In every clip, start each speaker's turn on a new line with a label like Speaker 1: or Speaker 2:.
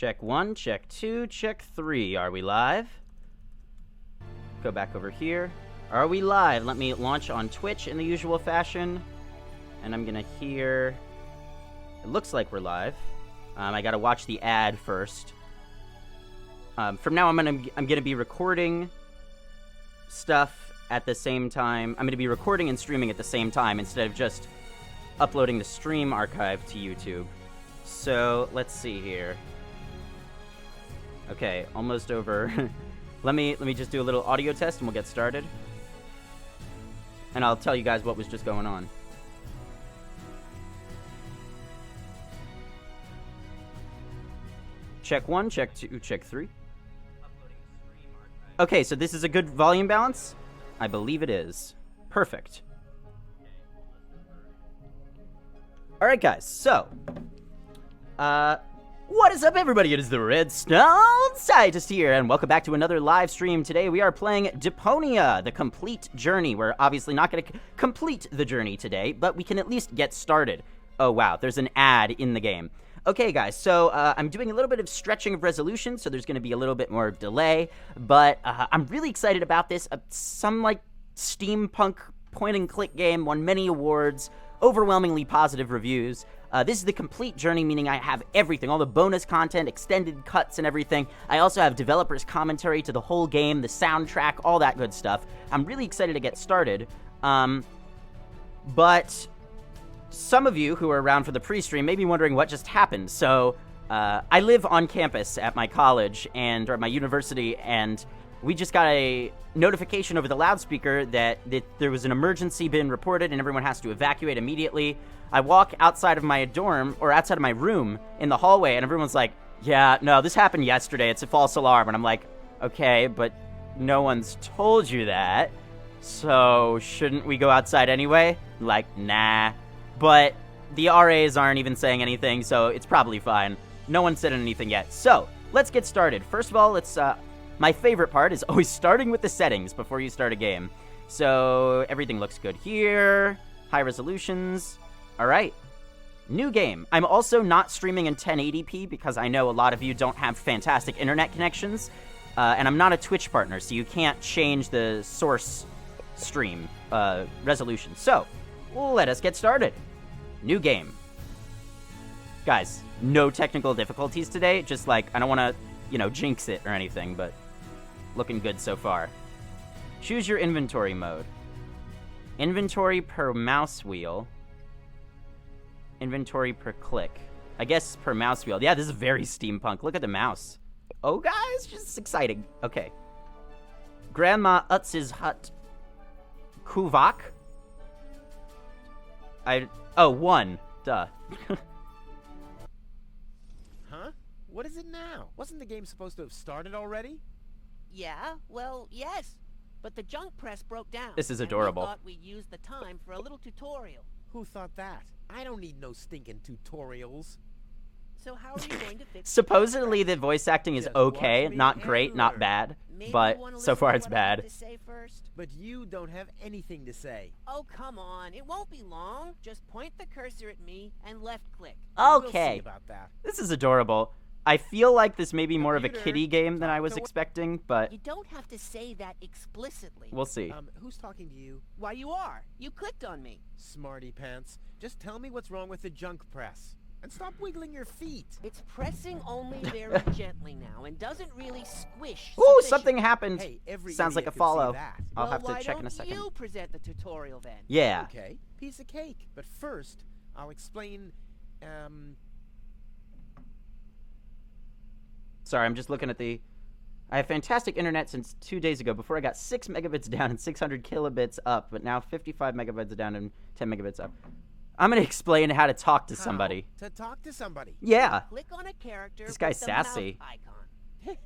Speaker 1: Check 1, check 2, check 3. Are we live? Go back over here. Are we live? Let me launch on Twitch in the usual fashion. And I'm gonna hear... It looks like we're live. I gotta watch the ad first. From now on, I'm gonna be recording stuff at the same time. I'm gonna be recording and streaming at the same time instead of just uploading the stream archive to YouTube. So, let's see here. Okay, almost over. let me just do a little audio test and we'll get started. And I'll tell you guys what was just going on. Check 1, check 2, check 3. Okay, so this is a good volume balance? I believe it is. Perfect. Alright guys, so... what is up everybody? It is the Redstone Scientist here, and welcome back to another live stream. Today we are playing Deponia, the complete journey. We're obviously not going to complete the journey today, but we can at least get started. Oh wow, there's an ad in the game. Okay guys, so I'm doing a little bit of stretching of resolution, so there's going to be a little bit more delay, but I'm really excited about this. Some like steampunk point-and-click game, won many awards, overwhelmingly positive reviews. This is the complete journey, meaning I have everything, all the bonus content, extended cuts and everything. I also have developers' commentary to the whole game, the soundtrack, all that good stuff. I'm really excited to get started, but some of you who are around for the pre-stream may be wondering what just happened. So, I live on campus at my college or my university, and we just got a notification over the loudspeaker that there was an emergency been reported and everyone has to evacuate immediately. I walk outside of my dorm, or outside of my room in the hallway, and everyone's like, yeah, no, this happened yesterday, it's a false alarm. And I'm like, okay, but no one's told you that, so shouldn't we go outside anyway? Like, nah. But the RAs aren't even saying anything, so it's probably fine. No one said anything yet. So, let's get started. First of all, my favorite part is always starting with the settings before you start a game. So, everything looks good here. High resolutions. Alright. New game. I'm also not streaming in 1080p because I know a lot of you don't have fantastic internet connections. And I'm not a Twitch partner, so you can't change the source stream resolution. So, let us get started. New game. Guys, no technical difficulties today. Just like, I don't want to, jinx it or anything, but looking good so far. Choose your inventory mode. Inventory per mouse wheel. Inventory per click. I guess per mouse wheel. Yeah, this is very steampunk. Look at the mouse. Oh, guys, just exciting. Okay. Grandma Utz's hut. Kuvak. One. Duh.
Speaker 2: Huh? What is it now? Wasn't the game supposed to have started already?
Speaker 3: Yeah, well, yes. But the junk press broke down.
Speaker 1: This is adorable.
Speaker 3: And we thought we'd use the time for a little tutorial.
Speaker 2: Who thought that? I don't need no stinking tutorials.
Speaker 3: So how are you going to fix
Speaker 1: Supposedly the voice acting is okay, not great, not bad,
Speaker 3: Maybe
Speaker 1: but
Speaker 3: you wanna
Speaker 1: so
Speaker 3: listen
Speaker 1: far
Speaker 3: to
Speaker 1: it's
Speaker 3: what I have
Speaker 1: bad.
Speaker 3: to say first?
Speaker 2: But you don't have anything to say.
Speaker 3: Oh, come on. It won't be long. Just point the cursor at me and left click.
Speaker 2: We'll see
Speaker 1: Okay.
Speaker 2: about that.
Speaker 1: This is adorable. I feel like this may be more of a
Speaker 2: Computer,
Speaker 1: kiddie game than I
Speaker 2: talk
Speaker 1: was
Speaker 2: to-
Speaker 1: expecting, but
Speaker 3: You don't have to say that explicitly.
Speaker 1: we'll see.
Speaker 2: Who's talking to you?
Speaker 3: Why, you are. You clicked on me.
Speaker 2: Smarty pants. Just tell me what's wrong with the junk press. And stop wiggling your feet.
Speaker 3: It's pressing only very gently now and doesn't really squish.
Speaker 1: Ooh,
Speaker 3: sufficient-
Speaker 1: something happened.
Speaker 2: Hey, every
Speaker 1: Sounds like
Speaker 2: idiot
Speaker 1: a
Speaker 2: can see
Speaker 1: follow.
Speaker 2: that.
Speaker 1: I'll
Speaker 3: Well,
Speaker 1: have to
Speaker 3: why
Speaker 1: check in a
Speaker 3: don't
Speaker 1: second.
Speaker 3: you present the tutorial then?
Speaker 1: Yeah.
Speaker 2: Okay, piece of cake. But first, I'll explain,
Speaker 1: Sorry, I'm just looking at the... I have fantastic internet since 2 days ago. Before I got 6 megabits down and 600 kilobits up, but now 55 megabytes down and 10 megabits up. I'm going to explain how to talk to somebody.
Speaker 2: How to talk to somebody.
Speaker 1: Yeah.
Speaker 3: Click on a character
Speaker 1: This guy's
Speaker 3: with the mouse
Speaker 1: sassy.
Speaker 3: icon.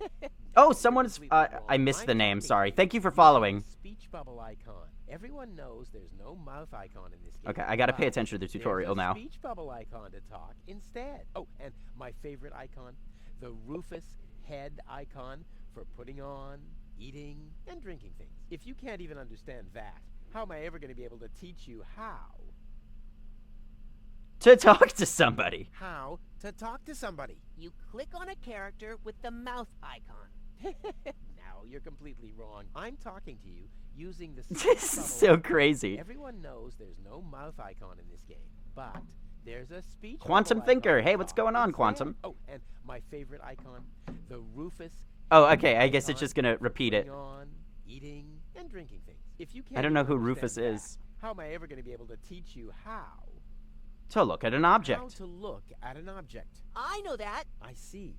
Speaker 1: Oh, someone's... I missed the name, sorry. Thank you for following.
Speaker 2: Speech bubble icon. Everyone knows there's no mouth icon in this game.
Speaker 1: Okay, I gotta pay attention to the tutorial
Speaker 2: There's a
Speaker 1: now.
Speaker 2: speech bubble icon to talk instead. Oh, and my favorite icon, the Rufus head icon for putting on, eating, and drinking things. If you can't even understand that, how am I ever going to be able to teach you how?
Speaker 1: To talk to somebody.
Speaker 2: How to talk to somebody.
Speaker 3: You click on a character with the mouth icon.
Speaker 2: Now you're completely wrong. I'm talking to you using the
Speaker 1: This is so crazy.
Speaker 2: Everyone knows there's no mouth icon in this game, but there's a speech
Speaker 1: Quantum
Speaker 2: bubble
Speaker 1: Thinker.
Speaker 2: icon
Speaker 1: Hey, what's going on,
Speaker 2: instead.
Speaker 1: Quantum?
Speaker 2: Oh, and my favorite icon, the Rufus.
Speaker 1: Oh, okay. I guess
Speaker 2: icon
Speaker 1: it's just gonna
Speaker 2: for
Speaker 1: repeat it.
Speaker 2: putting on, eating, and drinking things. If you can't
Speaker 1: I don't know
Speaker 2: even
Speaker 1: who
Speaker 2: understand
Speaker 1: Rufus
Speaker 2: that,
Speaker 1: is.
Speaker 2: how am I ever going to be able to teach you how?
Speaker 1: To look at an
Speaker 2: How
Speaker 1: object.
Speaker 2: to look at an object.
Speaker 3: I know that.
Speaker 2: I see.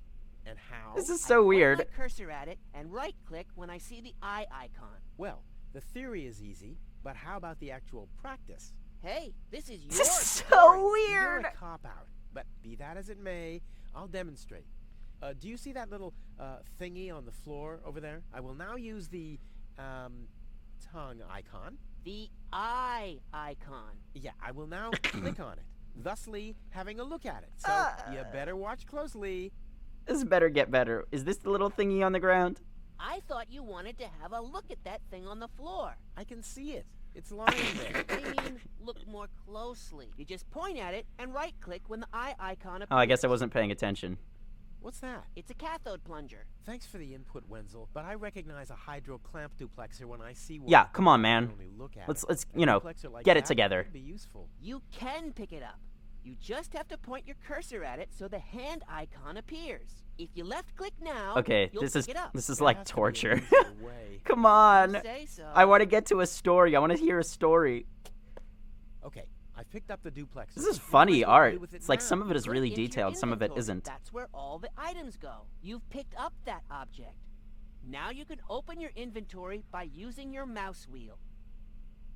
Speaker 2: And how?
Speaker 1: This is
Speaker 3: I
Speaker 1: so
Speaker 3: point
Speaker 1: weird.
Speaker 3: my cursor at it and right-click when I see the eye icon.
Speaker 2: Well, the theory is easy, but how about the actual practice?
Speaker 3: Hey, this is your
Speaker 1: This is so
Speaker 3: tutorial.
Speaker 2: You're
Speaker 1: weird.
Speaker 2: a cop-out, but be that as it may, I'll demonstrate. Do you see that little thingy on the floor over there? I will now use the tongue icon.
Speaker 3: The eye icon.
Speaker 2: Yeah, I will now click on it, thusly having a look at it. So you better watch closely.
Speaker 1: This better get better. Is this the little thingy on the ground?
Speaker 3: I thought you wanted to have a look at that thing on the floor.
Speaker 2: I can see it. It's lying there.
Speaker 3: I mean, look more closely. You just point at it and right-click when the eye icon appears.
Speaker 1: Oh, I guess I wasn't paying attention.
Speaker 2: What's that?
Speaker 3: It's a cathode plunger.
Speaker 2: Thanks for the input, Wenzel, but I recognize a hydro clamp duplexer when I see one.
Speaker 1: Yeah, come on,
Speaker 2: I
Speaker 1: man.
Speaker 2: can only look at
Speaker 1: Let's
Speaker 2: it.
Speaker 1: you
Speaker 2: A
Speaker 1: know,
Speaker 2: duplexer like
Speaker 1: get it
Speaker 2: that
Speaker 1: together.
Speaker 2: could be useful.
Speaker 3: You can pick it up. You just have to point your cursor at it so the hand icon appears. If you left-click now,
Speaker 1: Okay,
Speaker 3: you'll
Speaker 1: this
Speaker 3: pick
Speaker 1: is
Speaker 3: it up.
Speaker 2: There
Speaker 1: like
Speaker 2: has to be an
Speaker 1: torture.
Speaker 2: easier way.
Speaker 1: Come on.
Speaker 3: You say so.
Speaker 1: I want to get to a story. I want to hear a story.
Speaker 2: Okay, I picked up the duplexer.
Speaker 1: This is
Speaker 2: Now
Speaker 1: funny
Speaker 2: what do I
Speaker 1: art.
Speaker 2: do with it
Speaker 1: It's like
Speaker 2: now?
Speaker 1: some of it is
Speaker 3: Put
Speaker 1: really
Speaker 3: into your
Speaker 1: detailed, some of it
Speaker 3: inventory.
Speaker 1: isn't.
Speaker 3: That's where all the items go. You've picked up that object. Now you can open your inventory by using your mouse wheel.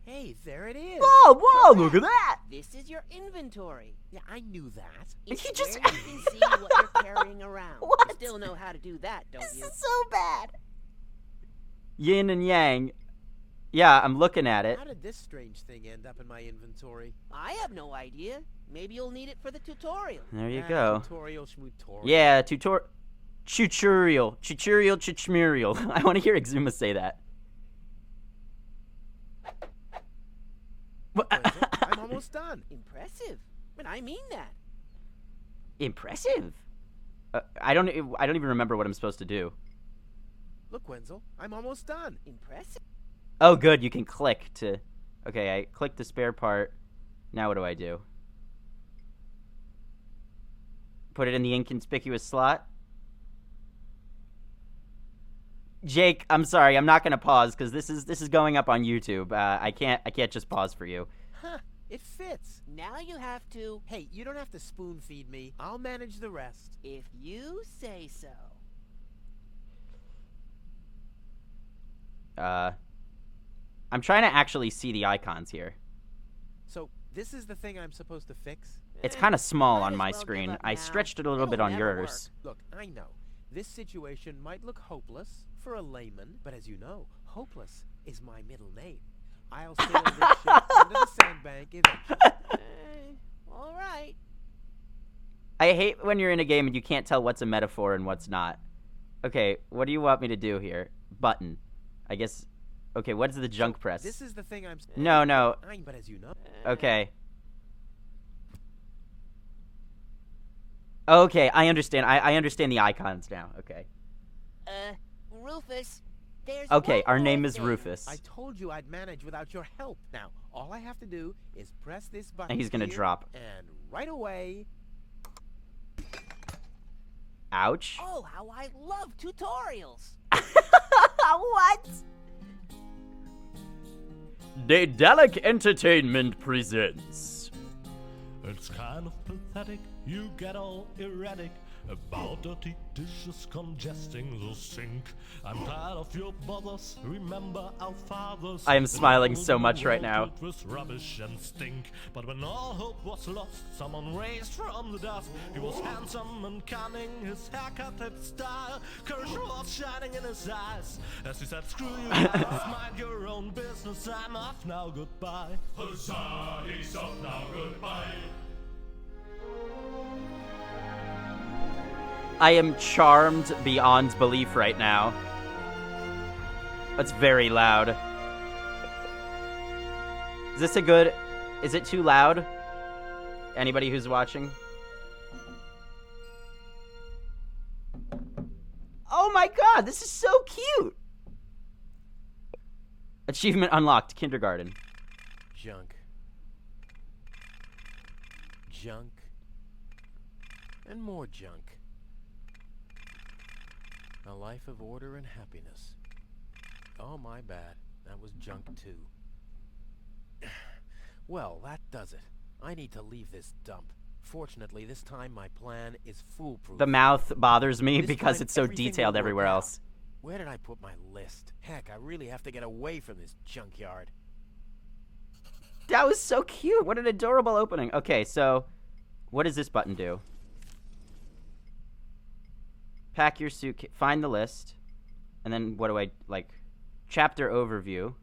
Speaker 2: Hey, there it is.
Speaker 1: Whoa, look at that!
Speaker 3: This is your inventory.
Speaker 2: Yeah, I knew that.
Speaker 3: It's
Speaker 1: He just-
Speaker 3: where you can see what you're carrying around.
Speaker 1: What?
Speaker 3: You still know how to do that, don't you?
Speaker 1: so bad. Yin and yang. Yeah, I'm looking at it.
Speaker 2: How did this strange thing end up in my inventory?
Speaker 3: I have no idea. Maybe you'll need it for the tutorial.
Speaker 1: There you go.
Speaker 2: Tutorial schmutorial.
Speaker 1: Yeah, tutorial. Chuchmurial. I want to hear Exuma say that.
Speaker 2: Wenzel, I'm almost done.
Speaker 3: Impressive. But I mean that.
Speaker 1: Impressive. I don't even remember what I'm supposed to do.
Speaker 2: Look, Wenzel, I'm almost done.
Speaker 3: Impressive.
Speaker 1: Oh, good. You can click to. Okay, I clicked the spare part. Now what do I do? Put it in the inconspicuous slot. Jake, I'm sorry. I'm not gonna pause because this is going up on YouTube. I can't just pause for you.
Speaker 2: Huh, it fits.
Speaker 3: Now you have to,
Speaker 2: Hey, you don't have to spoon feed me. I'll manage the rest.
Speaker 3: if you say so.
Speaker 1: I'm trying to actually see the icons here.
Speaker 2: So, this is the thing I'm supposed to fix?
Speaker 1: It's kind of small
Speaker 3: might
Speaker 1: on
Speaker 3: as
Speaker 1: my
Speaker 3: well give
Speaker 1: screen.
Speaker 3: up
Speaker 1: I
Speaker 3: now.
Speaker 1: stretched it a little bit
Speaker 3: It'll
Speaker 1: on
Speaker 3: never
Speaker 1: yours.
Speaker 2: Look, I know. This situation might look hopeless for a layman, but as you know, hopeless is my middle name. I'll sail this ship under the sandbank eventually.
Speaker 3: All right.
Speaker 1: I hate when you're in a game and you can't tell what's a metaphor and what's not. Okay, what do you want me to do here? Button. I guess. Okay, what's the junk press?
Speaker 2: This is the thing I'm...
Speaker 1: No.
Speaker 2: Fine, but as you know...
Speaker 1: Okay. Okay, I understand. I understand the icons now. Okay.
Speaker 3: Rufus, there's
Speaker 1: Okay,
Speaker 3: one
Speaker 1: our
Speaker 3: more
Speaker 1: name is
Speaker 3: thing.
Speaker 1: Rufus.
Speaker 2: I told you I'd manage without your help. Now, all I have to do is press this button
Speaker 1: And he's gonna
Speaker 2: here,
Speaker 1: drop.
Speaker 2: And right away...
Speaker 1: Ouch.
Speaker 3: Oh, how I love tutorials.
Speaker 1: What? Daedalic Entertainment presents.
Speaker 4: It's kind of pathetic, you get all erratic about dirty dishes congesting the sink. I'm tired of your bothers, remember our fathers.
Speaker 1: I am smiling so much right now.
Speaker 4: It was rubbish and stink. But when all hope was lost, someone raised from the dust. He was handsome and cunning, his haircut had style. Courage was shining in his eyes as he said, screw you guys, mind your own business, I'm off now, goodbye. Huzzah, he's off now, goodbye.
Speaker 1: I am charmed beyond belief right now. That's very loud. Is this a good... Is it too loud? Anybody who's watching? my god, this is so cute. Achievement unlocked, kindergarten.
Speaker 2: Junk. Junk. And more junk. A life of order and happiness. Oh, my bad. That was junk too. Well, that does it. I need to leave this dump. Fortunately, this time my plan is foolproof.
Speaker 1: The mouth bothers me
Speaker 2: This
Speaker 1: because
Speaker 2: time
Speaker 1: it's so
Speaker 2: everything
Speaker 1: detailed
Speaker 2: will work
Speaker 1: everywhere
Speaker 2: out.
Speaker 1: else.
Speaker 2: Where did I put my list? Heck, I really have to get away from this junkyard.
Speaker 1: That was so cute. What an adorable opening. Okay, so what does this button do? Pack your suitcase. Find the list. And then what do I, like, chapter overview.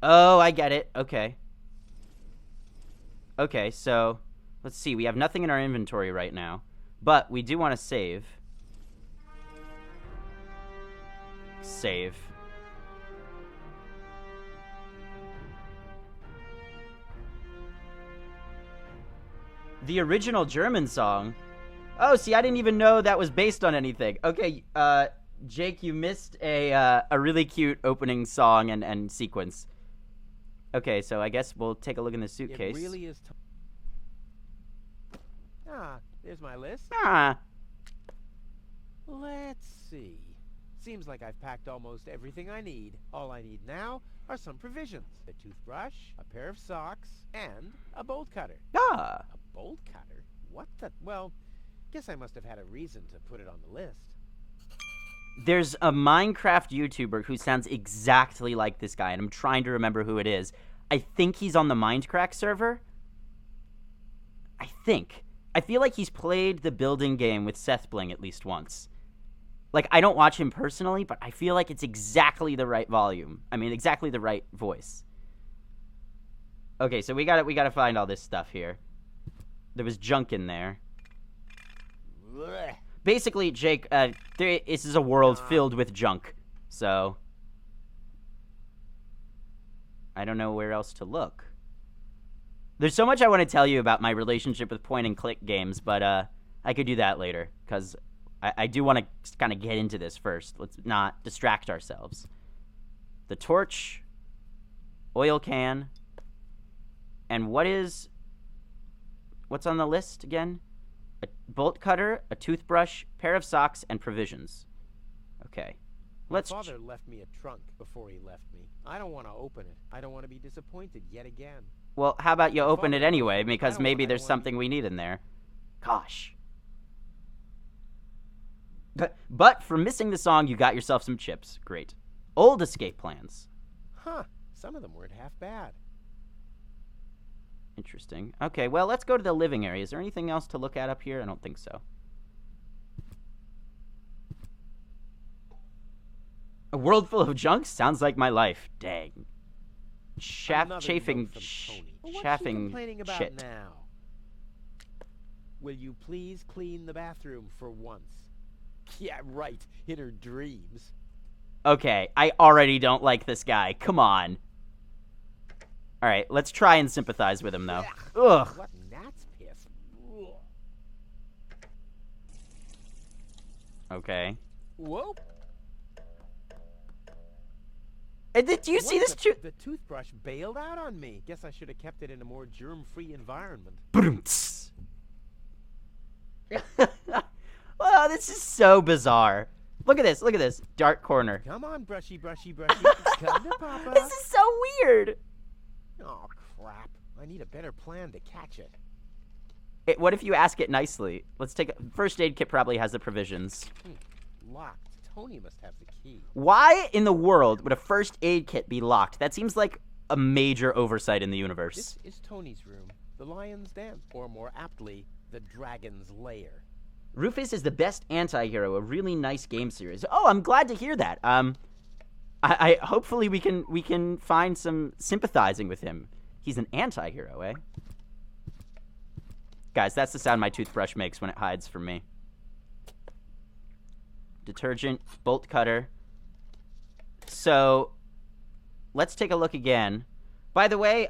Speaker 1: Oh, I get it. Okay. Okay, so let's see. We have nothing in our inventory right now. But we do want to save. Save. The original German song. Oh, see, I didn't even know that was based on anything. Okay, Jake, you missed a really cute opening song and sequence. Okay, so I guess we'll take a look in the suitcase.
Speaker 2: It really is. There's my list.
Speaker 1: Ah,
Speaker 2: Let's see. Seems like I've packed almost everything I need. All I need now are some provisions. A toothbrush, a pair of socks, and a bolt cutter.
Speaker 1: ah.
Speaker 2: A bolt cutter? What the? Well, guess I must have had a reason to put it on the list.
Speaker 1: There's a Minecraft YouTuber who sounds exactly like this guy, and I'm trying to remember who it is. I think he's on the Minecraft server. I think. I feel like he's played the building game with Seth Bling at least once. Like, I don't watch him personally, but I feel like it's exactly the right volume. I mean, exactly the right voice. Okay, so we gotta find all this stuff here. There was junk in there.
Speaker 2: Blech.
Speaker 1: Basically, Jake, this is a world filled with junk. So I don't know where else to look. There's so much I want to tell you about my relationship with point-and-click games, but I could do that later, because I do want to kind of get into this first. Let's not distract ourselves. The torch, oil can, and what's on the list again? A bolt cutter, a toothbrush, pair of socks, and provisions. Okay.
Speaker 2: My father left me a trunk before he left me. I don't want to open it. I don't want to be disappointed yet again.
Speaker 1: Well, how about you open it
Speaker 2: Father,
Speaker 1: anyway,
Speaker 2: I
Speaker 1: because
Speaker 2: don't
Speaker 1: maybe
Speaker 2: want- I
Speaker 1: there's
Speaker 2: don't want
Speaker 1: something we need in there. Gosh. But for missing the song, you got yourself some chips. Great. Old escape plans.
Speaker 2: Huh. Some of them weren't half bad.
Speaker 1: Interesting. Okay, well, let's go to the living area. Is there anything else to look at up here? I don't think so. A world full of junk? Sounds like my life. Dang.
Speaker 2: Another
Speaker 1: Chafing
Speaker 2: note from Tony. What's she
Speaker 1: chaffing
Speaker 2: complaining about
Speaker 1: shit.
Speaker 2: now? Will you please clean the bathroom for once? Yeah, right. In her dreams.
Speaker 1: Okay, I already don't like this guy. Come on. All right, let's try and sympathize with him, though. Ugh.
Speaker 2: What gnat's piss? Ugh.
Speaker 1: Okay.
Speaker 2: Whoa.
Speaker 1: And do you see
Speaker 2: What
Speaker 1: this?
Speaker 2: the toothbrush bailed out on me. Guess I should have kept it in a more germ-free environment.
Speaker 1: Oh, this is so bizarre. Look at this. Look at this. Dark corner.
Speaker 2: Come on, brushy, brushy, brushy. Come to Papa.
Speaker 1: This is so weird.
Speaker 2: Oh, crap. I need a better plan to catch it.
Speaker 1: What if you ask it nicely? Let's take a first aid kit. Probably has the provisions.
Speaker 2: Locked. Tony must have the key.
Speaker 1: Why in the world would a first aid kit be locked? That seems like a major oversight in the universe.
Speaker 2: This is Tony's room, the lion's den, or more aptly, the dragon's lair.
Speaker 1: Rufus is the best anti-hero, a really nice game series. Oh, I'm glad to hear that. I hopefully we can find some sympathizing with him. He's an anti-hero, eh? Guys, that's the sound my toothbrush makes when it hides from me. Detergent, bolt cutter. So, let's take a look again. By the way,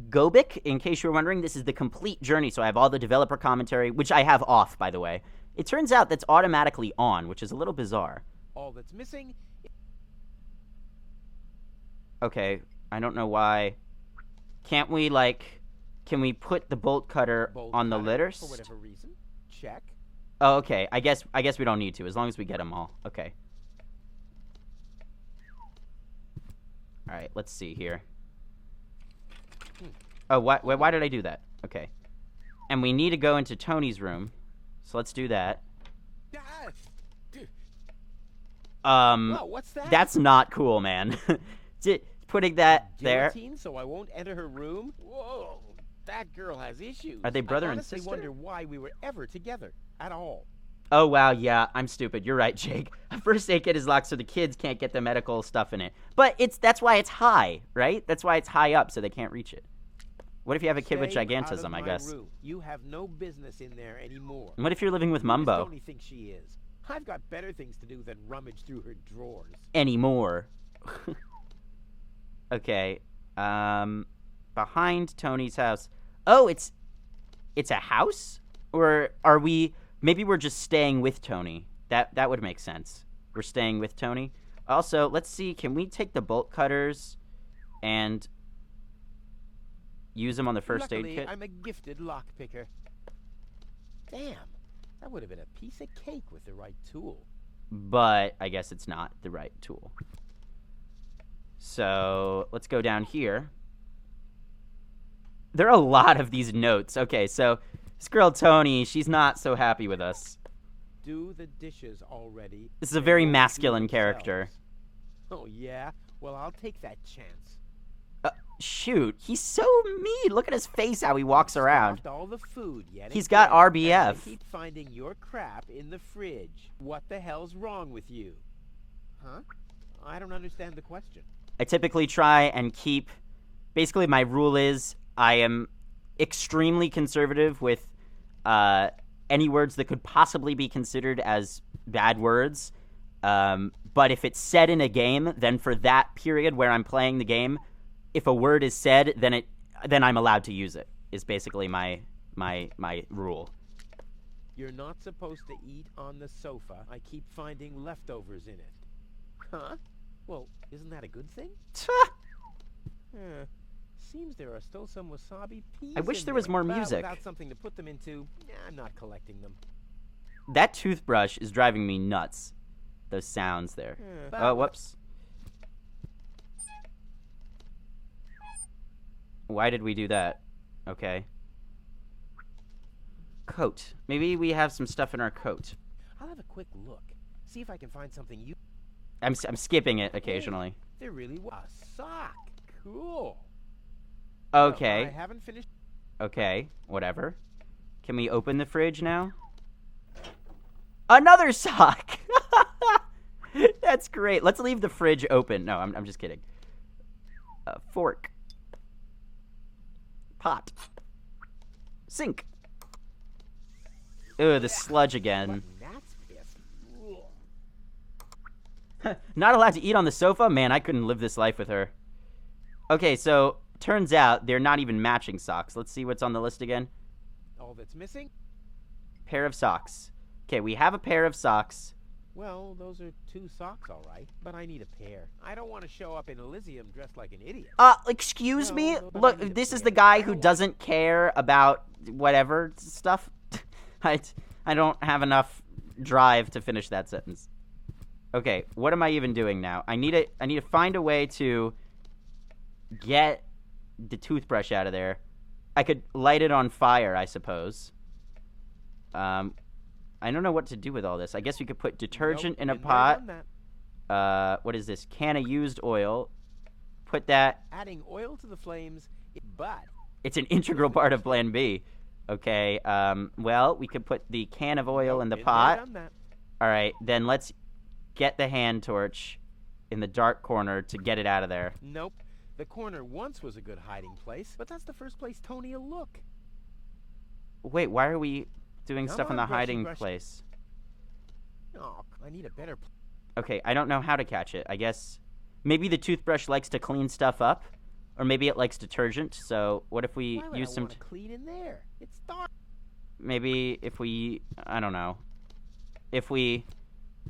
Speaker 1: Gobik, in case you were wondering, this is the complete journey, so I have all the developer commentary, which I have off, by the way. It turns out that's automatically on, which is a little bizarre.
Speaker 2: All that's missing...
Speaker 1: Okay, I don't know why. Can't we, like... Can we put the bolt cutter on the litter?
Speaker 2: For whatever reason. Check.
Speaker 1: Oh, okay. I guess we don't need to, as long as we get them all. Okay. Alright, let's see here. Oh, why did I do that? Okay. And we need to go into Tony's room. So let's do that.
Speaker 2: Whoa, what's that?
Speaker 1: That's not cool, man. Putting that there.
Speaker 2: Guillotine, so I won't enter her room? Whoa, that girl has issues.
Speaker 1: Are they brother
Speaker 2: I
Speaker 1: and
Speaker 2: honestly
Speaker 1: sister?
Speaker 2: wonder why we were ever together at all.
Speaker 1: Oh, wow, yeah, I'm stupid. You're right, Jake. A first aid kit is locked so the kids can't get the medical stuff in it. But that's why it's high, right? That's why it's high up so they can't reach it. What if you have a kid with
Speaker 2: Stay
Speaker 1: gigantism,
Speaker 2: out of
Speaker 1: I
Speaker 2: my
Speaker 1: guess?
Speaker 2: room. You have no business in there anymore.
Speaker 1: And what if you're living with
Speaker 2: Who does
Speaker 1: Mumbo?
Speaker 2: Tony think she is? I've got better things to do than rummage through her drawers.
Speaker 1: Anymore. Okay. Behind Tony's house. Oh, it's a house? Or are we... Maybe we're just staying with Tony. That would make sense. We're staying with Tony. Also, let's see. Can we take the bolt cutters and use them on the first aid
Speaker 2: Luckily,
Speaker 1: kit?
Speaker 2: I'm a gifted lockpicker. Damn, that would have been a piece of cake with the right tool.
Speaker 1: But I guess it's not the right tool. So let's go down here. There are a lot of these notes. Okay, so this girl Tony, she's not so happy with us.
Speaker 2: Do the dishes already.
Speaker 1: This is a
Speaker 2: They
Speaker 1: very
Speaker 2: won't do
Speaker 1: masculine
Speaker 2: themselves.
Speaker 1: character.
Speaker 2: Oh, yeah? Well, I'll take that chance.
Speaker 1: Shoot, he's so mean. Look at his face, how he walks around.
Speaker 2: Stuffed all the food yet
Speaker 1: He's
Speaker 2: again,
Speaker 1: got RBF.
Speaker 2: and I keep finding your crap in the fridge. What the hell's wrong with you? Huh? I don't understand the question.
Speaker 1: I typically try and keep... Basically, my rule is I am extremely conservative with any words that could possibly be considered as bad words. But if it's said in a game, then for that period where I'm playing the game, if a word is said, then I'm allowed to use it, is basically my rule.
Speaker 2: You're not supposed to eat on the sofa. I keep finding leftovers in it. Huh? Well, isn't that a good thing? Seems there are still some wasabi peas
Speaker 1: I wish
Speaker 2: in
Speaker 1: there was more
Speaker 2: but
Speaker 1: music.
Speaker 2: without something to put them into, I'm not collecting them.
Speaker 1: That toothbrush is driving me nuts. Those sounds there. Oh, whoops. Why did we do that? Okay. Coat. Maybe we have some stuff in our coat.
Speaker 2: I'll have a quick look. See if I can find something you...
Speaker 1: I'm skipping it occasionally.
Speaker 2: Hey, there really was a sock. Cool.
Speaker 1: Okay.
Speaker 2: I haven't finished...
Speaker 1: Okay, whatever. Can we open the fridge now? Another sock! That's great. Let's leave the fridge open. No, I'm just kidding. Fork. Pot. Sink. Ugh, the sludge again.
Speaker 2: That's pissed.
Speaker 1: Not allowed to eat on the sofa? Man, I couldn't live this life with her. Okay, so turns out they're not even matching socks. Let's see what's on the list again.
Speaker 2: All that's missing?
Speaker 1: Pair of socks. Okay, we have a pair of socks.
Speaker 2: Well, those are 2 socks, all right. But I need a pair. I don't want to show up in Elysium dressed like an idiot.
Speaker 1: Excuse
Speaker 2: No,
Speaker 1: me?
Speaker 2: no, but I
Speaker 1: Look,
Speaker 2: need a
Speaker 1: this is
Speaker 2: pair.
Speaker 1: the guy
Speaker 2: I
Speaker 1: who
Speaker 2: don't
Speaker 1: doesn't care about whatever stuff. I don't have enough drive to finish that sentence. Okay, what am I even doing now? I need to find a way to get the toothbrush out of there. I could light it on fire, I suppose. I don't know what to do with all this. I guess we could put detergent in a
Speaker 2: Nope, been there,
Speaker 1: pot.
Speaker 2: done that.
Speaker 1: What is this? Can of used oil. Put that...
Speaker 2: Adding oil to the flames, but...
Speaker 1: It's an integral part of Plan B. Okay, well, we could put the can of oil in the
Speaker 2: Been there,
Speaker 1: pot.
Speaker 2: done that.
Speaker 1: Alright, then let's get the hand torch in the dark corner to get it out of there.
Speaker 2: Nope. The corner once was a good hiding place, but that's the first place Tony will look.
Speaker 1: Wait, why are we doing
Speaker 2: Come
Speaker 1: stuff in
Speaker 2: on,
Speaker 1: the
Speaker 2: brushy,
Speaker 1: hiding
Speaker 2: brushy.
Speaker 1: place?
Speaker 2: Oh, I need a better...
Speaker 1: Okay, I don't know how to catch it. I guess maybe the toothbrush likes to clean stuff up, or maybe it likes detergent. So what if we
Speaker 2: Why would
Speaker 1: use
Speaker 2: I
Speaker 1: some...
Speaker 2: want to clean in there? It's dark.
Speaker 1: Maybe if we... I don't know. if we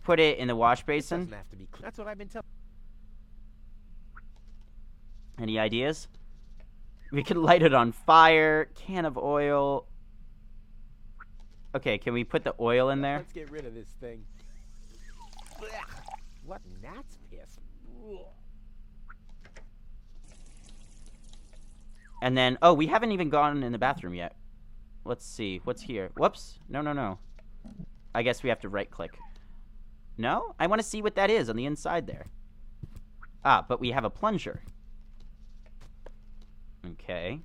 Speaker 1: put it in the wash basin?
Speaker 2: Doesn't have to be. That's what I've been telling.
Speaker 1: Any ideas? We could light it on fire. Can of oil. Okay, can we put the oil in there?
Speaker 2: Let's get rid of this thing. What gnat's piss?
Speaker 1: And then, oh, we haven't even gone in the bathroom yet. Let's see. What's here? Whoops. No. I guess we have to right-click. No? I want to see what that is on the inside there. Ah, but we have a plunger. Okay.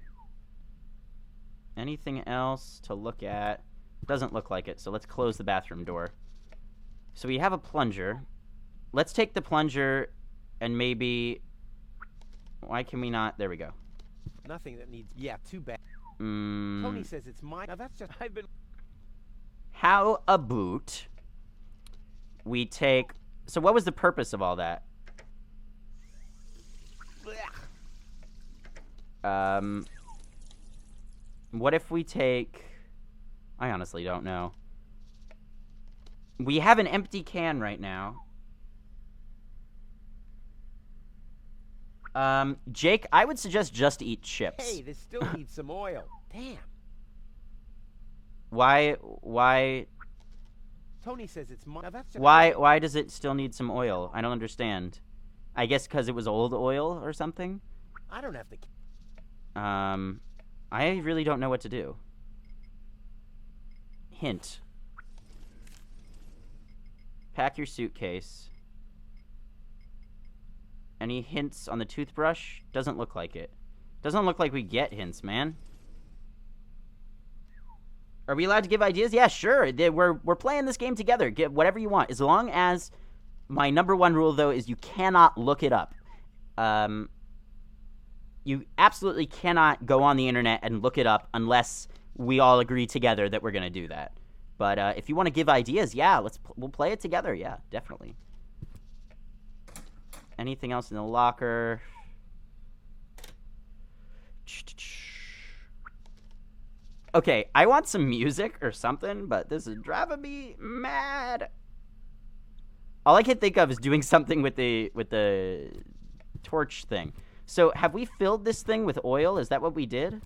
Speaker 1: Anything else to look at? Doesn't look like it, so let's close the bathroom door. So we have a plunger. Let's take the plunger and maybe... Why can we not? There we go.
Speaker 2: Nothing that needs. Yeah, too bad. Tony says it's mine. Now that's just. I've been.
Speaker 1: How about we take... So what was the purpose of all that? What if we take... I honestly don't know. We have an empty can right now. Jake, I would suggest just eat chips.
Speaker 2: Hey, this still needs some oil. Damn.
Speaker 1: Why...
Speaker 2: Tony says it's mine. Now that's just.
Speaker 1: Why does it still need some oil? I don't understand. I guess because it was old oil or something?
Speaker 2: I don't have to.
Speaker 1: I really don't know what to do. Hint. Pack your suitcase. Any hints on the toothbrush? Doesn't look like it. Doesn't look like we get hints, man. Are we allowed to give ideas? Yeah, sure. We're playing this game together. Give whatever you want. As long as my number one rule, though, is you cannot look it up. You absolutely cannot go on the internet and look it up unless we all agree together that we're going to do that. But if you want to give ideas, yeah, we'll play it together. Yeah, definitely. Anything else in the locker? Okay, I want some music or something, but this is driving me mad. All I can think of is doing something with the torch thing. So, have we filled this thing with oil? Is that what we did?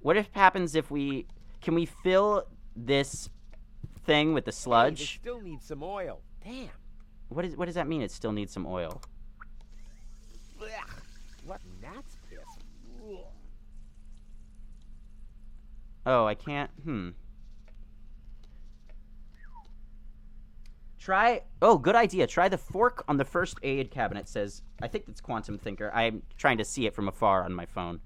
Speaker 1: What if happens if we... Can we fill this thing with the sludge?
Speaker 2: Hey, this still needs some oil. Damn.
Speaker 1: What does that mean? It still needs some oil.
Speaker 2: What gnat's piss?
Speaker 1: Oh, I can't. Try. Oh, good idea. Try the fork on the first aid cabinet. Says, I think that's Quantum Thinker. I'm trying to see it from afar on my phone.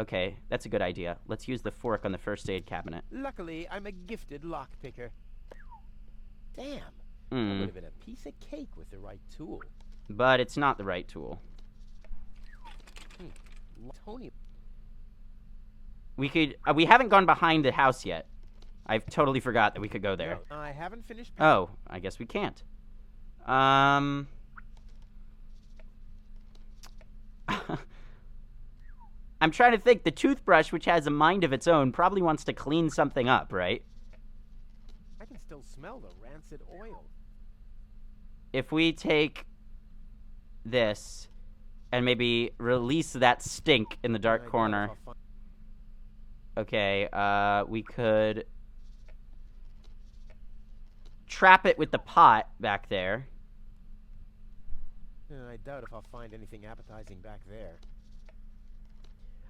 Speaker 1: Okay, that's a good idea. Let's use the fork on the first aid cabinet.
Speaker 2: Luckily, I'm a gifted lockpicker. Damn. That would have been a piece of cake with the right tool.
Speaker 1: But it's not the right tool.
Speaker 2: Tony.
Speaker 1: We haven't gone behind the house yet. I've totally forgot that we could go there.
Speaker 2: No, I haven't finished.
Speaker 1: Oh, I guess we can't. I'm trying to think. The toothbrush, which has a mind of its own, probably wants to clean something up, right?
Speaker 2: I can still smell the rancid oil.
Speaker 1: If we take this and maybe release that stink in the dark corner. Okay, we could trap it with the pot back there.
Speaker 2: I doubt if I'll find anything appetizing back there.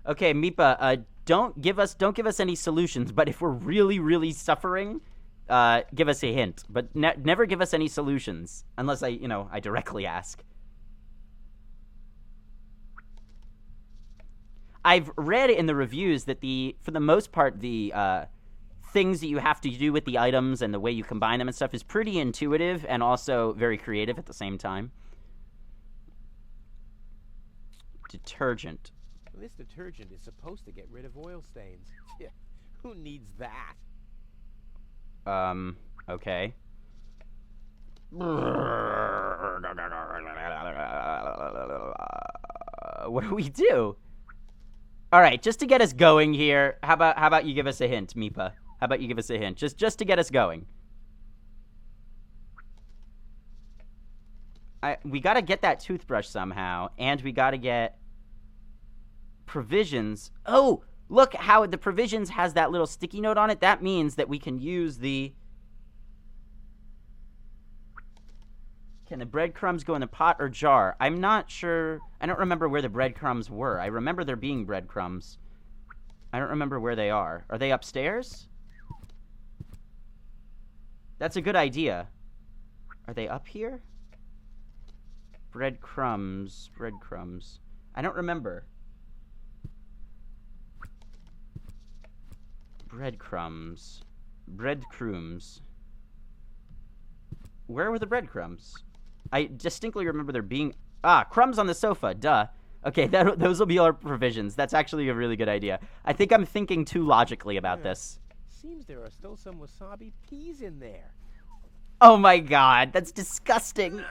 Speaker 1: Okay, Meepa, don't give us any solutions, but if we're really, really suffering, give us a hint. But never give us any solutions unless I directly ask. I've read in the reviews that for the most part, the things that you have to do with the items and the way you combine them and stuff is pretty intuitive and also very creative at the same time. Detergent.
Speaker 2: Well, this detergent is supposed to get rid of oil stains. Yeah, who needs that?
Speaker 1: Okay. What do we do? All right, just to get us going here, how about you give us a hint, Meepa? How about you give us a hint, just to get us going? We gotta get that toothbrush somehow, and we gotta get provisions. Oh, look how the provisions has that little sticky note on it. That means that we can use the... Can the breadcrumbs go in the pot or jar? I'm not sure. I don't remember where the breadcrumbs were. I remember there being breadcrumbs. I don't remember where they are. Are they upstairs? That's a good idea. Are they up here? Breadcrumbs. Breadcrumbs. I don't remember. Breadcrumbs. Breadcrumbs. Where were the breadcrumbs? I distinctly remember there being... Ah, crumbs on the sofa. Duh. Okay, those will be our provisions. That's actually a really good idea. I think I'm thinking too logically about this.
Speaker 2: Seems there are still some wasabi peas in there.
Speaker 1: Oh my god, that's disgusting.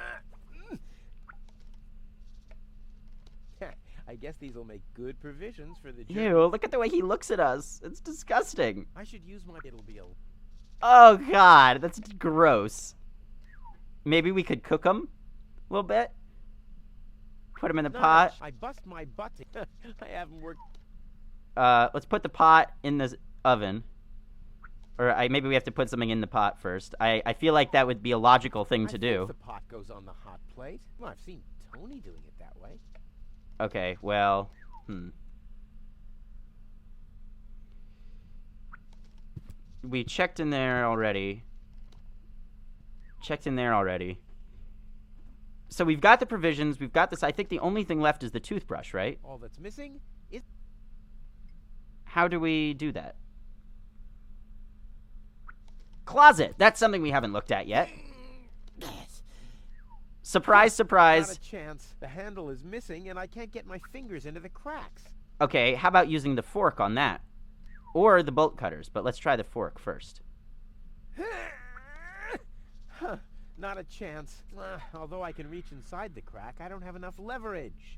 Speaker 2: I guess these will make good provisions for the journey.
Speaker 1: Ew, look at the way he looks at us. It's disgusting.
Speaker 2: I should use my... It'll be a...
Speaker 1: Oh god, that's gross. Maybe we could cook them a little bit. Put them in the pot.
Speaker 2: I bust my butt. I haven't worked...
Speaker 1: Let's put the pot in the oven. Or maybe we have to put something in the pot first. I feel like that would be a logical thing to do.
Speaker 2: The pot goes on the hot plate. Well, I've seen Tony doing it that way.
Speaker 1: Okay, well, We checked in there already. So we've got the provisions, we've got this. I think the only thing left is the toothbrush, right?
Speaker 2: All that's missing is...
Speaker 1: How do we do that? Closet. That's something we haven't looked at yet. Surprise, surprise.
Speaker 2: Not a chance. The handle is missing, and I can't get my fingers into the cracks.
Speaker 1: Okay, how about using the fork on that? Or the bolt cutters, but let's try the fork first.
Speaker 2: Not a chance. Although I can reach inside the crack, I don't have enough leverage.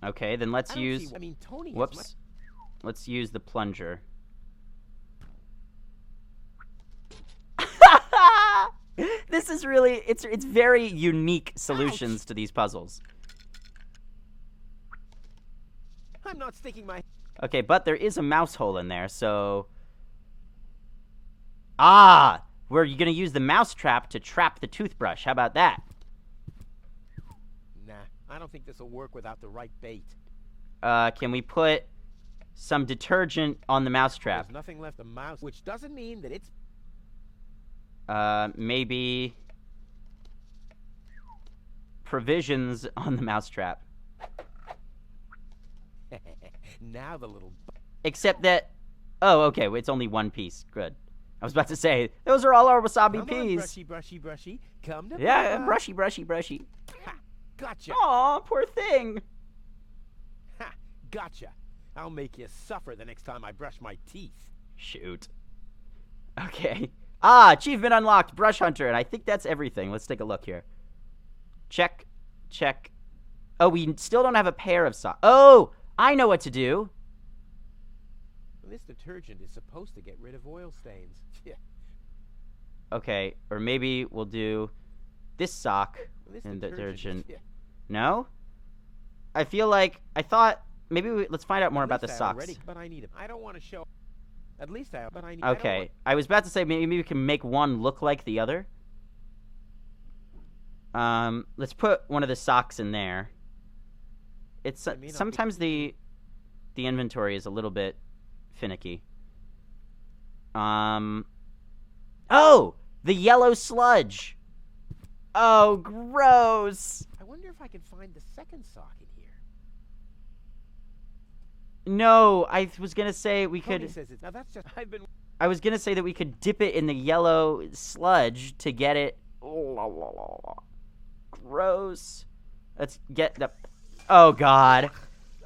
Speaker 1: Okay, then let's use...
Speaker 2: I mean, Tony...
Speaker 1: Whoops. Let's use the plunger. This is really... It's very unique solutions to these puzzles.
Speaker 2: I'm not sticking my...
Speaker 1: Okay, but there is a mouse hole in there, so... Ah! We're going to use the mouse trap to trap the toothbrush. How about that?
Speaker 2: Nah, I don't think this will work without the right bait.
Speaker 1: Can we put some detergent on the mouse trap?
Speaker 2: There's nothing left of mouse, which doesn't mean that it's...
Speaker 1: Maybe... provisions on the mouse trap.
Speaker 2: Now the little...
Speaker 1: Except that... Oh, okay, it's only one piece. Good. I was about to say, those are all our wasabi
Speaker 2: Come
Speaker 1: peas.
Speaker 2: on, brushy, brushy, brushy. Come to
Speaker 1: Yeah,
Speaker 2: Papa.
Speaker 1: brushy, brushy, brushy.
Speaker 2: Ha! Gotcha!
Speaker 1: Aw, poor thing.
Speaker 2: Ha! Gotcha! I'll make you suffer the next time I brush my teeth.
Speaker 1: Shoot. Okay. Ah, achievement unlocked, Brush Hunter, and I think that's everything. Let's take a look here. Check, check. Oh, we still don't have a pair of socks. Oh, I know what to do.
Speaker 2: This detergent is supposed to get rid of oil stains. Yeah.
Speaker 1: Okay, or maybe we'll do this sock and detergent.
Speaker 2: Yeah.
Speaker 1: No? I feel like, I thought, maybe let's find out more about the socks.
Speaker 2: Already, but I need them. I don't want to show... At least I... But I need...
Speaker 1: Okay, I was about to say maybe we can make one look like the other. Let's put one of the socks in there. It's sometimes the inventory is a little bit finicky. Oh, the yellow sludge. Oh, gross.
Speaker 2: I wonder if I can find the second sock in here.
Speaker 1: No, I was gonna say we
Speaker 2: Tony
Speaker 1: could.
Speaker 2: says it's... Now that's just...
Speaker 1: I was gonna say that we could dip it in the yellow sludge to get it. Gross. Let's get the... Oh, God.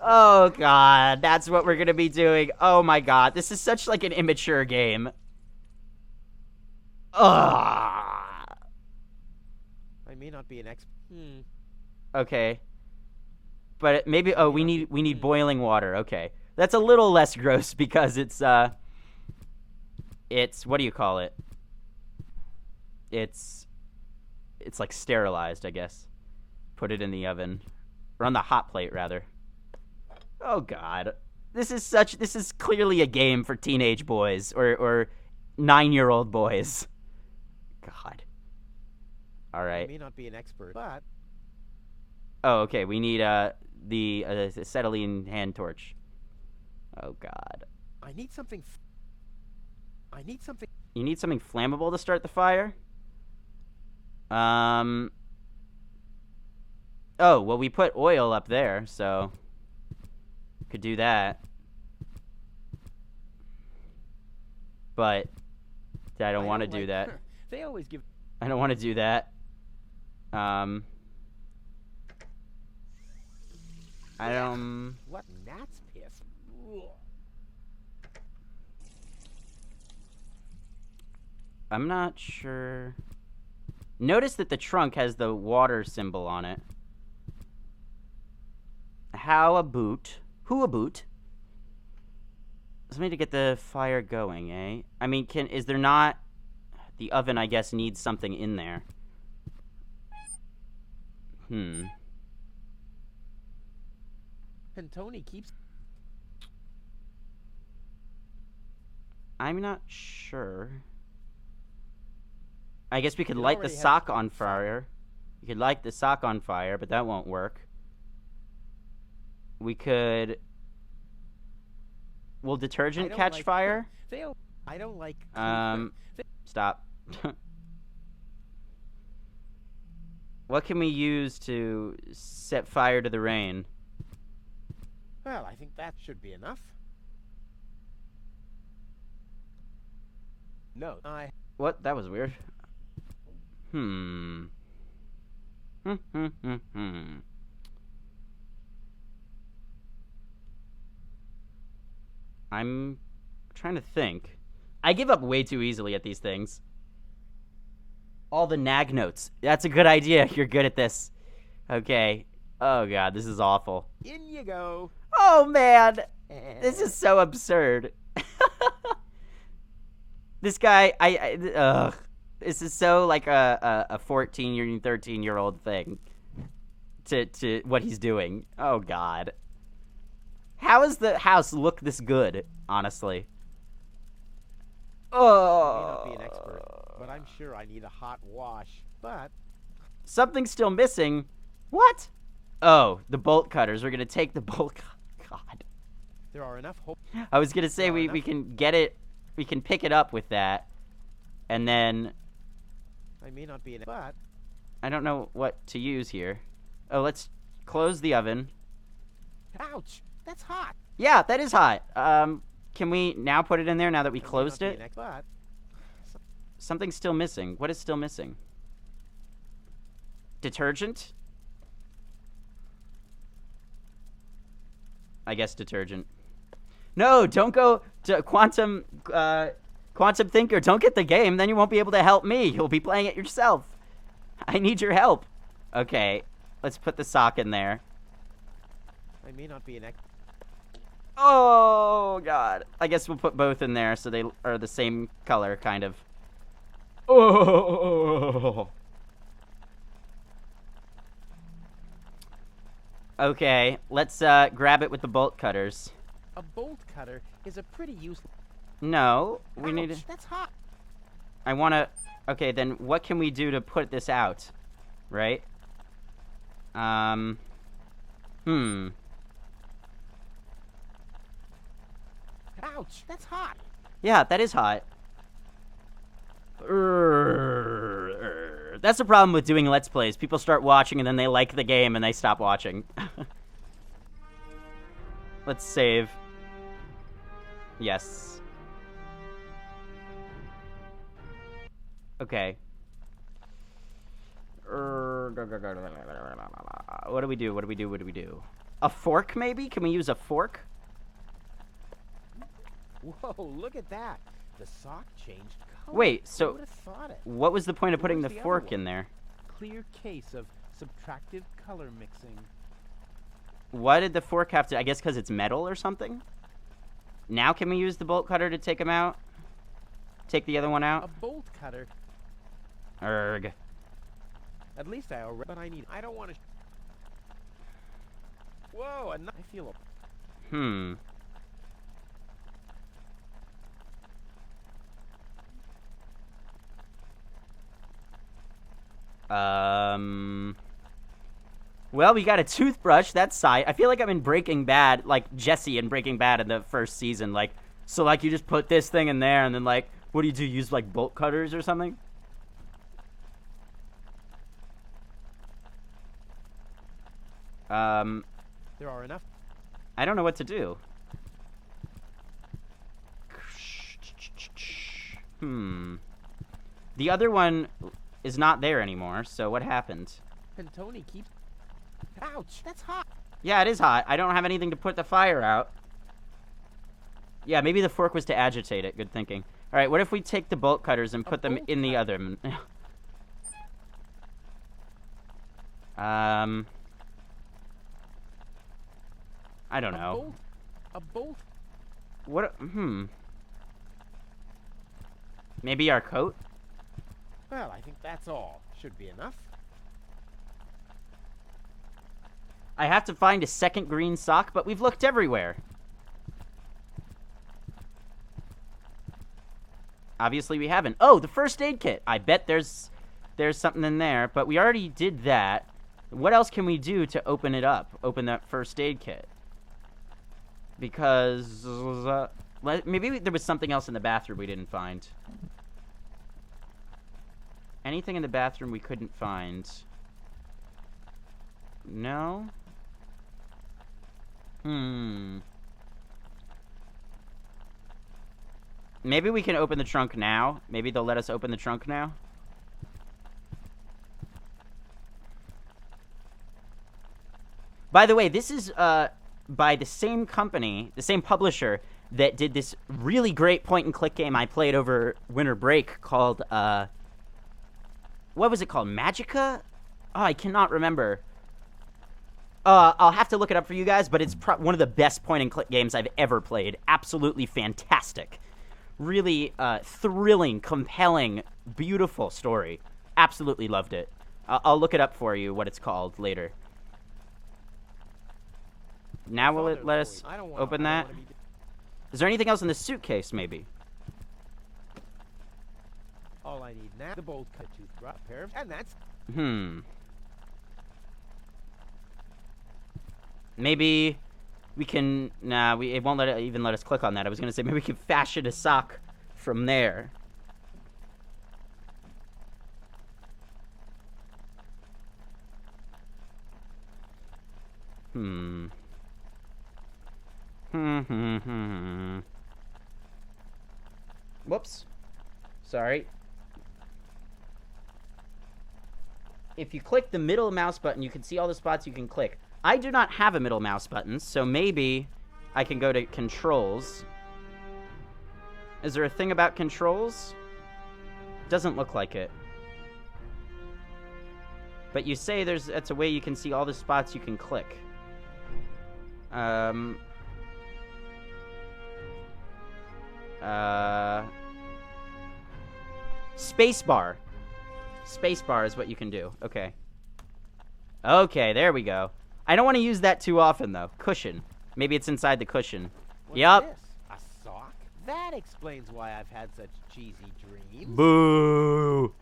Speaker 1: Oh, God. That's what we're gonna be doing. Oh, my God. This is such, like, an immature game. Ugh.
Speaker 2: I may not be an expert.
Speaker 1: Okay. But maybe... Oh, we need boiling water. Okay. That's a little less gross because it's, It's... What do you call it? It's... it's like sterilized, I guess. Put it in the oven. Or on the hot plate, rather. Oh, God. This is clearly a game for teenage boys or 9-year-old boys. God. All right.
Speaker 2: I may not be an expert, but
Speaker 1: Oh, okay. We need the acetylene hand torch. Oh, God.
Speaker 2: I need something.
Speaker 1: You need something flammable to start the fire? Oh, well, we put oil up there, so could do that. But I don't want to do that.
Speaker 2: They always give.
Speaker 1: I don't want to do that. I don't.
Speaker 2: What gnat's piss?
Speaker 1: I'm not sure. Notice that the trunk has the water symbol on it. How a boot? Who a boot? Something to get the fire going, eh? I mean, is there not... The oven, I guess, needs something in there.
Speaker 2: And Tony keeps.
Speaker 1: I'm not sure. I guess we could
Speaker 2: You
Speaker 1: light the
Speaker 2: already have
Speaker 1: sock on fire. You could light the sock on fire, but that won't work. We could... Will detergent catch fire?
Speaker 2: I don't like.
Speaker 1: Stop. What can we use to set fire to the rain?
Speaker 2: Well, I think that should be enough. No,
Speaker 1: What? That was weird. I'm trying to think. I give up way too easily at these things. All the nag notes. That's a good idea. You're good at this. Okay. Oh, God. This is awful.
Speaker 2: In you go.
Speaker 1: Oh, man. This is so absurd. This guy, ugh. This is so like a 14-year, 13-year-old thing to what he's doing. Oh, God. How does the house look this good, honestly? Oh.
Speaker 2: I may not be an expert, but I'm sure I need a hot wash. But
Speaker 1: something's still missing. What? Oh, the bolt cutters. We're going to take the bolt. God.
Speaker 2: There are enough hope.
Speaker 1: I was going to say we can get it. We can pick it up with that. And then...
Speaker 2: I may not be an but
Speaker 1: I don't know what to use here. Oh, let's close the oven.
Speaker 2: Ouch! That's hot.
Speaker 1: Yeah, that is hot. Can we now put it in there now that we closed it?
Speaker 2: But
Speaker 1: Something's still missing. What is still missing? Detergent? I guess detergent. No, don't go to Quantum Thinker. Don't get the game. Then you won't be able to help me. You'll be playing it yourself. I need your help. Okay, let's put the sock in there.
Speaker 2: I may not be an expert.
Speaker 1: Oh, God. I guess we'll put both in there so they are the same color, kind of. Oh. Okay, let's grab it with the bolt cutters.
Speaker 2: A bolt cutter is a pretty useless.
Speaker 1: No, we need to...
Speaker 2: That's hot.
Speaker 1: I want to... Okay, then what can we do to put this out? Right?
Speaker 2: Ouch! That's hot.
Speaker 1: Yeah, that is hot. That's the problem with doing Let's Plays. People start watching and then they like the game and they stop watching. Let's save. Yes. Okay. What do we do? What do we do? What do we do? A fork, maybe? Can we use a fork?
Speaker 2: Whoa! Look at that. The sock changed color.
Speaker 1: Wait,
Speaker 2: Who
Speaker 1: so
Speaker 2: would have thought it?
Speaker 1: what was the point of putting the
Speaker 2: Where's the other
Speaker 1: fork
Speaker 2: one?
Speaker 1: in there?
Speaker 2: Clear case of subtractive color mixing.
Speaker 1: Why did the fork have to... I guess because it's metal or something? Now can we use the bolt cutter to take them out? Take the other one
Speaker 2: A
Speaker 1: out?
Speaker 2: bolt cutter.
Speaker 1: Erg.
Speaker 2: At least I already. But I don't want to. Whoa! I feel.
Speaker 1: Hmm. Well, we got a toothbrush. That's sight. I feel like I'm in Breaking Bad, like Jesse in Breaking Bad in the first season. Like, so like you just put this thing in there, and then like, what do you do? Use like bolt cutters or something?
Speaker 2: There are enough.
Speaker 1: I don't know what to do. The other one is not there anymore, so what happened?
Speaker 2: And Tony keeps. Ouch! That's hot.
Speaker 1: Yeah, it is hot. I don't have anything to put the fire out. Yeah, maybe the fork was to agitate it. Good thinking. All right, what if we take the bolt cutters and put them in the other? I don't know.
Speaker 2: A bolt.
Speaker 1: What? Maybe our coat?
Speaker 2: Well, I think that's all. Should be enough.
Speaker 1: I have to find a second green sock, but we've looked everywhere. Obviously, we haven't. Oh, the first aid kit. I bet there's something in there, but we already did that. What else can we do to open it up? Open that first aid kit? Because maybe there was something else in the bathroom we didn't find. Anything in the bathroom we couldn't find? No? Maybe we can open the trunk now. Maybe they'll let us open the trunk now. By the way, this is by the same company, the same publisher that did this really great point-and-click game I played over winter break called, what was it called? Magica? Oh, I cannot remember. I'll have to look it up for you guys, but it's one of the best point-and-click games I've ever played. Absolutely fantastic. Really thrilling, compelling, beautiful story. Absolutely loved it. I'll look it up for you, what it's called, later. Now will it let us open that? Is there anything else in the suitcase, maybe?
Speaker 2: All I need now, the bolt cut toothbrush, pair of, and that's.
Speaker 1: Maybe we can. Nah, it won't even let us click on that. I was gonna say maybe we can fashion a sock from there. Whoops. Sorry. If you click the middle mouse button, you can see all the spots you can click. I do not have a middle mouse button, so maybe I can go to controls. Is there a thing about controls? Doesn't look like it. But you say that's a way you can see all the spots you can click. Spacebar. Spacebar is what you can do. Okay. Okay, there we go. I don't want to use that too often, though. Cushion. Maybe it's inside the cushion.
Speaker 2: What's
Speaker 1: Yup.
Speaker 2: this? A sock? That explains why I've had such cheesy dreams.
Speaker 1: Boo!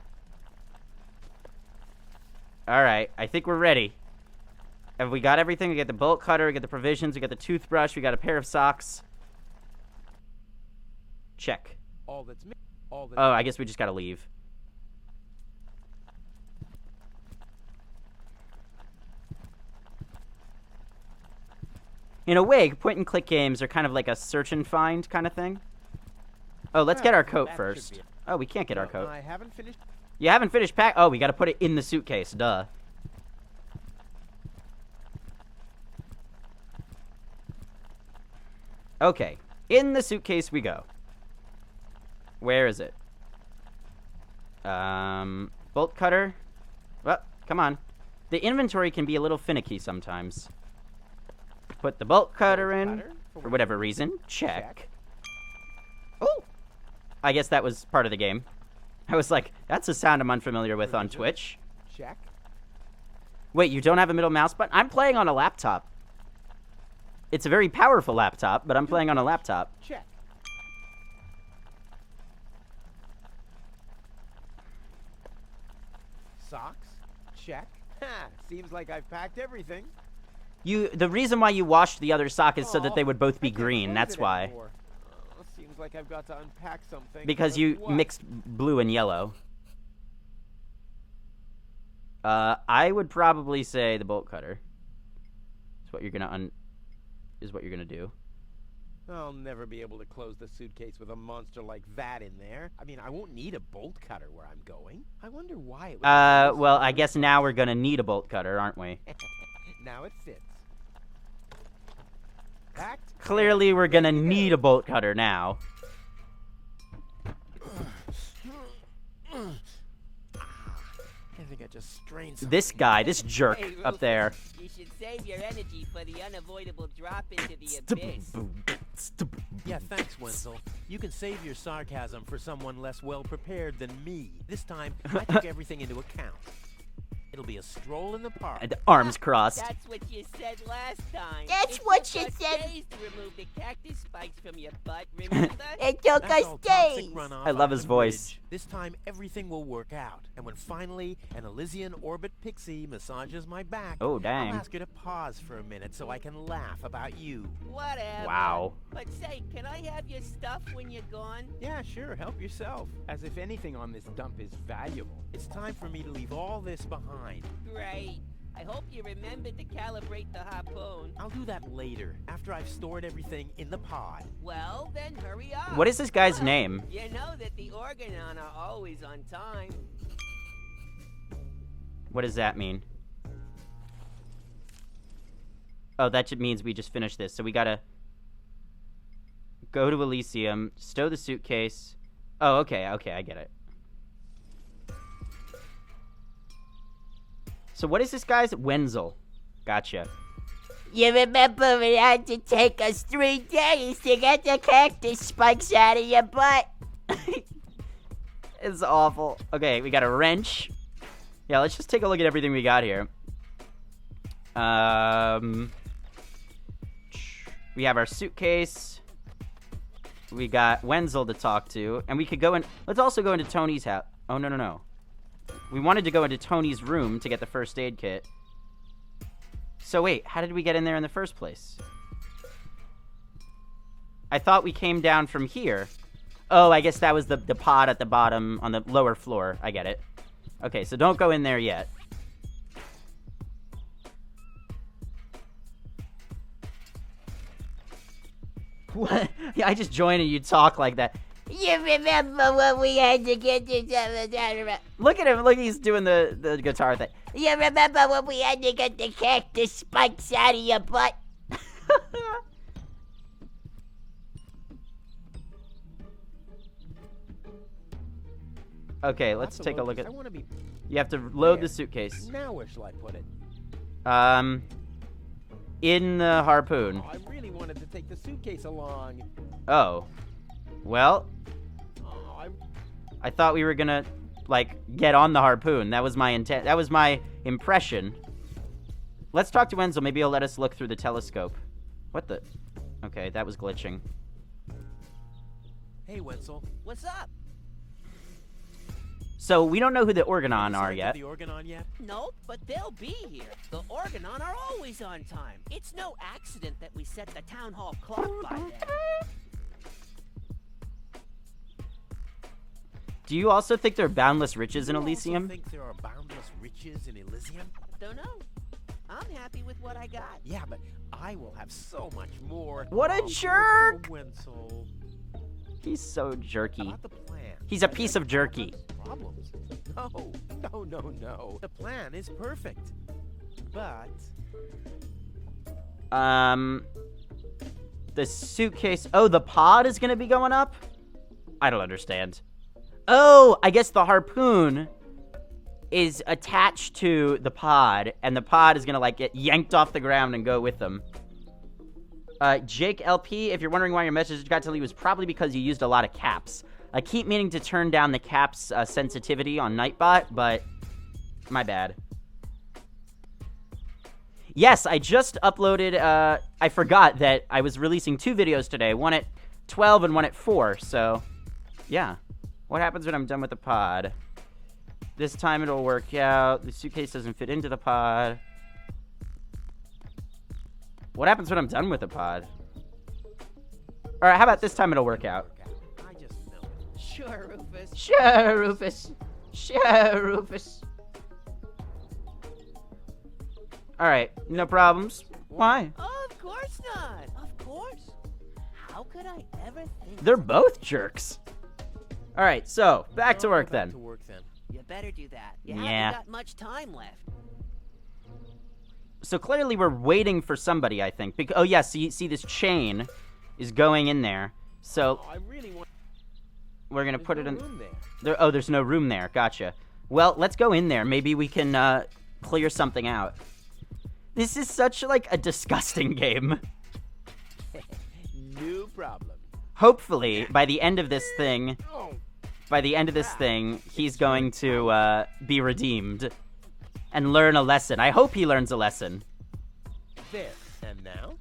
Speaker 1: Alright, I think we're ready. Have we got everything? We got the bolt cutter, we got the provisions, we got the toothbrush, we got a pair of socks. Check.
Speaker 2: All that's
Speaker 1: Oh, I guess we just gotta leave. In a way, point-and-click games are kind of like a search and find kind of thing. Oh, let's get our coat first. Oh, we can't get our coat.
Speaker 2: I haven't finished.
Speaker 1: You haven't finished pack? Oh, we gotta put it in the suitcase. Duh. Okay. In the suitcase we go. Where is it? Bolt cutter. Well, come on. The inventory can be a little finicky sometimes. Put the bolt cutter in, for whatever reason. Check. Oh! I guess that was part of the game. I was like, that's a sound I'm unfamiliar with on Twitch.
Speaker 2: Check.
Speaker 1: Wait, you don't have a middle mouse button? I'm playing on a laptop. It's a very powerful laptop, but I'm playing on a laptop.
Speaker 2: Check. Socks? Check. Ha! Seems like I've packed everything.
Speaker 1: The reason why you washed the other sock is so that they would both be
Speaker 2: I can't
Speaker 1: green.
Speaker 2: close
Speaker 1: That's
Speaker 2: it
Speaker 1: why.
Speaker 2: anymore. Seems like I've got to unpack something.
Speaker 1: Because
Speaker 2: But
Speaker 1: you
Speaker 2: what?
Speaker 1: mixed blue and yellow. I would probably say the bolt cutter. Is what you're gonna do.
Speaker 2: I'll never be able to close the suitcase with a monster like that in there. I mean, I won't need a bolt cutter where I'm going. I wonder why it was.
Speaker 1: Well, I guess now we're gonna need a bolt cutter, aren't we?
Speaker 2: Now it fits. Packed.
Speaker 1: Clearly, we're gonna need a bolt cutter now.
Speaker 2: I think I just strained something.
Speaker 1: This guy, this jerk
Speaker 3: Hey,
Speaker 1: up
Speaker 3: Rufus,
Speaker 1: there.
Speaker 3: You should save your energy for the unavoidable drop into the abyss.
Speaker 2: Yeah, thanks, Wenzel. You can save your sarcasm for someone less well prepared than me. This time, I took everything into account. It'll be a stroll in the park.
Speaker 1: And arms crossed.
Speaker 3: That's what you said last time.
Speaker 5: That's
Speaker 3: It
Speaker 5: what
Speaker 3: took
Speaker 5: you
Speaker 3: us
Speaker 5: said.
Speaker 3: days to remove the cactus spikes from your butt, remember?
Speaker 5: It took
Speaker 2: That's
Speaker 5: us
Speaker 2: all toxic
Speaker 5: days.
Speaker 2: runoff
Speaker 1: I love
Speaker 2: off
Speaker 1: his
Speaker 2: the
Speaker 1: voice.
Speaker 2: bridge. This time, everything will work out. And when finally an Elysian orbit pixie massages my back,
Speaker 1: Oh, dang.
Speaker 2: I'll ask her to pause for a minute so I can laugh about you.
Speaker 3: Whatever.
Speaker 1: Wow.
Speaker 3: But say, can I have your stuff when you're gone?
Speaker 2: Yeah, sure, help yourself. As if anything on this dump is valuable. It's time for me to leave all this behind.
Speaker 3: Great. I hope you remembered to calibrate the harpoon.
Speaker 2: I'll do that later, after I've stored everything in the pod.
Speaker 3: Well, then hurry up.
Speaker 1: What is this guy's name?
Speaker 3: You know that the Organon are always on time.
Speaker 1: What does that mean? Oh, that just means we just finished this. So we gotta go to Elysium, stow the suitcase. Oh, okay, I get it. So what is this guy's? Wenzel. Gotcha.
Speaker 5: You remember it had to take us 3 days to get the cactus spikes out of your butt?
Speaker 1: It's awful. Okay, we got a wrench. Yeah, let's just take a look at everything we got here. We have our suitcase. We got Wenzel to talk to. And we could go in... Let's also go into Tony's house. Oh, no. We wanted to go into Tony's room to get the first aid kit. So wait, how did we get in there in the first place? I thought we came down from here. Oh, I guess that was the pod at the bottom on the lower floor. I get it. Okay, so don't go in there yet. What? Yeah, I just joined and you talk like that.
Speaker 5: You remember when we had to get the...
Speaker 1: Look at him. Look, he's doing the guitar thing.
Speaker 5: You remember when we had to get the cactus spikes out of your butt?
Speaker 1: Okay, let's take a look at...
Speaker 2: I want to be...
Speaker 1: You have to load
Speaker 2: There.
Speaker 1: the suitcase.
Speaker 2: Now where shall I put it?
Speaker 1: In the harpoon.
Speaker 2: Oh, I really wanted to take the suitcase along.
Speaker 1: Oh. Well,
Speaker 2: Oh,
Speaker 1: I thought we were gonna, like, get on the harpoon. That was my intent. That was my impression. Let's talk to Wenzel. Maybe he'll let us look through the telescope. What the... Okay, that was glitching.
Speaker 2: Hey, Wenzel.
Speaker 3: What's up?
Speaker 1: So, we don't know who the Organon are
Speaker 2: Signs of
Speaker 1: yet.
Speaker 2: The Organon yet?
Speaker 3: No, but they'll be here. The Organon are always on time. It's no accident that we set the town hall clock by then.
Speaker 1: Do you also think there are boundless riches in
Speaker 2: You also
Speaker 1: Elysium?
Speaker 2: think there are boundless riches in Elysium?
Speaker 3: Don't know. I'm happy with what I got.
Speaker 2: Yeah, but I will have so much more.
Speaker 1: What a
Speaker 2: Oh,
Speaker 1: jerk!
Speaker 2: poor Wenzel.
Speaker 1: He's so jerky.
Speaker 2: About the plan.
Speaker 1: He's a piece of jerky.
Speaker 2: Problems? No. The plan is perfect. But
Speaker 1: The suitcase... Oh, the pod is gonna be going up? I don't understand. Oh, I guess the harpoon is attached to the pod, and the pod is gonna, like, get yanked off the ground and go with them. Jake LP, if you're wondering why your message got deleted, was probably because you used a lot of caps. I keep meaning to turn down the caps sensitivity on Nightbot, but my bad. Yes, I just uploaded, I forgot that I was releasing 2 videos today, one at 12 and one at 4, so, yeah. What happens when I'm done with the pod? This time it'll work out. The suitcase doesn't fit into the pod. What happens when I'm done with the pod? Alright, how about this time it'll work out?
Speaker 2: I just know it.
Speaker 3: Sure, Rufus.
Speaker 5: Sure, Rufus. Sure, Rufus.
Speaker 1: Alright, no problems. Why?
Speaker 3: Of course not. Of course. How could I ever think?
Speaker 1: They're both jerks. Alright, so, back to
Speaker 2: Well,
Speaker 1: work
Speaker 2: back
Speaker 1: then.
Speaker 2: to work then.
Speaker 3: You better do that. You
Speaker 1: Yeah.
Speaker 3: haven't got much time left.
Speaker 1: So clearly we're waiting for somebody, I think. Oh yeah, see this chain is going in there. So
Speaker 2: Oh, I really want.
Speaker 1: we're gonna
Speaker 2: There's
Speaker 1: put
Speaker 2: no
Speaker 1: it in.
Speaker 2: room there.
Speaker 1: Oh, there's no room there. Gotcha. Well, let's go in there. Maybe we can clear something out. This is such like a disgusting game.
Speaker 2: No problem.
Speaker 1: Hopefully, by the end of this thing,
Speaker 2: Oh,
Speaker 1: he's going to be redeemed and learn a lesson. I hope he learns a lesson.
Speaker 2: there. And now?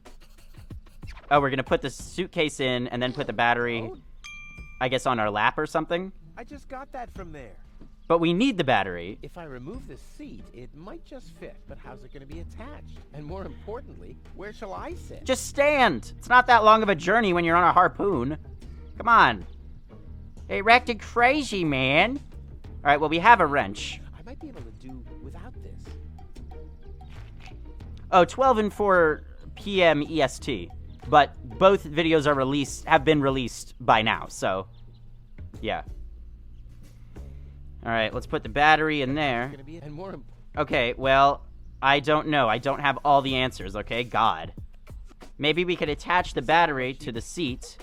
Speaker 1: Oh, we're gonna put the suitcase in and then put the battery,
Speaker 2: Oh,
Speaker 1: I guess, on our lap or something.
Speaker 2: I just got that from there.
Speaker 1: But we need the battery.
Speaker 2: If I remove the seat, it might just fit, but how's it going to be attached? And more importantly, where shall I sit?
Speaker 1: Just stand. It's not that long of a journey when you're on a harpoon. Come on.
Speaker 5: They wrecked it crazy, man.
Speaker 1: All right, well, we have a wrench.
Speaker 2: I might be able to do without this.
Speaker 1: Oh, 12 and 4 p.m. EST. But both videos have been released by now, so yeah. All right, let's put the battery in there.
Speaker 2: Gonna be, and more
Speaker 1: Okay, well, I don't know. I don't have all the answers, okay? God. Maybe we could attach the battery to the seat.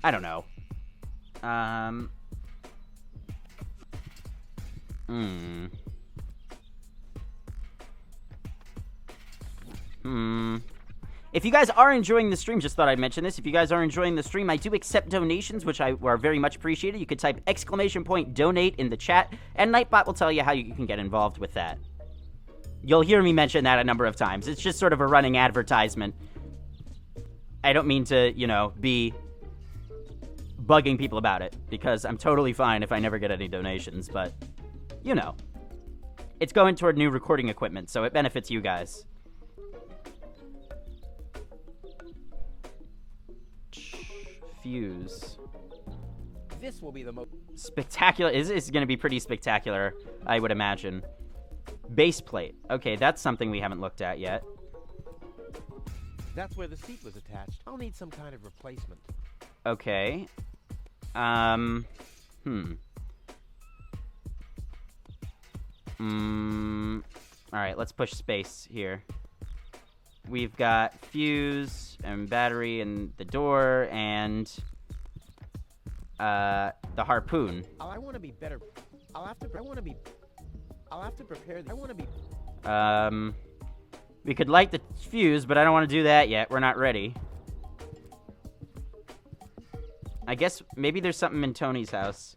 Speaker 1: I don't know. If you guys are enjoying the stream, just thought I'd mention this. If you guys are enjoying the stream, I do accept donations, which are very much appreciated. You could type !donate in the chat, and Nightbot will tell you how you can get involved with that. You'll hear me mention that a number of times. It's just sort of a running advertisement. I don't mean to, be bugging people about it, because I'm totally fine if I never get any donations, but, It's going toward new recording equipment, so it benefits you guys. Fuse.
Speaker 2: this will be the most.
Speaker 1: Spectacular. This is going to be pretty spectacular, I would imagine. Base plate. Okay, that's something we haven't looked at yet.
Speaker 2: That's where the seat was attached. I'll need some kind of replacement.
Speaker 1: Okay. Alright, let's push space here. We've got fuse and battery and the door and the harpoon.
Speaker 2: I want to be better. I'll have to prepare. I want to be.
Speaker 1: We could light the fuse, but I don't want to do that yet. We're not ready. I guess maybe there's something in Tony's house.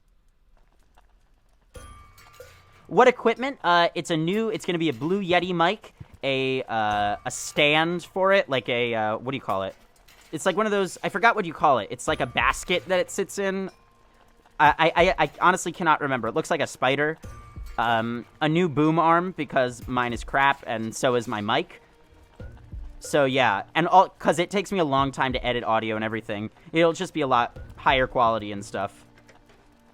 Speaker 1: What equipment? It's going to be a Blue Yeti mic, a stand for it, like a, what do you call it? It's like one of those, I forgot what you call it. It's like a basket that it sits in. I honestly cannot remember. It looks like a spider. A new boom arm, because mine is crap, and so is my mic. So, yeah. And because it takes me a long time to edit audio and everything. It'll just be a lot higher quality and stuff.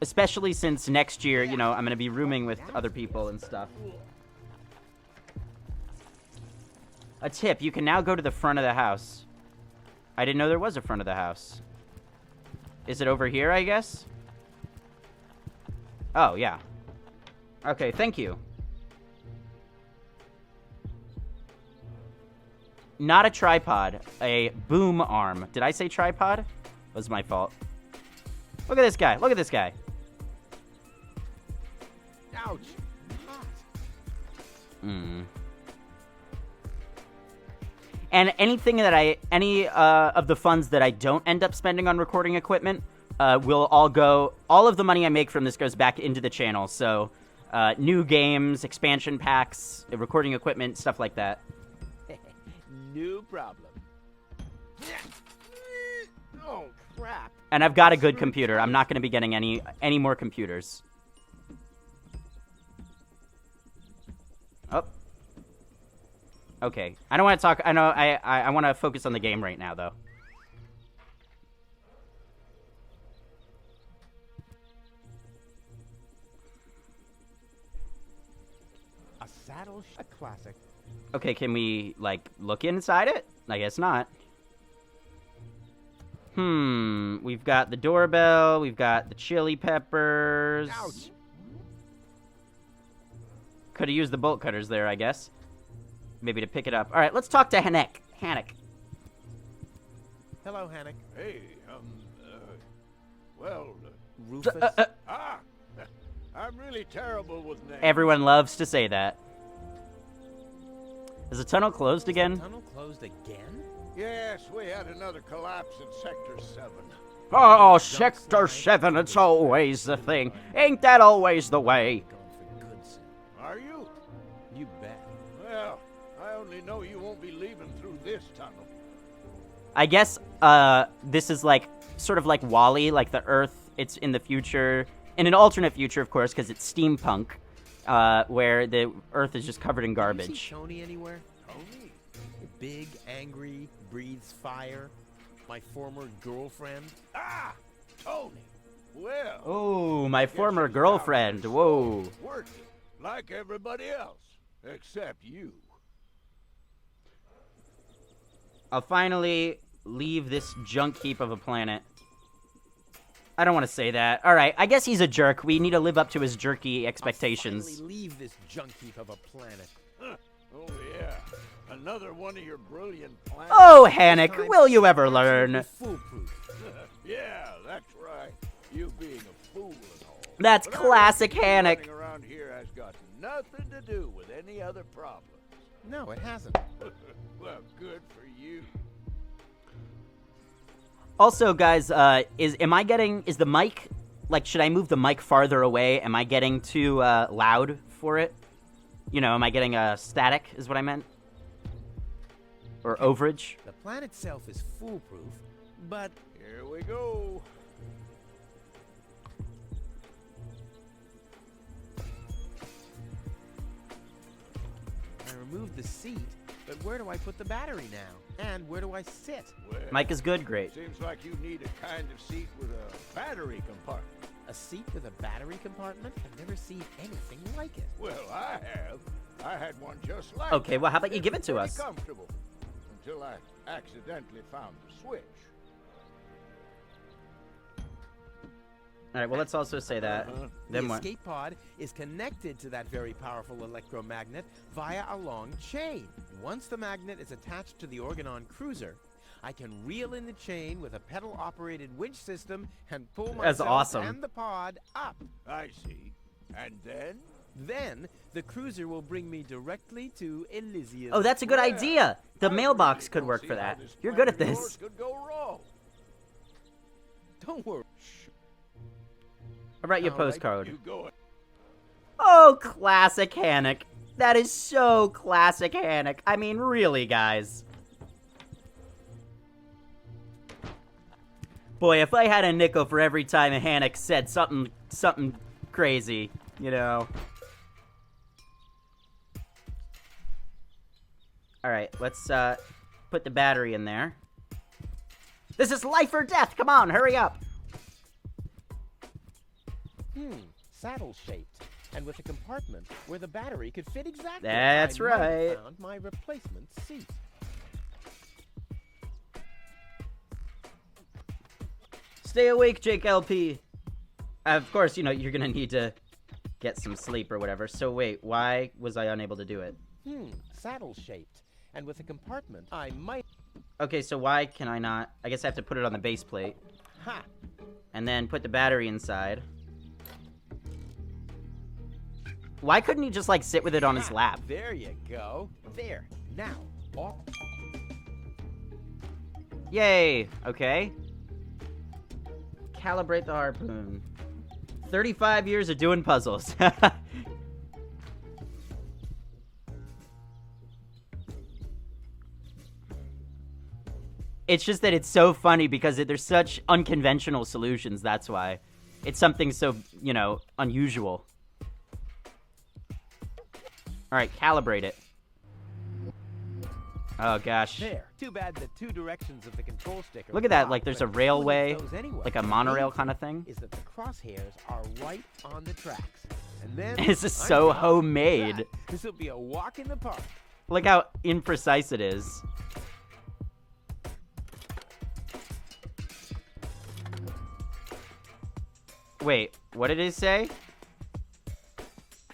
Speaker 1: Especially since next year, I'm going to be rooming with other people and stuff. A tip, you can now go to the front of the house. I didn't know there was a front of the house. Is it over here, I guess? Oh, yeah. Okay, thank you. Not a tripod, a boom arm. Did I say tripod? That was my fault. Look at this guy. Look at this guy.
Speaker 2: Ouch! Hot.
Speaker 1: And anything that any of the funds that I don't end up spending on recording equipment will all of the money I make from this goes back into the channel. So, new games, expansion packs, recording equipment, stuff like that.
Speaker 2: No problem. Oh, crap.
Speaker 1: And I've got a good computer. I'm not going to be getting any more computers. Oh. Okay. I don't want to talk. I know. I want to focus on the game right now, though.
Speaker 2: A saddle, a classic.
Speaker 1: Okay, can we, like, look inside it? I guess not. We've got the doorbell. We've got the chili peppers.
Speaker 2: Ouch.
Speaker 1: Could have used the bolt cutters there, I guess. Maybe to pick it up. All right, let's talk to Hannek.
Speaker 2: Hello, Hannek.
Speaker 6: Hey, well,
Speaker 2: Rufus.
Speaker 6: I'm really terrible with names.
Speaker 1: Everyone loves to say that. Is the tunnel closed again?
Speaker 2: Tunnel closed again?
Speaker 6: Yes, we had another collapse in Sector 7.
Speaker 1: Oh, Sector 7, it's always the thing. Ain't that always the way?
Speaker 2: Going for good, sir.
Speaker 6: Are you?
Speaker 2: You bet.
Speaker 6: Well, I only know you won't be leaving through this tunnel.
Speaker 1: I guess, this is like, sort of like WALL-E, like the Earth, it's in the future. In an alternate future, of course, because it's steampunk, where the Earth is just covered in
Speaker 2: You
Speaker 1: garbage.
Speaker 2: see Tony anywhere?
Speaker 6: Tony?
Speaker 2: Big, angry, breathes fire. My former girlfriend.
Speaker 6: Tony. Well,
Speaker 1: Oh, my
Speaker 6: guess
Speaker 1: former
Speaker 6: he's down
Speaker 1: girlfriend.
Speaker 6: there
Speaker 1: Whoa.
Speaker 6: working like everybody else, except you.
Speaker 1: I'll finally leave this junk heap of a planet. I don't want to say that. All right, I guess he's a jerk. We need to live up to his jerky expectations.
Speaker 2: I'll finally leave this junk heap of a planet.
Speaker 6: Oh, yeah. Another one of your brilliant plans.
Speaker 1: Oh,
Speaker 2: This
Speaker 1: Hannek,
Speaker 2: time,
Speaker 1: will you ever
Speaker 2: absolutely
Speaker 1: learn?
Speaker 2: Foolproof.
Speaker 6: Yeah, that's right. You being a fool and all.
Speaker 1: That's
Speaker 6: But I
Speaker 1: classic
Speaker 6: reckon you
Speaker 1: Hannek.
Speaker 6: running around here has got nothing to do with any other problems.
Speaker 2: No, it hasn't.
Speaker 6: Well, good for you.
Speaker 1: Also, guys, is the mic, like, should I move the mic farther away? Am I getting too loud for it? You know, am I getting static is what I meant? Or overage?
Speaker 2: The planet itself is foolproof, but
Speaker 6: Here we go.
Speaker 2: I removed the seat. But where do I put the battery now? And where do I sit?
Speaker 6: Well,
Speaker 1: Mic is good, great.
Speaker 6: seems like you need a kind of seat with a battery compartment.
Speaker 2: A seat with a battery compartment? I've never seen anything like it.
Speaker 6: Well, I have. I had one just like
Speaker 1: Okay,
Speaker 6: that.
Speaker 1: well, how about you
Speaker 6: It
Speaker 1: give
Speaker 6: was
Speaker 1: it to
Speaker 6: pretty
Speaker 1: us?
Speaker 6: Comfortable until I accidentally found the switch.
Speaker 1: All right, well, let's also say that. Then
Speaker 2: The
Speaker 1: what?
Speaker 2: escape pod is connected to that very powerful electromagnet via a long chain. Once the magnet is attached to the Organon cruiser, I can reel in the chain with a pedal-operated winch system and pull
Speaker 1: That's
Speaker 2: myself
Speaker 1: awesome.
Speaker 2: and the pod up.
Speaker 6: I see. And then?
Speaker 2: Then, the cruiser will bring me directly to Elysium.
Speaker 1: Oh, that's a good
Speaker 6: Well,
Speaker 1: idea. The
Speaker 6: I
Speaker 1: mailbox
Speaker 6: really
Speaker 1: could
Speaker 6: don't
Speaker 1: work
Speaker 6: see
Speaker 1: for
Speaker 6: how
Speaker 1: that.
Speaker 6: this
Speaker 1: You're good
Speaker 6: plan
Speaker 1: at
Speaker 6: of yours
Speaker 1: this.
Speaker 6: could go wrong.
Speaker 2: Don't worry.
Speaker 1: How about your
Speaker 2: All right,
Speaker 1: postcard?
Speaker 6: You go.
Speaker 1: Oh, classic Hannek. That is so classic Hannek. I mean, really, guys. Boy, if I had a nickel for every time Hannek said something crazy, you know. All right, let's put the battery in there. This is life or death. Come on, hurry up.
Speaker 2: Saddle-shaped, and with a compartment where the battery could fit exactly.
Speaker 1: That's
Speaker 2: I might have
Speaker 1: right.
Speaker 2: found my replacement seat.
Speaker 1: Stay awake, Jake LP. Of course, you know, you're gonna need to get some sleep or whatever. So wait, why was I unable to do it?
Speaker 2: Saddle-shaped, and with a compartment I might...
Speaker 1: Okay, so why can I not? I guess I have to put it on the base plate.
Speaker 2: Ha!
Speaker 1: And then put the battery inside. Why couldn't he just, like, sit with it on his lap?
Speaker 2: There you go. There. Now, off.
Speaker 1: Yay! Okay. Calibrate the harpoon. 35 years of doing puzzles. It's just that it's so funny because there's such unconventional solutions, that's why. It's something so, unusual. Alright, calibrate it. Oh, gosh.
Speaker 2: There. Too bad the two directions of the control stick are
Speaker 1: Look at that,
Speaker 2: blocked,
Speaker 1: like there's
Speaker 2: but
Speaker 1: a railway,
Speaker 2: one of those anyway.
Speaker 1: like a
Speaker 2: The
Speaker 1: monorail
Speaker 2: main
Speaker 1: kind of thing.
Speaker 2: Is that the crosshairs are right on the tracks. And then
Speaker 1: This is
Speaker 2: I'm
Speaker 1: so
Speaker 2: done.
Speaker 1: homemade.
Speaker 2: This will be a walk in the park.
Speaker 1: Look how imprecise it is. Wait, what did it say?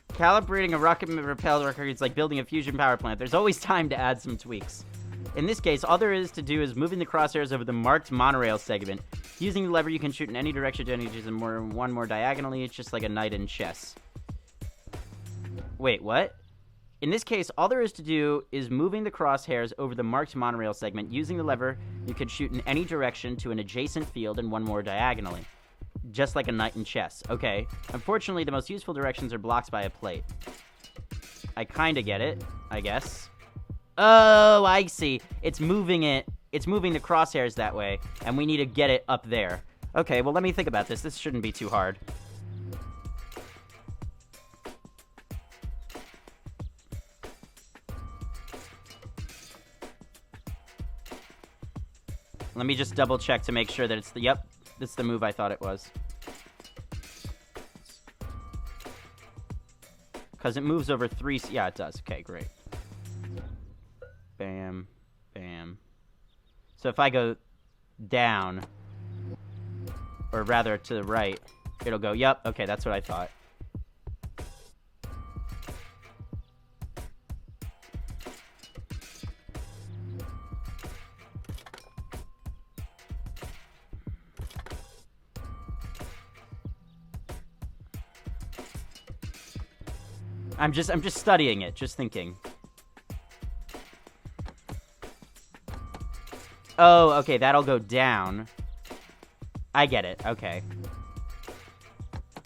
Speaker 1: Calibrating a rocket-propelled rocket is like building a fusion power plant. There's always time to add some tweaks. In this case, all there is to do is moving the crosshairs over the marked monorail segment. Using the lever, you can shoot in any direction to any one more diagonally. It's just like a knight in chess. Wait, what? In this case, all there is to do is moving the crosshairs over the marked monorail segment. Using the lever, you can shoot in any direction to an adjacent field and one more diagonally. Just like a knight in chess. Okay. Unfortunately, the most useful directions are blocked by a plate. I kinda get it, I guess. Oh, I see. It's moving the crosshairs that way, and we need to get it up there. Okay, well, let me think about this. This shouldn't be too hard. Let me just double check to make sure that it's the... Yep, that's the move I thought it was. Because it moves over 3... Yeah, it does. Okay, great. Bam. Bam. So if I go down, or rather to the right, it'll go, yep, okay, that's what I thought. I'm just studying it, just thinking. Oh, okay, that'll go down. I get it, okay.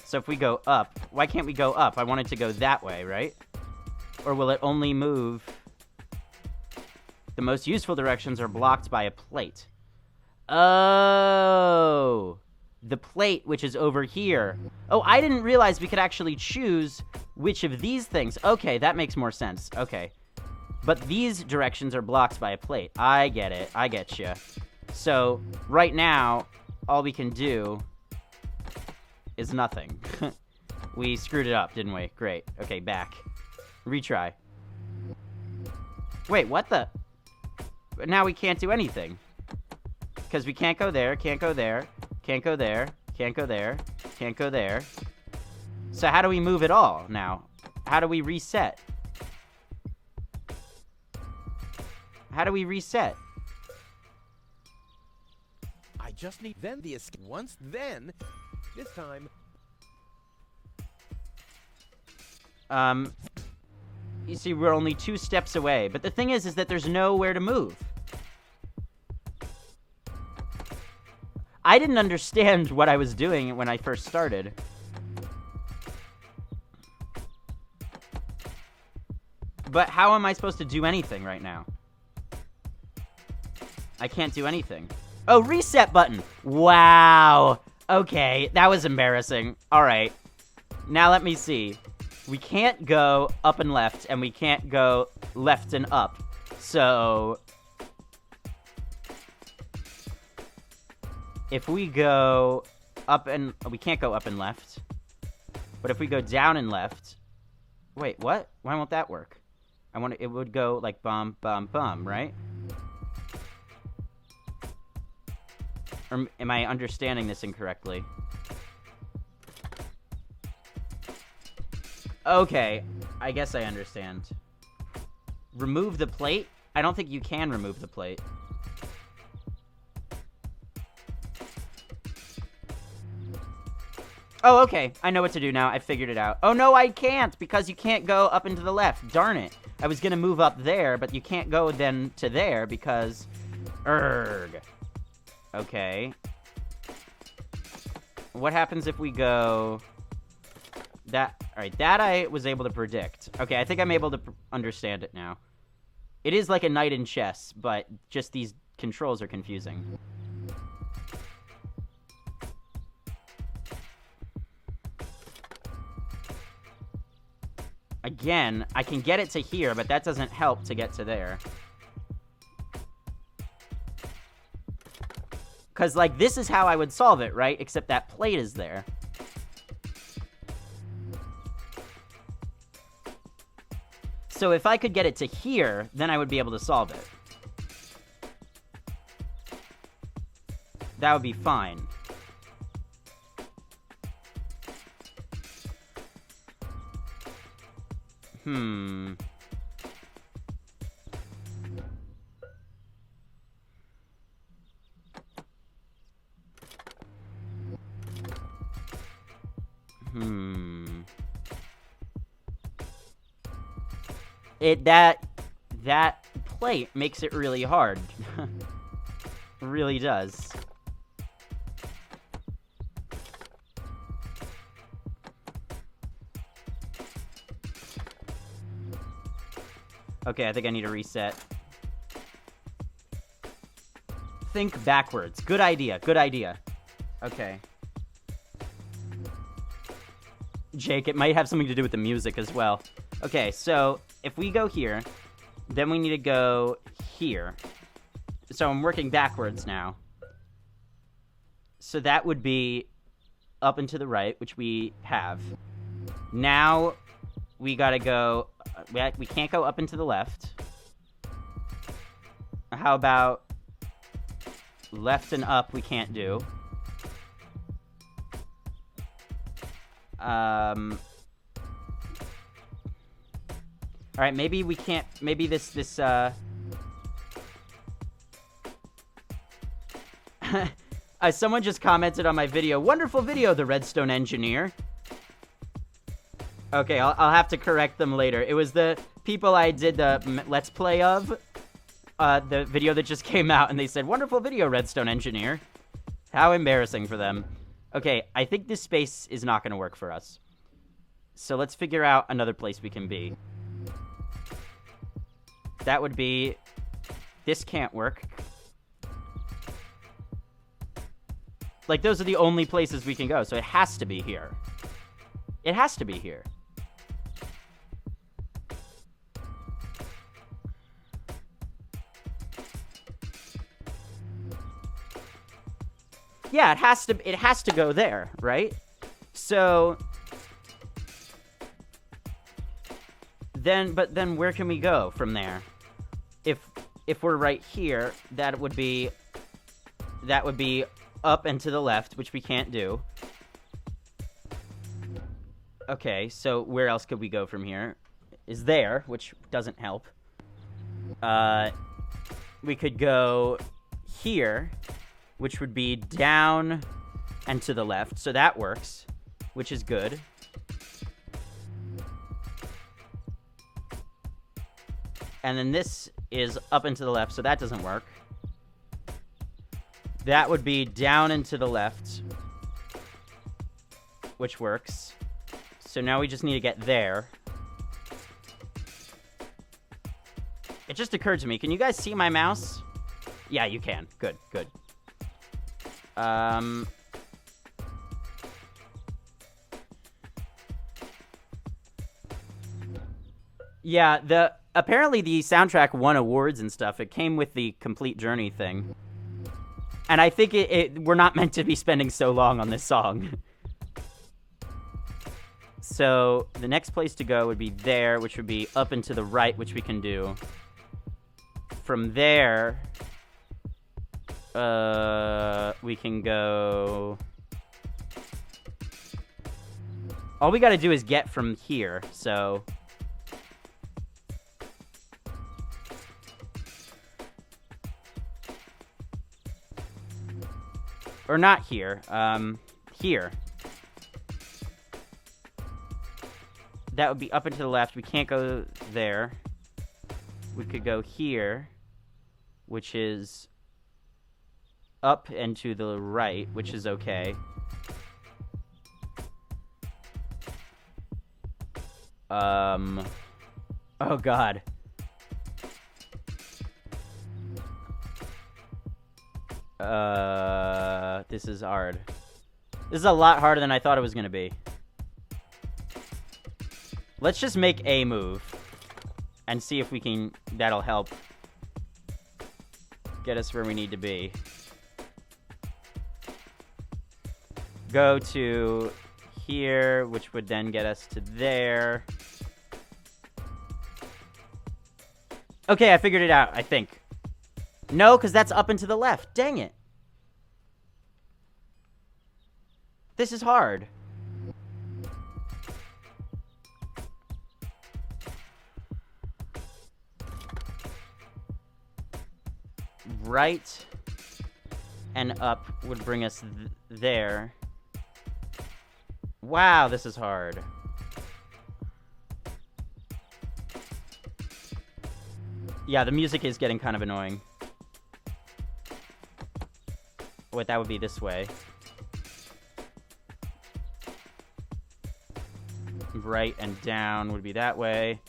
Speaker 1: So if we go up, why can't we go up? I want it to go that way, right? Or will it only move? The most useful directions are blocked by a plate. Oh, the plate, which is over here. Oh, I didn't realize we could actually choose which of these things. Okay, that makes more sense. Okay. But these directions are blocked by a plate. I get it. I get you. So, right now, all we can do is nothing. We screwed it up, didn't we? Great. Okay, back. Retry. Wait, what the? But now we can't do anything. Because we can't go there, can't go there, can't go there, can't go there, can't go there. So how do we move it all now? How do we reset? How do we reset?
Speaker 2: I just need then the escape. Once then, this time.
Speaker 1: You see, we're only 2 steps away. But the thing is that there's nowhere to move. I didn't understand what I was doing when I first started. But how am I supposed to do anything right now? I can't do anything. Oh, reset button. Wow. Okay, that was embarrassing. All right. Now let me see. We can't go up and left, and we can't go left and up. So if we go up and... we can't go up and left. But if we go down and left... Wait, what? Why won't that work? It would go like bum, bum, bum, right? Or am I understanding this incorrectly? Okay, I guess I understand. Remove the plate? I don't think you can remove the plate. Oh, okay. I know what to do now. I figured it out. Oh, no, I can't, because you can't go up and to the left. Darn it. I was gonna move up there, but you can't go then to there because... Erg. Okay. What happens if we go... That... Alright, that I was able to predict. Okay, I think I'm able to understand it now. It is like a knight in chess, but just these controls are confusing. Again, I can get it to here, but that doesn't help to get to there. Because, like, this is how I would solve it, right? Except that plate is there. So if I could get it to here, then I would be able to solve it. That would be fine. That plate makes it really hard. Really does. Okay, I think I need a reset. Think backwards. Good idea, good idea. Okay. Jake, it might have something to do with the music as well. Okay, so if we go here, then we need to go here. So I'm working backwards now. So that would be up and to the right, which we have. Now we gotta go... We can't go up and to the left. How about left and up we can't do. Alright, maybe we can't... Maybe this someone just commented on my video, "Wonderful video, the Redstone Engineer." Okay, I'll have to correct them later. It was the people I did the Let's Play of, the video that just came out, and they said, "Wonderful video, Redstone Engineer." How embarrassing for them. Okay, I think this space is not going to work for us. So let's figure out another place we can be. That would be... This can't work. Like, those are the only places we can go, so it has to be here. It has to be here. Yeah, it has to go there, right? So then where can we go from there? If we're right here, that would be up and to the left, which we can't do. Okay, so where else could we go from here? Is there, which doesn't help. We could go here, which would be down and to the left, so that works, which is good. And then this is up and to the left, so that doesn't work. That would be down and to the left, which works. So now we just need to get there. It just occurred to me, can you guys see my mouse? Yeah, you can. Good, good. Yeah, apparently the soundtrack won awards and stuff. It came with the Complete Journey thing. And I think we're not meant to be spending so long on this song. So the next place to go would be there, which would be up and to the right, which we can do. From there, we can go... All we gotta do is get from here, so... Or not here, here. That would be up and to the left. We can't go there. We could go here, which is up and to the right, which is okay. Oh god. This is hard. This is a lot harder than I thought it was gonna be. Let's just make a move and see if we can. That'll help get us where we need to be. Go to here, which would then get us to there. Okay, I figured it out, I think. No, because that's up and to the left. Dang it. This is hard. Right and up would bring us there. Wow, this is hard. Yeah, the music is getting kind of annoying. Wait, that would be this way. Right and down would be that way.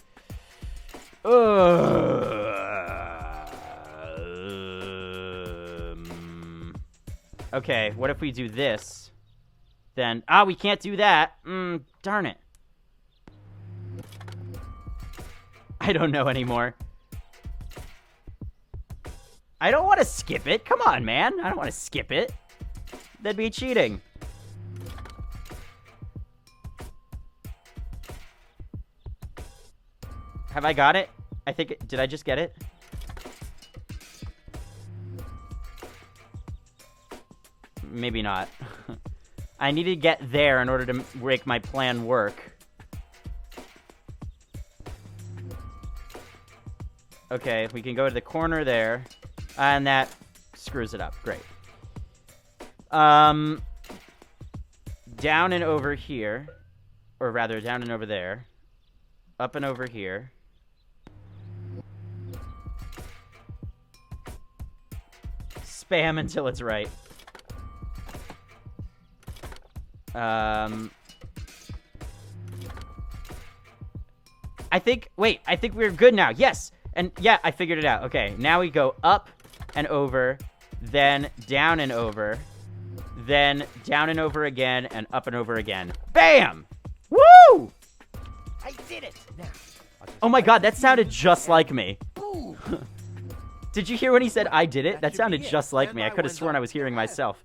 Speaker 1: Okay, what if we do this? Then, we can't do that. Darn it. I don't know anymore. I don't want to skip it. Come on, man. I don't want to skip it. That'd be cheating. Have I got it? I think did I just get it? Maybe not. I need to get there in order to make my plan work. Okay, we can go to the corner there. And that screws it up. Great. Down and over here. Or rather, down and over there. Up and over here. Spam until it's right. I think we're good now. Yes. And yeah, I figured it out. Okay, now we go up and over, then down and over, then down and over again, and up and over again. Bam! Woo!
Speaker 2: I did it! Now,
Speaker 1: Oh my god, that sounded just like me.
Speaker 2: boom!
Speaker 1: Did you hear when he said I did it?
Speaker 2: That
Speaker 1: That
Speaker 2: should be
Speaker 1: sounded
Speaker 2: it.
Speaker 1: just like
Speaker 2: Stand
Speaker 1: me. I
Speaker 2: by
Speaker 1: could have
Speaker 2: when
Speaker 1: sworn I
Speaker 2: the-
Speaker 1: was hearing
Speaker 2: Go ahead.
Speaker 1: myself.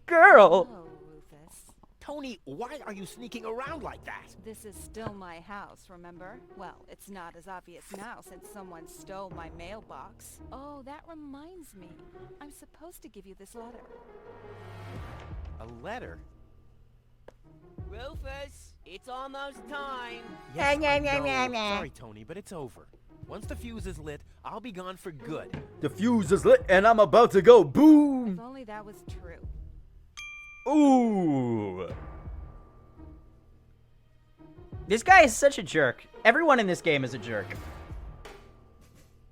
Speaker 1: Girl!
Speaker 7: Oh, Rufus.
Speaker 2: Tony, why are you sneaking around like that?
Speaker 7: This is still my house, remember? Well, it's not as obvious now since someone stole my mailbox. Oh, that reminds me. I'm supposed to give you this letter.
Speaker 2: A letter?
Speaker 3: Rufus, it's almost time.
Speaker 2: Yes, I know. Sorry, Tony, but it's over. Once the fuse is lit, I'll be gone for good.
Speaker 1: The fuse is lit and I'm about to go boom!
Speaker 7: If only that was true.
Speaker 1: Ooh. This guy is such a jerk. Everyone in this game is a jerk.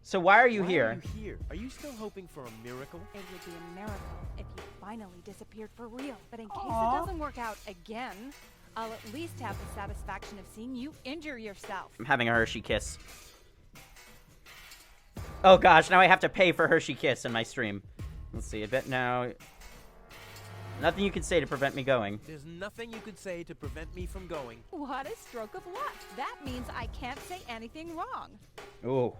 Speaker 1: So why are you
Speaker 2: Why
Speaker 1: here?
Speaker 2: Are you here? Are you still hoping for a miracle?
Speaker 7: It would be a miracle if you finally disappeared for real. But in case
Speaker 1: Aw.
Speaker 7: it doesn't work out again, I'll at least have the satisfaction of seeing you injure yourself.
Speaker 1: I'm having a Hershey kiss. Oh gosh, now I have to pay for Hershey kiss in my stream. Let's see, I bet now... Nothing you can say to prevent me going.
Speaker 2: There's nothing you could say to prevent me from going.
Speaker 7: What a stroke of luck. That means I can't say anything wrong.
Speaker 1: Ooh.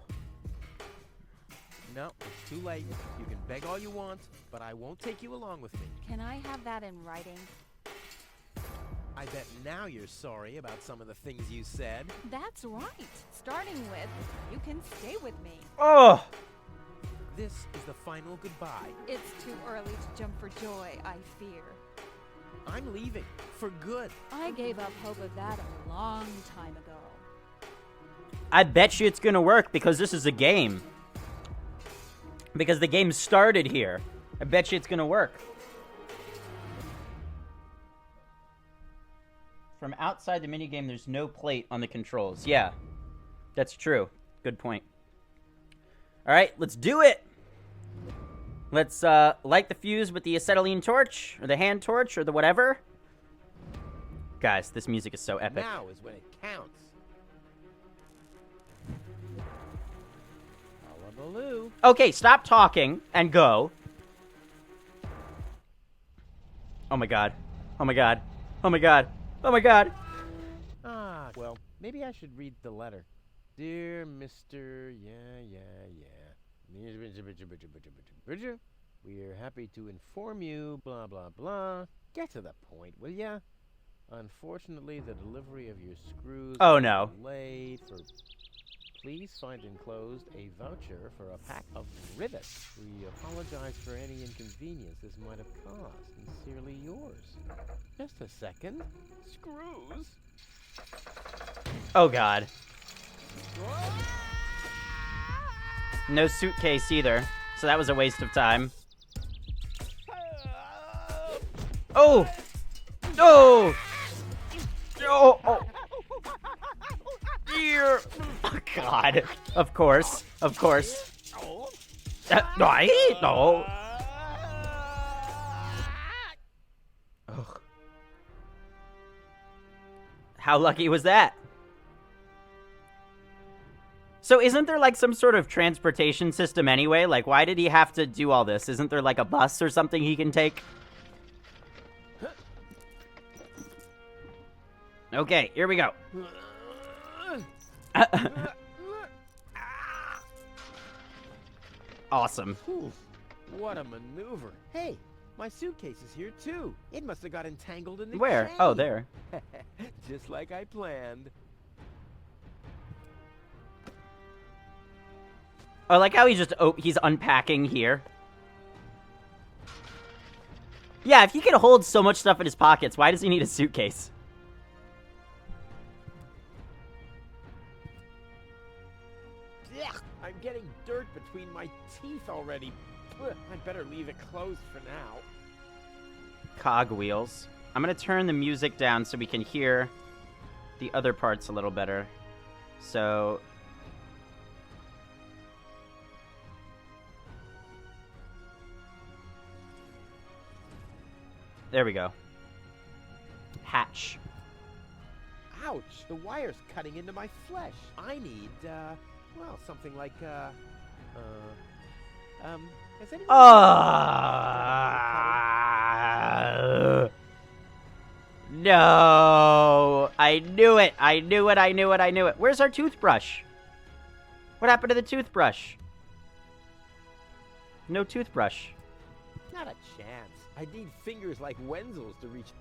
Speaker 2: No, it's too late. You can beg all you want, but I won't take you along with me.
Speaker 7: Can I have that in writing?
Speaker 2: I bet now you're sorry about some of the things you said.
Speaker 7: That's right. Starting with, you can stay with me.
Speaker 1: Oh!
Speaker 2: This is the final goodbye.
Speaker 7: It's too early to jump for joy, I fear.
Speaker 2: I'm leaving. For good.
Speaker 7: I gave up hope of that a long time ago.
Speaker 1: I bet you it's gonna work because this is a game. Because the game started here. I bet you it's gonna work. From outside the minigame, there's no plate on the controls. Yeah, that's true. Good point. All right, let's do it. Let's light the fuse with the acetylene torch, or the hand torch, or the whatever. Guys, this music is so epic.
Speaker 2: Now is when it counts. All Baloo.
Speaker 1: Okay, stop talking and go. Oh my god. Oh my god. Oh my god. Oh my god.
Speaker 2: Ah, well, maybe I should read the letter. Dear Mr. We are happy to inform you, blah, blah, blah. Get to the point, will ya? Unfortunately, the delivery of your screws
Speaker 1: Oh,
Speaker 2: was
Speaker 1: no.
Speaker 2: delayed for... Please find enclosed a voucher for a pack of rivets. We apologize for any inconvenience this might have caused. Sincerely yours. Just a second. Screws?
Speaker 1: Oh god. No suitcase either, so that was a waste of time. Oh! Oh! Oh! Oh! Dear! Oh, god. Of course. Of course. No. Ugh. How lucky was that? So isn't there like some sort of transportation system anyway? Like, why did he have to do all this? Isn't there like a bus or something he can take? Okay, here we go. Awesome.
Speaker 2: Whew, what a maneuver. Hey, my suitcase is here too. It must have got entangled in the
Speaker 1: Where?
Speaker 2: chain.
Speaker 1: Oh, there.
Speaker 2: Just like I planned.
Speaker 1: I like how he's unpacking here. Yeah, if he can hold so much stuff in his pockets, why does he need a suitcase?
Speaker 2: Ugh, I'm getting dirt between my teeth already. Ugh, I'd better leave it closed for now.
Speaker 1: Cogwheels. I'm gonna turn the music down so we can hear the other parts a little better. So... there we go. Hatch.
Speaker 2: Ouch, the wire's cutting into my flesh. I need, well, something like, has anyone...
Speaker 1: No! I knew it! I knew it, I knew it, I knew it. Where's our toothbrush? What happened to the toothbrush? No toothbrush.
Speaker 2: Not a chance. I need fingers like Wenzel's to reach...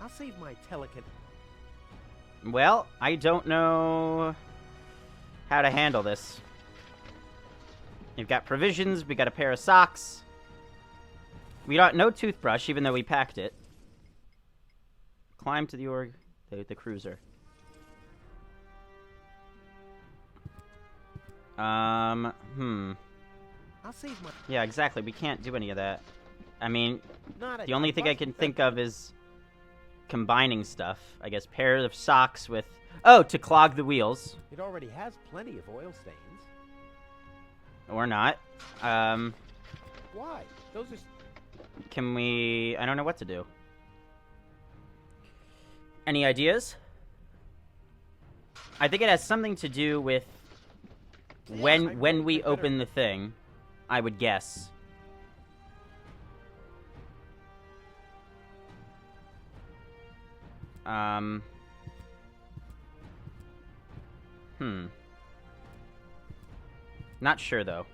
Speaker 2: I'll save my telekin...
Speaker 1: Well, I don't know how to handle this. We've got provisions, we got a pair of socks. We got no toothbrush, even though we packed it. Climb to the cruiser.
Speaker 2: I'll save my...
Speaker 1: Yeah, exactly. We can't do any of that. I mean,
Speaker 2: Not a
Speaker 1: the only thing I
Speaker 2: bus-
Speaker 1: can think of is combining stuff. I guess pair of socks with... oh, to clog the wheels.
Speaker 2: It already has plenty of oil stains.
Speaker 1: Or not.
Speaker 2: Why? Those are...
Speaker 1: Can we... I don't know what to do. Any ideas? I think it has something to do with when we open the thing, I would guess. Not sure, though.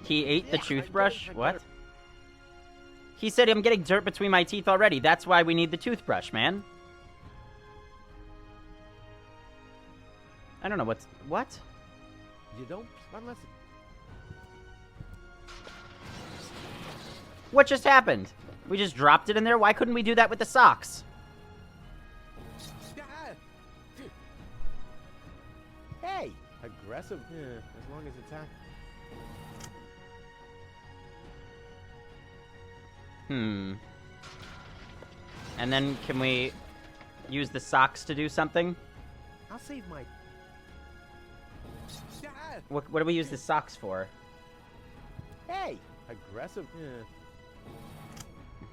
Speaker 1: He ate the toothbrush? What? He said I'm getting dirt between my teeth already. That's why we need the toothbrush, man. I don't know what's... what?
Speaker 2: You don't... unless...
Speaker 1: What just happened? We just dropped it in there? Why couldn't we do that with the socks?
Speaker 2: Hey! Aggressive... as long as it's act...
Speaker 1: And then can we use the socks to do something?
Speaker 2: I'll save my...
Speaker 1: What do we use the socks for?
Speaker 2: Hey! Aggressive...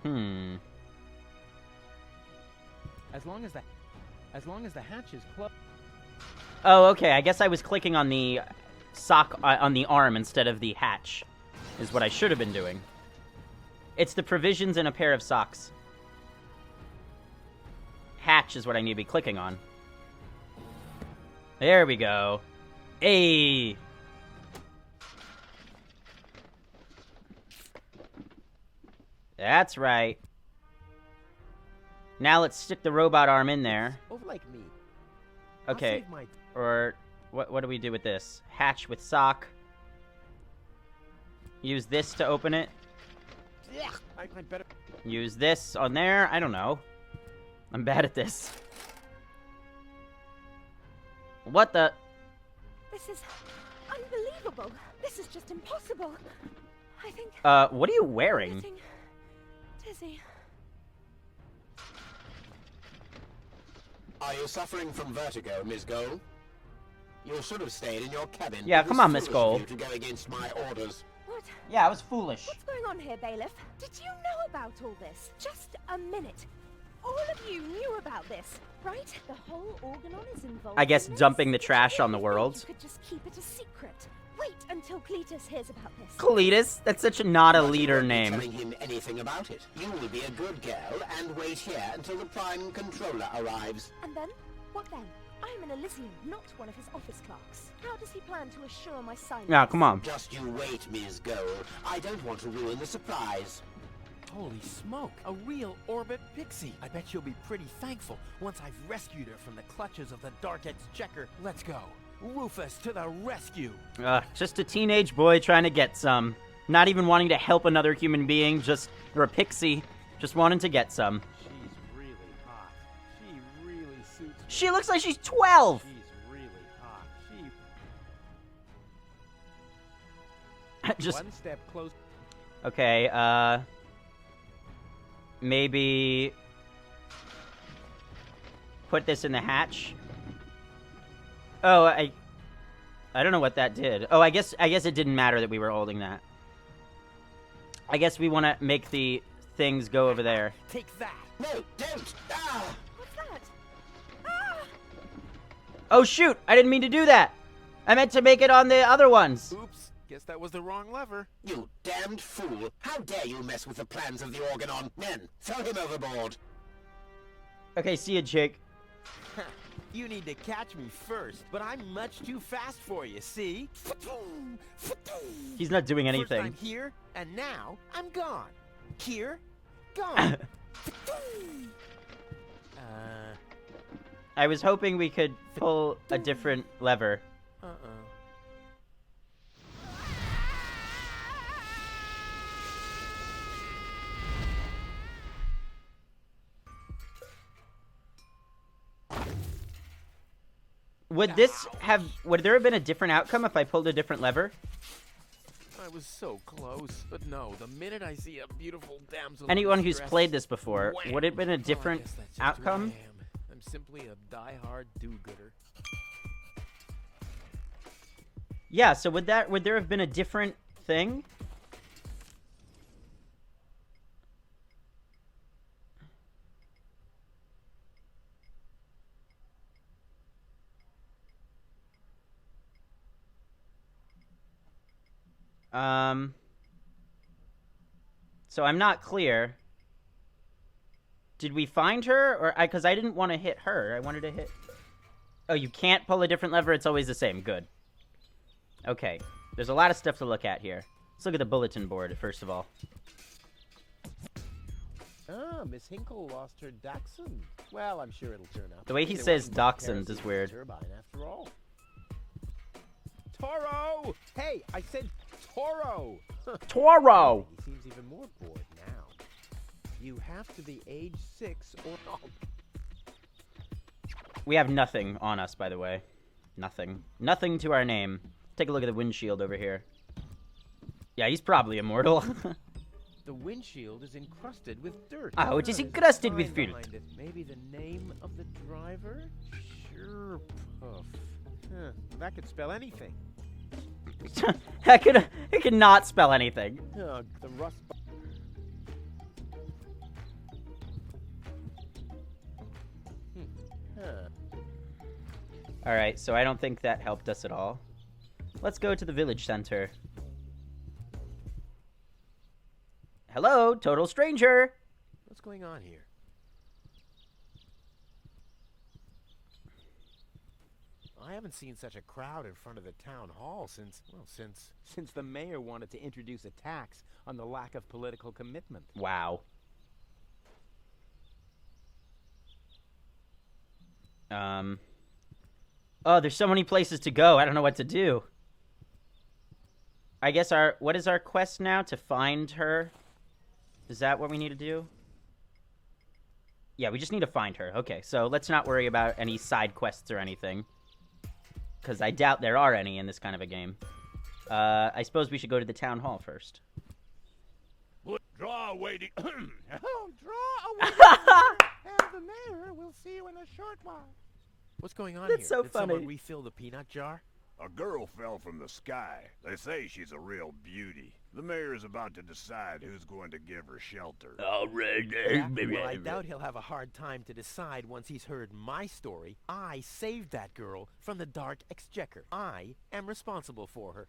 Speaker 1: Hmm.
Speaker 2: As long as that... As long as the hatch is closed.
Speaker 1: Oh, okay. I guess I was clicking on the sock on the arm instead of the hatch, is what I should have been doing. It's the provisions in a pair of socks. Hatch is what I need to be clicking on. There we go. Hey! That's right. Now let's stick the robot arm in there.
Speaker 2: Over like me.
Speaker 1: Okay.
Speaker 2: I'll save my...
Speaker 1: Or what do we do with this? Hatch with sock. Use this to open it.
Speaker 2: Yeah, I better...
Speaker 1: Use this on there. I don't know. I'm bad at this. What the?
Speaker 8: This is unbelievable. This is just impossible. I think
Speaker 1: What are you wearing?
Speaker 8: I'm getting dizzy.
Speaker 6: Are you suffering from vertigo, Miss Gold? You should have stayed in your cabin.
Speaker 1: Yeah,
Speaker 6: It
Speaker 1: come
Speaker 6: was
Speaker 1: on, Miss
Speaker 6: foolish of
Speaker 1: Gold.
Speaker 6: you to go against my orders.
Speaker 8: What?
Speaker 1: Yeah, I was foolish.
Speaker 8: What's going on here, Bailiff? Did you know about all this? Just a minute. All of you knew about this, right? The whole Organon is involved.
Speaker 1: I guess
Speaker 8: in this?
Speaker 1: dumping the
Speaker 8: Did
Speaker 1: trash
Speaker 8: you
Speaker 1: on the
Speaker 8: think
Speaker 1: world.
Speaker 8: You could just keep it a secret. Wait until Cletus hears about this.
Speaker 1: Cletus? That's such a not a
Speaker 6: But you
Speaker 1: leader
Speaker 6: won't be
Speaker 1: name.
Speaker 6: telling him anything about it. You will be a good girl and wait here until the Prime Controller arrives.
Speaker 8: And then? What then? I am an Elysian, not one of his office clerks. How does he plan to assure my silence?
Speaker 1: Yeah, come on.
Speaker 6: Just you wait, Ms. Gold. I don't want to ruin the surprise.
Speaker 2: Holy smoke, a real orbit pixie. I bet she'll be pretty thankful once I've rescued her from the clutches of the Dark Exchequer. Let's go. Rufus to the rescue.
Speaker 1: Just a teenage boy trying to get some. Not even wanting to help another human being, or a pixie, just wanting to get some.
Speaker 2: She's really hot. She really suits me.
Speaker 1: She looks like she's 12!
Speaker 2: She's really hot. She...
Speaker 1: Just,
Speaker 2: One step close.
Speaker 1: okay, maybe put this in the hatch. Oh, I don't know what that did. Oh, I guess it didn't matter that we were holding that. I guess we want to make the things go over there.
Speaker 2: Take that.
Speaker 6: No, don't! Ah!
Speaker 8: What's that? Ah!
Speaker 1: Oh shoot, I didn't mean to do that. I meant to make it on the other ones.
Speaker 2: Oops. Guess that was the wrong lever.
Speaker 6: You damned fool! How dare you mess with the plans of the Organon? Men, throw him overboard!
Speaker 1: Okay, see ya, Jake.
Speaker 2: You need to catch me first, but I'm much too fast for you, see?
Speaker 1: He's not doing
Speaker 2: First
Speaker 1: anything.
Speaker 2: I'm here, and now I'm gone. Here, gone.
Speaker 1: I was hoping we could pull a different lever. Would there have been a different outcome if I pulled a different lever?
Speaker 2: I was so close, but no, the minute I see a beautiful damsel in
Speaker 1: Anyone who's
Speaker 2: distress,
Speaker 1: played this before,
Speaker 2: wham!
Speaker 1: would it have been a
Speaker 2: Oh, I
Speaker 1: different
Speaker 2: guess that's just who I
Speaker 1: outcome?
Speaker 2: am. I'm simply a die-hard do-gooder.
Speaker 1: Yeah, so would there have been a different thing? So I'm not clear. Did we find her? Or because I didn't want to hit her. I wanted to hit... Oh, you can't pull a different lever? It's always the same. Good. Okay. There's a lot of stuff to look at here. Let's look at the bulletin board, first of all.
Speaker 2: Ah, Miss Hinkle lost her dachshund. Well, I'm sure it'll turn up.
Speaker 1: The way he
Speaker 2: It
Speaker 1: says
Speaker 2: wasn't
Speaker 1: dachshund
Speaker 2: kerosene
Speaker 1: is weird.
Speaker 2: Turbine, after all. Toro! Hey, I said Toro!
Speaker 1: Toro!
Speaker 2: He seems even more bored now. You have to be age 6 or... Oh.
Speaker 1: We have nothing on us, by the way. Nothing. Nothing to our name. Take a look at the windshield over here. Yeah, he's probably immortal.
Speaker 2: The windshield is encrusted with dirt.
Speaker 1: Oh, it is
Speaker 2: There's a
Speaker 1: encrusted with
Speaker 2: sign
Speaker 1: filth.
Speaker 2: behind it. Maybe the name of the driver? Sure, puff. Huh, that could spell anything.
Speaker 1: It could not spell anything.
Speaker 2: The rust... Huh.
Speaker 1: Alright, so I don't think that helped us at all. Let's go to the village center. Hello, total stranger!
Speaker 2: What's going on here? I haven't seen such a crowd in front of the town hall since the mayor wanted to introduce a tax on the lack of political commitment.
Speaker 1: Wow. Oh, there's so many places to go. I don't know what to do. I guess what is our quest now? To find her? Is that what we need to do? Yeah, we just need to find her. Okay, so let's not worry about any side quests or anything. Because I doubt there are any in this kind of a game. I suppose we should go to the town hall first.
Speaker 9: Draw a waiting.
Speaker 2: Oh, draw away, and the mayor will see you in a short while. What's going on
Speaker 1: That's
Speaker 2: here?
Speaker 1: so
Speaker 2: Did
Speaker 1: funny.
Speaker 2: someone refill the peanut jar?
Speaker 9: A girl fell from the sky. They say she's a real beauty. The mayor's about to decide who's going to give her shelter.
Speaker 2: Well, I doubt he'll have a hard time to decide once he's heard my story. I saved that girl from the dark exchequer. I am responsible for her.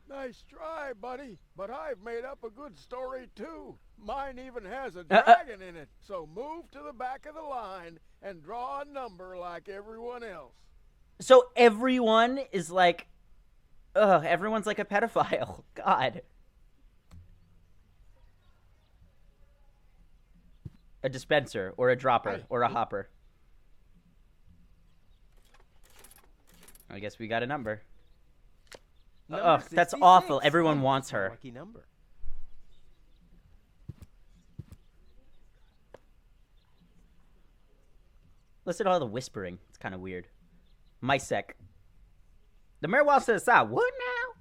Speaker 10: Nice try, buddy. But I've made up a good story, too. Mine even has a dragon in it. So move to the back of the line and draw a number like everyone else.
Speaker 1: So everyone is like... Ugh, everyone's like a pedophile. God. A dispenser, or a dropper, or a hopper. I guess we got a number. Ugh, that's
Speaker 2: 66.
Speaker 1: awful. Everyone wants her.
Speaker 2: Lucky number.
Speaker 1: Listen to all the whispering. It's kind of weird. Mysek. The mayor wants to decide. What now?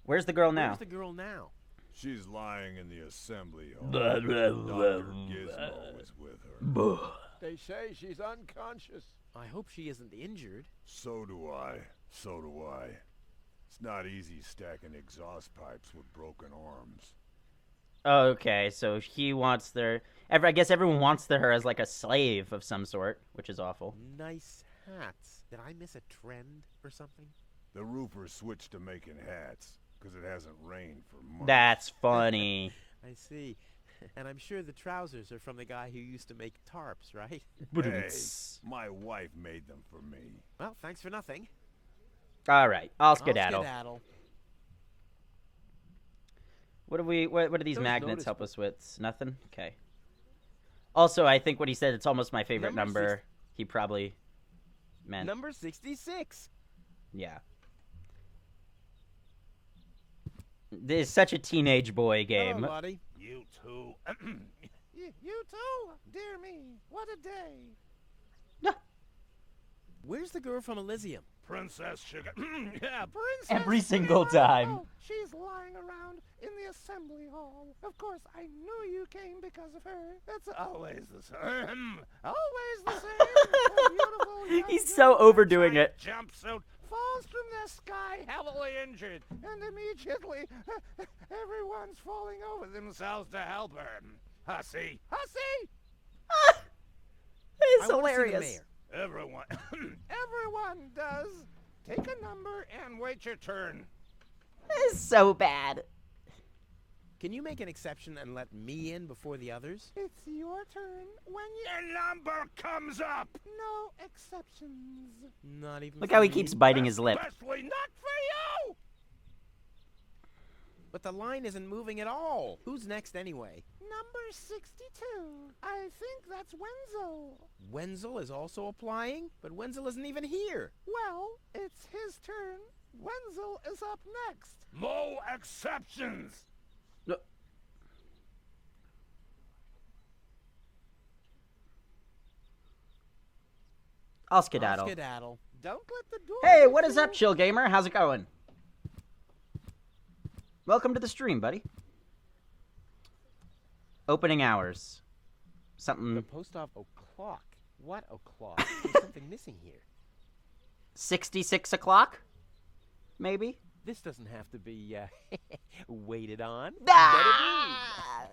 Speaker 1: Where's the girl now?
Speaker 2: Where's the girl now?
Speaker 9: She's lying in the assembly hall. Dr. Gizmo is with her.
Speaker 10: They say she's unconscious.
Speaker 2: I hope she isn't injured.
Speaker 9: So do I. So do I. It's not easy stacking exhaust pipes with broken arms.
Speaker 1: Okay, so he wants I guess everyone wants her as like a slave of some sort, which is awful.
Speaker 2: Nice hats. Did I miss a trend or something?
Speaker 9: The roofers switched to making hats, because it hasn't rained for months.
Speaker 1: That's funny.
Speaker 2: I see. And I'm sure the trousers are from the guy who used to make tarps, right?
Speaker 9: Hey, my wife made them for me.
Speaker 2: Well, thanks for nothing.
Speaker 1: All right, I'll
Speaker 2: I'll
Speaker 1: skedaddle.
Speaker 2: skedaddle.
Speaker 1: What do these
Speaker 2: Those
Speaker 1: magnets
Speaker 2: notice-
Speaker 1: help us with? Nothing? Okay. Also, I think what he said, it's almost my favorite
Speaker 2: Number
Speaker 1: number. He probably meant.
Speaker 2: Number 66.
Speaker 1: Yeah. This is such a teenage boy game.
Speaker 2: Hello, buddy.
Speaker 9: You too.
Speaker 10: You too? Dear me, what a day.
Speaker 2: Where's the girl from Elysium?
Speaker 9: Princess Sugar.
Speaker 10: Yeah, Princess
Speaker 1: Every single time.
Speaker 10: Oh, she's lying around in the assembly hall. Of course, I knew you came because of her. That's
Speaker 9: Always the same.
Speaker 10: always the same. A beautiful young
Speaker 1: He's so
Speaker 10: girl
Speaker 1: overdoing it.
Speaker 9: Jumpsuit.
Speaker 10: falls from the sky, heavily injured, and immediately everyone's falling over
Speaker 9: Themselves to help her. Hussy.
Speaker 10: Hussy!
Speaker 1: It's
Speaker 2: I wanna see the
Speaker 1: hilarious.
Speaker 2: mayor.
Speaker 9: Everyone.
Speaker 10: Everyone does. Take a number and wait your turn.
Speaker 1: It's so bad.
Speaker 2: Can you make an exception and let me in before the others?
Speaker 10: It's your turn when you...
Speaker 9: Your number comes up.
Speaker 10: No exceptions.
Speaker 2: Not even
Speaker 1: Look
Speaker 2: for
Speaker 1: how he
Speaker 2: me?
Speaker 1: keeps biting his lip.
Speaker 9: Especially not for you.
Speaker 2: But the line isn't moving at all. Who's next anyway?
Speaker 10: Number 62. I think that's Wenzel.
Speaker 2: Wenzel is also applying? But Wenzel isn't even here.
Speaker 10: Well, it's his turn. Wenzel is up next.
Speaker 9: No exceptions.
Speaker 1: I'll skedaddle.
Speaker 2: I'll skedaddle.
Speaker 10: Don't let the door...
Speaker 1: Hey,
Speaker 10: hit
Speaker 1: what is
Speaker 10: you.
Speaker 1: up, Chill Gamer? How's it going? Welcome to the stream, buddy. Opening hours.
Speaker 2: The
Speaker 1: Something
Speaker 2: post office o'clock. What o'clock? There's something missing here.
Speaker 1: 66 o'clock? Maybe?
Speaker 2: This doesn't have to be waited on.
Speaker 1: Ah!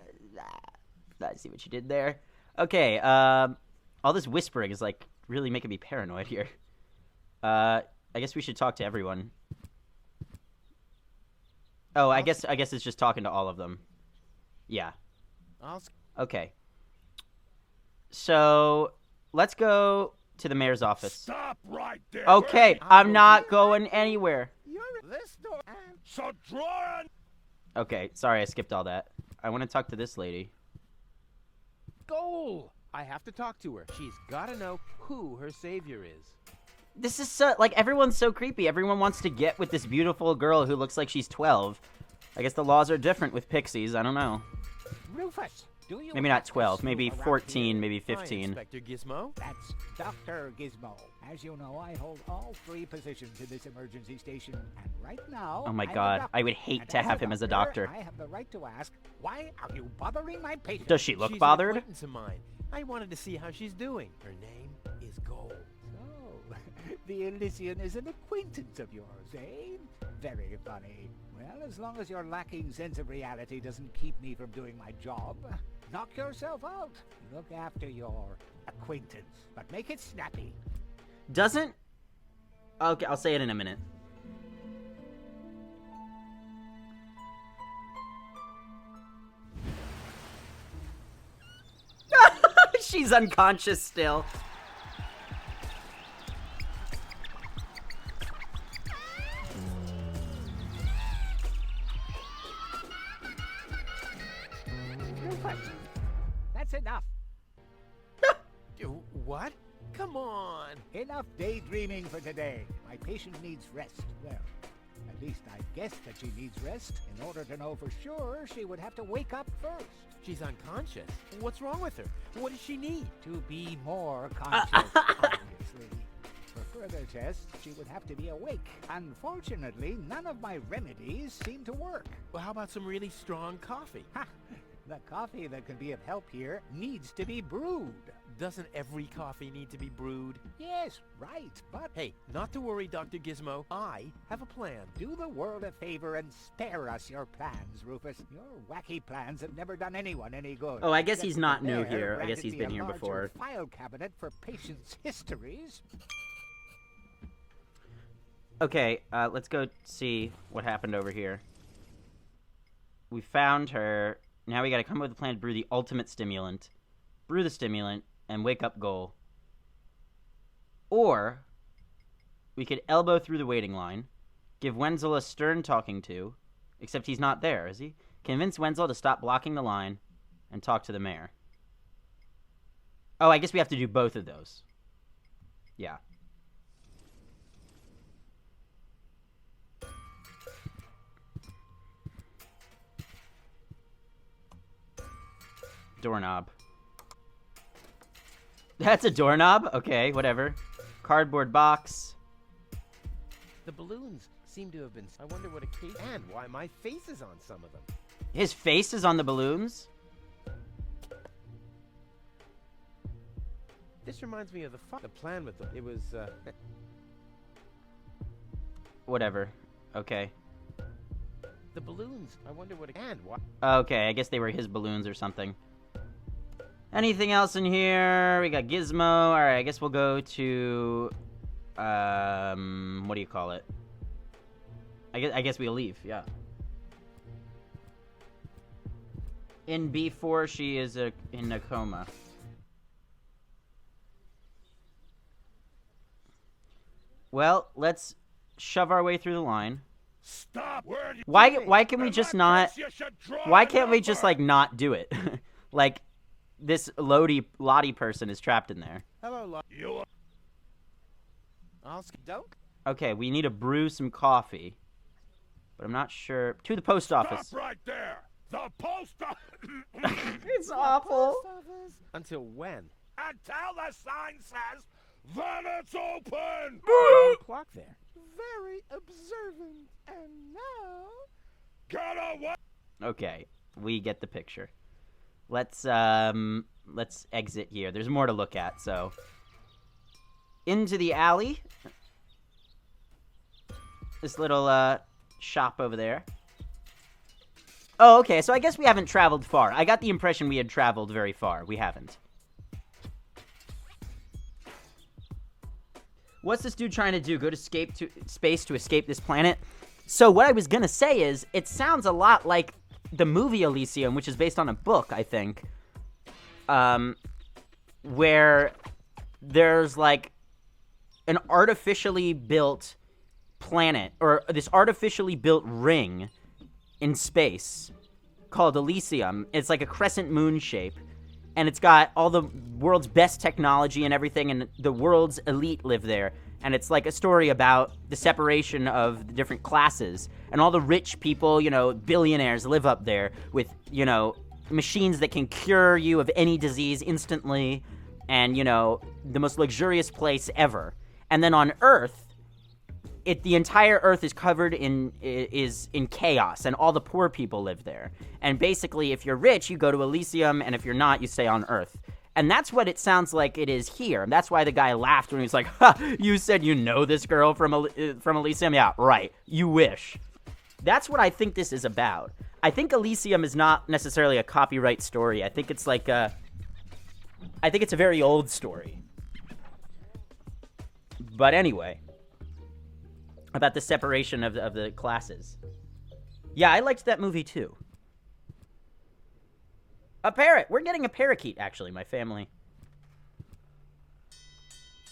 Speaker 1: I see what you did there. Okay, all this whispering is like really making me paranoid here. I guess we should talk to everyone. Oh, I guess it's just talking to all of them. Yeah. Okay. So, let's go to the mayor's office.
Speaker 9: Stop right there.
Speaker 1: Okay, I'm not going anywhere.
Speaker 10: This door.
Speaker 9: So draw on.
Speaker 1: Okay, sorry I skipped all that. I want to talk to this lady.
Speaker 2: Goal! I have to talk to her. She's gotta know who her savior is.
Speaker 1: This is so, like, everyone's so creepy. Everyone wants to get with this beautiful girl who looks like she's 12. I guess the laws are different with pixies. I don't know.
Speaker 6: Rufus, do you
Speaker 1: Maybe not 12. Maybe
Speaker 6: around
Speaker 1: 14.
Speaker 6: here?
Speaker 1: Maybe
Speaker 2: Hi,
Speaker 1: 15.
Speaker 2: Inspector Gizmo.
Speaker 6: That's Dr. Gizmo. As you know, I hold all 3 positions in this emergency station, and right now,
Speaker 1: Oh my
Speaker 6: I'm a
Speaker 1: god,
Speaker 6: doctor.
Speaker 1: I would hate
Speaker 6: And
Speaker 1: to have him as a doctor.
Speaker 6: I have the right to ask, why are you bothering my patient?
Speaker 1: Does she look
Speaker 2: She's
Speaker 1: bothered?
Speaker 2: an acquaintance of mine. I wanted to see how she's doing. Her name is Gold.
Speaker 6: So, the Elysian is an acquaintance of yours, eh? Very funny. Well, as long as your lacking sense of reality doesn't keep me from doing my job, knock yourself out. Look after your acquaintance, but make it snappy.
Speaker 1: Doesn't... Okay, I'll say it in a minute. She's unconscious still.
Speaker 6: Rufus, that's enough.
Speaker 2: What? Come on.
Speaker 6: Enough daydreaming for today. My patient needs rest. Well, at least I guess that she needs rest. In order to know for sure, she would have to wake up first.
Speaker 2: She's unconscious. What's wrong with her? What does she need?
Speaker 6: To be more conscious, obviously. For further tests, she would have to be awake. Unfortunately, none of my remedies seem to work.
Speaker 2: Well, how about some really strong coffee?
Speaker 6: Ha! The coffee that can be of help here needs to be brewed.
Speaker 2: Doesn't every coffee need to be brewed?
Speaker 6: Yes, right, but
Speaker 2: Hey, not to worry, Dr. Gizmo. I have a plan.
Speaker 6: do the world a favor and spare us your plans, Rufus. Your wacky plans have never done anyone any good.
Speaker 1: Oh, I guess
Speaker 6: Except
Speaker 1: he's not
Speaker 6: the
Speaker 1: new
Speaker 6: mayor
Speaker 1: here. I guess
Speaker 6: granted
Speaker 1: he's
Speaker 6: me
Speaker 1: been
Speaker 6: a
Speaker 1: here
Speaker 6: larger
Speaker 1: before.
Speaker 6: File cabinet for patients' histories.
Speaker 1: Okay, let's go see what happened over here. We found her. Now we gotta come up with a plan to brew the ultimate stimulant. Brew the stimulant and wake up Goal. Or we could elbow through the waiting line, give Wenzel a stern talking to, except he's not there, is he? Convince Wenzel to stop blocking the line and talk to the mayor. Oh, I guess we have to do both of those. Yeah. Doorknob. That's a doorknob? Okay, whatever. Cardboard box.
Speaker 2: The balloons seem to have been... I wonder what a case... And why my face is on some of them.
Speaker 1: His face is on the balloons?
Speaker 2: This reminds me of the plan with them. It was,
Speaker 1: Whatever. Okay.
Speaker 2: the balloons. I wonder what... And why...
Speaker 1: Okay, I guess they were his balloons or something. Anything else in here? We got Gizmo. Alright, I guess we'll go to... what do you call it? I guess we'll leave, yeah. In B4, she is in a coma. Well, let's shove our way through the line.
Speaker 9: Stop!
Speaker 1: Why can we just not... Why can't we just, like, not do it? Like, this Lottie person is trapped in there.
Speaker 2: Hello, I'll don't.
Speaker 1: Okay, we need to brew some coffee. But I'm not sure... To the post office.
Speaker 9: Stop right there! The post
Speaker 1: It's awful.
Speaker 2: Until when?
Speaker 9: Until the sign says that it's open!
Speaker 2: Clock there.
Speaker 10: Very observant. And now...
Speaker 9: Get away!
Speaker 1: Okay, we get the picture. Let's exit here. There's more to look at, so... Into the alley. This little, shop over there. Oh, okay, so I guess we haven't traveled far. I got the impression we had traveled very far. We haven't. What's this dude trying to do? Go to space to escape this planet? So what I was gonna say is, it sounds a lot like the movie Elysium, which is based on a book, I think, where there's like an artificially built planet, or this artificially built ring in space called Elysium. It's like a crescent moon shape, and it's got all the world's best technology and everything, and the world's elite live there. And it's like a story about the separation of the different classes, and all the rich people, you know, billionaires live up there with, you know, machines that can cure you of any disease instantly, and, you know, the most luxurious place ever. And then on Earth, the entire Earth is covered in chaos, and all the poor people live there. And basically, if you're rich, you go to Elysium, and if you're not, you stay on Earth. And that's what it sounds like it is here. And that's why the guy laughed when he was like, "Ha! You said you know this girl from Elysium? Yeah, right. You wish." That's what I think this is about. I think Elysium is not necessarily a copyright story. I think it's like I think it's a very old story. But anyway, about the separation of the classes. Yeah, I liked that movie too. A parrot! We're getting a parakeet, actually, my family.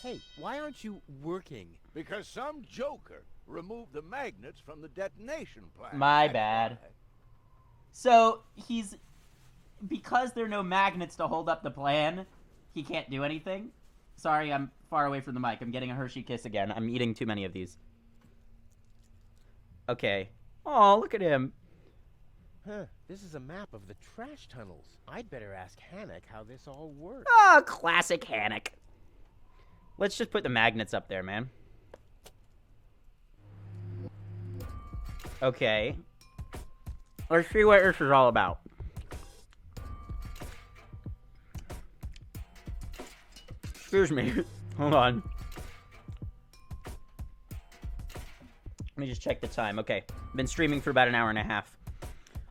Speaker 2: Hey, why aren't you working?
Speaker 10: Because some joker removed the magnets from the detonation plant.
Speaker 1: My bad. So, because there are no magnets to hold up the plan, he can't do anything? Sorry, I'm far away from the mic. I'm getting a Hershey Kiss again. I'm eating too many of these. Okay. Oh, look at him.
Speaker 2: Huh, this is a map of the trash tunnels. I'd better ask Hannock how this all works.
Speaker 1: Oh, classic Hannock. Let's just put the magnets up there, man. Okay. Let's see what this is all about. Excuse me. Hold on. Let me just check the time. Okay. Been streaming for about an hour and a half.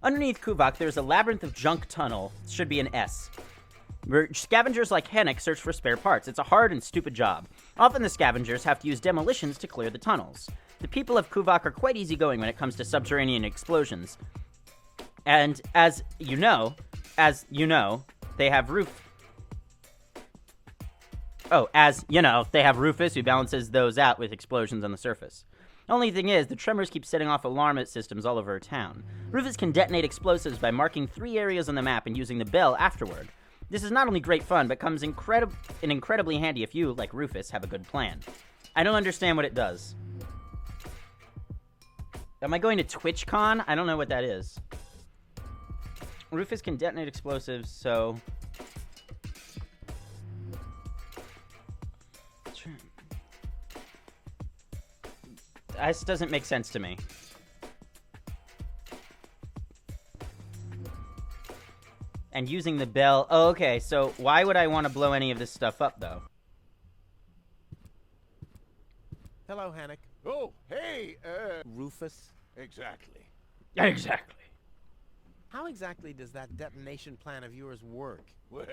Speaker 1: Underneath Kuvok, there's a labyrinth of junk tunnel. Should be an S. Where scavengers like Hennick search for spare parts. It's a hard and stupid job. Often the scavengers have to use demolitions to clear the tunnels. The people of Kuvok are quite easygoing when it comes to subterranean explosions. And as you know, they have they have Rufus who balances those out with explosions on the surface. Only thing is, the tremors keep setting off alarm systems all over town. Rufus can detonate explosives by marking 3 areas on the map and using the bell afterward. This is not only great fun, but comes incredibly handy if you, like Rufus, have a good plan. I don't understand what it does. Am I going to TwitchCon? I don't know what that is. Rufus can detonate explosives, so... This doesn't make sense to me. And using the bell... Oh, okay, so why would I want to blow any of this stuff up, though?
Speaker 2: Hello, Hannock.
Speaker 10: Oh, hey,
Speaker 2: Rufus?
Speaker 10: Exactly.
Speaker 1: Exactly.
Speaker 2: How exactly does that detonation plan of yours work?
Speaker 10: Well,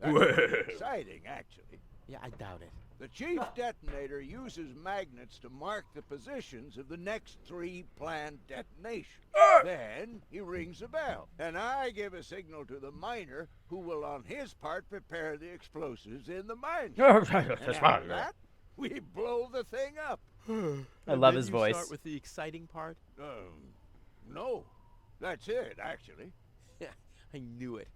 Speaker 10: that's exciting, actually.
Speaker 2: Yeah, I doubt it.
Speaker 10: The chief detonator uses magnets to mark the positions of the next 3 planned detonations. Then he rings a bell, and I give a signal to the miner, who will on his part prepare the explosives in the mine. And after that, we blow the thing up.
Speaker 1: I love his voice.
Speaker 2: Start with the exciting part?
Speaker 10: No. That's it, actually.
Speaker 2: Yeah, I knew it.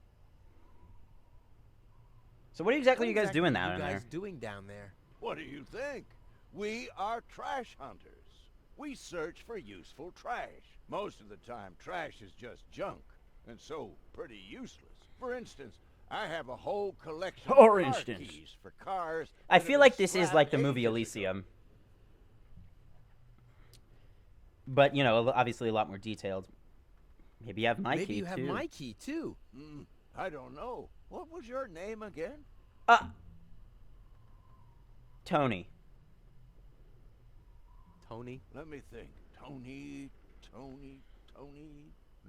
Speaker 1: So what exactly are you guys doing
Speaker 2: down
Speaker 1: there?
Speaker 2: What are you guys doing down there?
Speaker 10: What do you think? We are trash hunters. We search for useful trash. Most of the time, trash is just junk, and so pretty useless. For instance, I have a whole collection of car keys for cars.
Speaker 1: I feel like this is like the movie Elysium. But, you know, obviously a lot more detailed. Maybe you have my key, too.
Speaker 2: Maybe you have my key, too.
Speaker 10: I don't know. What was your name again?
Speaker 1: Tony.
Speaker 2: Tony?
Speaker 10: Let me think. Tony.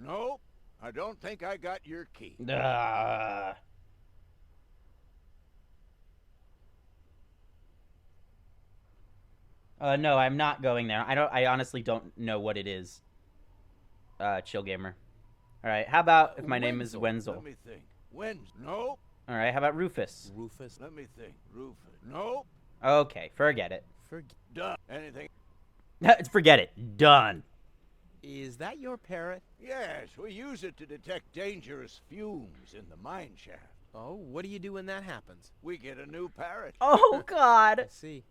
Speaker 10: Nope. I don't think I got your key.
Speaker 1: No, I'm not going there. I honestly don't know what it is. Chill gamer. All right. How about if my name is Wenzel?
Speaker 10: Let me think. Wenzel. Nope.
Speaker 1: All right. How about Rufus?
Speaker 2: Rufus.
Speaker 10: Let me think. Rufus. Nope.
Speaker 1: Okay. Forget it.
Speaker 10: Duh. Anything?
Speaker 1: Forget it. Done.
Speaker 2: Is that your parrot?
Speaker 10: Yes, we use it to detect dangerous fumes in the mine shaft.
Speaker 2: Oh, what do you do when that happens?
Speaker 10: We get a new parrot.
Speaker 1: Oh God.
Speaker 2: I see.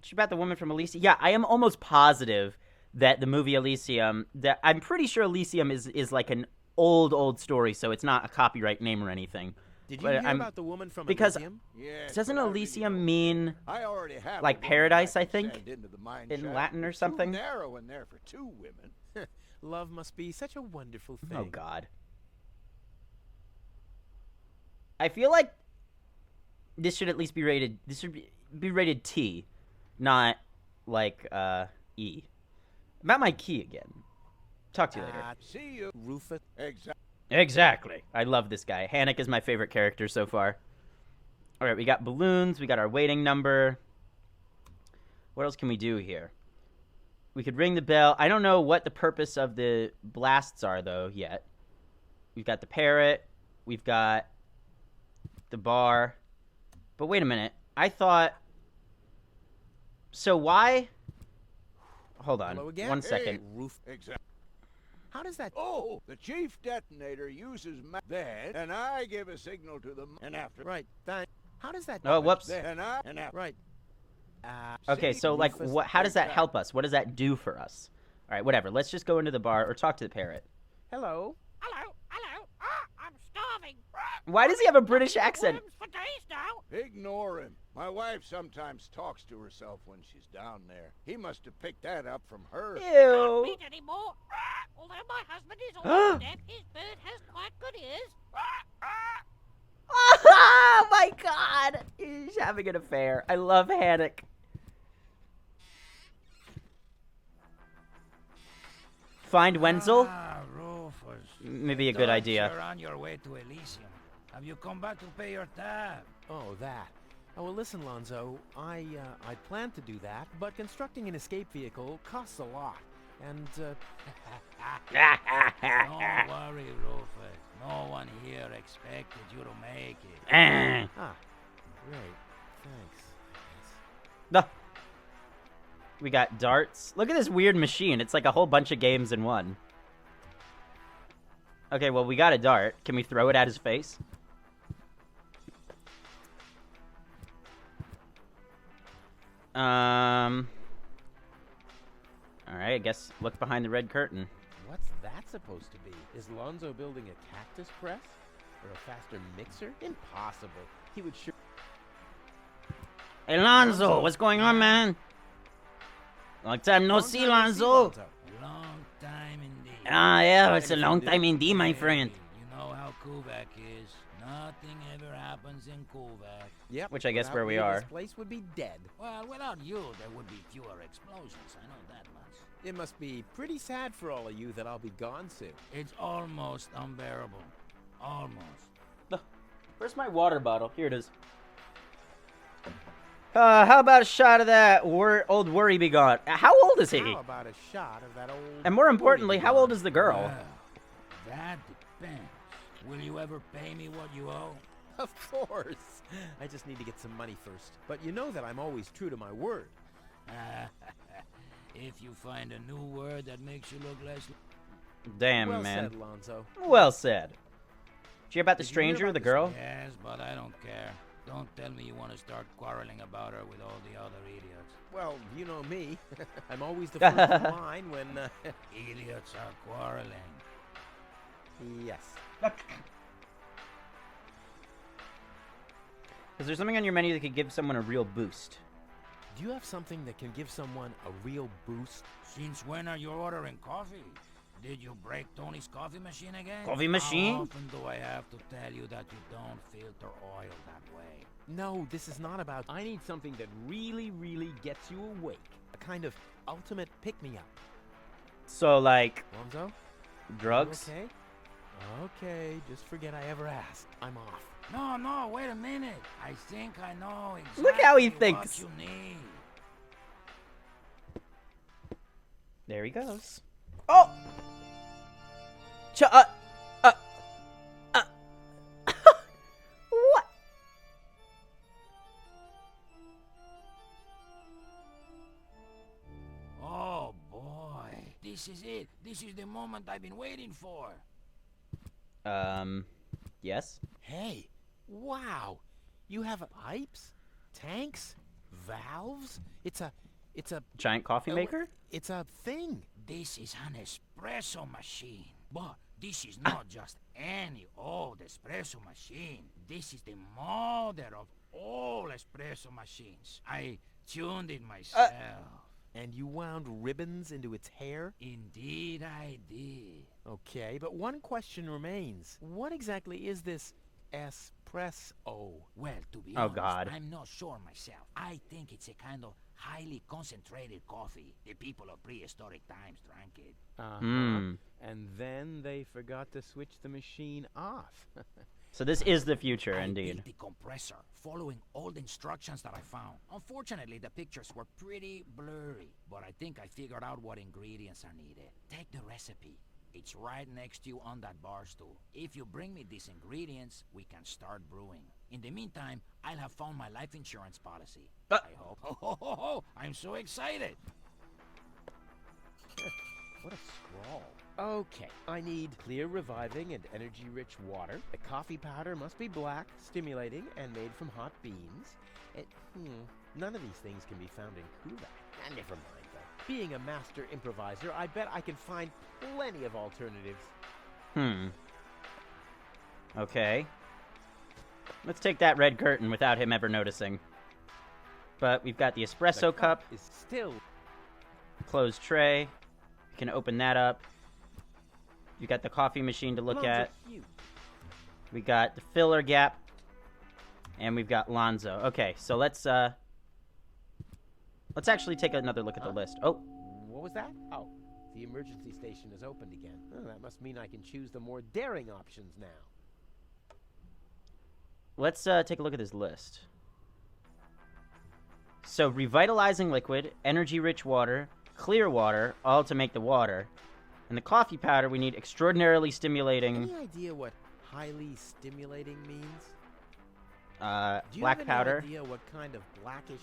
Speaker 1: She about the woman from Elysium. Yeah, I am almost positive that the movie Elysium. That I'm pretty sure Elysium is like an old story, so it's not a copyright name or anything.
Speaker 2: Did you hear about the woman from
Speaker 1: because
Speaker 2: Elysium?
Speaker 10: Yes,
Speaker 1: doesn't
Speaker 10: but I
Speaker 1: Elysium
Speaker 10: really
Speaker 1: mean
Speaker 10: I already have
Speaker 1: like
Speaker 10: a woman
Speaker 1: paradise?
Speaker 10: I
Speaker 1: I
Speaker 10: can
Speaker 1: think
Speaker 10: send into the mine
Speaker 1: in
Speaker 10: shaft.
Speaker 1: Latin or
Speaker 10: It's
Speaker 1: something.
Speaker 10: Too narrow in there for two women.
Speaker 2: Love must be such a wonderful thing.
Speaker 1: Oh God. I feel like this should at least be rated. This should be rated T, not like E. About my key again. Talk to you later.
Speaker 10: See you,
Speaker 2: Rufus.
Speaker 1: Exactly. I love this guy. Hannick is my favorite character so far. All right, we got balloons. We got our waiting number. What else can we do here? We could ring the bell. I don't know what the purpose of the blasts are, though, yet. We've got the parrot. We've got the bar. But wait a minute. I thought... So why... Hold on.
Speaker 2: Hello again?
Speaker 1: 1 second.
Speaker 2: How does that...
Speaker 10: Oh, the chief detonator uses then, and I give a signal to them, and after...
Speaker 2: Right, how does that...
Speaker 1: Oh, whoops.
Speaker 10: Then and after...
Speaker 2: Right.
Speaker 1: Okay, so, like,
Speaker 2: Rufus,
Speaker 1: what? How does that help us? What does that do for us? All right, whatever. Let's just go into the bar or talk to the parrot.
Speaker 2: Hello.
Speaker 5: Hello. I'm starving.
Speaker 1: Why does he have a British accent?
Speaker 5: Worms for days now.
Speaker 10: Ignore him. My wife sometimes talks to herself when she's down there. He must have picked that up from her.
Speaker 1: Ew.
Speaker 5: Meat anymore. Although my husband is almost deaf, his bird has quite good ears.
Speaker 1: Oh my God! He's having an affair. I love Hannick. Find Wenzel?
Speaker 6: Rufus.
Speaker 1: Maybe a good idea.
Speaker 6: You're on your way to Elysium. Have you come back to pay your tab?
Speaker 2: Oh, that. Oh, well, listen, Lonzo. I plan to do that, but constructing an escape vehicle costs a lot. And,
Speaker 6: Don't worry, Rufus. No one here expected you to make it.
Speaker 2: Ah, great. Thanks.
Speaker 1: No. We got darts. Look at this weird machine. It's like a whole bunch of games in one. Okay, well, we got a dart. Can we throw it at his face? Alright, I guess look behind the red curtain.
Speaker 2: What's that supposed to be? Is Lonzo building a cactus press? Or a faster mixer? Impossible. He would sure...
Speaker 1: Hey, Lonzo, what's going on, man? Long time no see, Lonzo.
Speaker 6: Long time indeed.
Speaker 1: Ah, yeah, it's a long time indeed, my friend.
Speaker 6: You know how Kuvak is. Nothing ever happens in Kuvak.
Speaker 2: Yep.
Speaker 1: Which I guess
Speaker 2: without
Speaker 1: where we
Speaker 2: you,
Speaker 1: are.
Speaker 2: This place would be dead.
Speaker 6: Well, without you, there would be fewer explosions. I know that much.
Speaker 2: It must be pretty sad for all of you that I'll be gone soon.
Speaker 6: It's almost unbearable. Almost.
Speaker 1: Where's my water bottle? Here it is. How about a shot of that old worry be gone? How old is he?
Speaker 2: How about a shot of that old...
Speaker 1: And more importantly, how old is the girl?
Speaker 6: Well, that depends. Will you ever pay me what you owe?
Speaker 2: Of course. I just need to get some money first. But you know that I'm always true to my word.
Speaker 6: If you find a new word that makes you look less...
Speaker 1: Damn,
Speaker 2: Well
Speaker 1: man.
Speaker 2: said, Lonzo.
Speaker 1: Well said. Did you hear about the
Speaker 2: Did you hear
Speaker 1: stranger,
Speaker 2: about
Speaker 1: the
Speaker 2: the
Speaker 1: girl?
Speaker 6: Yes, but I don't care. Don't tell me you want to start quarreling about her with all the other idiots.
Speaker 2: Well, you know me. I'm always the first in line when...
Speaker 6: Idiots are quarreling.
Speaker 2: Yes.
Speaker 1: Is there something on your menu that could give someone a real boost?
Speaker 2: Do you have something that can give someone a real boost?
Speaker 6: Since when are you ordering coffee? Did you break Tony's coffee machine again?
Speaker 1: Coffee machine?
Speaker 6: How often do I have to tell you that you don't filter oil that way?
Speaker 2: No, this is not about... I need something that really, really gets you awake. A kind of ultimate pick-me-up.
Speaker 1: So, like,
Speaker 2: Lonzo?
Speaker 1: drugs?
Speaker 2: You okay? Okay, just forget I ever asked. I'm off.
Speaker 11: No, wait a minute. I think I know exactly
Speaker 1: Look how he
Speaker 11: what
Speaker 1: thinks.
Speaker 11: you need.
Speaker 1: There he goes. Oh! uh, what?
Speaker 11: Oh, boy. This is it. This is the moment I've been waiting for.
Speaker 1: Yes?
Speaker 2: Hey, wow. You have pipes, tanks, valves. It's a
Speaker 1: Giant coffee maker?
Speaker 2: It's a thing.
Speaker 11: This is an espresso machine. But this is not just any old espresso machine. This is the mother of all espresso machines. I tuned it myself.
Speaker 2: And you wound ribbons into its hair?
Speaker 11: Indeed I did.
Speaker 2: Okay, but one question remains. What exactly is this espresso?
Speaker 11: Well, to be
Speaker 1: Oh,
Speaker 11: honest,
Speaker 1: God.
Speaker 11: I'm not sure myself. I think it's a kind of highly concentrated coffee. The people of prehistoric times drank it.
Speaker 2: And then they forgot to switch the machine off.
Speaker 1: So this is the future,
Speaker 11: I
Speaker 1: indeed.
Speaker 11: built the compressor, following all the instructions that I found. Unfortunately, the pictures were pretty blurry, but I think I figured out what ingredients are needed. Take the recipe. It's right next to you on that bar stool. If you bring me these ingredients, we can start brewing. In the meantime, I'll have found my life insurance policy. I hope. I'm so excited.
Speaker 2: What a scrawl. Okay, I need clear, reviving, and energy-rich water. The coffee powder must be black, stimulating, and made from hot beans. None of these things can be found in Kuvak. Never mind, though. Being a master improviser, I bet I can find plenty of alternatives.
Speaker 1: Okay. Let's take that red curtain without him ever noticing. But we've got the espresso cup.
Speaker 2: Is still
Speaker 1: Closed tray. We can open that up. You got the coffee machine to look
Speaker 2: Loans
Speaker 1: at.
Speaker 2: are cute.
Speaker 1: We got the filler gap. And we've got Lonzo. Okay, so let's actually take another look at the list. Oh,
Speaker 2: What was that? Oh, the emergency station is opened again. Oh, that must mean I can choose the more daring options now.
Speaker 1: let's take a look at this list. So, revitalizing liquid, energy-rich water, clear water, all to make the water. And the coffee powder, we need extraordinarily stimulating...
Speaker 2: Any idea what highly stimulating means? Do you
Speaker 1: black
Speaker 2: have
Speaker 1: powder.
Speaker 2: any idea what kind of blackish...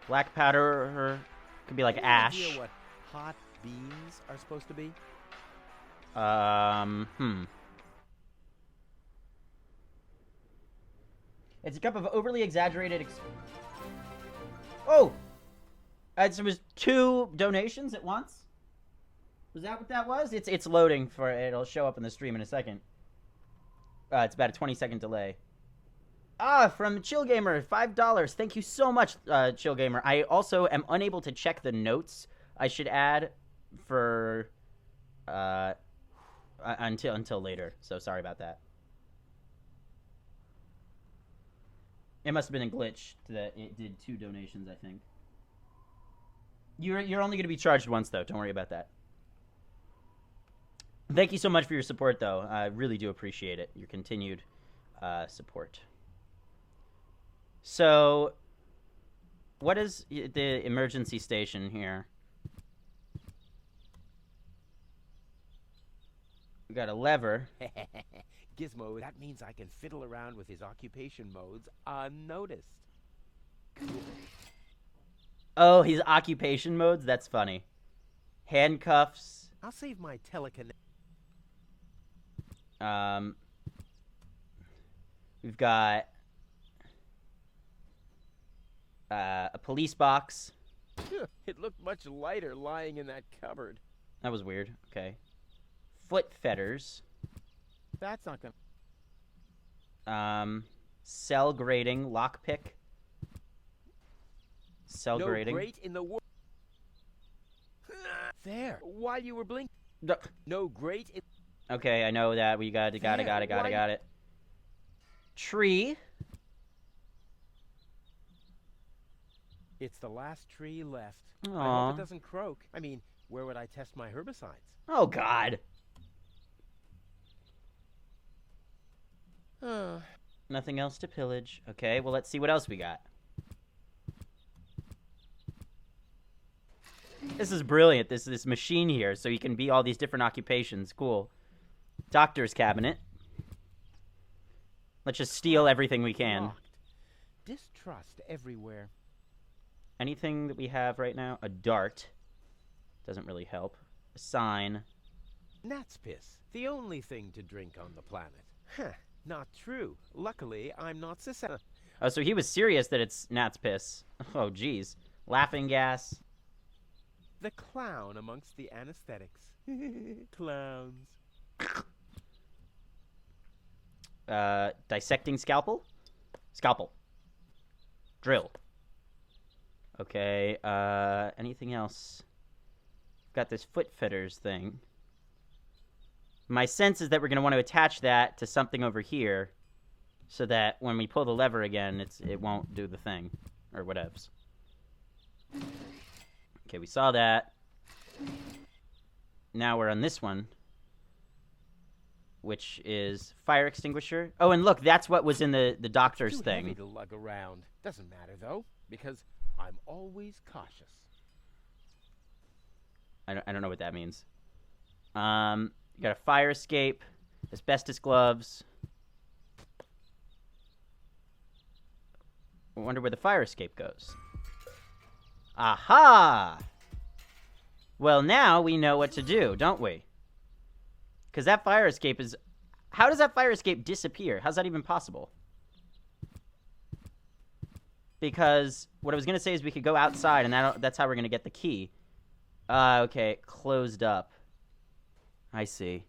Speaker 1: Black powder could be like
Speaker 2: Any
Speaker 1: ash.
Speaker 2: idea what hot beans are supposed to be?
Speaker 1: It's a cup of overly exaggerated... Oh! It was 2 donations at once? Was that what that was? It's loading for... It'll show up in the stream in a second. It's about a 20-second delay. From Chill Gamer, $5. Thank you so much, Chill Gamer. I also am unable to check the notes I should add for... until later. So sorry about that. It must have been a glitch that it did 2 donations, I think. You're only going to be charged once, though. Don't worry about that. Thank you so much for your support, though. I really do appreciate it. Your continued support. So, what is the emergency station here? We got a lever.
Speaker 2: Gizmo, that means I can fiddle around with his occupation modes unnoticed. Cool.
Speaker 1: Oh, his occupation modes? That's funny. Handcuffs.
Speaker 2: I'll save my telekinetic.
Speaker 1: We've got a police box.
Speaker 2: It looked much lighter lying in that cupboard.
Speaker 1: That was weird. Okay. Foot fetters.
Speaker 2: That's not gonna...
Speaker 1: Cell grating, lockpick. Cell
Speaker 2: no
Speaker 1: grating.
Speaker 2: grate in the world. There. While you were blinking. No grate in...
Speaker 1: Okay, I know that. We got it. Tree.
Speaker 2: It's the last tree left. I
Speaker 1: Aw.
Speaker 2: hope it doesn't croak. I mean, where would I test my herbicides?
Speaker 1: Oh, God. Nothing else to pillage. Okay, well, let's see what else we got. This is brilliant, this machine here, so you can be all these different occupations. Cool. Doctor's cabinet. Let's just steal everything we can.
Speaker 2: Locked. Distrust everywhere.
Speaker 1: Anything that we have right now? A dart. Doesn't really help. A sign.
Speaker 2: Gnat's piss. The only thing to drink on the planet. Huh. Not true. Luckily, I'm not susceptible.
Speaker 1: Oh, so he was serious that it's gnat's piss. Oh, geez. Laughing gas.
Speaker 2: The clown amongst the anesthetics. Clowns.
Speaker 1: Dissecting scalpel? Scalpel. Drill. Okay, anything else? Got this foot fitters thing. My sense is that we're going to want to attach that to something over here so that when we pull the lever again, it won't do the thing. Or whatevs. Okay, we saw that. Now we're on this one, which is fire extinguisher. Oh, and look, that's what was in the doctor's
Speaker 2: Too
Speaker 1: thing.
Speaker 2: heavy to lug around. Doesn't matter, though, because I'm always cautious.
Speaker 1: I don't know what that means. You got a fire escape, asbestos gloves. I wonder where the fire escape goes. Aha! Well, now we know what to do, don't we? Because that fire escape is... How does that fire escape disappear? How's that even possible? Because what I was going to say is we could go outside, and that's how we're going to get the key. Okay, closed up. I see.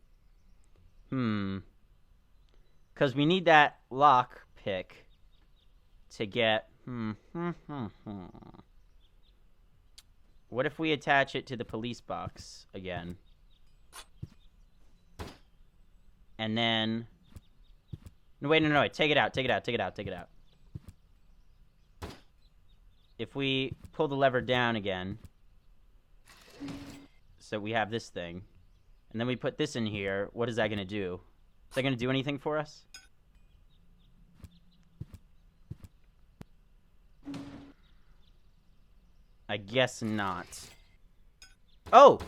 Speaker 1: Because we need that lock pick to get... What if we attach it to the police box again? And then... No, wait, no. Take it out. If we pull the lever down again... So we have this thing. And then we put this in here. What is that going to do? Is that going to do anything for us? I guess not. Oh!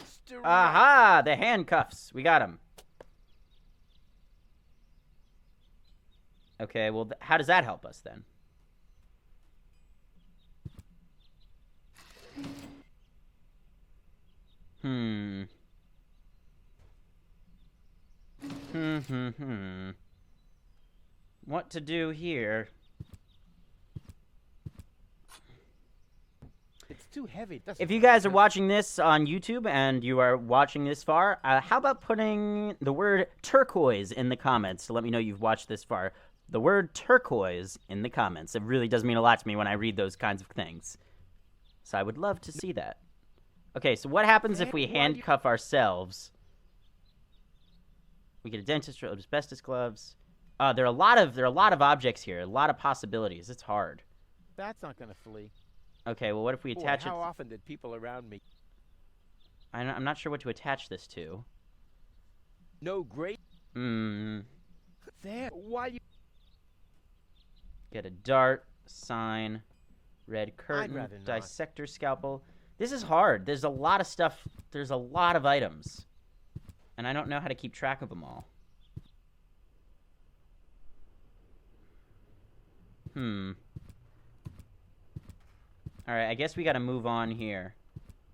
Speaker 1: Aha! The handcuffs. We got them. Okay, well, how does that help us then? What to do here?
Speaker 2: It's too heavy.
Speaker 1: If you guys are watching this on YouTube and you are watching this far, how about putting the word turquoise in the comments to let me know you've watched this far? The word turquoise in the comments. It really does mean a lot to me when I read those kinds of things. So I would love to see that. Okay, so what happens if we handcuff ourselves? We get a dentist or asbestos gloves. There are a lot of objects here, a lot of possibilities. It's hard.
Speaker 2: That's not going to flee.
Speaker 1: Okay, well, what if we attach it?
Speaker 2: How often did people around me?
Speaker 1: I'm not sure what to attach this to.
Speaker 2: No great. There. Why you?
Speaker 1: Get a dart, sign, red curtain,
Speaker 2: rather not.
Speaker 1: dissector scalpel. This is hard. There's a lot of stuff. There's a lot of items. And I don't know how to keep track of them all. Alright, I guess we gotta move on here.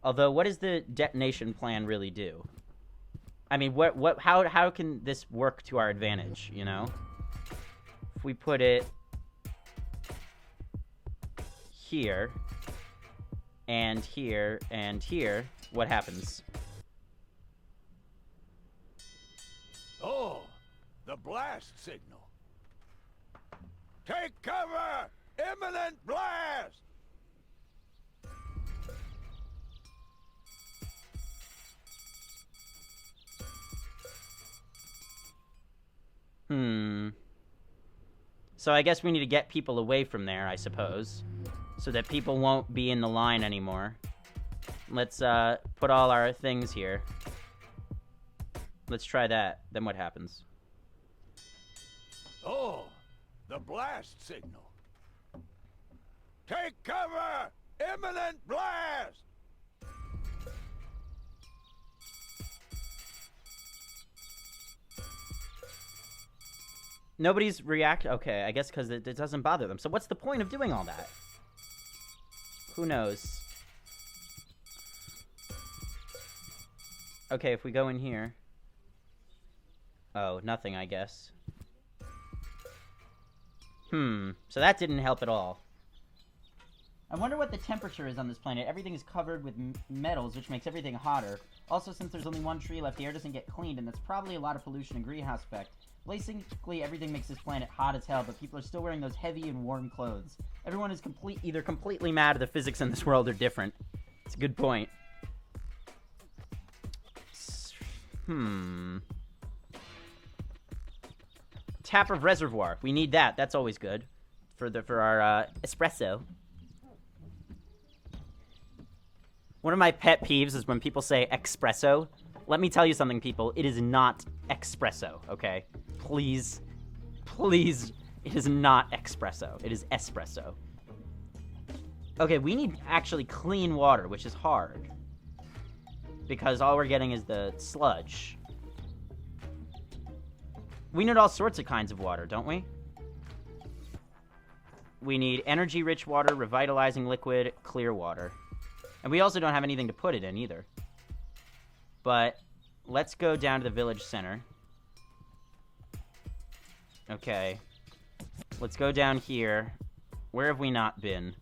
Speaker 1: Although, what does the detonation plan really do? I mean, how can this work to our advantage, you know? If we put it here, and here, and here, what happens?
Speaker 10: Oh, the blast signal. Take cover! Imminent blast!
Speaker 1: So I guess we need to get people away from there, I suppose. So that people won't be in the line anymore. Let's put all our things here. Let's try that. Then what happens?
Speaker 10: Oh, The blast signal. Take cover! Imminent blast!
Speaker 1: Nobody's react. Okay, I guess because it doesn't bother them. So what's the point of doing all that? Who knows? Okay, if we go in here. Oh, nothing, I guess. So that didn't help at all. I wonder what the temperature is on this planet. Everything is covered with metals, which makes everything hotter. Also, since there's only one tree left, the air doesn't get cleaned, and that's probably a lot of pollution and greenhouse effect. Basically, everything makes this planet hot as hell, but people are still wearing those heavy and warm clothes. Everyone is either completely mad or the physics in this world are different. It's a good point. Tap of reservoir. We need that. That's always good for our espresso. One of my pet peeves is when people say espresso. Let me tell you something, people. It is not espresso, okay? Please, please, it is not espresso. It is espresso. Okay, we need actually clean water, which is hard. Because all we're getting is the sludge. We need all sorts of kinds of water, don't we? We need energy-rich water, revitalizing liquid, clear water. And we also don't have anything to put it in, either. But let's go down to the village center. Okay. Let's go down here. Where have we not been?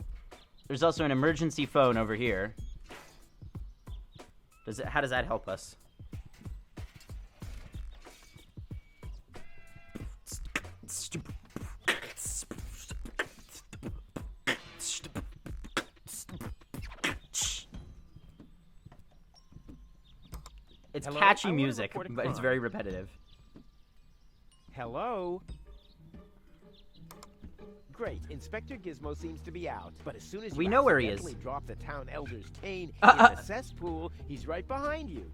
Speaker 1: There's also an emergency phone over here. How does that help us? It's
Speaker 2: Hello?
Speaker 1: catchy
Speaker 2: I wanna
Speaker 1: music,
Speaker 2: report a
Speaker 1: but it's
Speaker 2: crime.
Speaker 1: very repetitive.
Speaker 2: Hello? Great. Inspector Gizmo seems to be out, but as soon as you
Speaker 1: We know where he is.
Speaker 2: accidentally drop the town elder's cane in the cesspool, he's right behind you.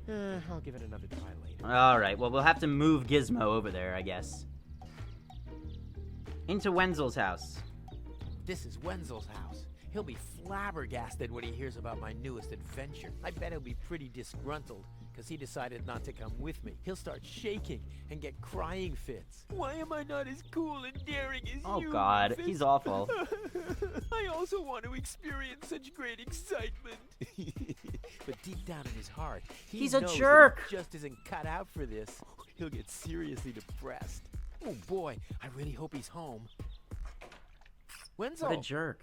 Speaker 2: I'll give it another try later.
Speaker 1: Alright, well, we'll have to move Gizmo over there, I guess. Into Wenzel's house.
Speaker 2: This is Wenzel's house. He'll be flabbergasted when he hears about my newest adventure. I bet he'll be pretty disgruntled, because he decided not to come with me. He'll start shaking and get crying fits. Why am I not as cool and daring as
Speaker 1: Oh
Speaker 2: you,
Speaker 1: god,
Speaker 2: Rufus?
Speaker 1: he's awful.
Speaker 2: I also want to experience such great excitement. But deep down in his heart,
Speaker 1: He's a
Speaker 2: knows that
Speaker 1: jerk.
Speaker 2: he just isn't cut out for this. He'll get seriously depressed. Oh boy, I really hope he's home. Wenzel!
Speaker 1: What a jerk.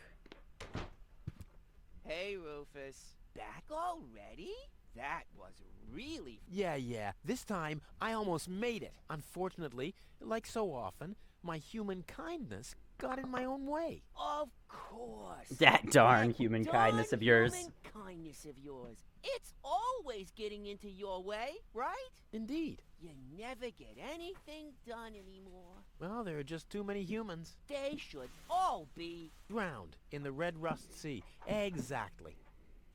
Speaker 3: Hey, Rufus. Back already? That was really...
Speaker 2: Yeah. This time, I almost made it. Unfortunately, like so often, my human kindness got in my own way.
Speaker 3: Of course.
Speaker 1: That darn human kindness of yours.
Speaker 3: Human kindness of yours. It's always getting into your way, right?
Speaker 2: Indeed.
Speaker 3: You never get anything done anymore.
Speaker 2: Well, there are just too many humans.
Speaker 3: They should all be...
Speaker 2: Drowned in the Red Rust Sea. Exactly.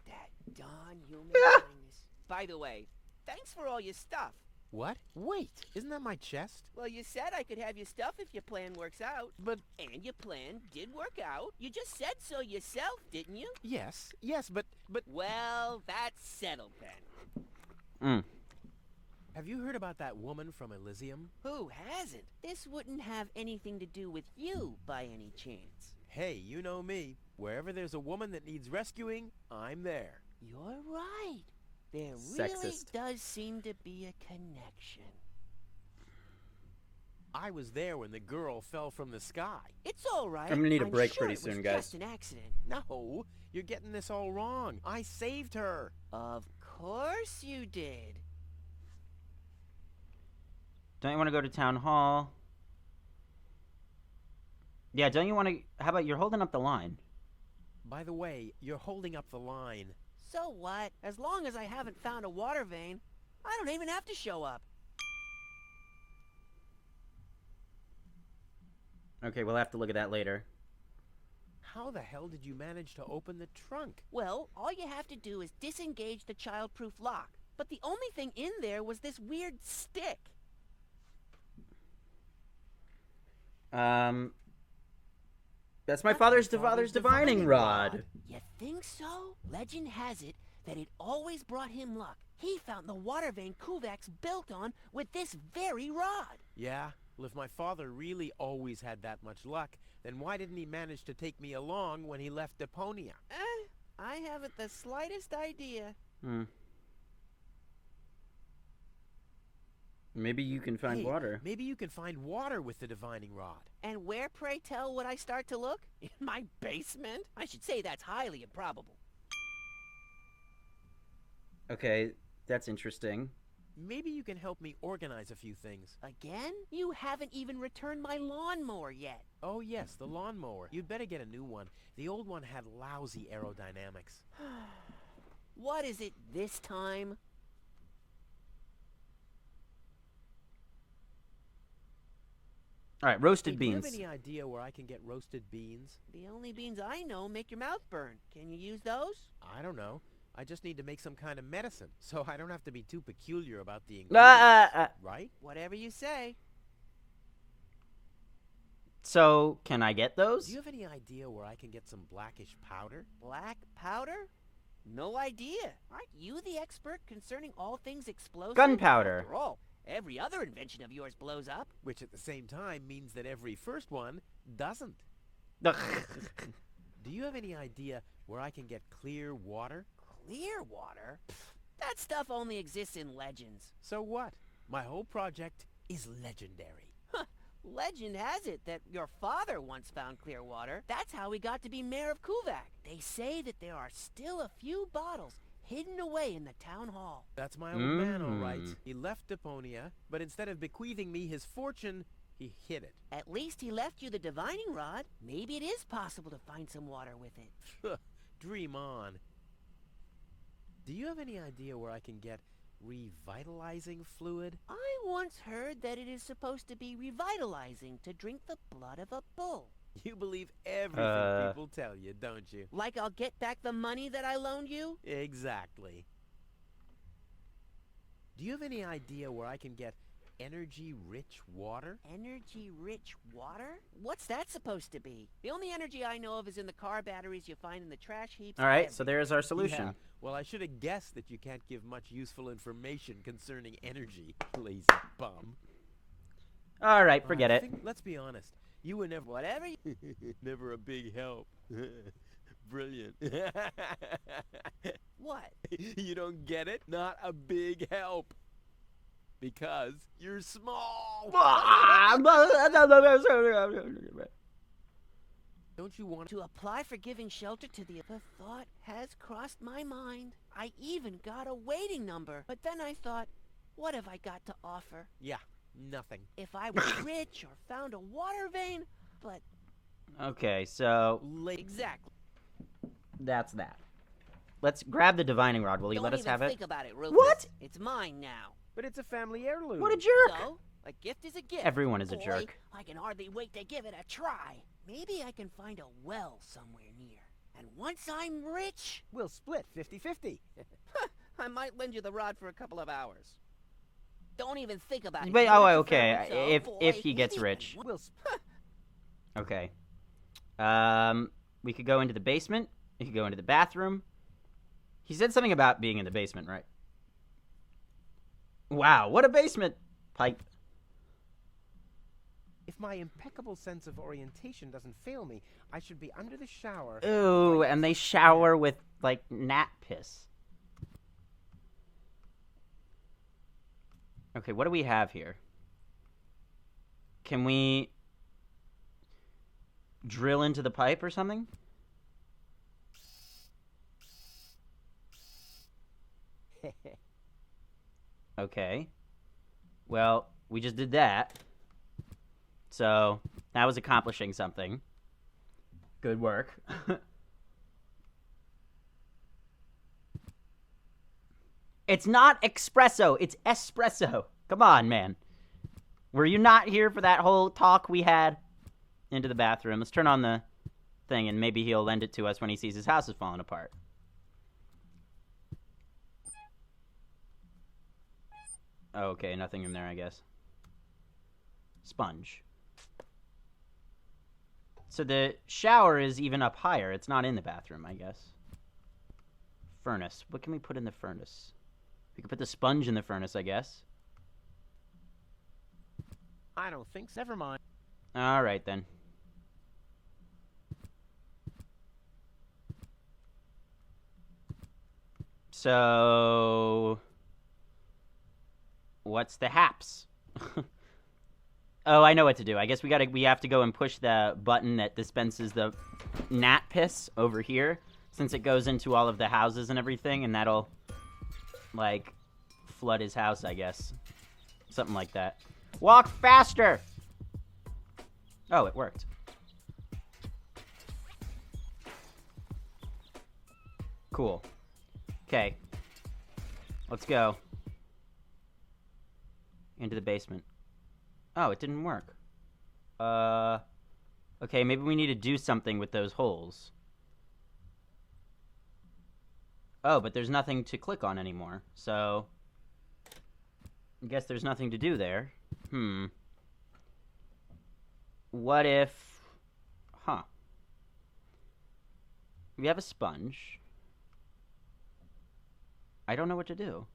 Speaker 3: that darn human kindness. By the way, thanks for all your stuff.
Speaker 2: What? Wait, isn't that my chest?
Speaker 3: Well, you said I could have your stuff if your plan works out.
Speaker 2: But...
Speaker 3: And your plan did work out. You just said so yourself, didn't you?
Speaker 2: Yes, but...
Speaker 3: Well, that's settled then.
Speaker 2: Have you heard about that woman from Elysium?
Speaker 3: Who hasn't? This wouldn't have anything to do with you, by any chance.
Speaker 2: Hey, you know me. Wherever there's a woman that needs rescuing, I'm there.
Speaker 3: You're right. There really
Speaker 1: Sexist.
Speaker 3: does seem to be a connection.
Speaker 2: I was there when the girl fell from the sky.
Speaker 3: It's all right.
Speaker 1: I'm gonna need a break
Speaker 3: sure
Speaker 1: pretty
Speaker 3: it was
Speaker 1: soon, guys.
Speaker 3: just an accident.
Speaker 2: No, you're getting this all wrong. I saved her.
Speaker 3: Of course you did.
Speaker 1: Don't you want to go to town hall? Yeah, don't you want to... How about you're holding up the line?
Speaker 2: By the way, you're holding up the line.
Speaker 3: So what? As long as I haven't found a water vein, I don't even have to show up.
Speaker 1: Okay, we'll have to look at that later.
Speaker 2: How the hell did you manage to open the trunk?
Speaker 3: Well, all you have to do is disengage the childproof lock. But the only thing in there was this weird stick.
Speaker 1: That's my father's divining rod.
Speaker 3: You think so? Legend has it that it always brought him luck. He found the water vein Kuvak's built on with this very rod.
Speaker 2: Yeah? Well, if my father really always had that much luck, then why didn't he manage to take me along when he left Deponia?
Speaker 3: I haven't the slightest idea.
Speaker 1: Maybe you can find water.
Speaker 2: Maybe you can find water with the divining rod.
Speaker 3: And where, pray tell, would I start to look? In my basement? I should say that's highly improbable.
Speaker 1: Okay, that's interesting.
Speaker 2: Maybe you can help me organize a few things.
Speaker 3: Again? You haven't even returned my lawnmower yet.
Speaker 2: Oh yes, the lawnmower. You'd better get a new one. The old one had lousy aerodynamics.
Speaker 3: What is it this time?
Speaker 1: All right, roasted beans.
Speaker 2: Do you have any idea where I can get roasted beans?
Speaker 3: The only beans I know make your mouth burn. Can you use those?
Speaker 2: I don't know. I just need to make some kind of medicine, so I don't have to be too peculiar about the ingredients, right?
Speaker 3: Whatever you say.
Speaker 1: So, can I get those?
Speaker 2: Do you have any idea where I can get some blackish powder?
Speaker 3: Black powder? No idea. Aren't you the expert concerning all things explosive?
Speaker 1: Gunpowder.
Speaker 3: After all, every other invention of yours blows up.
Speaker 2: Which at the same time means that every first one doesn't.
Speaker 1: Ugh.
Speaker 2: Do you have any idea where I can get clear water?
Speaker 3: Clear water? That stuff only exists in legends.
Speaker 2: So what? My whole project is legendary.
Speaker 3: Legend has it that your father once found clear water. That's how he got to be mayor of Kuvak. They say that there are still a few bottles hidden away in the town hall.
Speaker 2: That's my old man, all right. He left Deponia, but instead of bequeathing me his fortune, he hid it.
Speaker 3: At least he left you the divining rod. Maybe it is possible to find some water with it.
Speaker 2: Dream on. Do you have any idea where I can get revitalizing fluid?
Speaker 3: I once heard that it is supposed to be revitalizing to drink the blood of a bull.
Speaker 2: You believe everything people tell you, don't you?
Speaker 3: Like I'll get back the money that I loaned you?
Speaker 2: Exactly. Do you have any idea where I can get energy-rich water?
Speaker 3: Energy-rich water? What's that supposed to be? The only energy I know of is in the car batteries you find in the trash heaps.
Speaker 1: All right, so there's our solution.
Speaker 2: Yeah. Well, I should have guessed that you can't give much useful information concerning energy, lazy bum.
Speaker 1: All right, forget it.
Speaker 2: Let's be honest. You were never...
Speaker 3: Whatever
Speaker 2: never a big help. Brilliant.
Speaker 3: What?
Speaker 2: You don't get it? Not a big help. Because you're small. Don't you want
Speaker 3: to apply for giving shelter to the thought has crossed my mind. I even got a waiting number. But then I thought, what have I got to offer?
Speaker 2: Yeah, nothing.
Speaker 3: If I was rich or found a water vein, but...
Speaker 1: Okay, so...
Speaker 3: Exactly.
Speaker 1: That's that. Let's grab the divining rod. Will you let us have it?
Speaker 3: Don't even think about it, Rufus.
Speaker 1: What?
Speaker 3: It's mine now.
Speaker 2: But it's a family heirloom.
Speaker 1: What a jerk!
Speaker 3: So, a gift is a gift.
Speaker 1: Everyone is a
Speaker 3: Boy,
Speaker 1: jerk.
Speaker 3: I can hardly wait to give it a try. Maybe I can find a well somewhere near. And once I'm rich...
Speaker 2: We'll split 50-50.
Speaker 3: I might lend you the rod for a couple of hours. Don't even think about it.
Speaker 1: Wait,
Speaker 3: oh,
Speaker 1: okay.
Speaker 3: So,
Speaker 1: if he gets rich. Okay. We could go into the basement. We could go into the bathroom. He said something about being in the basement, right? Wow, what a basement pipe.
Speaker 2: If my impeccable sense of orientation doesn't fail me, I should be under the shower.
Speaker 1: Ooh, and they shower with, like, gnat piss. Okay, what do we have here? Can we drill into the pipe or something? Okay. Well, we just did that. So, that was accomplishing something. Good work. It's not espresso, it's espresso. Come on, man. Were you not here for that whole talk we had? Into the bathroom. Let's turn on the thing, and maybe he'll lend it to us when he sees his house is falling apart. Okay, nothing in there, I guess. Sponge. So the shower is even up higher. It's not in the bathroom, I guess. Furnace. What can we put in the furnace? We could put the sponge in the furnace, I guess.
Speaker 2: I don't think so. Never mind.
Speaker 1: All right, then. So... what's the haps? Oh, I know what to do. I guess we have to go and push the button that dispenses the gnat piss over here, since it goes into all of the houses and everything, and that'll, like, flood his house, I guess. Something like that. Walk faster! Oh, it worked. Cool. Okay. Let's go. Into the basement. Oh, it didn't work. Okay, maybe we need to do something with those holes. Oh, but there's nothing to click on anymore, so... I guess there's nothing to do there. What if... Huh. We have a sponge. I don't know what to do.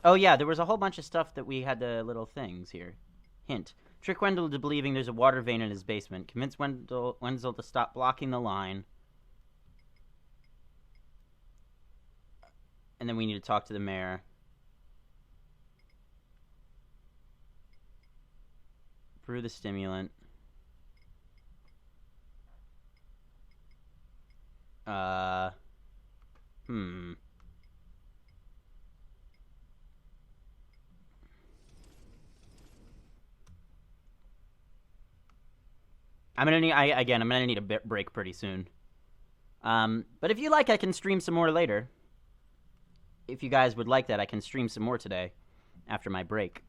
Speaker 1: Oh, yeah, there was a whole bunch of stuff that we had the little things here. Hint. Trick Wendell into believing there's a water vein in his basement. Convince Wenzel to stop blocking the line. And then we need to talk to the mayor. Brew the stimulant. I'm gonna need a break pretty soon. But if you like, I can stream some more later. If you guys would like that, I can stream some more today after my break.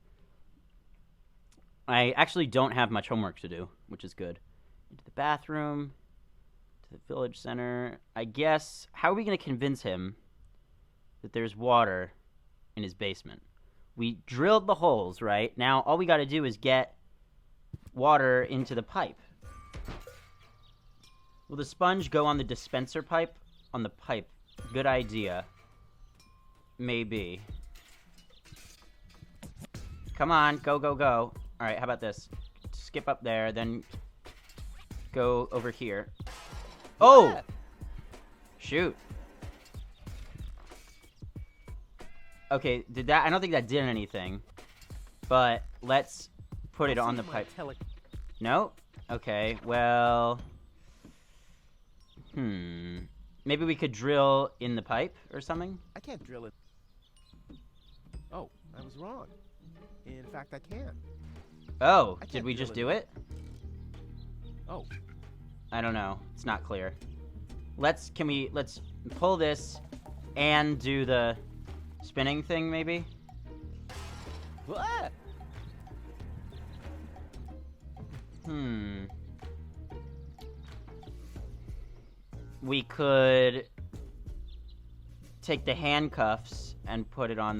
Speaker 1: I actually don't have much homework to do, which is good. Into the bathroom, to the village center. I guess, how are we going to convince him that there's water in his basement? We drilled the holes, right? Now, all we got to do is get water into the pipe. Will the sponge go on the dispenser pipe? On the pipe. Good idea. Maybe. Come on, go, go, go. Alright, how about this? Skip up there, then go over here. Oh! Yeah. Shoot. Okay, did that... I don't think that did anything. But let's put it on the pipe. No? Okay, well... Maybe we could drill in the pipe or something?
Speaker 2: I can't drill it. Oh, I was wrong. In fact, I can.
Speaker 1: Oh, did we just do it?
Speaker 2: Oh.
Speaker 1: I don't know. It's not clear. Let's pull this and do the spinning thing, maybe?
Speaker 2: What?
Speaker 1: We could take the handcuffs and put it on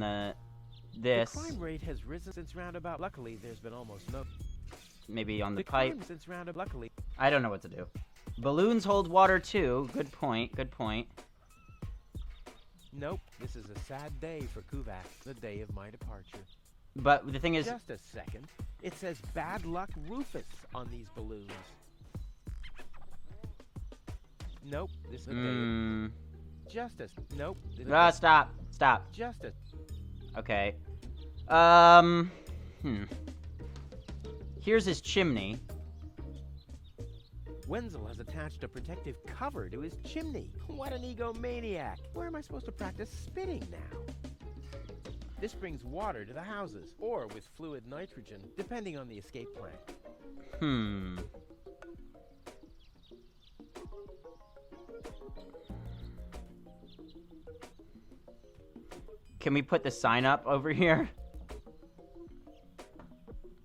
Speaker 1: this.
Speaker 2: The crime rate has risen since roundabout. Luckily, there's been almost no...
Speaker 1: Maybe on the pipe.
Speaker 2: Crime since roundabout. Luckily.
Speaker 1: I don't know what to do. Balloons hold water too. Good point. Good point.
Speaker 2: Nope. This is a sad day for Kuvak. The day of my departure.
Speaker 1: But the thing is...
Speaker 2: Just a second. It says bad luck Rufus on these balloons. Nope. This is the day of... Justice. Nope.
Speaker 1: Stop. Stop.
Speaker 2: Justice.
Speaker 1: Okay. Here's his chimney.
Speaker 2: Wenzel has attached a protective cover to his chimney. What an egomaniac. Where am I supposed to practice spitting now? This brings water to the houses, or with fluid nitrogen, depending on the escape plan.
Speaker 1: Can we put the sign up over here?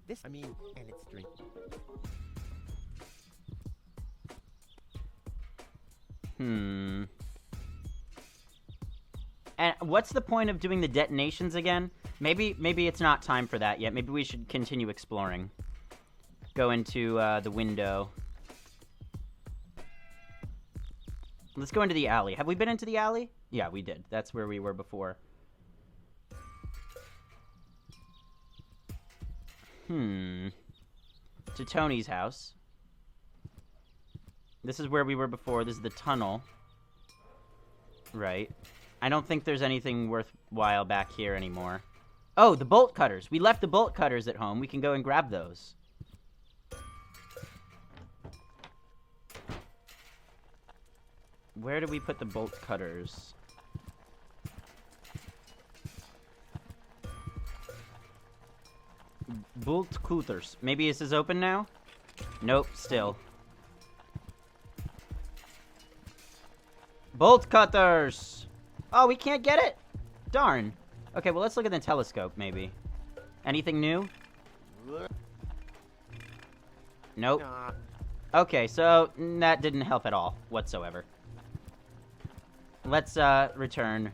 Speaker 2: And it's drink.
Speaker 1: And what's the point of doing the detonations again? Maybe it's not time for that yet. Maybe we should continue exploring. go into the window. Let's go into the alley. Have we been into the alley? Yeah, we did. That's where we were before. To Tony's house. This is where we were before. This is the tunnel. Right. I don't think there's anything worthwhile back here anymore. Oh, the bolt cutters. We left the bolt cutters at home. We can go and grab those. Where do we put the bolt cutters? Bolt cutters. Maybe this is open now? Nope, still. Bolt cutters! Oh, we can't get it? Darn. Okay, well, let's look at the telescope, maybe. Anything new? Nope. Okay, so that didn't help at all, whatsoever. Let's, return.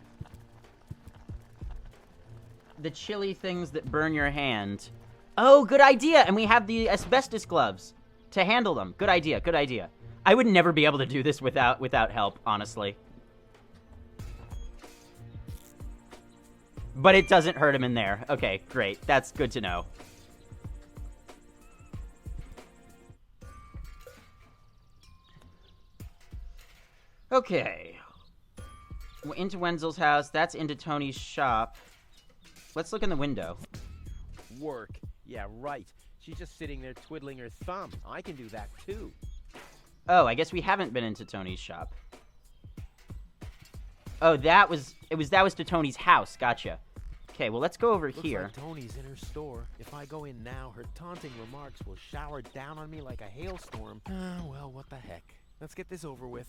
Speaker 1: The chilly things that burn your hand. Oh, good idea! And we have the asbestos gloves to handle them. Good idea, good idea. I would never be able to do this without help, honestly. But it doesn't hurt him in there. Okay, great. That's good to know. Okay. We're into Wenzel's house. That's into Tony's shop. Let's look in the window.
Speaker 2: Work. Yeah, right. She's just sitting there twiddling her thumb. I can do that too.
Speaker 1: Oh, I guess we haven't been into Tony's shop. Oh, that was to Tony's house. Gotcha. Okay, well, let's go over here.
Speaker 2: Looks like Tony's in her store. If I go in now, her taunting remarks will shower down on me like a hailstorm. Well, what the heck. Let's get this over with.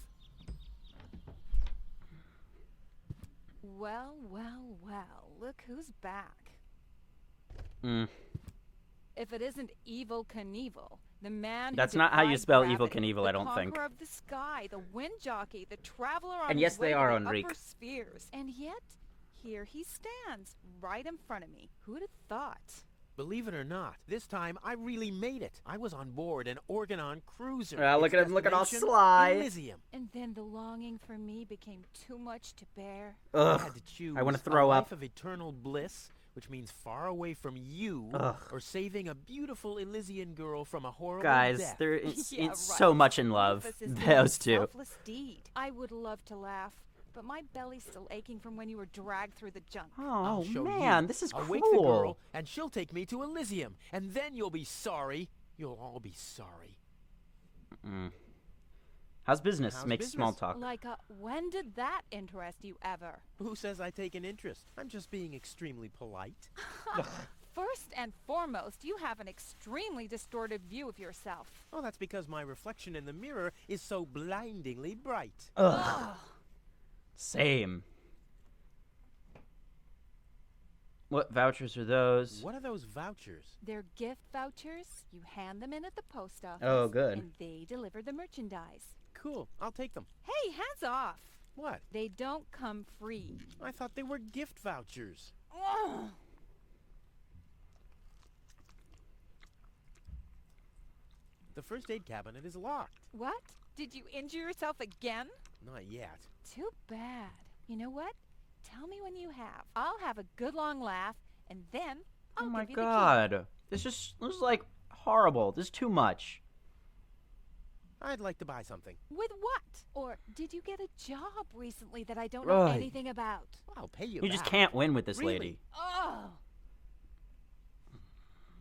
Speaker 7: Well, well, well. Look who's back. If it isn't Evil Knievel, the man
Speaker 1: That's
Speaker 7: who
Speaker 1: not how you
Speaker 7: defied
Speaker 1: spell
Speaker 7: gravity,
Speaker 1: Evil Knievel, I don't
Speaker 7: the
Speaker 1: think.
Speaker 7: conqueror of the sky, the wind jockey, the traveler on
Speaker 1: And
Speaker 7: his
Speaker 1: yes,
Speaker 7: way
Speaker 1: they
Speaker 7: to
Speaker 1: are
Speaker 7: the
Speaker 1: on Reek.
Speaker 7: upper spheres. And yet, here he stands, right in front of me. Who'd have thought?
Speaker 2: Believe it or not, this time I really made it. I was on board an Organon cruiser.
Speaker 1: Look at him looking all
Speaker 2: Destination,
Speaker 1: sly.
Speaker 2: Elysium.
Speaker 7: And then the longing for me became too much to bear.
Speaker 1: Ugh,
Speaker 2: I had to choose
Speaker 1: I want to throw
Speaker 2: a
Speaker 1: up.
Speaker 2: life of eternal bliss, which means far away from you,
Speaker 1: Ugh.
Speaker 2: or saving a beautiful Elysian girl from a horrible
Speaker 1: Guys,
Speaker 2: death.
Speaker 1: they're
Speaker 7: Yeah,
Speaker 1: so
Speaker 7: right.
Speaker 1: much in love.
Speaker 7: Rufus is doing
Speaker 1: Those
Speaker 7: a
Speaker 1: two.
Speaker 7: selfless deed. I would love to laugh, but my belly's still aching from when you were dragged through the junk.
Speaker 2: I'll
Speaker 1: Oh,
Speaker 2: show
Speaker 1: man,
Speaker 2: you.
Speaker 1: this is
Speaker 2: I'll
Speaker 1: cool.
Speaker 2: wake the girl, and she'll take me to Elysium, and then you'll be sorry. You'll all be sorry.
Speaker 1: How's business?
Speaker 2: How's
Speaker 1: Make
Speaker 2: business?
Speaker 1: small talk.
Speaker 7: Like, when did that interest you ever?
Speaker 2: Who says I take an interest? I'm just being extremely polite.
Speaker 7: First and foremost, you have an extremely distorted view of yourself.
Speaker 2: Oh, that's because my reflection in the mirror is so blindingly bright.
Speaker 1: Ugh. Same. What vouchers are those?
Speaker 2: What are those vouchers?
Speaker 7: They're gift vouchers. You hand them in at the post office.
Speaker 1: Oh, good.
Speaker 7: And they deliver the merchandise.
Speaker 2: Cool, I'll take them.
Speaker 7: Hey, hands off.
Speaker 2: What?
Speaker 7: They don't come free.
Speaker 2: I thought they were gift vouchers.
Speaker 7: Ugh.
Speaker 2: The first aid cabinet is locked.
Speaker 7: What? Did you injure yourself again?
Speaker 2: Not yet.
Speaker 7: Too bad. You know what? Tell me when you have. I'll have a good long laugh, and then I'll
Speaker 1: Oh my
Speaker 7: give you the
Speaker 1: god. This is like horrible. This is too much.
Speaker 2: I'd like to buy something.
Speaker 7: key. With what? Or did you get a job recently that I don't know
Speaker 1: Right.
Speaker 7: anything about?
Speaker 2: I'll pay you
Speaker 1: You just
Speaker 2: back.
Speaker 1: can't win with this
Speaker 2: Really?
Speaker 1: lady.
Speaker 7: Oh,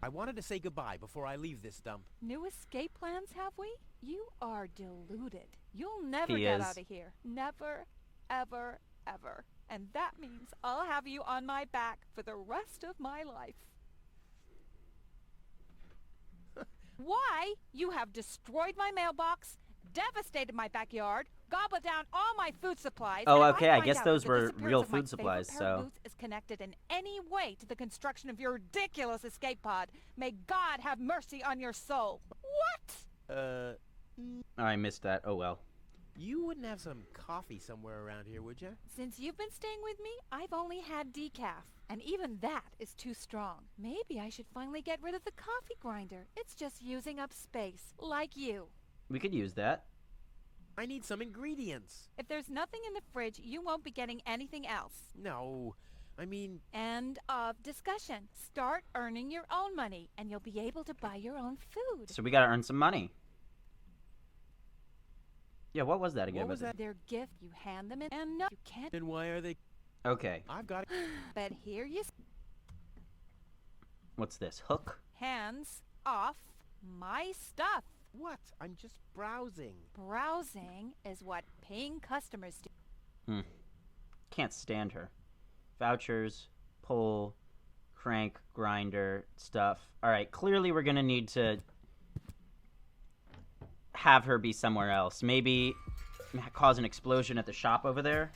Speaker 2: I wanted to say goodbye before I leave this dump.
Speaker 7: new escape plans, have we? You are deluded. You'll never
Speaker 1: He
Speaker 7: get
Speaker 1: is.
Speaker 7: out of here. Never, ever, ever. And that means I'll have you on my back for the rest of my life. Why? You have destroyed my mailbox, devastated my backyard, gobbled down all my food supplies.
Speaker 1: Oh,
Speaker 7: and if
Speaker 1: okay, I
Speaker 7: find
Speaker 1: guess
Speaker 7: out
Speaker 1: those
Speaker 7: that the
Speaker 1: were
Speaker 7: disappearance
Speaker 1: real
Speaker 7: of my
Speaker 1: food supplies,
Speaker 7: favorite pair of
Speaker 1: so-
Speaker 7: boots is connected in any way to the construction of your ridiculous escape pod. May God have mercy on your soul. What?
Speaker 1: I missed that. Oh well.
Speaker 2: You wouldn't have some coffee somewhere around here, would you?
Speaker 7: Since you've been staying with me, I've only had decaf. And even that is too strong. Maybe I should finally get rid of the coffee grinder. It's just using up space, like you.
Speaker 1: We could use that.
Speaker 2: I need some ingredients.
Speaker 7: If there's nothing in the fridge, you won't be getting anything else.
Speaker 2: No, I mean...
Speaker 7: End of discussion. Start earning your own money, and you'll be able to buy your own food.
Speaker 1: So we gotta earn some money. Yeah, what was that again?
Speaker 2: What was that?
Speaker 7: Their gift, you hand them in, and no, you can't.
Speaker 2: Then why are they...
Speaker 1: Okay.
Speaker 2: I've got it.
Speaker 7: But here you...
Speaker 1: What's this? Hook?
Speaker 7: Hands off my stuff.
Speaker 2: What? I'm just browsing.
Speaker 7: Browsing is what paying customers do.
Speaker 1: Can't stand her. Vouchers, pull, crank, grinder, stuff. Alright, clearly we're gonna need to have her be somewhere else. Maybe cause an explosion at the shop over there.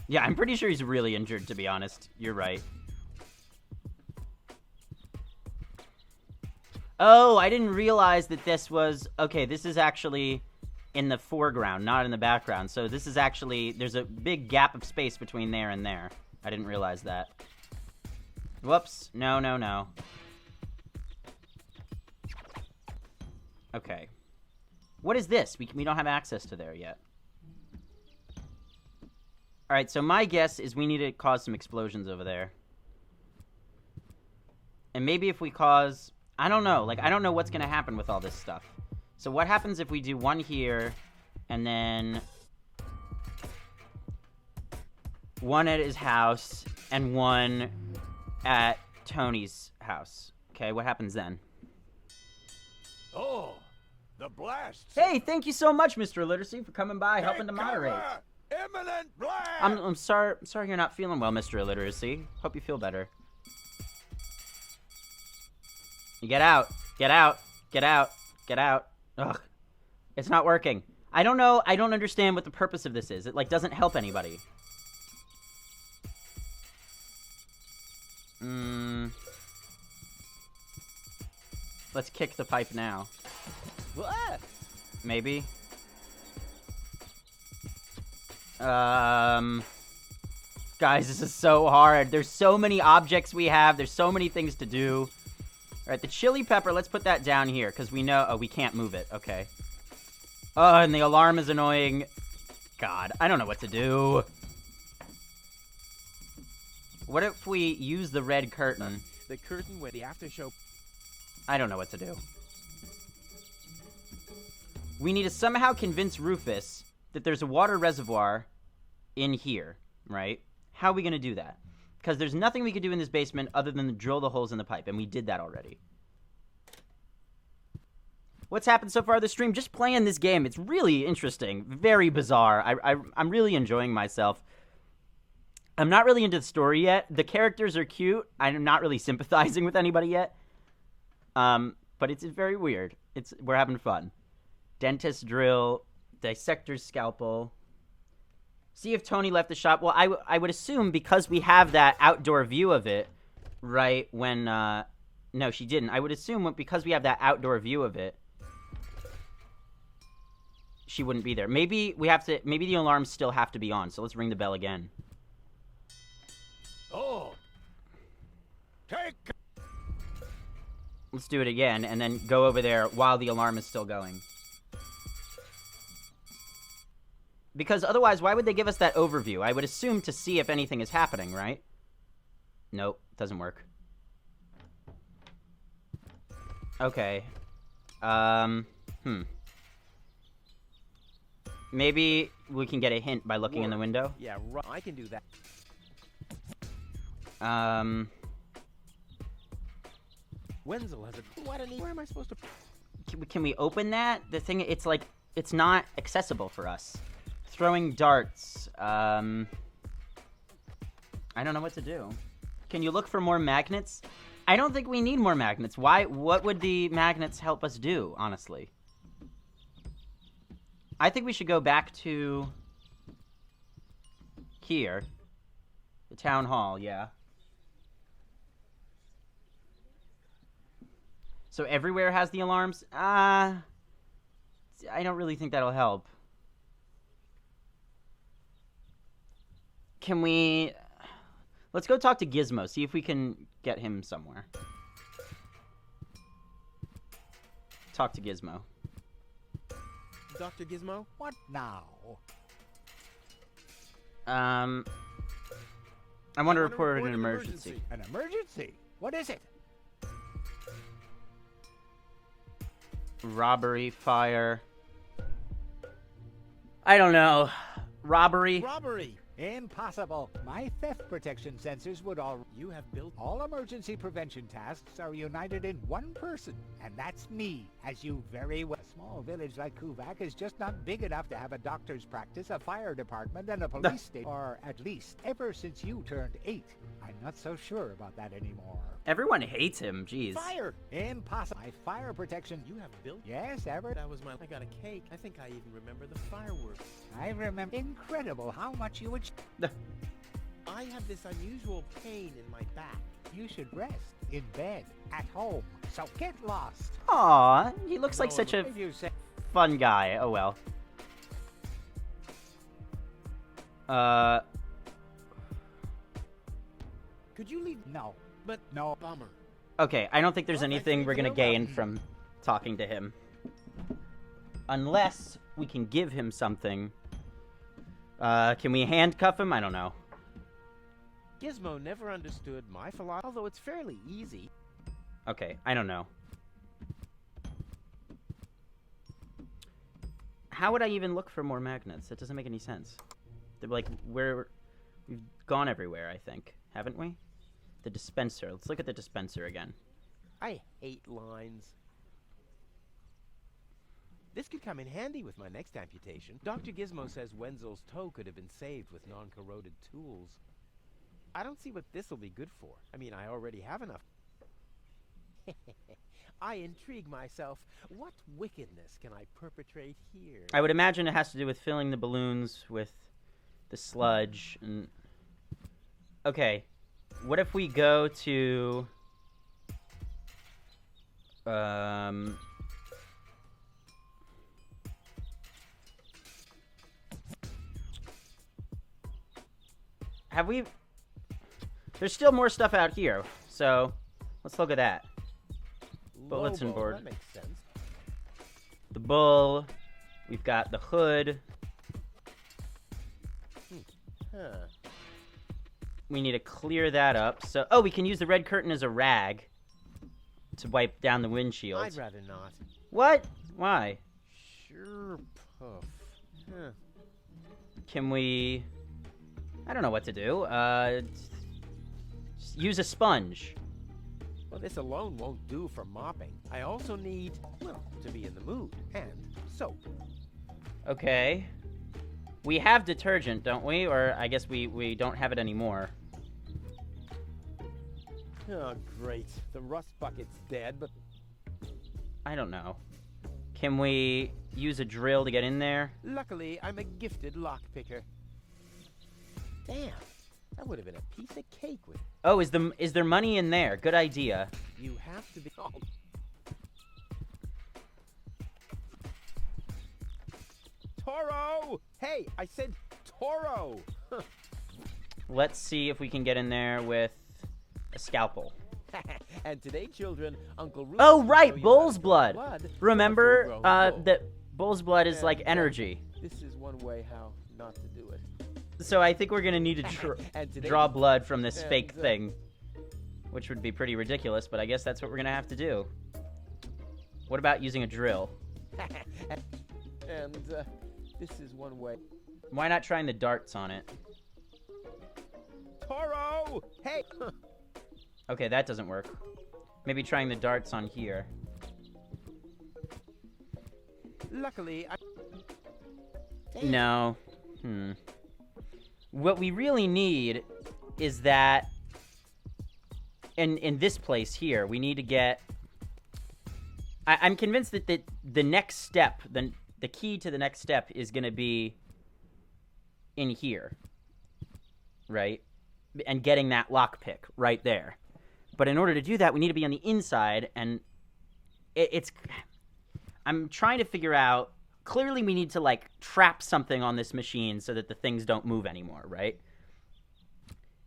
Speaker 1: Yeah, I'm pretty sure he's really injured, to be honest. You're right. Oh, I didn't realize that this was... Okay, this is actually in the foreground, not in the background. So this is actually... There's a big gap of space between there and there. I didn't realize that. Whoops. No, no, no. Okay. What is this? We don't have access to there yet. Alright, so my guess is we need to cause some explosions over there. And maybe if we cause... I don't know. Like, I don't know what's going to happen with all this stuff. So what happens if we do one here, and then... one at his house, and one at Tony's house? Okay, what happens then?
Speaker 10: Oh, the blast.
Speaker 1: Hey, thank you so much, Mr. Illiteracy, for coming by, helping to moderate.
Speaker 10: Imminent blast!
Speaker 1: I'm sorry you're not feeling well, Mr. Illiteracy. Hope you feel better. You get out. Get out. Get out. Get out. Ugh. It's not working. I don't know. I don't understand what the purpose of this is. It, like, doesn't help anybody. Let's kick the pipe now.
Speaker 2: What?
Speaker 1: Maybe. Guys, this is so hard. There's so many objects we have. There's so many things to do. Alright, the chili pepper, let's put that down here, because we know... Oh, we can't move it. Okay. Oh, and the alarm is annoying. God, I don't know what to do. What if we use the red curtain?
Speaker 2: The curtain with the after show...
Speaker 1: I don't know what to do. We need to somehow convince Rufus that there's a water reservoir in here, right? How are we going to do that? Because there's nothing we could do in this basement other than drill the holes in the pipe, and we did that already. What's happened so far this stream? Just playing this game. It's really interesting. Very bizarre. I'm really enjoying myself. I'm not really into the story yet. The characters are cute. I'm not really sympathizing with anybody yet. But it's very weird. We're having fun. Dentist drill, dissector's scalpel. See if Tony left the shop. Well, I would assume because we have that outdoor view of it, right, when, no, she didn't. I would assume because we have that outdoor view of it, she wouldn't be there. Maybe maybe the alarms still have to be on, so let's ring the bell again.
Speaker 10: Oh.
Speaker 1: Let's do it again, and then go over there while the alarm is still going. Because otherwise, why would they give us that overview? I would assume to see if anything is happening, right? Nope, doesn't work. Okay. Maybe we can get a hint by looking in the window?
Speaker 2: Yeah, right. I can do that. Wenzel has a... Where am I supposed to...
Speaker 1: Can we open that? The thing, it's like, it's not accessible for us. Throwing darts. I don't know what to do. Can you look for more magnets? I don't think we need more magnets. Why? What would the magnets help us do, honestly? I think we should go back to here. The town hall, yeah. So everywhere has the alarms? I don't really think that'll help. Can we... Let's go talk to Gizmo, see if we can get him somewhere. Talk to Gizmo.
Speaker 2: Dr. Gizmo?
Speaker 6: What now?
Speaker 1: I want to report an emergency.
Speaker 6: An emergency? What is it?
Speaker 1: Robbery, fire. I don't know. Robbery?
Speaker 2: Robbery!
Speaker 6: Impossible. My theft protection sensors would all...
Speaker 2: You have built...
Speaker 6: All emergency prevention tasks are united in one person, and that's me, as you very well... A small village like Kuvak is just not big enough to have a doctor's practice, a fire department, and a police station. Or at least, ever since you turned 8. I'm not so sure about that anymore.
Speaker 1: Everyone hates him, jeez.
Speaker 2: Fire!
Speaker 6: Impossible. My fire protection...
Speaker 2: You have built...
Speaker 6: Yes, ever...
Speaker 2: That was my... I got a cake. I think I even remember the fireworks.
Speaker 6: I remember... Incredible how much you would...
Speaker 2: I have this unusual pain in my back.
Speaker 6: You should rest. In bed. At home. So get lost.
Speaker 1: Aw, he looks like
Speaker 2: No,
Speaker 1: such a
Speaker 6: If you say...
Speaker 1: fun guy. Oh well.
Speaker 2: Could you leave...
Speaker 6: No.
Speaker 2: But...
Speaker 6: No.
Speaker 2: Bummer.
Speaker 1: Okay, I don't think there's
Speaker 2: Well,
Speaker 1: anything
Speaker 2: thanks
Speaker 1: we're
Speaker 2: for
Speaker 1: gonna
Speaker 2: the
Speaker 1: gain
Speaker 2: interrupt.
Speaker 1: from talking to him. Unless we can give him something. Can we handcuff him? I don't know.
Speaker 2: Gizmo never understood my philosophy, although it's fairly easy.
Speaker 1: Okay, I don't know. How would I even look for more magnets? That doesn't make any sense. They're like, we've gone everywhere, I think. Haven't we? The dispenser. Let's look at the dispenser again.
Speaker 2: I hate lines. This could come in handy with my next amputation. Dr. Gizmo says Wenzel's toe could have been saved with non-corroded tools. I don't see what this will be good for. I mean, I already have enough. I intrigue myself. What wickedness can I perpetrate here?
Speaker 1: I would imagine it has to do with filling the balloons with the sludge. And... Okay, what if we go to... Have we... There's still more stuff out here, so let's look at that. Bulletin
Speaker 2: Lobo,
Speaker 1: board.
Speaker 2: That makes sense.
Speaker 1: The bull. We've got the hood.
Speaker 2: Huh.
Speaker 1: We need to clear that up. So, oh, we can use the red curtain as a rag to wipe down the windshield.
Speaker 2: I'd rather not.
Speaker 1: What? Why?
Speaker 2: Sure, Puff. Huh.
Speaker 1: Can we... I don't know what to do. Just use a sponge.
Speaker 2: Well, this alone won't do for mopping. I also need, well, to be in the mood. And soap.
Speaker 1: Okay. We have detergent, don't we? Or I guess we don't have it anymore.
Speaker 2: Oh, great. The rust bucket's dead, but...
Speaker 1: I don't know. Can we use a drill to get in there?
Speaker 2: Luckily, I'm a gifted lockpicker. Damn. That would have been a piece of cake with...
Speaker 1: Oh, is there money in there? Good idea.
Speaker 2: You have to be... Oh. Toro! Hey, I said Toro!
Speaker 1: Let's see if we can get in there with a scalpel.
Speaker 2: And today, children, Uncle Rufus
Speaker 1: Oh,
Speaker 2: will
Speaker 1: right,
Speaker 2: show you
Speaker 1: bull's
Speaker 2: how to
Speaker 1: blood.
Speaker 2: draw blood
Speaker 1: Remember
Speaker 2: from a full-grown bull.
Speaker 1: that bull's blood is like
Speaker 2: And,
Speaker 1: energy.
Speaker 2: This is one way how not to do it.
Speaker 1: So I think we're gonna need to
Speaker 2: And today-
Speaker 1: draw blood from this
Speaker 2: and,
Speaker 1: fake thing, which would be pretty ridiculous, but I guess that's what we're gonna have to do. What about using a drill?
Speaker 2: And this is one way.
Speaker 1: Why not trying the darts on it?
Speaker 2: Toro! Hey!
Speaker 1: Okay, that doesn't work. Maybe trying the darts on here.
Speaker 2: Luckily, I... Damn.
Speaker 1: No. What we really need is that in this place here, we need to get... I'm convinced that the next step, the key to the next step is going to be in here. Right? And getting that lockpick right there. But in order to do that, we need to be on the inside, and it's... I'm trying to figure out... Clearly we need to, like, trap something on this machine so that the things don't move anymore, right?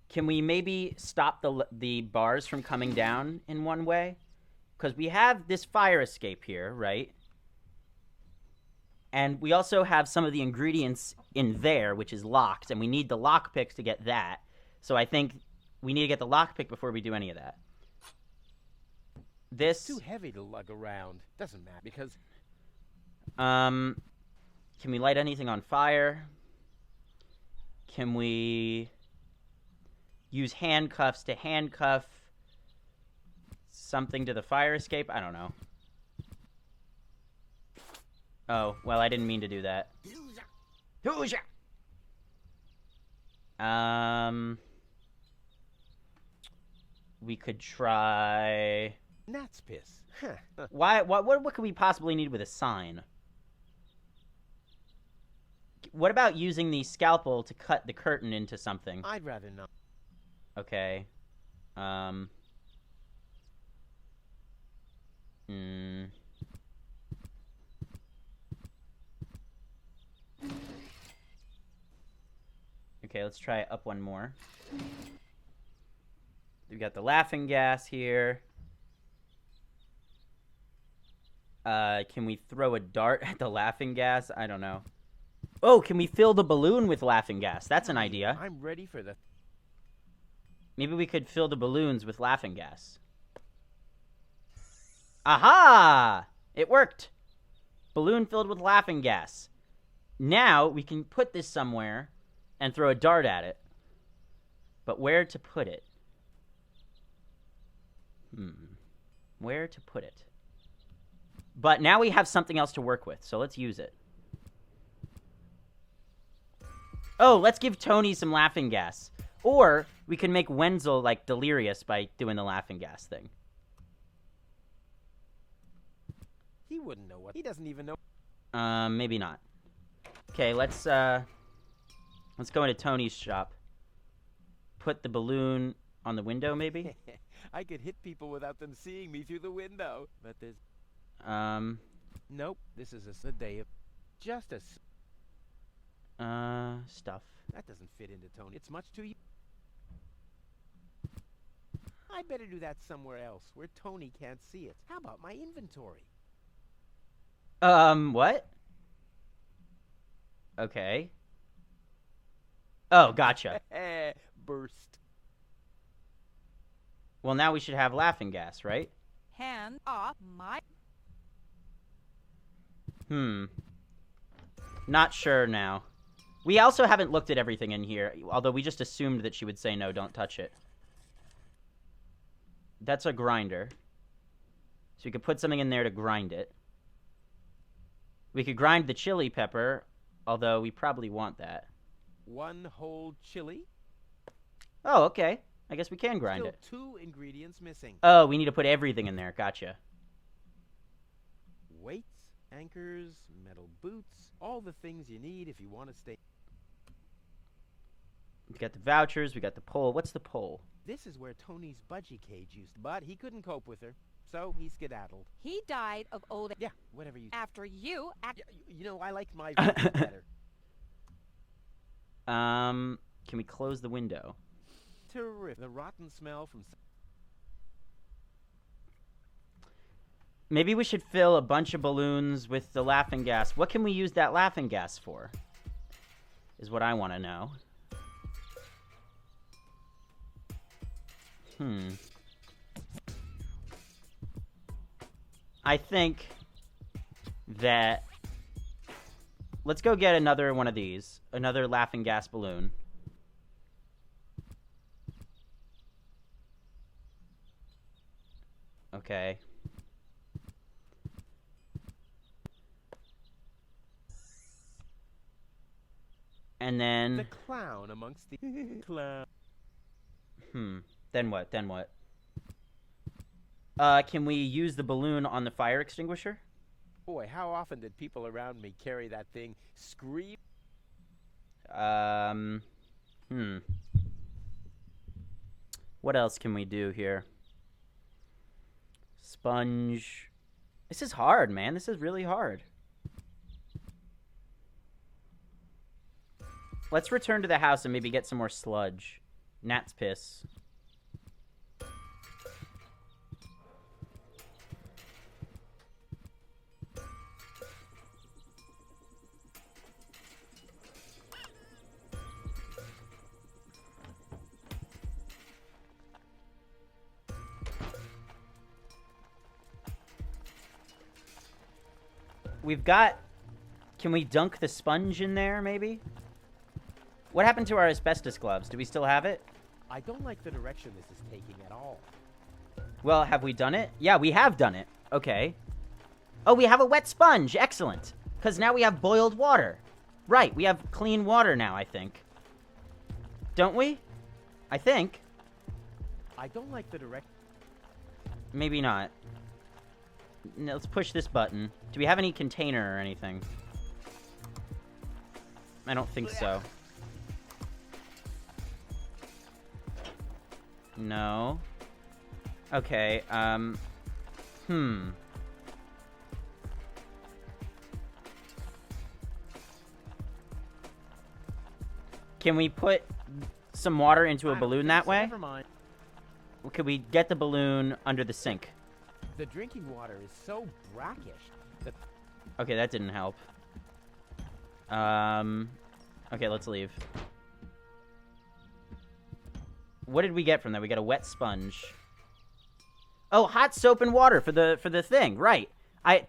Speaker 1: Can we maybe stop the bars from coming down in one way? Because we have this fire escape here, right? And we also have some of the ingredients in there, which is locked, and we need the lockpick to get that. So I think we need to get the lockpick before we do any of that. This...
Speaker 2: It's too heavy to lug around. Doesn't matter, because...
Speaker 1: Can we light anything on fire? Can we use handcuffs to handcuff something to the fire escape? I don't know. Oh, well, I didn't mean to do that. We could try...
Speaker 2: Gnat's piss.
Speaker 1: What could we possibly need with a sign? What about using the scalpel to cut the curtain into something?
Speaker 2: I'd rather not.
Speaker 1: Okay. Okay, let's try up one more. We got the laughing gas here. Can we throw a dart at the laughing gas? I don't know. Oh, can we fill the balloon with laughing gas? That's an idea.
Speaker 2: I'm ready for the...
Speaker 1: Maybe we could fill the balloons with laughing gas. Aha! It worked! Balloon filled with laughing gas. Now, we can put this somewhere and throw a dart at it. But where to put it? Where to put it? But now we have something else to work with, so let's use it. Oh, let's give Tony some laughing gas. Or we can make Wenzel, like, delirious by doing the laughing gas thing.
Speaker 2: He wouldn't know what... He doesn't even know...
Speaker 1: Maybe not. Okay, let's go into Tony's shop. Put the balloon on the window, maybe?
Speaker 2: I could hit people without them seeing me through the window. But there's... Nope, this is a day of... Just a...
Speaker 1: Stuff.
Speaker 2: That doesn't fit into Tony. It's much too... I better do that somewhere else, where Tony can't see it. How about my inventory?
Speaker 1: What? Okay. Oh, gotcha.
Speaker 2: Burst.
Speaker 1: Well, now we should have laughing gas, right?
Speaker 7: Hand off my...
Speaker 1: Not sure now. We also haven't looked at everything in here, although we just assumed that she would say no, don't touch it. That's a grinder. So we could put something in there to grind it. We could grind the chili pepper, although we probably want that.
Speaker 2: One whole chili?
Speaker 1: Oh, okay. I guess we can grind
Speaker 2: Still
Speaker 1: it.
Speaker 2: 2 ingredients missing.
Speaker 1: Oh, we need to put everything in there. Gotcha.
Speaker 2: Weights, anchors, metal boots, all the things you need if you want to stay...
Speaker 1: We got the vouchers, we got the pole. What's the pole?
Speaker 2: This is where Tony's budgie cage used to, but he couldn't cope with her, so he skedaddled.
Speaker 7: He died of old...
Speaker 2: Yeah, whatever you...
Speaker 7: After you...
Speaker 2: You know, I liked my version better.
Speaker 1: Can we close the window?
Speaker 2: Terrific. The rotten smell from...
Speaker 1: Maybe we should fill a bunch of balloons with the laughing gas. What can we use that laughing gas for? Is what I want to know. I think that... Let's go get another one of these. Another laughing gas balloon. Okay. And then...
Speaker 2: The clown amongst the clown.
Speaker 1: Then what? Then what? Can we use the balloon on the fire extinguisher?
Speaker 2: Boy, how often did people around me carry that thing, scream?
Speaker 1: What else can we do here? Sponge. This is hard, man. This is really hard. Let's return to the house and maybe get some more sludge. Gnat's piss. We've got... Can we dunk the sponge in there, maybe? What happened to our asbestos gloves? Do we still have it?
Speaker 2: I don't like the direction this is taking at all.
Speaker 1: Well, have we done it? Yeah, we have done it. Okay. Oh, we have a wet sponge. Excellent. Because now we have boiled water. Right, we have clean water now, I think. Don't we? I think.
Speaker 2: I don't like the direction.
Speaker 1: Maybe not. No, let's push this button. Do we have any container or anything? I don't think so. No. Okay, Can we put some water into a balloon that way?
Speaker 2: Never mind.
Speaker 1: Could we get the balloon under the sink?
Speaker 2: The drinking water is so brackish that...
Speaker 1: Okay, that didn't help. Okay, let's leave. What did we get from that? We got a wet sponge. Oh, hot soap and water for the thing, right.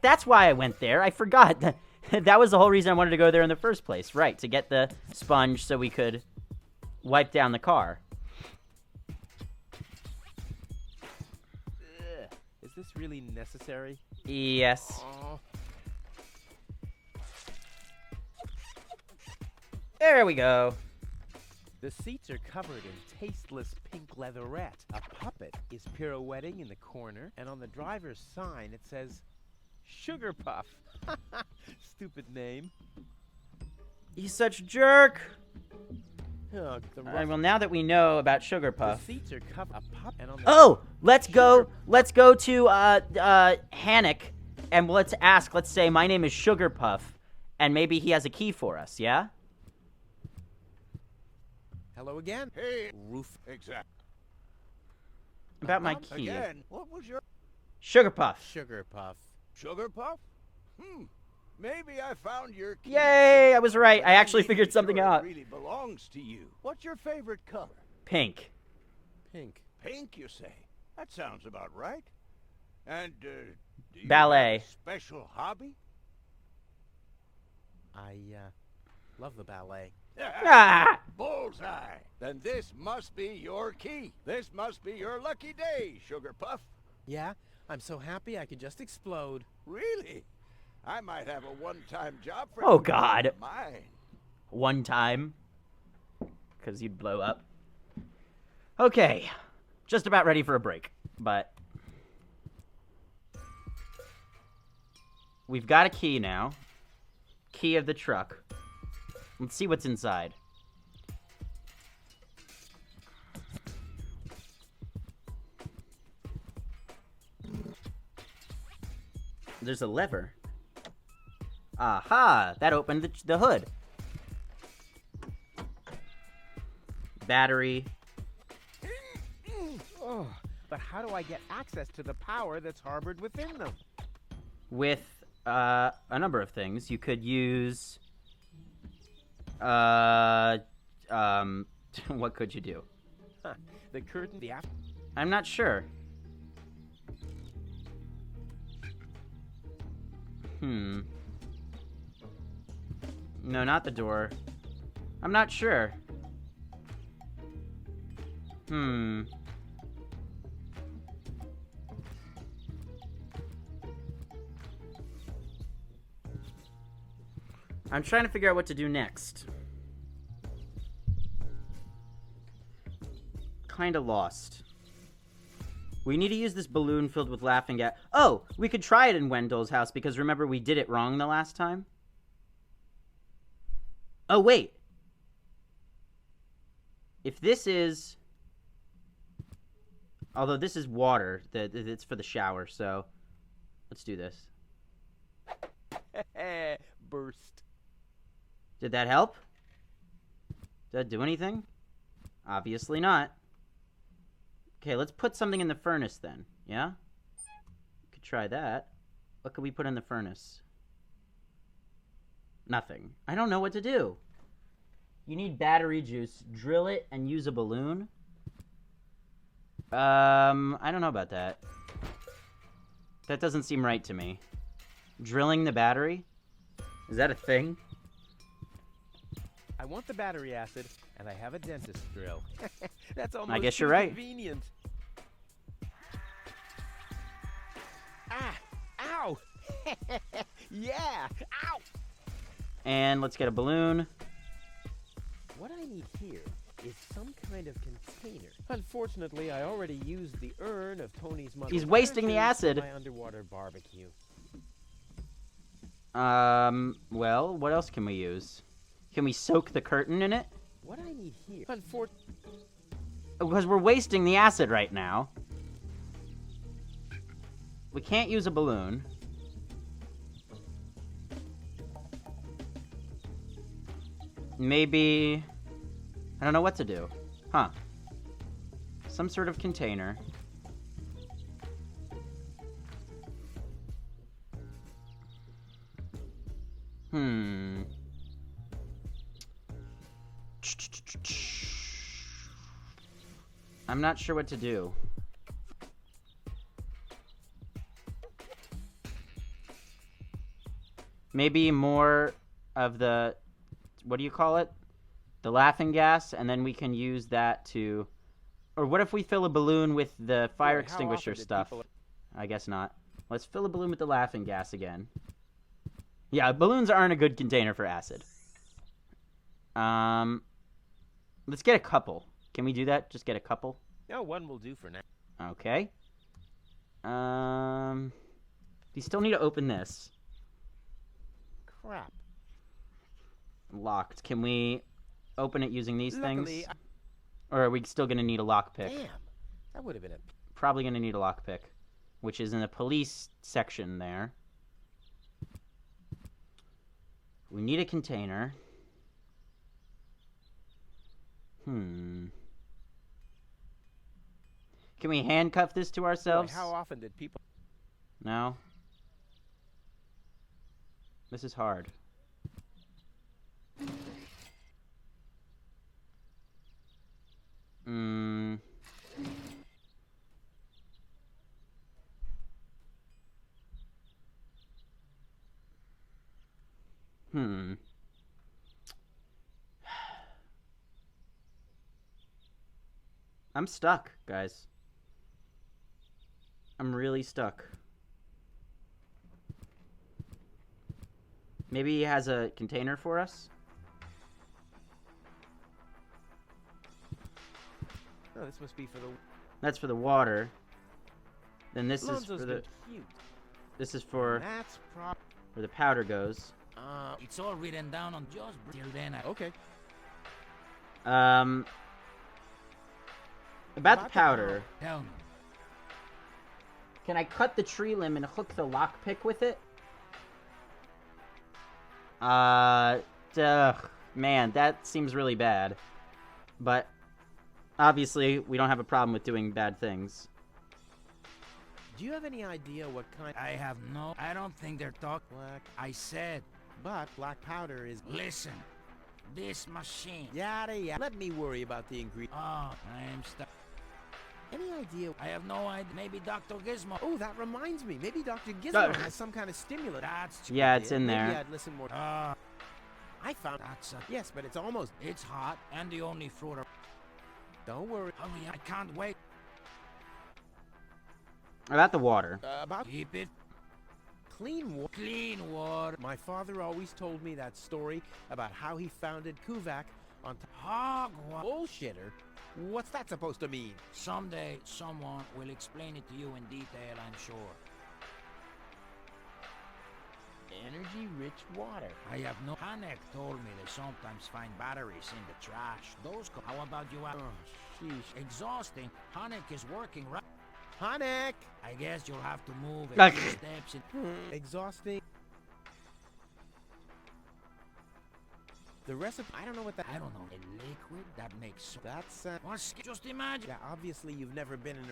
Speaker 1: That's why I went there. I forgot. That was the whole reason I wanted to go there in the first place. Right, to get the sponge so we could wipe down the car.
Speaker 2: Is this really necessary?
Speaker 1: Yes.
Speaker 2: Oh.
Speaker 1: There we go.
Speaker 2: The seats are covered in tasteless pink leatherette. A puppet is pirouetting in the corner, and on the driver's sign it says, Sugar Puff. Stupid name.
Speaker 1: He's such a jerk.
Speaker 2: Oh,
Speaker 1: Alright, well, now that we know about Sugar Puff.
Speaker 2: The seats are covered. A pup and on the
Speaker 1: Oh, let's go to Hannock, and let's ask. Let's say my name is Sugar Puff, and maybe he has a key for us. Yeah.
Speaker 2: Hello again.
Speaker 10: Hey,
Speaker 2: Roof.
Speaker 10: exact.
Speaker 1: About my key.
Speaker 10: Again, what was your
Speaker 1: Sugar Puff.
Speaker 2: Sugar Puff.
Speaker 10: Sugar Puff? Maybe I found your key.
Speaker 1: Yay! I was right. I actually
Speaker 10: need to
Speaker 1: figured
Speaker 10: be
Speaker 1: something
Speaker 10: sure
Speaker 1: out.
Speaker 10: It really belongs to you. What's your favorite color?
Speaker 1: Pink.
Speaker 2: Pink.
Speaker 10: Pink, you say? That sounds about right. And do you
Speaker 1: Ballet.
Speaker 10: have a special hobby?
Speaker 2: I love the ballet.
Speaker 1: Ah!
Speaker 10: Bullseye! Then this must be your key. This must be your lucky day, Sugar Puff.
Speaker 2: Yeah, I'm so happy I could just explode.
Speaker 10: Really? I might have a one-time job for
Speaker 1: Oh,
Speaker 10: you.
Speaker 1: God.
Speaker 10: Mine.
Speaker 1: One time. Because you'd blow up. Okay. Just about ready for a break. But we've got a key now. Key of the truck. Let's see what's inside. There's a lever. Aha! That opened the hood. Battery.
Speaker 2: Oh, but how do I get access to the power that's harbored within them?
Speaker 1: With a number of things. You could use what could you do?
Speaker 2: Huh. The curtain, the after.
Speaker 1: I'm not sure. No, not the door. I'm not sure. I'm trying to figure out what to do next. Kinda lost. We need to use this balloon filled with laughing gas. Oh, we could try it in Wendell's house because remember we did it wrong the last time? Oh, wait. If this is... Although this is water, it's for the shower, so... Let's do this.
Speaker 2: Burst.
Speaker 1: Did that help? Did that do anything? Obviously not. Okay, let's put something in the furnace then. Yeah? Could try that. What could we put in the furnace? Nothing. I don't know what to do. You need battery juice. Drill it and use a balloon? I don't know about that. That doesn't seem right to me. Drilling the battery? Is that a thing?
Speaker 2: I want the battery acid, and I have a dentist drill. That's almost
Speaker 1: I guess
Speaker 2: too
Speaker 1: you're right.
Speaker 2: convenient. Ah! Ow! Yeah! Ow!
Speaker 1: And let's get a balloon.
Speaker 2: What I need here is some kind of container. Unfortunately, I already used the urn of Tony's mother.
Speaker 1: He's wasting the acid.
Speaker 2: My underwater barbecue.
Speaker 1: Well, what else can we use? Can we soak the curtain in it?
Speaker 2: What I need here.
Speaker 1: Because we're wasting the acid right now. We can't use a balloon. Maybe... I don't know what to do. Huh. Some sort of container. I'm not sure what to do. Maybe more of the, what do you call it? The laughing gas, and then we can use that to... Or what if we fill a balloon with the fire extinguisher stuff? I guess not. Let's fill a balloon with the laughing gas again. Yeah, balloons aren't a good container for acid. Let's get a couple. Can we do that? Just get a couple?
Speaker 2: No, one will do for now.
Speaker 1: Okay. We still need to open this.
Speaker 2: Crap.
Speaker 1: Locked. Can we open it using these
Speaker 2: Luckily,
Speaker 1: things? Or are we still going to need a lockpick?
Speaker 2: Damn. That would have been a...
Speaker 1: Probably going to need a lockpick, which is in the police section there. We need a container. Can we handcuff this to ourselves?
Speaker 2: Boy, how often did people...
Speaker 1: No. This is hard. I'm stuck, guys. I'm really stuck. Maybe he has a container for us?
Speaker 2: Oh, this must be for the...
Speaker 1: That's for the water. Then this is for
Speaker 2: Lonzo's
Speaker 1: the...
Speaker 2: been cute.
Speaker 1: This is for...
Speaker 2: That's
Speaker 1: where the powder goes.
Speaker 11: It's all written down on just till then.
Speaker 2: Okay.
Speaker 1: About the powder.
Speaker 11: Tell me.
Speaker 1: Can I cut the tree limb and hook the lockpick with it? Man, that seems really bad. But obviously, we don't have a problem with doing bad things.
Speaker 2: Do you have any idea what kind...
Speaker 11: I have no... I don't think they're talking...
Speaker 2: Black...
Speaker 11: I said...
Speaker 2: But black powder is...
Speaker 11: Listen. This machine...
Speaker 2: Yada yada. Let me worry about the ingredients.
Speaker 11: Oh, I'm stuck.
Speaker 2: Any idea?
Speaker 11: I have no idea. Maybe Dr. Gizmo...
Speaker 2: Oh, that reminds me. Maybe Dr. Gizmo has some kind of stimulant.
Speaker 11: That's...
Speaker 1: Yeah, it's in there.
Speaker 2: Maybe I'd listen more. I found...
Speaker 11: That's
Speaker 2: Yes, but it's almost...
Speaker 11: It's hot, and the only fruit...
Speaker 2: Don't worry.
Speaker 11: Hurry, I can't wait.
Speaker 1: About the water.
Speaker 2: About...
Speaker 11: Keep it...
Speaker 2: Clean water.
Speaker 11: Clean water.
Speaker 2: My father always told me that story about how he founded Kuvak on...
Speaker 11: Hogwash.
Speaker 2: Bullshitter? What's that supposed to mean?
Speaker 11: Someday, someone will explain it to you in detail, I'm sure.
Speaker 2: Energy-rich water.
Speaker 11: I have no... Hanek told me they sometimes find batteries in the trash. Those... How about you...
Speaker 2: Oh, sheesh.
Speaker 11: Exhausting. Hanek is working right...
Speaker 2: Hanek!
Speaker 11: I guess you'll have to move a
Speaker 1: Like-
Speaker 11: few steps in...
Speaker 2: Exhausting. The recipe, I don't know what that...
Speaker 11: I don't know. A liquid that makes...
Speaker 2: That's,
Speaker 11: Just imagine.
Speaker 2: yeah, obviously you've never been in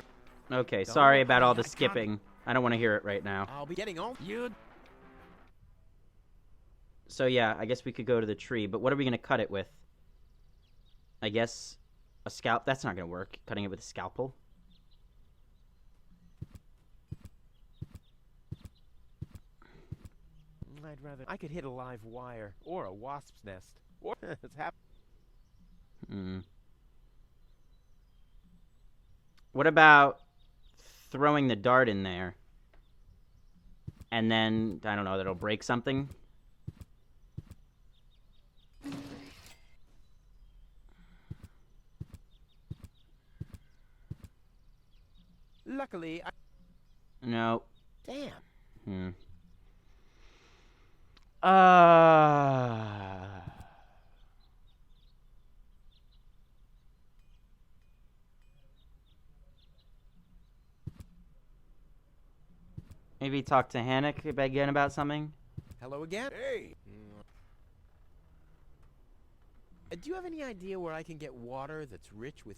Speaker 2: a...
Speaker 1: Okay,
Speaker 2: Don't
Speaker 1: sorry
Speaker 2: worry,
Speaker 1: about all the
Speaker 2: I can't-
Speaker 1: skipping. I don't want to hear it right now.
Speaker 2: I'll be getting on.
Speaker 11: You...
Speaker 1: So yeah, I guess we could go to the tree, but what are we going to cut it with? I guess a scalp. That's not going to work. Cutting it with a scalpel.
Speaker 2: I'd rather... I could hit a live wire, or a wasp's nest. Or... it's
Speaker 1: Hmm. What about throwing the dart in there? And then, I don't know, that'll break something?
Speaker 2: Luckily, I...
Speaker 1: No.
Speaker 2: Damn.
Speaker 1: Hmm. Maybe talk to Hanek again about something?
Speaker 2: Hello again?
Speaker 10: Hey,
Speaker 2: Do you have any idea where I can get water that's rich with...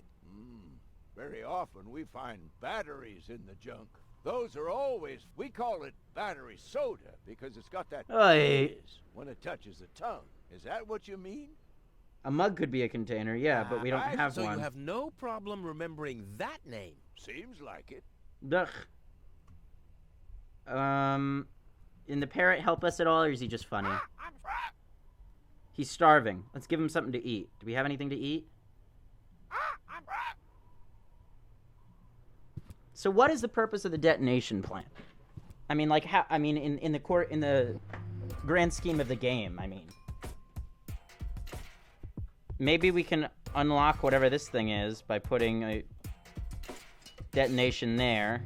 Speaker 10: very often we find batteries in the junk. Those are always, we call it battery soda because it's got that
Speaker 1: Oi.
Speaker 10: fizz when it touches the tongue. Is that what you mean?
Speaker 1: A mug could be a container, yeah, but we don't
Speaker 10: Right,
Speaker 1: have
Speaker 2: So
Speaker 1: one.
Speaker 2: you have no problem remembering that name.
Speaker 10: Seems like it.
Speaker 1: Ugh. Can the parrot help us at all, or is he just funny? He's starving. Let's give him something to eat. Do we have anything to eat? So what is the purpose of the detonation plant? I mean, like, how? I mean, in the grand scheme of the game, I mean, maybe we can unlock whatever this thing is by putting a detonation there,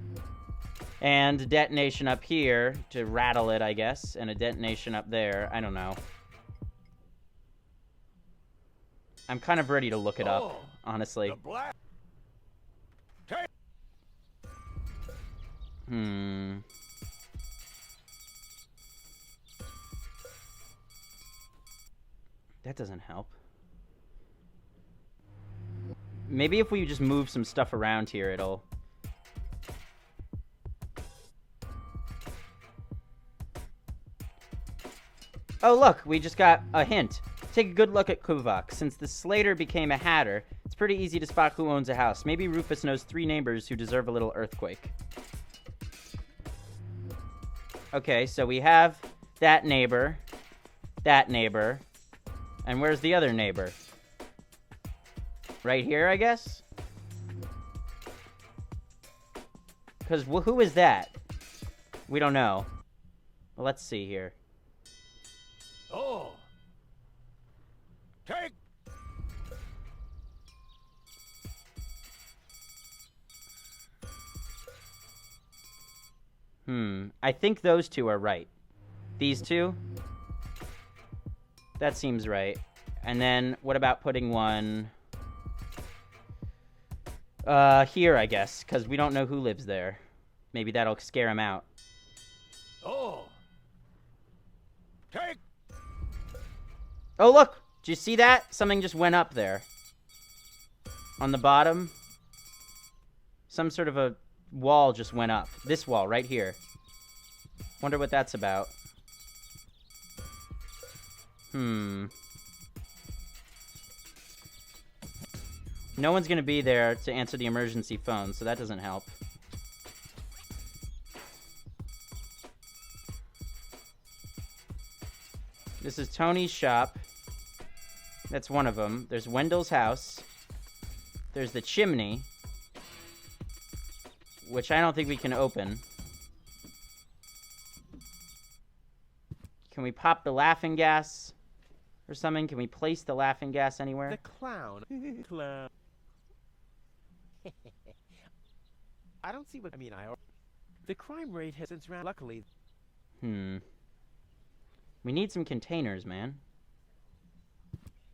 Speaker 1: and a detonation up here to rattle it, I guess, and a detonation up there. I don't know. I'm kind of ready to look it up, honestly.
Speaker 10: The black. Take.
Speaker 1: That doesn't help. Maybe if we just move some stuff around here, it'll... Oh, look, we just got a hint. Take a good look at Kuvok. Since the Slater became a hatter, it's pretty easy to spot who owns a house. Maybe Rufus knows 3 neighbors who deserve a little earthquake. Okay, so we have that neighbor, and where's the other neighbor? Right here, I guess? Because who is that? We don't know. Well, let's see here.
Speaker 10: Oh. Take.
Speaker 1: I think those two are right. These two? That seems right. And then, what about putting one... here, I guess, because we don't know who lives there. Maybe that'll scare him out.
Speaker 10: Oh. Take.
Speaker 1: Oh, look! Did you see that? Something just went up there. On the bottom. Some sort of a wall just went up. This wall, right here. Wonder what that's about. No one's gonna be there to answer the emergency phone, so that doesn't help. This is Tony's shop. That's one of them. There's Wendell's house. There's the chimney, which I don't think we can open. Can we pop the laughing gas or something? Can we place the laughing gas anywhere?
Speaker 2: The clown. Clown. I don't see what... I mean, the crime rate has since ran... Luckily...
Speaker 1: We need some containers, man.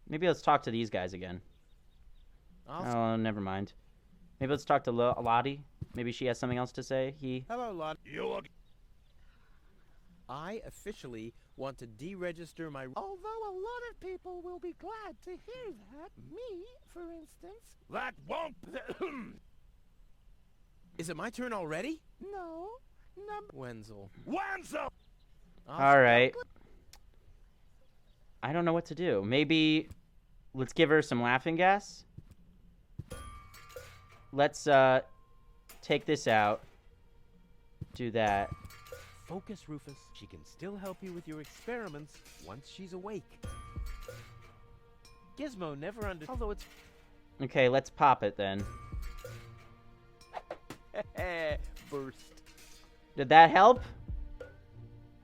Speaker 1: Maybe let's talk to these guys again. Oh, never mind. Maybe let's talk to Lottie. Maybe she has something else to say. He.
Speaker 2: Hello, Lon.
Speaker 9: You look...
Speaker 2: I officially want to deregister my...
Speaker 12: Although a lot of people will be glad to hear that. Me, for instance.
Speaker 9: That won't...
Speaker 2: Is it my turn already?
Speaker 12: No.
Speaker 2: Wenzel.
Speaker 9: Wenzel!
Speaker 1: All right. I don't know what to do. Maybe let's give her some laughing gas. Let's take this out. Do that.
Speaker 2: Focus, Rufus. She can still help you with your experiments once she's awake. Gizmo never although it's...
Speaker 1: Okay, let's pop it then.
Speaker 2: Burst.
Speaker 1: Did that help?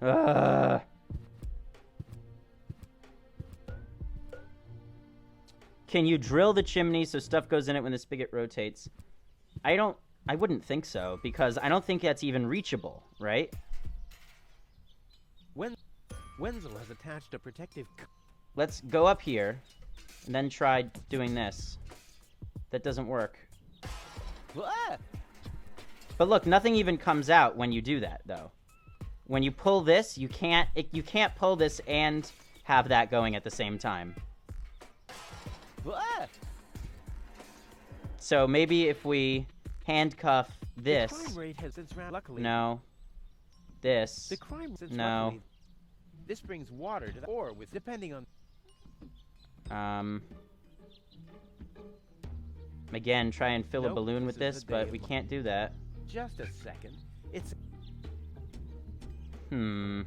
Speaker 1: Ugh. Can you drill the chimney so stuff goes in it when the spigot rotates? I wouldn't think so, because I don't think that's even reachable, right?
Speaker 2: Wenzel has attached a protective...
Speaker 1: Let's go up here, and then try doing this. That doesn't work.
Speaker 2: Ah!
Speaker 1: But look, nothing even comes out when you do that, though. When you pull this, you can't pull this and have that going at the same time.
Speaker 2: Ah!
Speaker 1: So maybe if we handcuff this...
Speaker 2: The crime rate has since luckily...
Speaker 1: No. This.
Speaker 2: The crime since
Speaker 1: No.
Speaker 2: Luckily, this brings water to the... Or with... Depending on...
Speaker 1: Again, try and fill a
Speaker 2: Nope,
Speaker 1: balloon with
Speaker 2: this is
Speaker 1: this,
Speaker 2: a day
Speaker 1: but we
Speaker 2: of-
Speaker 1: can't do that.
Speaker 2: Just a second. It's...
Speaker 1: Can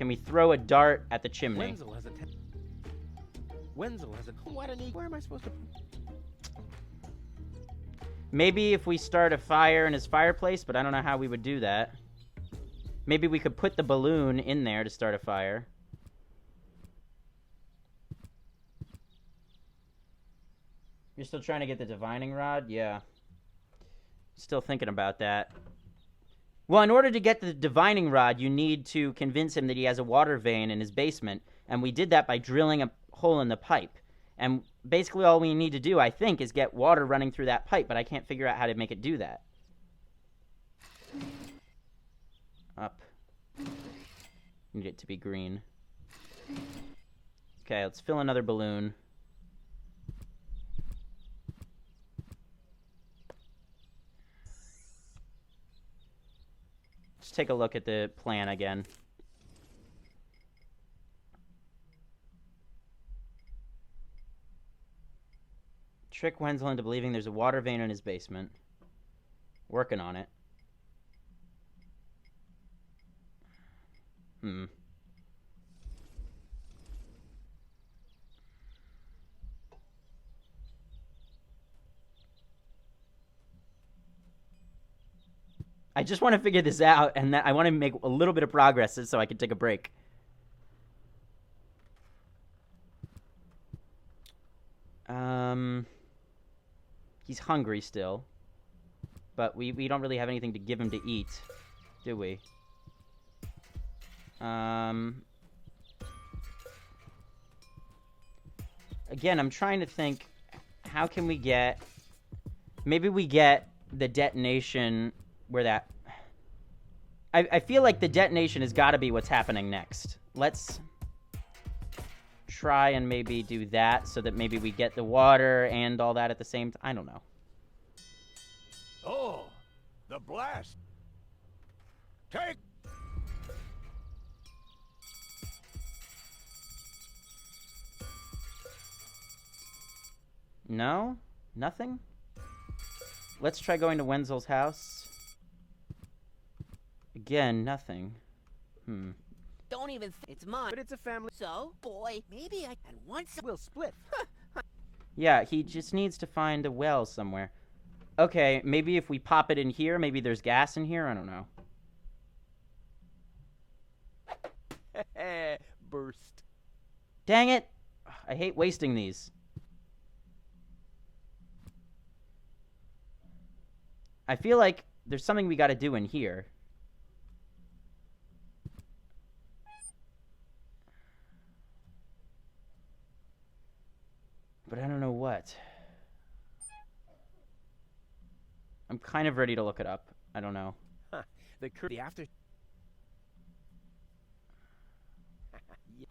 Speaker 1: we throw a dart at the chimney?
Speaker 2: Wenzel has a... Wenzel has a... What an... Where am I supposed to...
Speaker 1: Maybe if we start a fire in his fireplace, but I don't know how we would do that. Maybe we could put the balloon in there to start a fire. You're still trying to get the divining rod? Yeah. Still thinking about that. Well, in order to get the divining rod, you need to convince him that he has a water vein in his basement, and we did that by drilling a hole in the pipe. And basically all we need to do, I think, is get water running through that pipe, but I can't figure out how to make it do that. Up. Need it to be green. Okay, let's fill another balloon. Let's take a look at the plan again. Trick Wenzel into believing there's a water vein in his basement. Working on it. I just want to figure this out, and I want to make a little bit of progress so I can take a break. He's hungry still. But we don't really have anything to give him to eat, do we? Again, I'm trying to think, how can we get... Maybe we get the detonation where that... I feel like the detonation has got to be what's happening next. Let's try and maybe do that so that maybe we get the water and all that at the same time. I don't know.
Speaker 10: Oh, the blast. Take...
Speaker 1: No? Nothing? Let's try going to Wenzel's house. Again, nothing.
Speaker 3: Don't even it's mine.
Speaker 2: But it's a family...
Speaker 3: So, boy, maybe I can once...
Speaker 2: We'll split.
Speaker 1: Yeah, he just needs to find a well somewhere. Okay, maybe if we pop it in here, maybe there's gas in here? I don't know.
Speaker 2: Burst.
Speaker 1: Dang it! I hate wasting these. I feel like there's something we gotta do in here. But I don't know what. I'm kind of ready to look it up. I don't know.
Speaker 2: Huh. The after...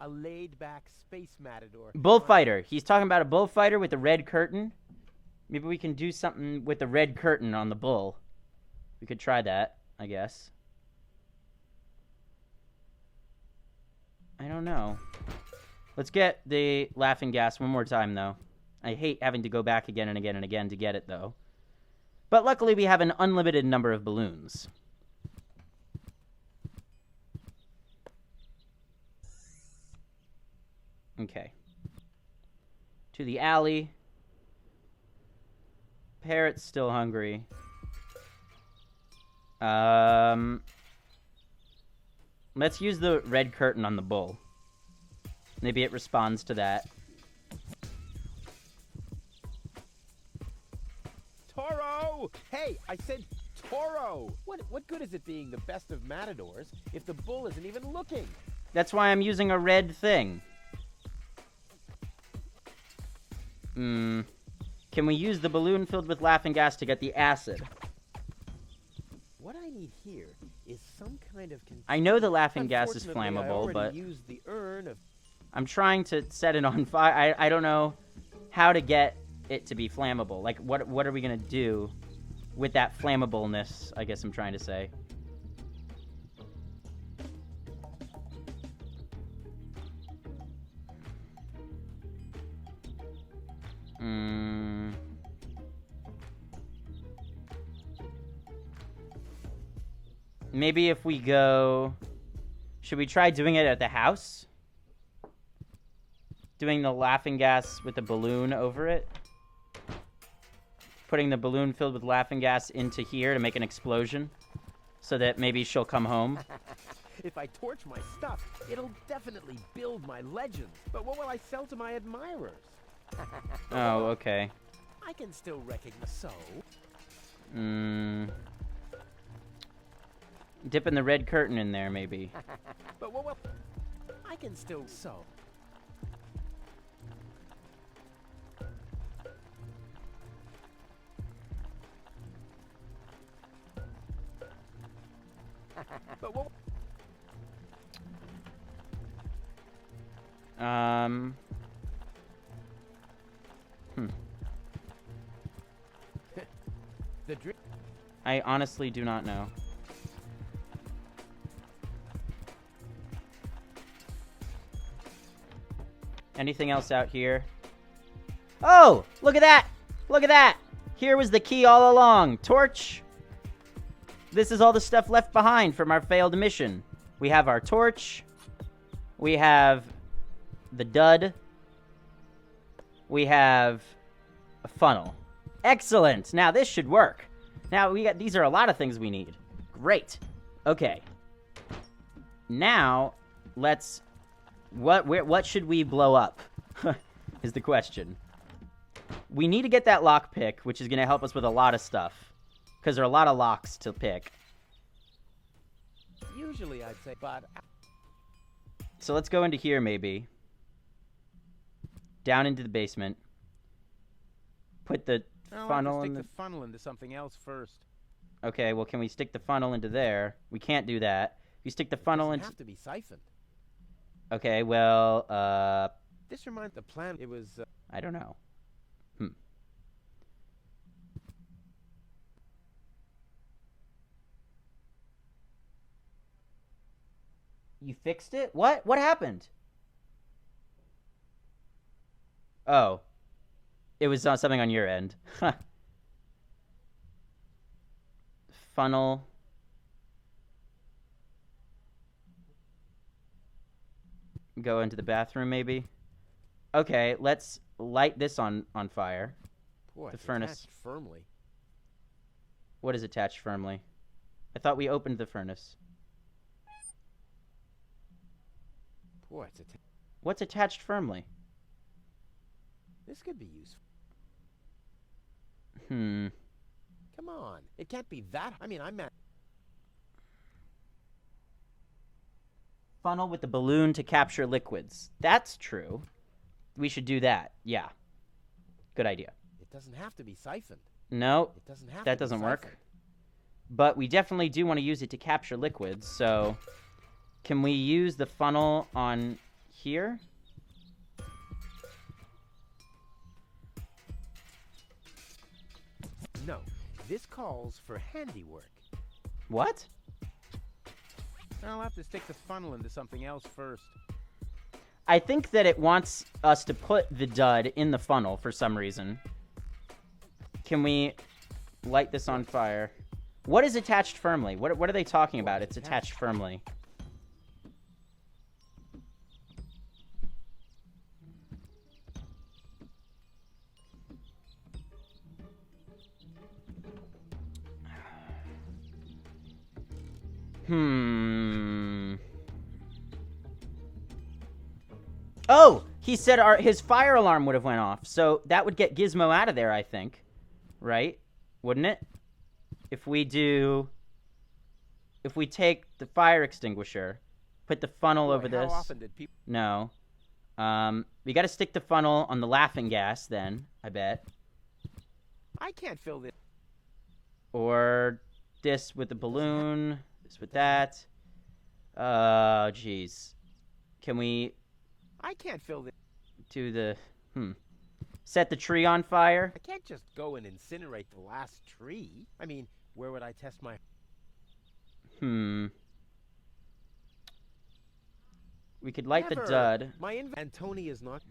Speaker 2: A laid-back space matador.
Speaker 1: Bullfighter. He's talking about a bullfighter with a red curtain. Maybe we can do something with the red curtain on the bull. We could try that, I guess. I don't know. Let's get the laughing gas one more time, though. I hate having to go back again and again and again to get it, though. But luckily, we have an unlimited number of balloons. Okay. To the alley. Parrot's still hungry. Let's use the red curtain on the bull. Maybe it responds to that.
Speaker 2: Toro! Hey, I said Toro! What good is it being the best of matadors if the bull isn't even looking?
Speaker 1: That's why I'm using a red thing. Can we use the balloon filled with laughing gas to get the acid?
Speaker 2: What I need here is some kind of...
Speaker 1: I know the laughing gas is
Speaker 2: Unfortunately,
Speaker 1: flammable, but...
Speaker 2: used the urn of...
Speaker 1: I'm trying to set it on fire. I don't know how to get it to be flammable. Like, what are we gonna do with that flammableness, I guess I'm trying to say. Maybe if we go... Should we try doing it at the house? Doing the laughing gas with the balloon over it? Putting the balloon filled with laughing gas into here to make an explosion? So that maybe she'll come home?
Speaker 2: If I torch my stuff, it'll definitely build my legend. But what will I sell to my admirers?
Speaker 1: Oh, okay.
Speaker 2: I can still recognize so.
Speaker 1: Dipping the red curtain in there, maybe.
Speaker 2: But what will... I can still so. But what... The drink...
Speaker 1: I honestly do not know. Anything else out here? Oh! Look at that! Look at that! Here was the key all along. Torch. This is all the stuff left behind from our failed mission. We have our torch. We have the dud. We have a funnel. Excellent! Now this should work. Now these are a lot of things we need. Great. Okay. Now, let's... What should we blow up? Is the question. We need to get that lockpick, which is going to help us with a lot of stuff. Because there are a lot of locks to pick.
Speaker 2: Usually I'd say, but...
Speaker 1: So let's go into here, maybe. Down into the basement. Put the funnel in
Speaker 2: the funnel into something else first.
Speaker 1: Okay, well, can we stick the funnel into there? We can't do that. You stick the funnel into...
Speaker 2: It doesn't have to be siphoned.
Speaker 1: Okay, well,
Speaker 2: This reminds the plan. It was...
Speaker 1: I don't know. You fixed it? What? What happened? Oh. It was something on your end. Funnel. Go into the bathroom, maybe. Okay, let's light this on fire.
Speaker 2: Boy,
Speaker 1: the furnace.
Speaker 2: Attached firmly.
Speaker 1: What is attached firmly? I thought we opened the furnace.
Speaker 2: Boy,
Speaker 1: What's attached firmly?
Speaker 2: This could be useful. Come on. It can't be that... I mean, I'm at...
Speaker 1: Funnel with the balloon to capture liquids. That's true. We should do that. Yeah. Good idea.
Speaker 2: It doesn't have to be siphoned.
Speaker 1: No,
Speaker 2: It doesn't have
Speaker 1: that
Speaker 2: to be
Speaker 1: doesn't work.
Speaker 2: siphoned.
Speaker 1: But we definitely do want to use it to capture liquids, so can we use the funnel on here?
Speaker 2: No, this calls for handiwork.
Speaker 1: What?
Speaker 2: I'll have to stick the funnel into something else first.
Speaker 1: I think that it wants us to put the dud in the funnel for some reason. Can we light this on fire? What is attached firmly? What are they talking about? It's attached firmly. Oh, he said his fire alarm would have went off, so that would get Gizmo out of there, I think. Right? Wouldn't it? If we take the fire extinguisher, put the funnel over this.
Speaker 2: How often did people...
Speaker 1: No. We got to stick the funnel on the laughing gas then, I bet.
Speaker 2: I can't fill this.
Speaker 1: Or this with the balloon, this with that. Oh, jeez. Can we
Speaker 2: I can't fill this.
Speaker 1: do the set the tree on fire?
Speaker 2: I can't just go and incinerate the last tree. I mean, where would I test my...
Speaker 1: We could light
Speaker 2: Never.
Speaker 1: the dud.
Speaker 2: My and Tony is not...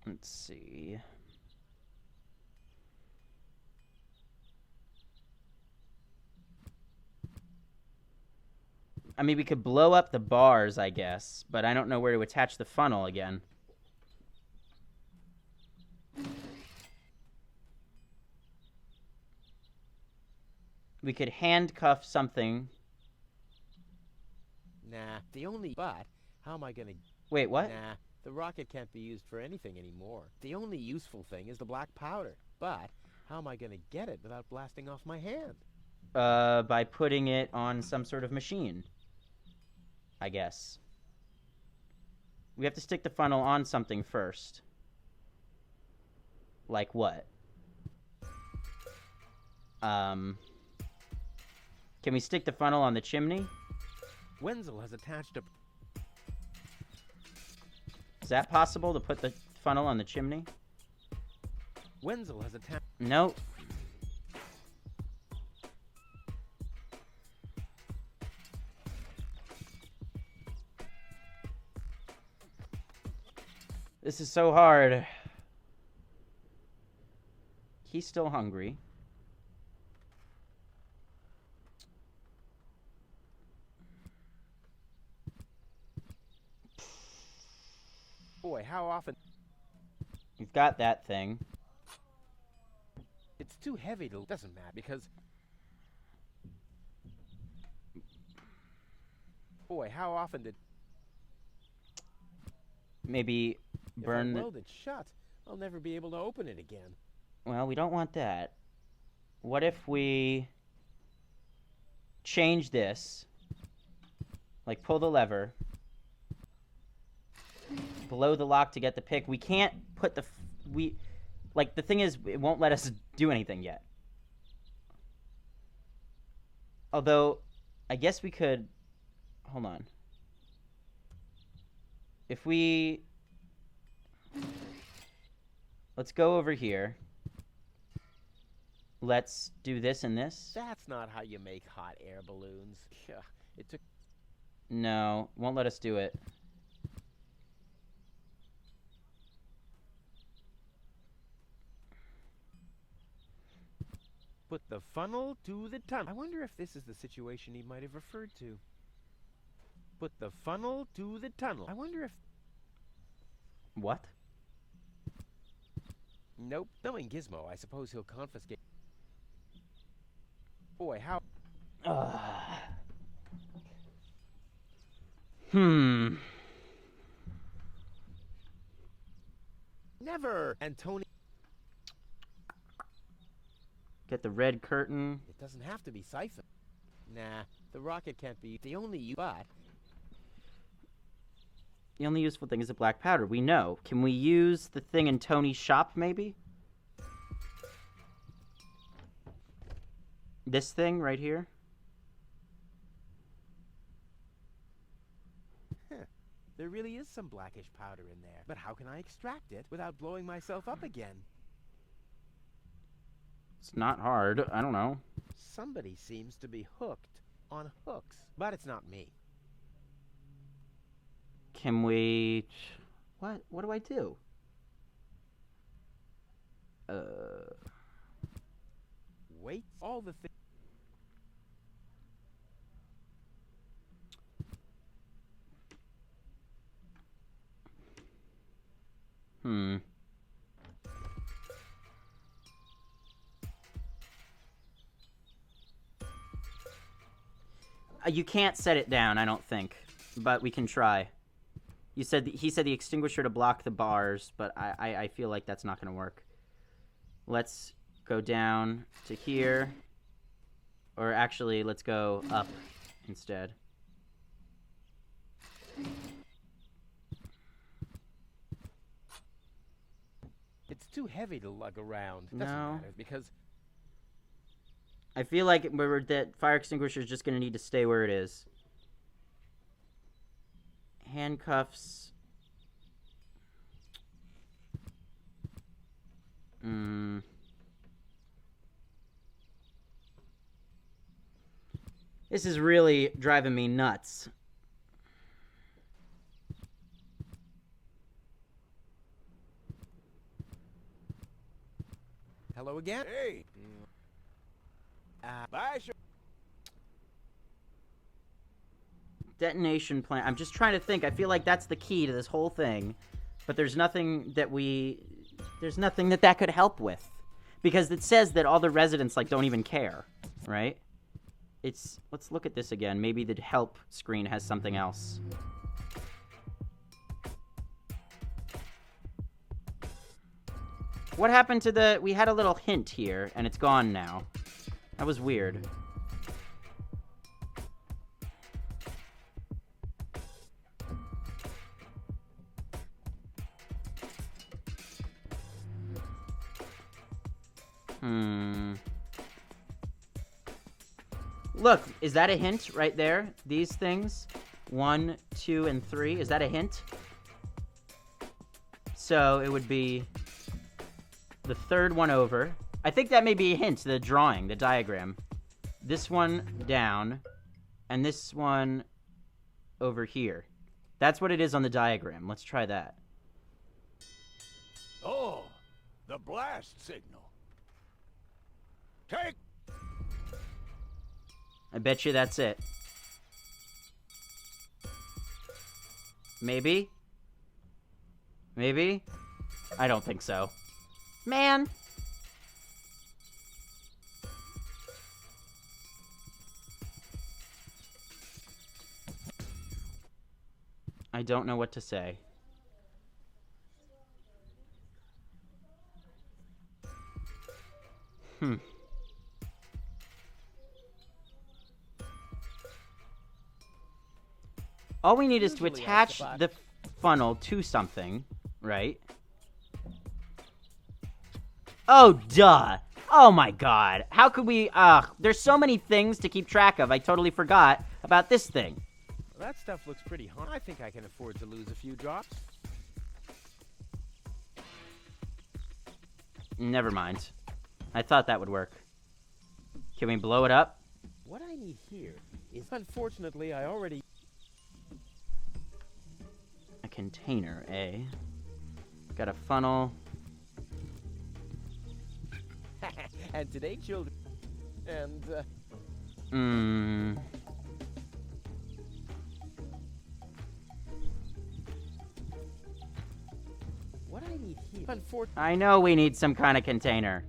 Speaker 1: Let's see. I mean, we could blow up the bars, I guess, but I don't know where to attach the funnel again. We could handcuff something.
Speaker 2: Nah, the only... But, how am I gonna...
Speaker 1: Wait, what?
Speaker 2: Nah, the rocket can't be used for anything anymore. The only useful thing is the black powder. But, how am I gonna get it without blasting off my hand?
Speaker 1: By putting it on some sort of machine, I guess. We have to stick the funnel on something first. Like what? Can we stick the funnel on the chimney?
Speaker 2: Wenzel has attached a...
Speaker 1: Is that possible to put the funnel on the chimney?
Speaker 2: Wenzel has attached...
Speaker 1: Nope. This is so hard. He's still hungry.
Speaker 2: Boy, how often...
Speaker 1: We've got that thing.
Speaker 2: It's too heavy to... Doesn't matter, because... Boy, how often did...
Speaker 1: Maybe burn
Speaker 2: If I
Speaker 1: the...
Speaker 2: weld it shut, I'll never be able to open it again.
Speaker 1: Well, we don't want that. What if we change this? Like, pull the lever. Below the lock to get the pick. We can't put the... Like, the thing is, it won't let us do anything yet. Although, I guess we could... Hold on. If we... Let's go over here. Let's do this and this.
Speaker 2: That's not how you make hot air balloons. Yeah, it took...
Speaker 1: No, won't let us do it.
Speaker 2: Put the funnel to the tunnel. I wonder if this is the situation he might have referred to. Put the funnel to the tunnel. I wonder if...
Speaker 1: What?
Speaker 2: Nope. Knowing Gizmo, I suppose he'll confiscate... Boy, how... Never! And Tony...
Speaker 1: Get the red curtain.
Speaker 2: It doesn't have to be siphoned. Nah, the rocket can't be... The only... But...
Speaker 1: The only useful thing is the black powder. We know. Can we use the thing in Tony's shop, maybe? This thing right here?
Speaker 2: There really is some blackish powder in there. But how can I extract it without blowing myself up again?
Speaker 1: It's not hard. I don't know.
Speaker 2: Somebody seems to be hooked on hooks. But it's not me.
Speaker 1: Can we... What? What do I do?
Speaker 2: Wait, all the things...
Speaker 1: You can't set it down, I don't think. But we can try. He said the extinguisher to block the bars, but I feel like that's not going to work. Let's go down to here. Or actually, let's go up instead.
Speaker 2: It's too heavy to lug around.
Speaker 1: No.
Speaker 2: Doesn't matter, because...
Speaker 1: I feel like that fire extinguisher is just going to need to stay where it is. Handcuffs. This is really driving me nuts.
Speaker 2: Hello again?
Speaker 10: Hey! Bye, sir.
Speaker 1: Detonation plan. I'm just trying to think. I feel like that's the key to this whole thing. But there's nothing that there's nothing that could help with. Because it says that all the residents, like, don't even care. Right? Let's look at this again. Maybe the help screen has something else. What happened to we had a little hint here, and it's gone now. That was weird. Look, is that a hint right there? These things? 1, 2, and 3. Is that a hint? So it would be the third one over. I think that may be a hint, the drawing, the diagram. This one down, and this one over here. That's what it is on the diagram. Let's try that.
Speaker 10: Oh, the blast signal. Take...
Speaker 1: I bet you that's it. Maybe? Maybe? I don't think so. Man! I don't know what to say. All we need is to attach the funnel to something, right? Oh, duh. Oh my god. How could we... there's so many things to keep track of. I totally forgot about this thing.
Speaker 2: Well, that stuff looks pretty hard. I think I can afford to lose a few drops.
Speaker 1: Never mind. I thought that would work. Can we blow it up?
Speaker 2: What I need here is... Unfortunately, I already...
Speaker 1: A container, eh? Got a funnel.
Speaker 2: And today, children... And, What I need here... Unfortunately...
Speaker 1: I know we need some kind of container.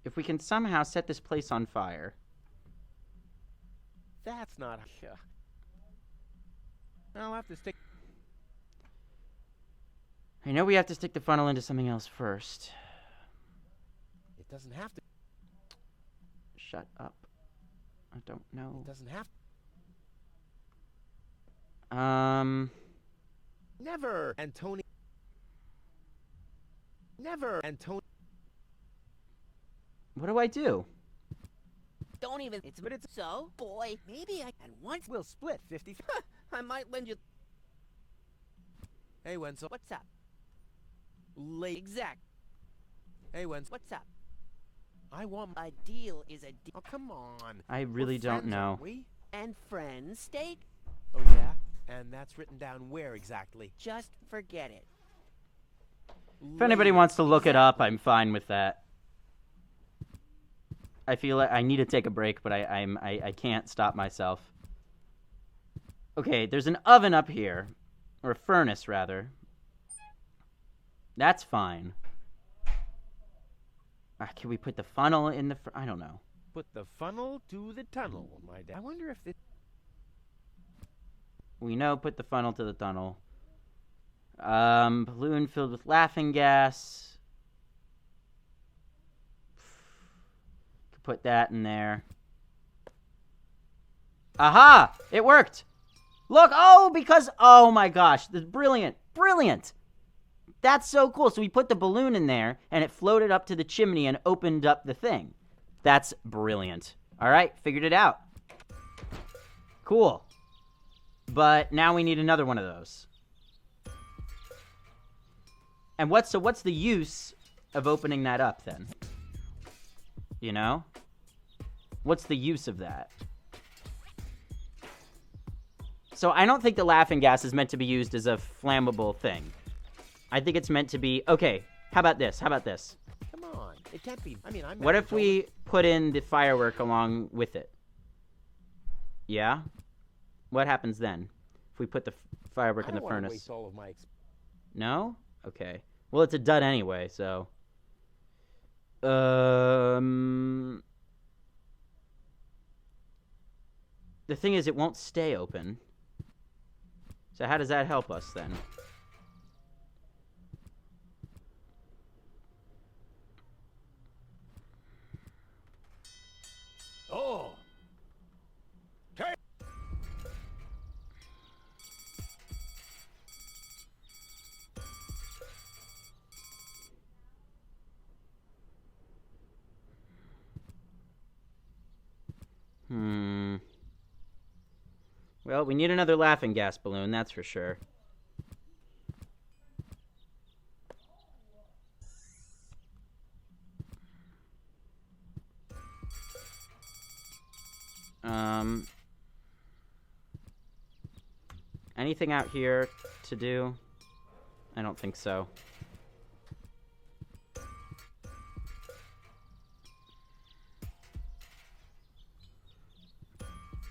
Speaker 1: If we can somehow set this place on fire.
Speaker 2: That's not... I'll have to stick...
Speaker 1: I know we have to stick the funnel into something else first.
Speaker 2: It doesn't have to.
Speaker 1: Shut up. I don't know.
Speaker 2: It doesn't have... Never! And Tony... Never! And Tony...
Speaker 1: What do I do?
Speaker 3: Don't even... But it's... So, boy, maybe I... And once...
Speaker 2: We'll split 50...
Speaker 3: I might lend you...
Speaker 2: Hey, Wenzel.
Speaker 3: What's up?
Speaker 2: Late.
Speaker 3: Exact.
Speaker 2: Hey, Wenzel.
Speaker 3: What's up?
Speaker 2: I want...
Speaker 3: A deal is a deal.
Speaker 2: Oh, come on.
Speaker 1: I really
Speaker 2: We're
Speaker 1: don't
Speaker 2: friends,
Speaker 1: know.
Speaker 2: aren't we?
Speaker 3: And friends, stay...
Speaker 2: Oh, yeah? And that's written down where exactly?
Speaker 3: Just forget it.
Speaker 1: If anybody wants to look it up, I'm fine with that. I feel like I need to take a break, but I can't stop myself. Okay, there's an oven up here. Or a furnace, rather. That's fine. Can we put the funnel in the... I don't know.
Speaker 2: Put the funnel to the tunnel, my dad. I wonder if it...
Speaker 1: We know put the funnel to the tunnel. Balloon filled with laughing gas. Could put that in there. Aha! It worked! Look! Oh, because... Oh my gosh. This is brilliant. Brilliant! That's so cool. So we put the balloon in there, and it floated up to the chimney and opened up the thing. That's brilliant. All right, figured it out. Cool. But now we need another one of those. And what's the use of opening that up then? You know? What's the use of that? So I don't think the laughing gas is meant to be used as a flammable thing. I think it's meant to be... Okay, how about this? How about this?
Speaker 2: Come on. It can't be... I mean, I'm...
Speaker 1: What if we put in the firework along with it? Yeah? What happens then? If we put the firework in the furnace?
Speaker 2: Waste all of my...
Speaker 1: No? Okay. Well, it's a dud anyway, so... The thing is, it won't stay open. So how does that help us then?
Speaker 10: Oh!
Speaker 1: Well, we need another laughing gas balloon, that's for sure. Anything out here to do? I don't think so.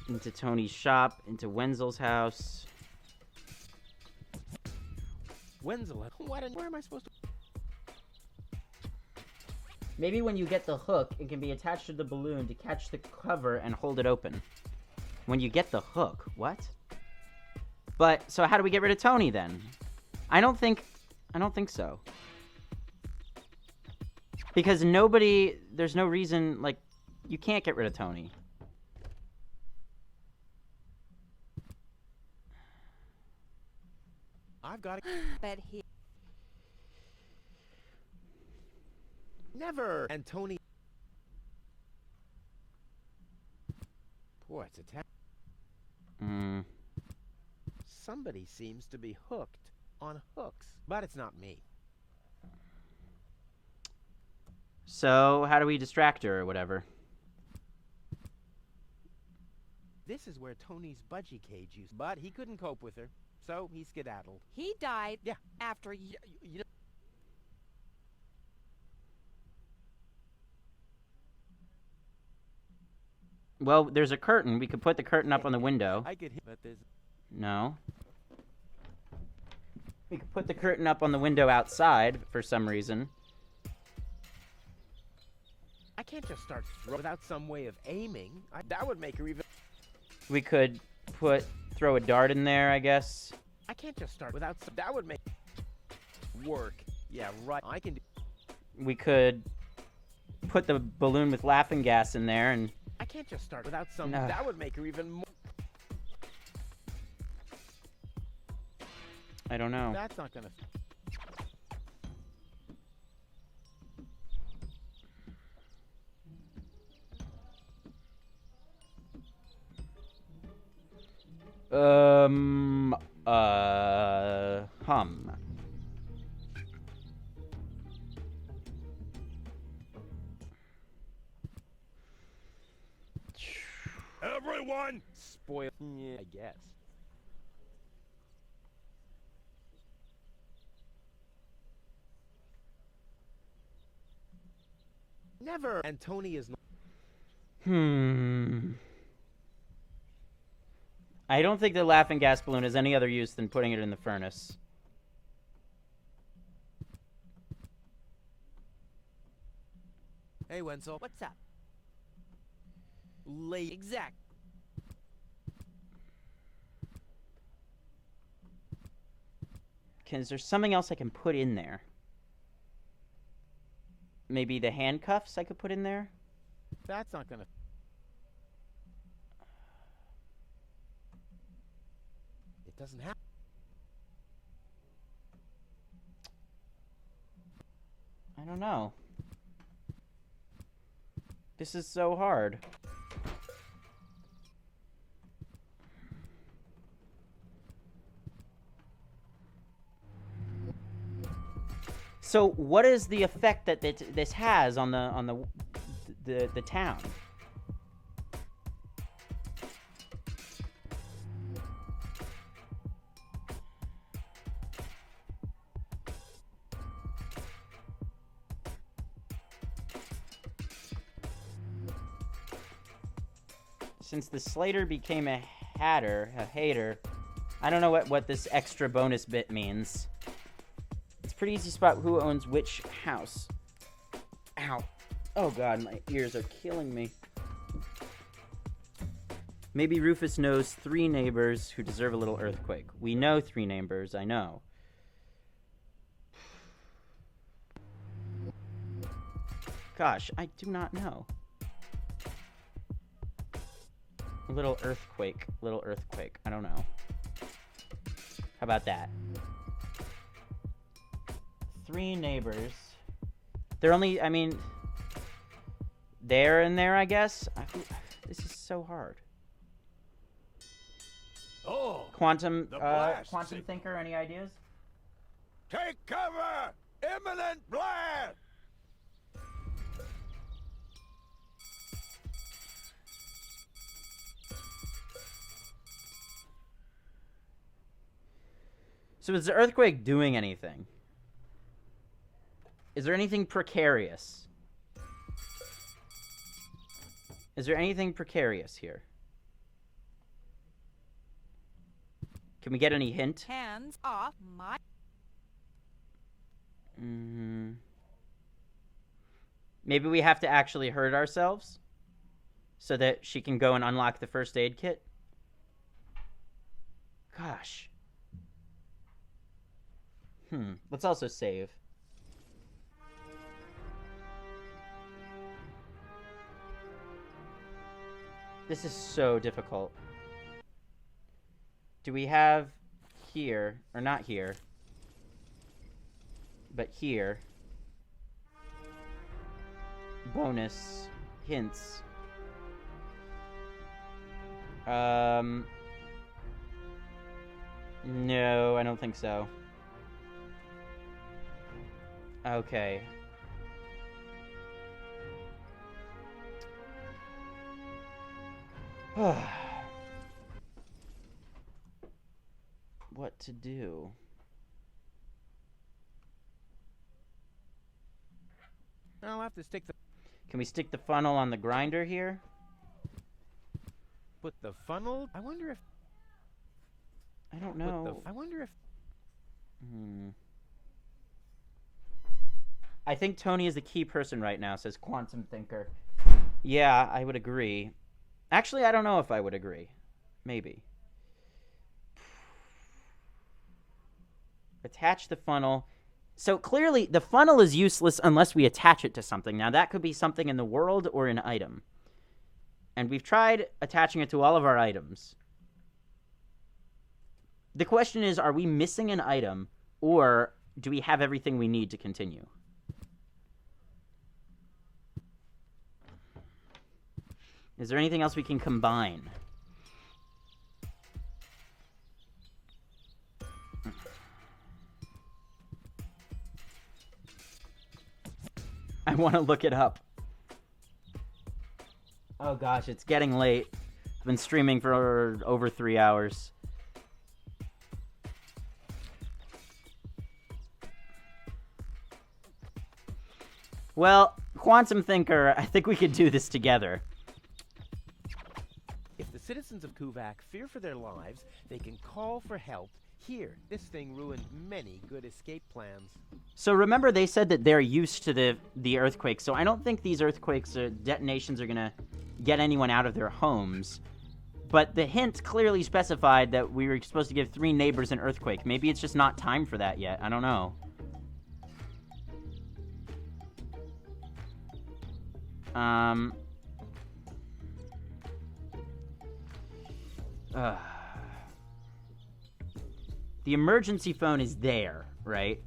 Speaker 1: Into Tony's shop, into Wenzel's house.
Speaker 2: Wenzel? Where am I supposed to...
Speaker 1: Maybe when you get the hook, it can be attached to the balloon to catch the cover and hold it open. When you get the hook? What? But, so how do we get rid of Tony then? I don't think so. Because there's no reason, like, you can't get rid of Tony.
Speaker 2: I've got to...
Speaker 3: Bet he...
Speaker 2: Never! And Tony... Boy, it's a Somebody seems to be hooked on hooks. But it's not me.
Speaker 1: So, how do we distract her or whatever?
Speaker 2: This is where Tony's budgie cage used... But he couldn't cope with her, so he skedaddled.
Speaker 7: He died
Speaker 2: Yeah.
Speaker 7: after
Speaker 2: You know...
Speaker 1: Well, there's a curtain. We could put the curtain up on the window.
Speaker 2: I could hit... But there's...
Speaker 1: No. We could put the curtain up on the window outside for some reason.
Speaker 2: I can't just start without some way of aiming. That would make her even...
Speaker 1: We could put throw a dart in there, I guess.
Speaker 2: I can't just start without some. That would make work. Yeah, right. I can do.
Speaker 1: We could put the balloon with laughing gas in there and...
Speaker 2: I can't just start without some.
Speaker 1: No.
Speaker 2: That would make her even more.
Speaker 1: I don't know.
Speaker 2: That's not gonna.
Speaker 1: Hum.
Speaker 9: Everyone!
Speaker 2: Spoil. Yeah, I guess. Never. And Tony is.
Speaker 1: I don't think the laughing gas balloon has any other use than putting it in the furnace.
Speaker 2: Hey, Wenzel.
Speaker 3: What's up?
Speaker 2: Late.
Speaker 3: Exact.
Speaker 1: Is there something else I can put in there? Maybe the handcuffs I could put in there?
Speaker 2: That's not gonna. It doesn't happen.
Speaker 1: I don't know. This is so hard. So, what is the effect that this has on the town? Since the Slater became a hater, I don't know what this extra bonus bit means. It's pretty easy to spot who owns which house. Ow. Oh god, my ears are killing me. Maybe Rufus knows 3 neighbors who deserve a little earthquake. We know 3 neighbors, I know. Gosh, I do not know. A little earthquake. I don't know. How about that? 3 neighbors. They're only, I mean... There and there, I guess? This is so hard.
Speaker 10: Oh!
Speaker 1: Quantum
Speaker 10: signal.
Speaker 1: thinker, any ideas?
Speaker 10: Take cover! Imminent blast!
Speaker 1: So is the earthquake doing anything? Is there anything precarious? Is there anything precarious here? Can we get any hint?
Speaker 7: Hands off my...
Speaker 1: Maybe we have to actually hurt ourselves so that she can go and unlock the first aid kit? Gosh. Let's also save. This is so difficult. Do we have here, or not here, but here, bonus hints? No, I don't think so. Okay. What to do?
Speaker 2: I'll have to stick the...
Speaker 1: Can we stick the funnel on the grinder here?
Speaker 2: Put the funnel? I wonder if...
Speaker 1: I don't know.
Speaker 2: I wonder if...
Speaker 1: I think Tony is the key person right now, says Quantum Thinker. Yeah, I would agree. Actually, I don't know if I would agree. Maybe. Attach the funnel. So clearly, the funnel is useless unless we attach it to something. Now, that could be something in the world or an item. And we've tried attaching it to all of our items. The question is, are we missing an item, or do we have everything we need to continue? Is there anything else we can combine? I want to look it up. Oh gosh, it's getting late. I've been streaming for over 3 hours. Well, Quantum Thinker, I think we could do this together.
Speaker 2: If the citizens of Kuvak fear for their lives, they can call for help. Here, this thing ruined many good escape plans.
Speaker 1: So remember, they said that they're used to the earthquakes, so I don't think these earthquakes or detonations are gonna get anyone out of their homes. But the hint clearly specified that we were supposed to give 3 neighbors an earthquake. Maybe it's just not time for that yet. I don't know. The emergency phone is there, right?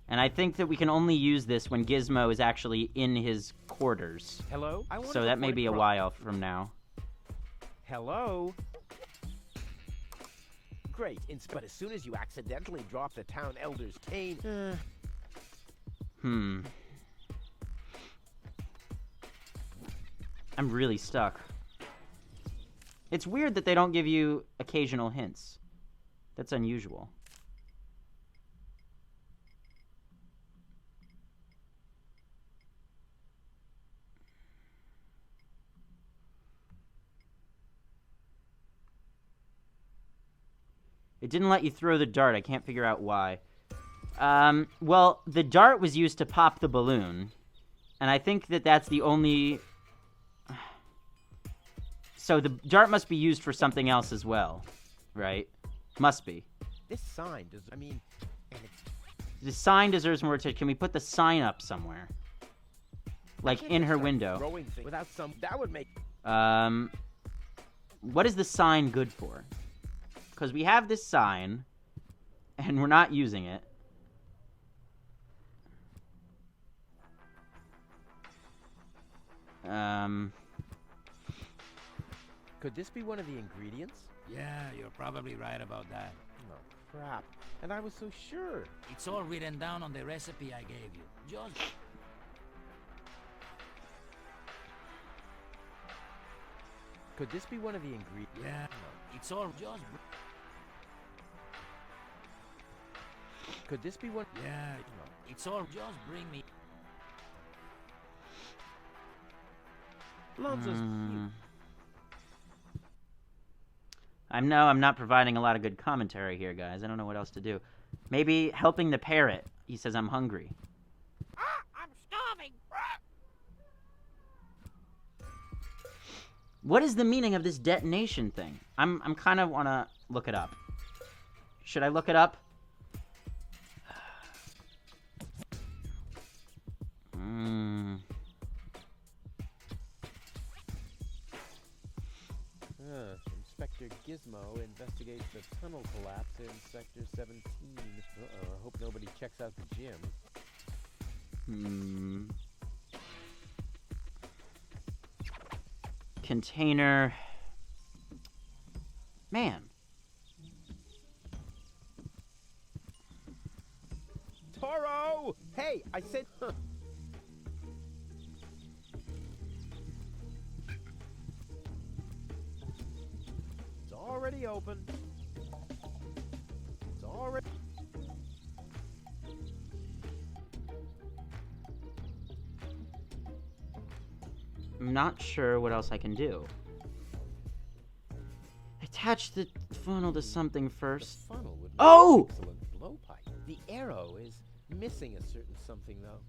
Speaker 1: And I think that we can only use this when Gizmo is actually in his quarters.
Speaker 2: Hello?
Speaker 1: So that may be a while from now.
Speaker 2: Hello? Great, but as soon as you accidentally drop the town elder's cane...
Speaker 1: I'm really stuck. It's weird that they don't give you occasional hints. That's unusual. It didn't let you throw the dart. I can't figure out why. Well, the dart was used to pop the balloon. And I think that that's the only... So the dart must be used for something else as well, right? Must be.
Speaker 2: This sign does... I mean...
Speaker 1: The sign deserves more attention. Can we put the sign up somewhere? Like in her window.
Speaker 2: Without some... That would make...
Speaker 1: What is the sign good for? Because we have this sign, and we're not using it.
Speaker 2: Could this be one of the ingredients?
Speaker 11: Yeah, you're probably right about that.
Speaker 2: Oh, crap. And I was so sure.
Speaker 11: It's all written down on the recipe I gave you. Just...
Speaker 2: Could this be one of the ingredients?
Speaker 11: Yeah, it's all just...
Speaker 2: Could this be one?
Speaker 11: Yeah, it's all just bring me...
Speaker 2: Lonzo's
Speaker 1: I'm not providing a lot of good commentary here, guys. I don't know what else to do. Maybe helping the parrot. He says, I'm hungry.
Speaker 5: I'm starving.
Speaker 1: What is the meaning of this detonation thing? I'm kind of want to look it up. Should I look it up?
Speaker 2: Inspector Gizmo investigates the tunnel collapse in Sector 17. Uh-oh, I hope nobody checks out the gym.
Speaker 1: Container. Man.
Speaker 2: Toro! Hey, I said... It's already open. It's already...
Speaker 1: I'm not sure what else I can do. Attach the funnel to something first.
Speaker 2: The funnel would make
Speaker 1: Oh!
Speaker 2: an excellent blowpipe. The arrow is missing a certain something, though.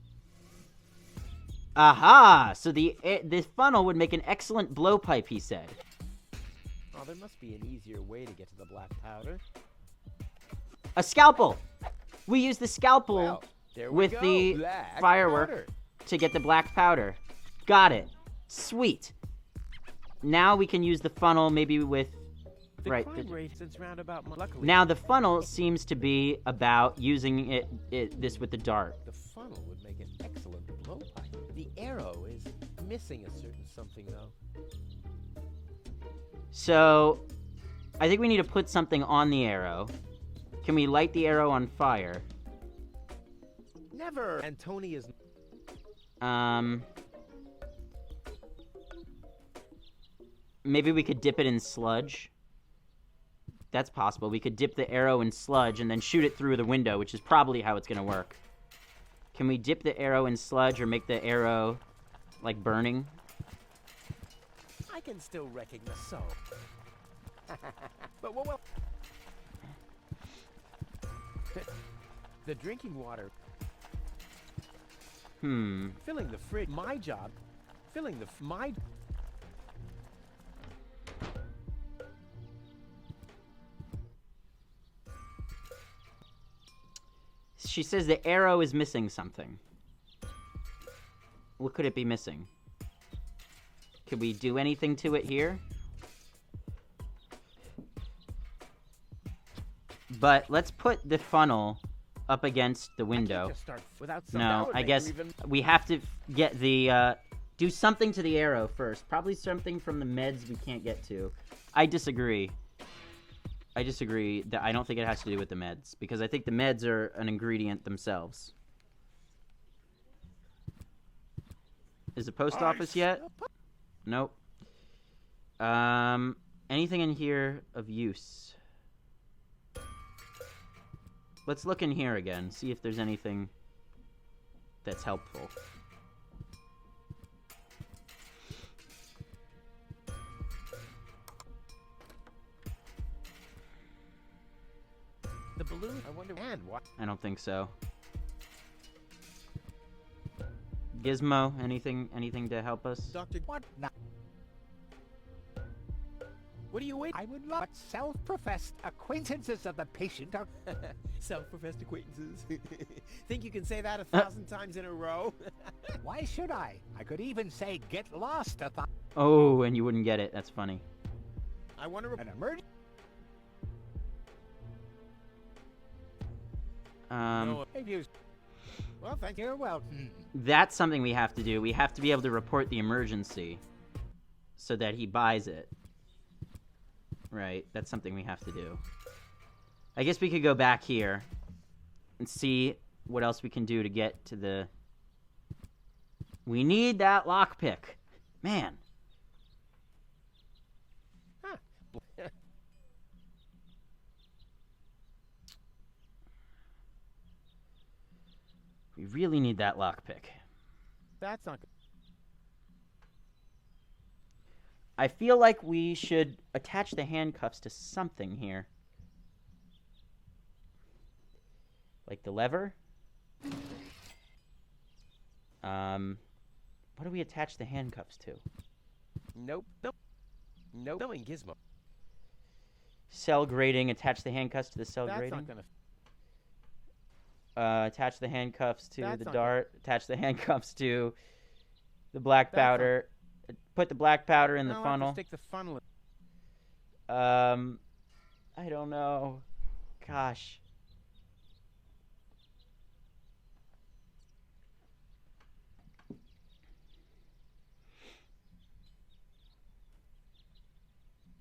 Speaker 1: Aha! So the funnel would make an excellent blowpipe, he said.
Speaker 2: Oh, there must be an easier way to get to the black powder.
Speaker 1: A scalpel! We use the scalpel
Speaker 2: Well, there we
Speaker 1: with
Speaker 2: go.
Speaker 1: the
Speaker 2: Black
Speaker 1: firework
Speaker 2: powder.
Speaker 1: to get the black powder. Got it. Sweet. Now we can use the funnel maybe with...
Speaker 2: The
Speaker 1: right.
Speaker 2: crime rate since roundabout. Luckily,
Speaker 1: Now the funnel seems to be about using this with the dart.
Speaker 2: the funnel would make an excellent blowpipe. The arrow is missing a certain something, though.
Speaker 1: So, I think we need to put something on the arrow. Can we light the arrow on fire?
Speaker 2: Never. And Tony is.
Speaker 1: Maybe we could dip it in sludge. That's possible. We could dip the arrow in sludge and then shoot it through the window, which is probably how it's going to work. Can we dip the arrow in sludge or make the arrow, like, burning?
Speaker 2: I can still recognize so. But well, the drinking water. Filling the fridge. My job. Filling the my.
Speaker 1: She says the arrow is missing something. What could it be missing? Could we do anything to it here? But let's put the funnel up against the window.
Speaker 2: Just start without some.
Speaker 1: No, I guess we have to get the, do something to the arrow first. Probably something from the meds we can't get to. I disagree. I disagree that I don't think it has to do with the meds, because I think the meds are an ingredient themselves. Is the post office yet? Nope. Anything in here of use? Let's look in here again, see if there's anything that's helpful.
Speaker 2: The balloon. I wonder. And what?
Speaker 1: I don't think so. Gizmo, anything to help us?
Speaker 2: Doctor.
Speaker 6: What now?
Speaker 2: What do you wait?
Speaker 6: I would love self-professed acquaintances of the patient are...
Speaker 2: Self-professed acquaintances. Think you can say that 1,000 times in a row?
Speaker 6: Why should I? I could even say get lost a thought.
Speaker 1: Oh, and you wouldn't get it. That's funny.
Speaker 2: I wonder.
Speaker 6: An emergency.
Speaker 2: No,
Speaker 6: Well, thank you. You're welcome.
Speaker 1: That's something we have to do. We have to be able to report the emergency so that he buys it. Right, that's something we have to do. I guess we could go back here and see what else we can do to get to the... We need that lockpick. Man.
Speaker 2: Huh.
Speaker 1: We really need that lockpick.
Speaker 2: That's not good.
Speaker 1: I feel like we should attach the handcuffs to something here. Like the lever? What do we attach the handcuffs to?
Speaker 2: Nope. Knowing Gizmo.
Speaker 1: Cell grating, attach the handcuffs to the cell
Speaker 2: That's
Speaker 1: grating.
Speaker 2: not gonna.
Speaker 1: Attach the handcuffs to
Speaker 2: That's
Speaker 1: the
Speaker 2: not
Speaker 1: dart. Attach the handcuffs to the black
Speaker 2: That's not-
Speaker 1: powder. Put the black powder in the
Speaker 2: I'll have
Speaker 1: funnel.
Speaker 2: to stick the funnel.
Speaker 1: I don't know. Gosh.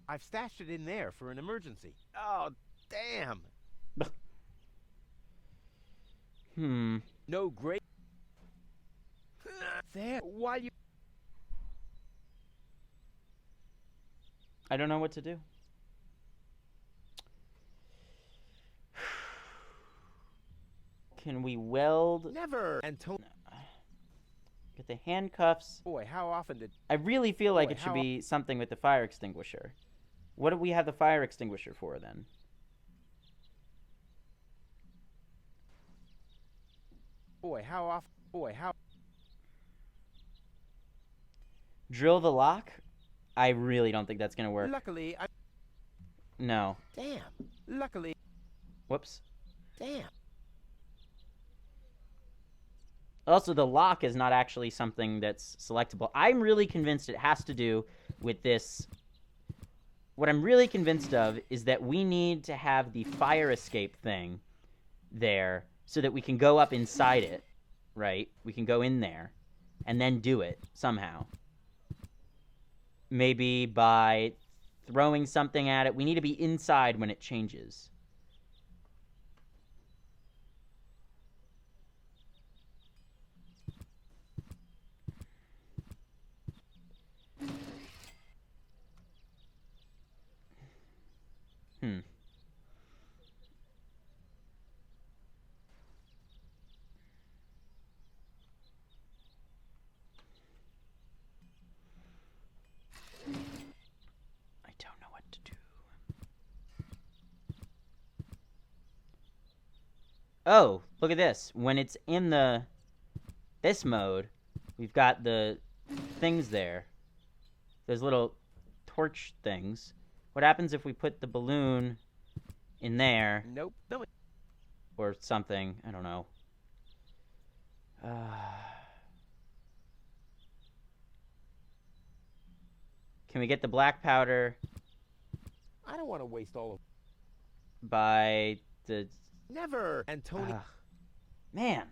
Speaker 2: I've stashed it in there for an emergency. Oh, damn. No great. There. Why you?
Speaker 1: I don't know what to do. Can we weld?
Speaker 2: Never. And
Speaker 1: Get the handcuffs.
Speaker 2: boy, how often did?
Speaker 1: I really feel like
Speaker 2: Boy,
Speaker 1: it should
Speaker 2: how-
Speaker 1: be something with the fire extinguisher. What do we have the fire extinguisher for then?
Speaker 2: Boy, how often? Boy, how?
Speaker 1: Drill the lock? I really don't think that's gonna work.
Speaker 2: Luckily, I.
Speaker 1: No.
Speaker 2: Damn. Luckily.
Speaker 1: Whoops.
Speaker 2: Damn.
Speaker 1: Also, the lock is not actually something that's selectable. I'm really convinced it has to do with this. What I'm really convinced of is that we need to have the fire escape thing there so that we can go up inside it, right? We can go in there and then do it somehow. Maybe by throwing something at it. We need to be inside when it changes. I don't know what to do. Oh, look at this. When it's in this mode, we've got the things there. Those little torch things. What happens if we put the balloon in there?
Speaker 2: Nope. No.
Speaker 1: Or something. I don't know. Can we get the black powder
Speaker 2: I don't want to waste all of...
Speaker 1: by the...
Speaker 2: Never! And Tony...
Speaker 1: Man.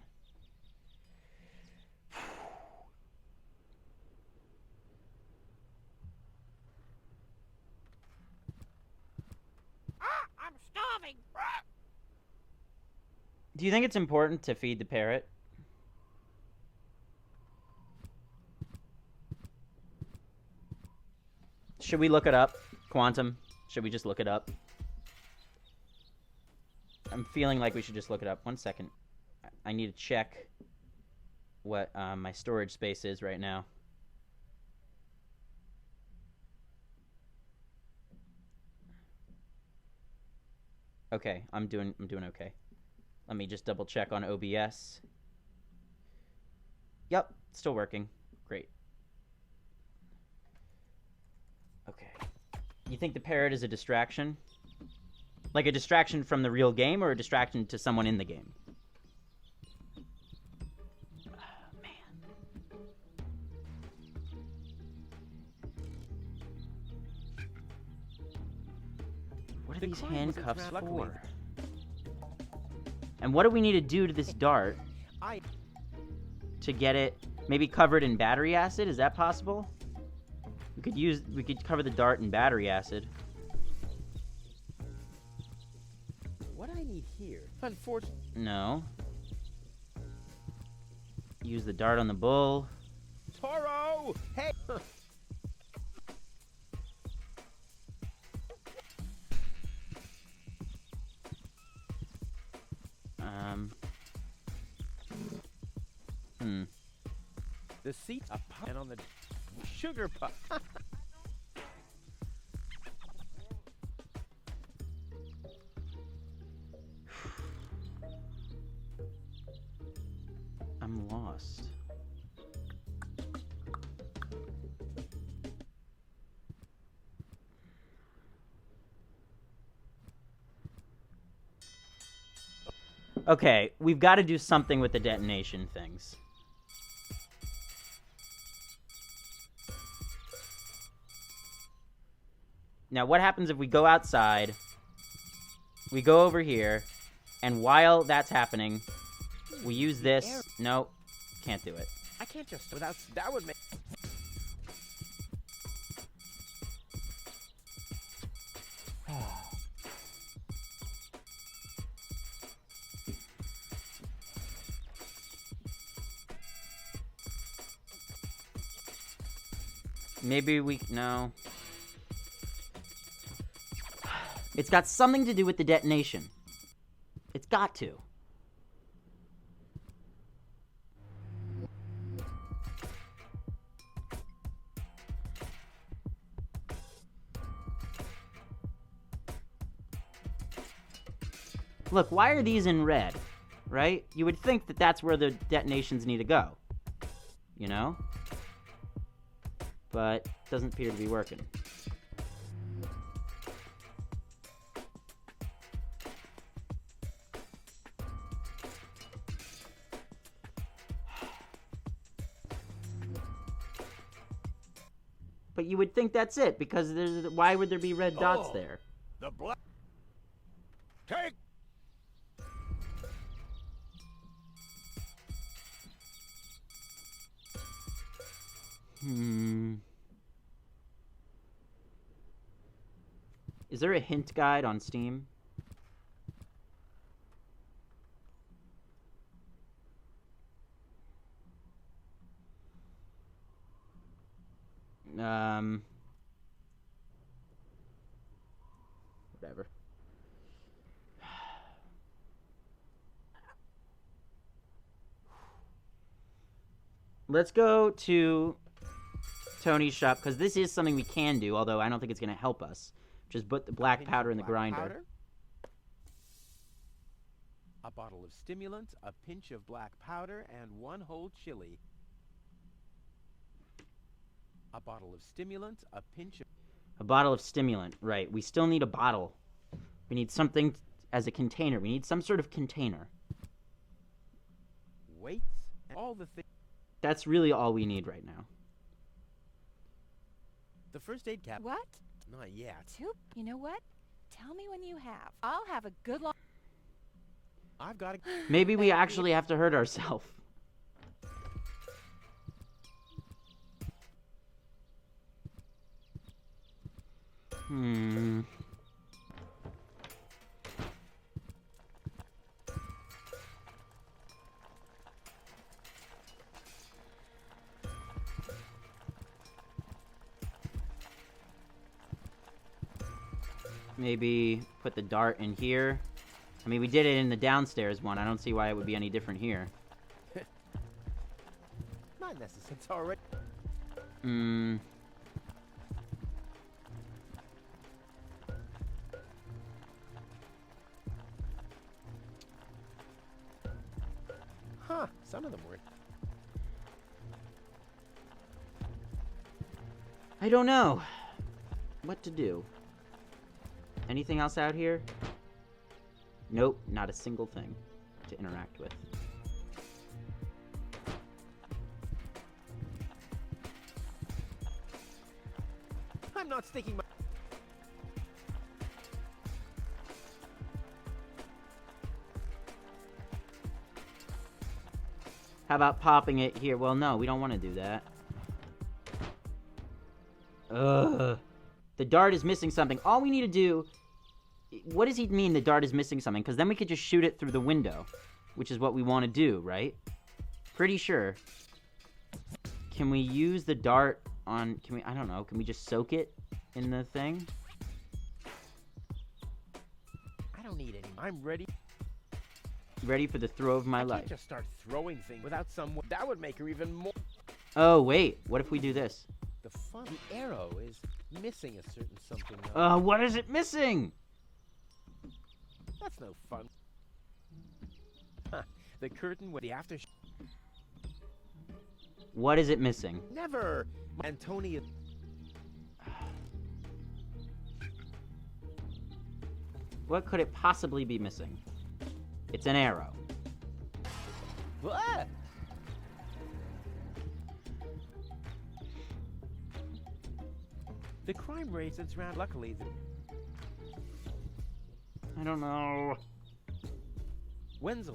Speaker 3: I'm starving.
Speaker 1: Do you think it's important to feed the parrot? Should we look it up? Quantum? Should we just look it up? I'm feeling like we should just look it up. 1 second. I need to check what my storage space is right now. Okay, I'm doing okay. Let me just double check on OBS. Yep, still working. Great. Okay. You think the parrot is a distraction? Like a distraction from the real game or a distraction to someone in the game? What are these handcuffs for? And what do we need to do to this dart to get it maybe covered in battery acid? Is that possible? We could cover the dart in battery acid.
Speaker 2: What I need here, unfortunately...
Speaker 1: No. Use the dart on the bull.
Speaker 2: Toro! Hey! The seat a puff and on the sugar puff.
Speaker 1: I'm lost. Okay, we've got to do something with the detonation things. Now, what happens if we go outside, we go over here, and while that's happening, we use this. No, can't do it.
Speaker 2: I can't just without that would make.
Speaker 1: Maybe we no. It's got something to do with the detonation. It's got to. Look, why are these in red, right? You would think that that's where the detonations need to go, you know? But doesn't appear to be working. But you would think that's it, because why would there be red dots there?
Speaker 10: The black... Take...
Speaker 1: Is there a hint guide on Steam? Whatever. Let's go to Tony's shop, because this is something we can do, although I don't think it's going to help us. Just put the black powder in the grinder.
Speaker 2: Powder, a bottle of stimulant, a pinch of black powder, and 1 whole chili. A bottle of stimulant, a pinch of...
Speaker 1: A bottle of stimulant, right. We still need a bottle. We need something as a container. We need some sort of container.
Speaker 2: Weights, and all the things...
Speaker 1: That's really all we need right now.
Speaker 2: The first aid cap...
Speaker 7: What?
Speaker 2: Not yet.
Speaker 7: Toop, you know what? Tell me when you have. I'll have a good long...
Speaker 2: I've got to...
Speaker 1: Maybe we actually have to hurt ourselves. Maybe put the dart in here. I mean, we did it in the downstairs one. I don't see why it would be any different here.
Speaker 2: Not necessary. It's already... Huh, some of them were...
Speaker 1: I don't know what to do. Anything else out here? Nope, not a single thing to interact with.
Speaker 2: I'm not sticking my...
Speaker 1: How about popping it here? Well, no, we don't want to do that. Ugh. The dart is missing something. All we need to do... What does he mean the dart is missing something? Because then we could just shoot it through the window. Which is what we want to do, right? Pretty sure. Can we use the dart on... Can we... I don't know. Can we just soak it in the thing?
Speaker 2: I don't need any. I'm ready.
Speaker 1: Ready for the throw of my
Speaker 2: I
Speaker 1: life.
Speaker 2: can't just start throwing things without someone. That would make her even more...
Speaker 1: Oh, wait. What if we do this?
Speaker 2: The fun... The arrow is missing a certain something.
Speaker 1: What is it missing?
Speaker 2: That's no fun. Huh. The curtain with the after...
Speaker 1: What is it missing?
Speaker 2: Never! Antonia...
Speaker 1: What could it possibly be missing? It's an arrow.
Speaker 2: What? The crime rate that's around, luckily...
Speaker 1: I don't know.
Speaker 2: When's the...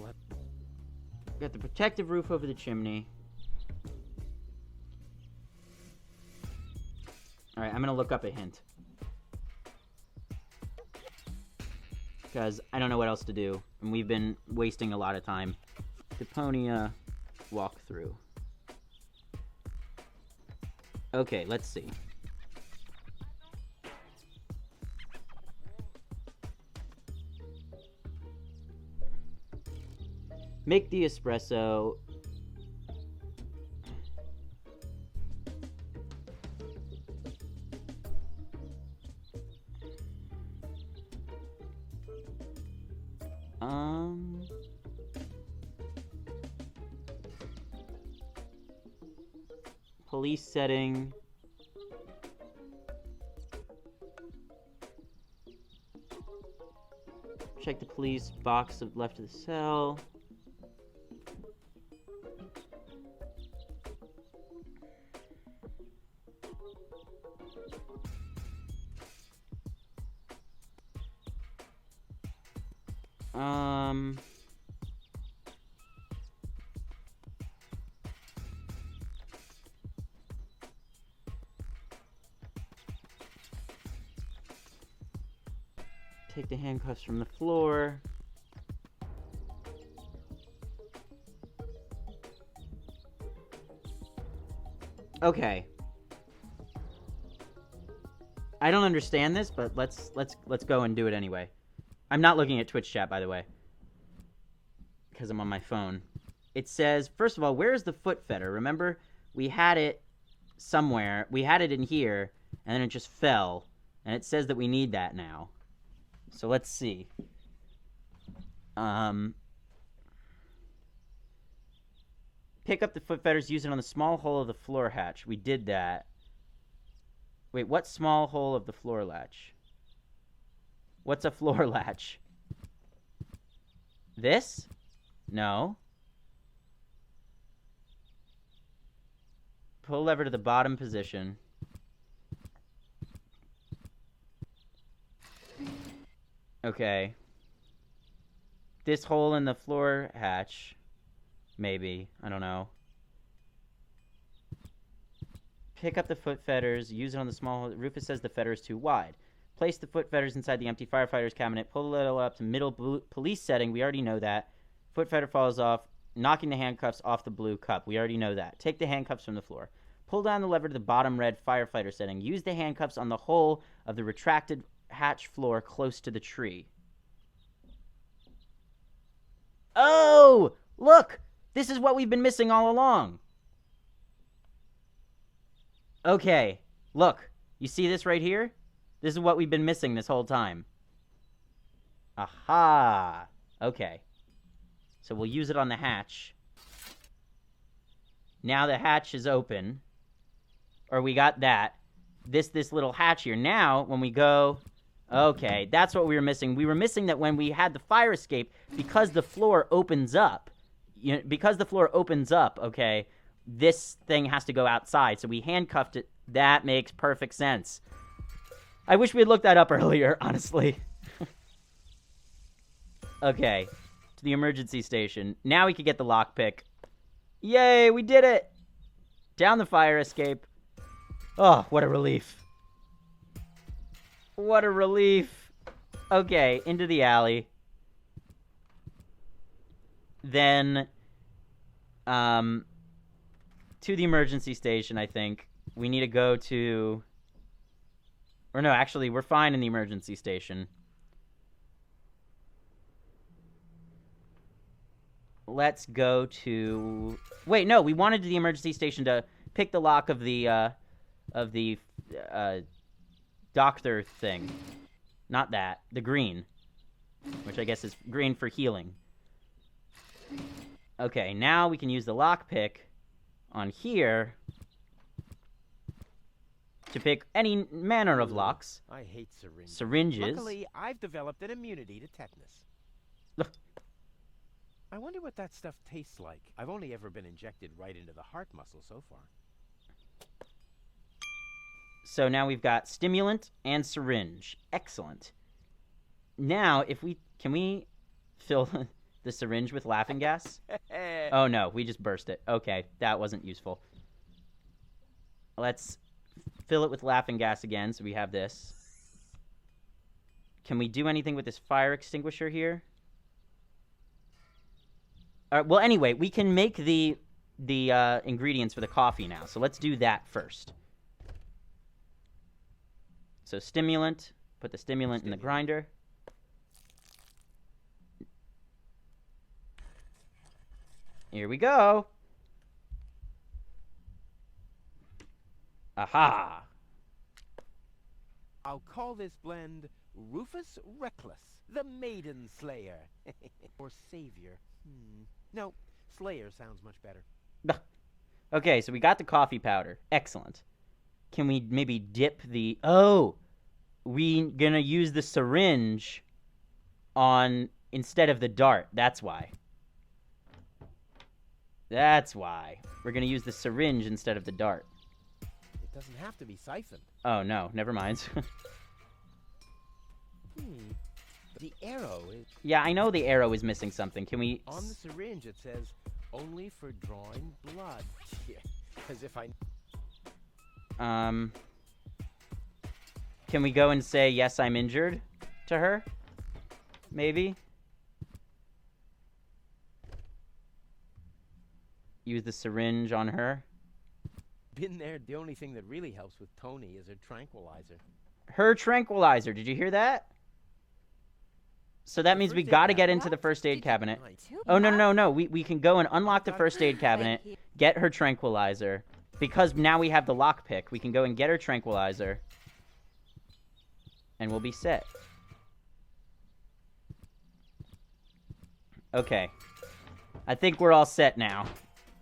Speaker 1: Got the protective roof over the chimney. Alright, I'm gonna look up a hint. Because I don't know what else to do. And we've been wasting a lot of time. Deponia walkthrough. Okay, let's see. Make the espresso. Police setting. Check the police box left of the cell. Take the handcuffs from the floor. Okay. I don't understand this, but let's go and do it anyway. I'm not looking at Twitch chat, by the way, because I'm on my phone. It says, first of all, where's the foot fetter? Remember, we had it somewhere. We had it in here, and then it just fell, and it says that we need that now. So let's see. Pick up the foot fetters, use it on the small hole of the floor hatch. We did that. Wait, what small hole of the floor latch? What's a floor latch? This? No. Pull lever to the bottom position. Okay. This hole in the floor hatch. Maybe. I don't know. Pick up the foot fetters. Use it on the small hole. Rufus says the fetter is too wide. Place the foot fetters inside the empty firefighter's cabinet. Pull the little up to middle police setting. We already know that. Foot fetter falls off, knocking the handcuffs off the blue cup. We already know that. Take the handcuffs from the floor. Pull down the lever to the bottom red firefighter setting. Use the handcuffs on the hole of the retracted hatch floor close to the tree. Oh! Look! This is what we've been missing all along. Okay. Look. You see this right here? This is what we've been missing this whole time. Aha! Okay. So we'll use it on the hatch. Now the hatch is open. Or we got that. This little hatch here. Now, when we go... Okay, that's what we were missing. We were missing that when we had the fire escape, because the floor opens up, okay, this thing has to go outside. So we handcuffed it. That makes perfect sense. I wish we had looked that up earlier, honestly. Okay, to the emergency station. Now we can get the lockpick. Yay, we did it! Down the fire escape. Oh, what a relief. What a relief. Okay, into the alley. Then, to the emergency station, I think. We need to go to... Or no, actually, we're fine in the emergency station. Let's go to... Wait, no, we wanted the emergency station to pick the lock of the doctor thing. Not that. The green. Which I guess is green for healing. Okay, now we can use the lockpick on here to pick any manner of locks.
Speaker 2: I hate syringes.
Speaker 1: Syringes.
Speaker 2: Luckily, I've developed an immunity to tetanus. I wonder what that stuff tastes like. I've only ever been injected right into the heart muscle so far.
Speaker 1: So now we've got stimulant and syringe. Excellent. Now, can we fill the syringe with laughing gas? Oh no, we just burst it. Okay, that wasn't useful. Let's fill it with laughing gas again, so we have this. Can we do anything with this fire extinguisher here? Well, anyway, we can make the ingredients for the coffee now, so let's do that first. So stimulant, put the stimulant in the grinder. Here we go. Aha.
Speaker 2: I'll call this blend Rufus Reckless, the Maiden Slayer. Or Savior. No, Slayer sounds much better.
Speaker 1: Okay, so we got the coffee powder. Excellent. Can we maybe dip the... Oh! We gonna use the syringe on... instead of the dart. That's why. That's why. We're gonna use the syringe instead of the dart.
Speaker 2: It doesn't have to be siphoned.
Speaker 1: Oh, no. Never mind.
Speaker 2: The arrow is...
Speaker 1: Yeah, I know the arrow is missing something. Can we...
Speaker 2: On the syringe it says, only for drawing blood. Yeah, as if I...
Speaker 1: Can we go and say, yes, I'm injured to her? Maybe? Use the syringe on her.
Speaker 2: Been there. The only thing that really helps with Tony is a tranquilizer.
Speaker 1: Her tranquilizer. Did you hear that? So that means we gotta get into the first aid cabinet. Oh, no. We can go and unlock the first aid cabinet, get her tranquilizer. Because now we have the lockpick, we can go and get her tranquilizer. And we'll be set. Okay. I think we're all set now.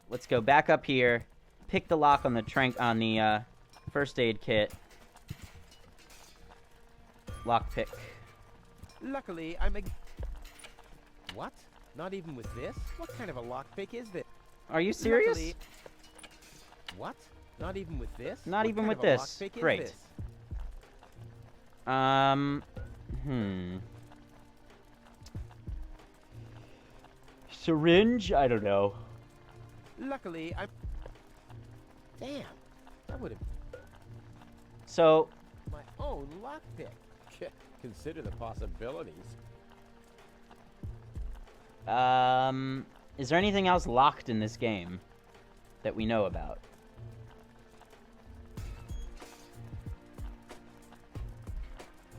Speaker 1: Let's go back up here. Pick the lock on the first aid kit. Lockpick.
Speaker 2: Luckily, I'm a... What? Not even with this? What kind of a lockpick is this?
Speaker 1: Are you serious?
Speaker 2: Luckily... What? Not even with this?
Speaker 1: Not
Speaker 2: What
Speaker 1: even
Speaker 2: kind
Speaker 1: with
Speaker 2: of a
Speaker 1: this.
Speaker 2: lockpick is
Speaker 1: Great.
Speaker 2: this?
Speaker 1: Syringe? I don't know.
Speaker 2: Luckily, I'm... Damn. That would have...
Speaker 1: So...
Speaker 2: My own lockpick. Consider the possibilities.
Speaker 1: Is there anything else locked in this game that we know about?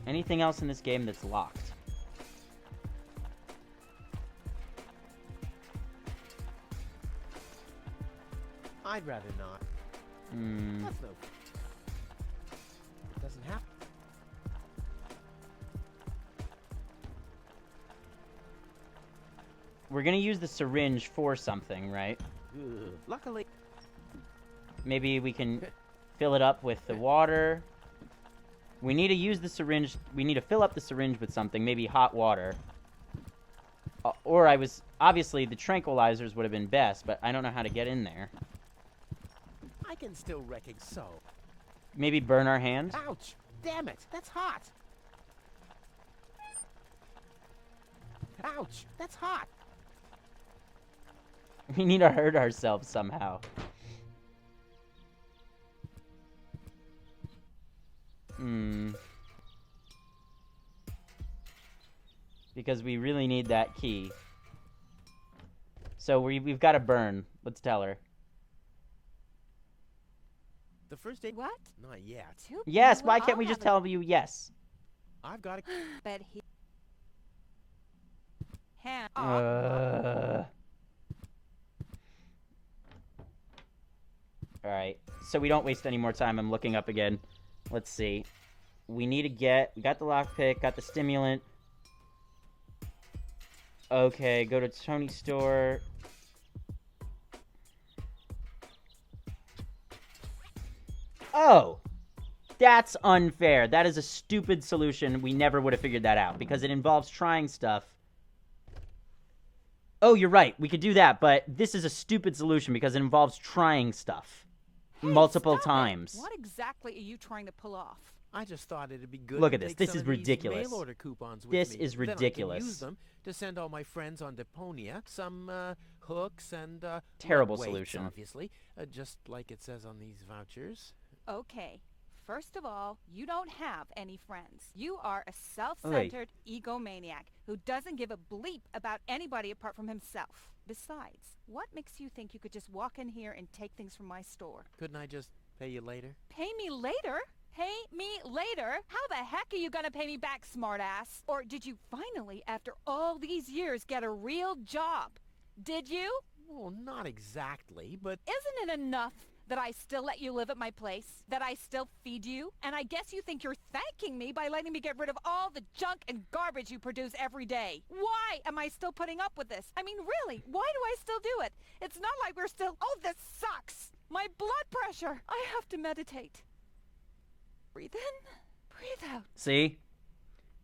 Speaker 1: Anything else in this game that's locked?
Speaker 2: I'd rather not. That's no... It doesn't have...
Speaker 1: We're gonna use the syringe for something, right?
Speaker 2: Luckily...
Speaker 1: Maybe we can fill it up with the water. We need to use the syringe. We need to fill up the syringe with something, maybe hot water. Or obviously the tranquilizers would have been best, but I don't know how to get in there.
Speaker 2: I can still recognize so.
Speaker 1: Maybe burn our hand?
Speaker 2: Ouch! Damn it! That's hot! Ouch! That's hot!
Speaker 1: We need to hurt ourselves somehow. Because we really need that key. So we've got to burn. Let's tell her.
Speaker 2: The first aid...
Speaker 7: What?
Speaker 2: Not yet.
Speaker 1: Yes, why can't we just tell you yes?
Speaker 2: I've got to...
Speaker 7: But he... Hand.
Speaker 1: Alright, so we don't waste any more time. I'm looking up again. Let's see. We need to get... We got the lockpick, got the stimulant. Okay, go to Tony's store. Oh! That's unfair. That is a stupid solution. We never would have figured that out because it involves trying stuff. Oh, you're right. We could do that, but this is a stupid solution because it involves trying stuff multiple times.
Speaker 7: What exactly are you trying to pull off?
Speaker 2: I just thought it'd be good.
Speaker 1: Look
Speaker 2: to
Speaker 1: at this.
Speaker 2: take
Speaker 1: This
Speaker 2: some
Speaker 1: is
Speaker 2: of these
Speaker 1: ridiculous.
Speaker 2: Mail order coupons with
Speaker 1: This
Speaker 2: me.
Speaker 1: is
Speaker 2: Then I
Speaker 1: ridiculous.
Speaker 2: can use them to send all my friends on Deponia some hooks and
Speaker 1: Terrible
Speaker 2: weights,
Speaker 1: solution.
Speaker 2: Obviously, just like it says on these vouchers.
Speaker 7: Okay. First of all, you don't have any friends. You are a self-centered egomaniac who doesn't give a bleep about anybody apart from himself. Besides, what makes you think you could just walk in here and take things from my store?
Speaker 2: Couldn't I just pay you later?
Speaker 7: Pay me later? Pay me later? How the heck are you gonna pay me back, smartass? Or did you finally, after all these years, get a real job? Did you?
Speaker 2: Well, not exactly, but...
Speaker 7: Isn't it enough that I still let you live at my place? That I still feed you? And I guess you think you're thanking me by letting me get rid of all the junk and garbage you produce every day. Why am I still putting up with this? I mean, really, why do I still do it? It's not like we're still... Oh, this sucks! My blood pressure! I have to meditate. Breathe in, breathe out.
Speaker 1: See?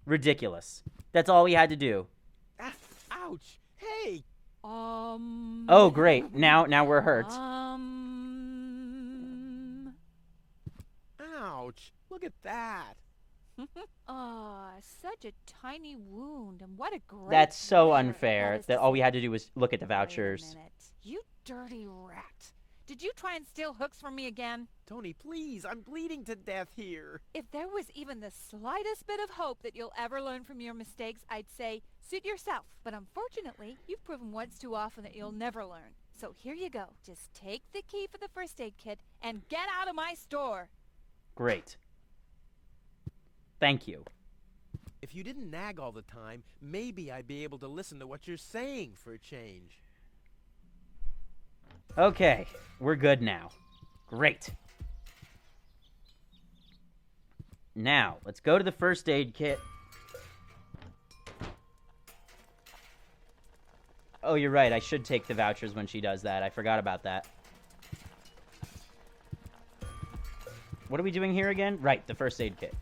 Speaker 1: Ridiculous. That's all we had to do.
Speaker 2: Ouch! Hey!
Speaker 1: Oh, great. Now we're hurt.
Speaker 2: Ouch! Look at that!
Speaker 7: Oh, such a tiny wound, and what a great
Speaker 1: That's so
Speaker 7: pleasure
Speaker 1: unfair
Speaker 7: is
Speaker 1: that
Speaker 7: to
Speaker 1: all we
Speaker 7: see.
Speaker 1: had to do was look at the
Speaker 7: Wait a
Speaker 1: vouchers.
Speaker 7: minute. You dirty rat. Did you try and steal hooks from me again?
Speaker 2: Tony, please, I'm bleeding to death here.
Speaker 7: If there was even the slightest bit of hope that you'll ever learn from your mistakes, I'd say, suit yourself. But unfortunately, you've proven once too often that you'll never learn. So here you go. Just take the key for the first aid kit and get out of my store.
Speaker 1: Great. Thank you.
Speaker 2: If you didn't nag all the time, maybe I'd be able to listen to what you're saying for a change.
Speaker 1: Okay, we're good now. Great. Now, let's go to the first aid kit. Oh, you're right. I should take the vouchers when she does that. I forgot about that. What are we doing here again? Right, the first aid kit.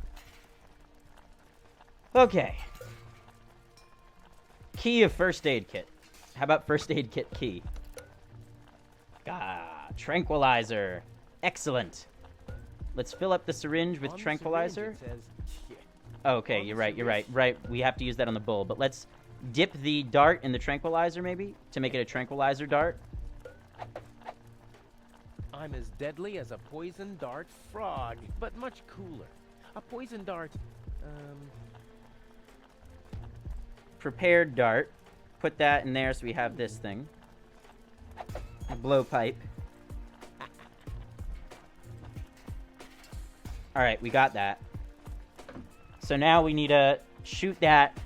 Speaker 1: Okay. Key of first aid kit. How about first aid kit key? Ah, tranquilizer. Excellent. Let's fill up the syringe with
Speaker 2: On the
Speaker 1: tranquilizer.
Speaker 2: syringe, it says,
Speaker 1: Okay,
Speaker 2: on
Speaker 1: you're
Speaker 2: the
Speaker 1: right, you're right.
Speaker 2: syringe-
Speaker 1: Right, we have to use that on the bull. But let's dip the dart in the tranquilizer, maybe, to make it a tranquilizer dart.
Speaker 2: I'm as deadly as a poison dart frog, but much cooler. A poison dart,
Speaker 1: Prepared dart. Put that in there so we have this thing. A blowpipe. Alright, we got that. So now we need to shoot that.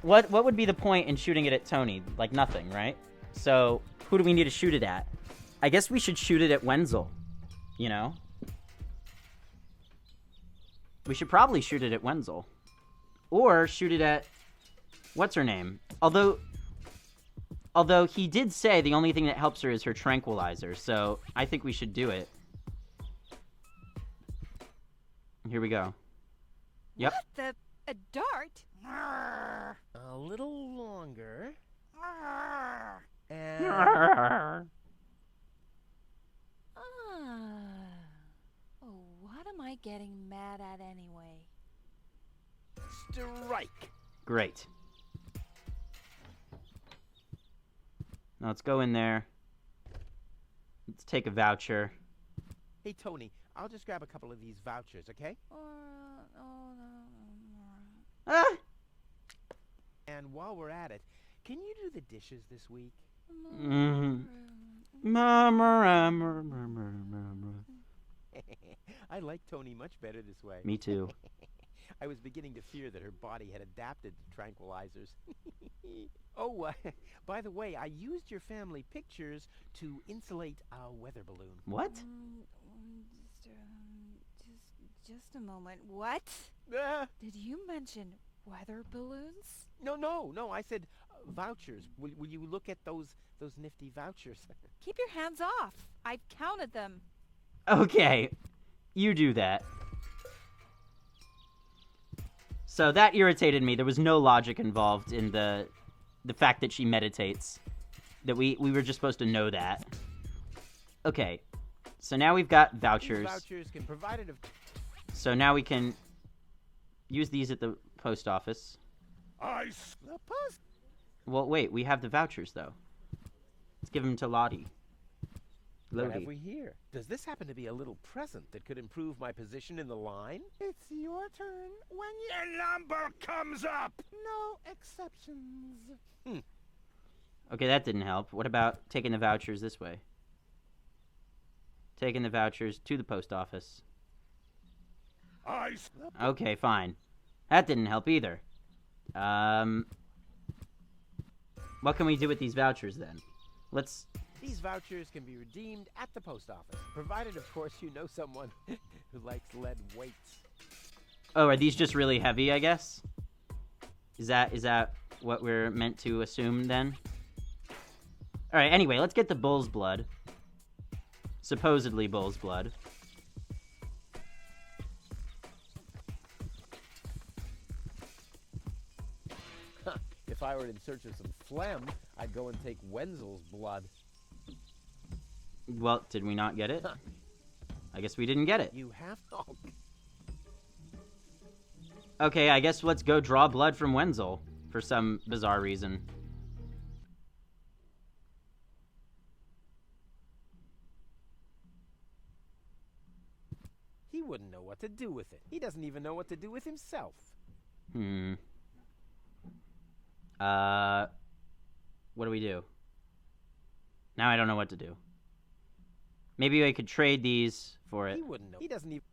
Speaker 1: What would be the point in shooting it at Tony? Like nothing, right? So, who do we need to shoot it at? I guess we should shoot it at Wenzel. You know? We should probably shoot it at Wenzel. Or shoot it at... What's her name? Although he did say the only thing that helps her is her tranquilizer, so I think we should do it. Here we go. Yep.
Speaker 7: What? A dart?
Speaker 2: a little longer. And
Speaker 7: Oh, what am I getting mad at anyway?
Speaker 2: strike.
Speaker 1: Great. Now let's go in there. Let's take a voucher.
Speaker 2: Hey, Tony, I'll just grab a couple of these vouchers, okay?
Speaker 1: Ah!
Speaker 2: And while we're at it, can you do the dishes this week? I like Tony much better this way.
Speaker 1: Me too.
Speaker 2: I was beginning to fear that her body had adapted to tranquilizers. Oh, by the way, I used your family pictures to insulate our weather balloon.
Speaker 1: What?
Speaker 7: Just a moment. What?
Speaker 2: Ah,
Speaker 7: Did you mention weather balloons?
Speaker 2: no, I said vouchers. Will you look at those nifty vouchers?
Speaker 7: Keep your hands off. I've counted them.
Speaker 1: Okay, you do that. So that irritated me. There was no logic involved in the fact that she meditates. That we were just supposed to know that. Okay, so now we've got vouchers.
Speaker 2: These vouchers can provide it.
Speaker 1: So now we can use these at the post office.
Speaker 2: The post.
Speaker 1: Well, wait, we have the vouchers, though. Let's give them to Lottie.
Speaker 2: What have
Speaker 1: Lottie.
Speaker 2: we here? Does this happen to be a little present that could improve my position in the line?
Speaker 12: It's your turn when you...
Speaker 9: Your number comes up!
Speaker 12: No exceptions.
Speaker 1: Okay, that didn't help. What about taking the vouchers this way? Taking the vouchers to the post office. Okay, fine. That didn't help either. What can we do with these vouchers, then? Let's...
Speaker 2: These vouchers can be redeemed at the post office, provided, of course, you know someone who likes lead weights.
Speaker 1: Oh, are these just really heavy, I guess? Is that what we're meant to assume, then? Alright, anyway, let's get the bull's blood. Supposedly bull's blood.
Speaker 2: If I were in search of some phlegm, I'd go and take Wenzel's blood.
Speaker 1: Well, did we not get it? I guess we didn't get it.
Speaker 2: You have... Oh.
Speaker 1: Okay, I guess let's go draw blood from Wenzel for some bizarre reason.
Speaker 2: He wouldn't know what to do with it. He doesn't even know what to do with himself.
Speaker 1: What do we do? Now I don't know what to do. Maybe I could trade these for it.
Speaker 2: He wouldn't know. He doesn't even...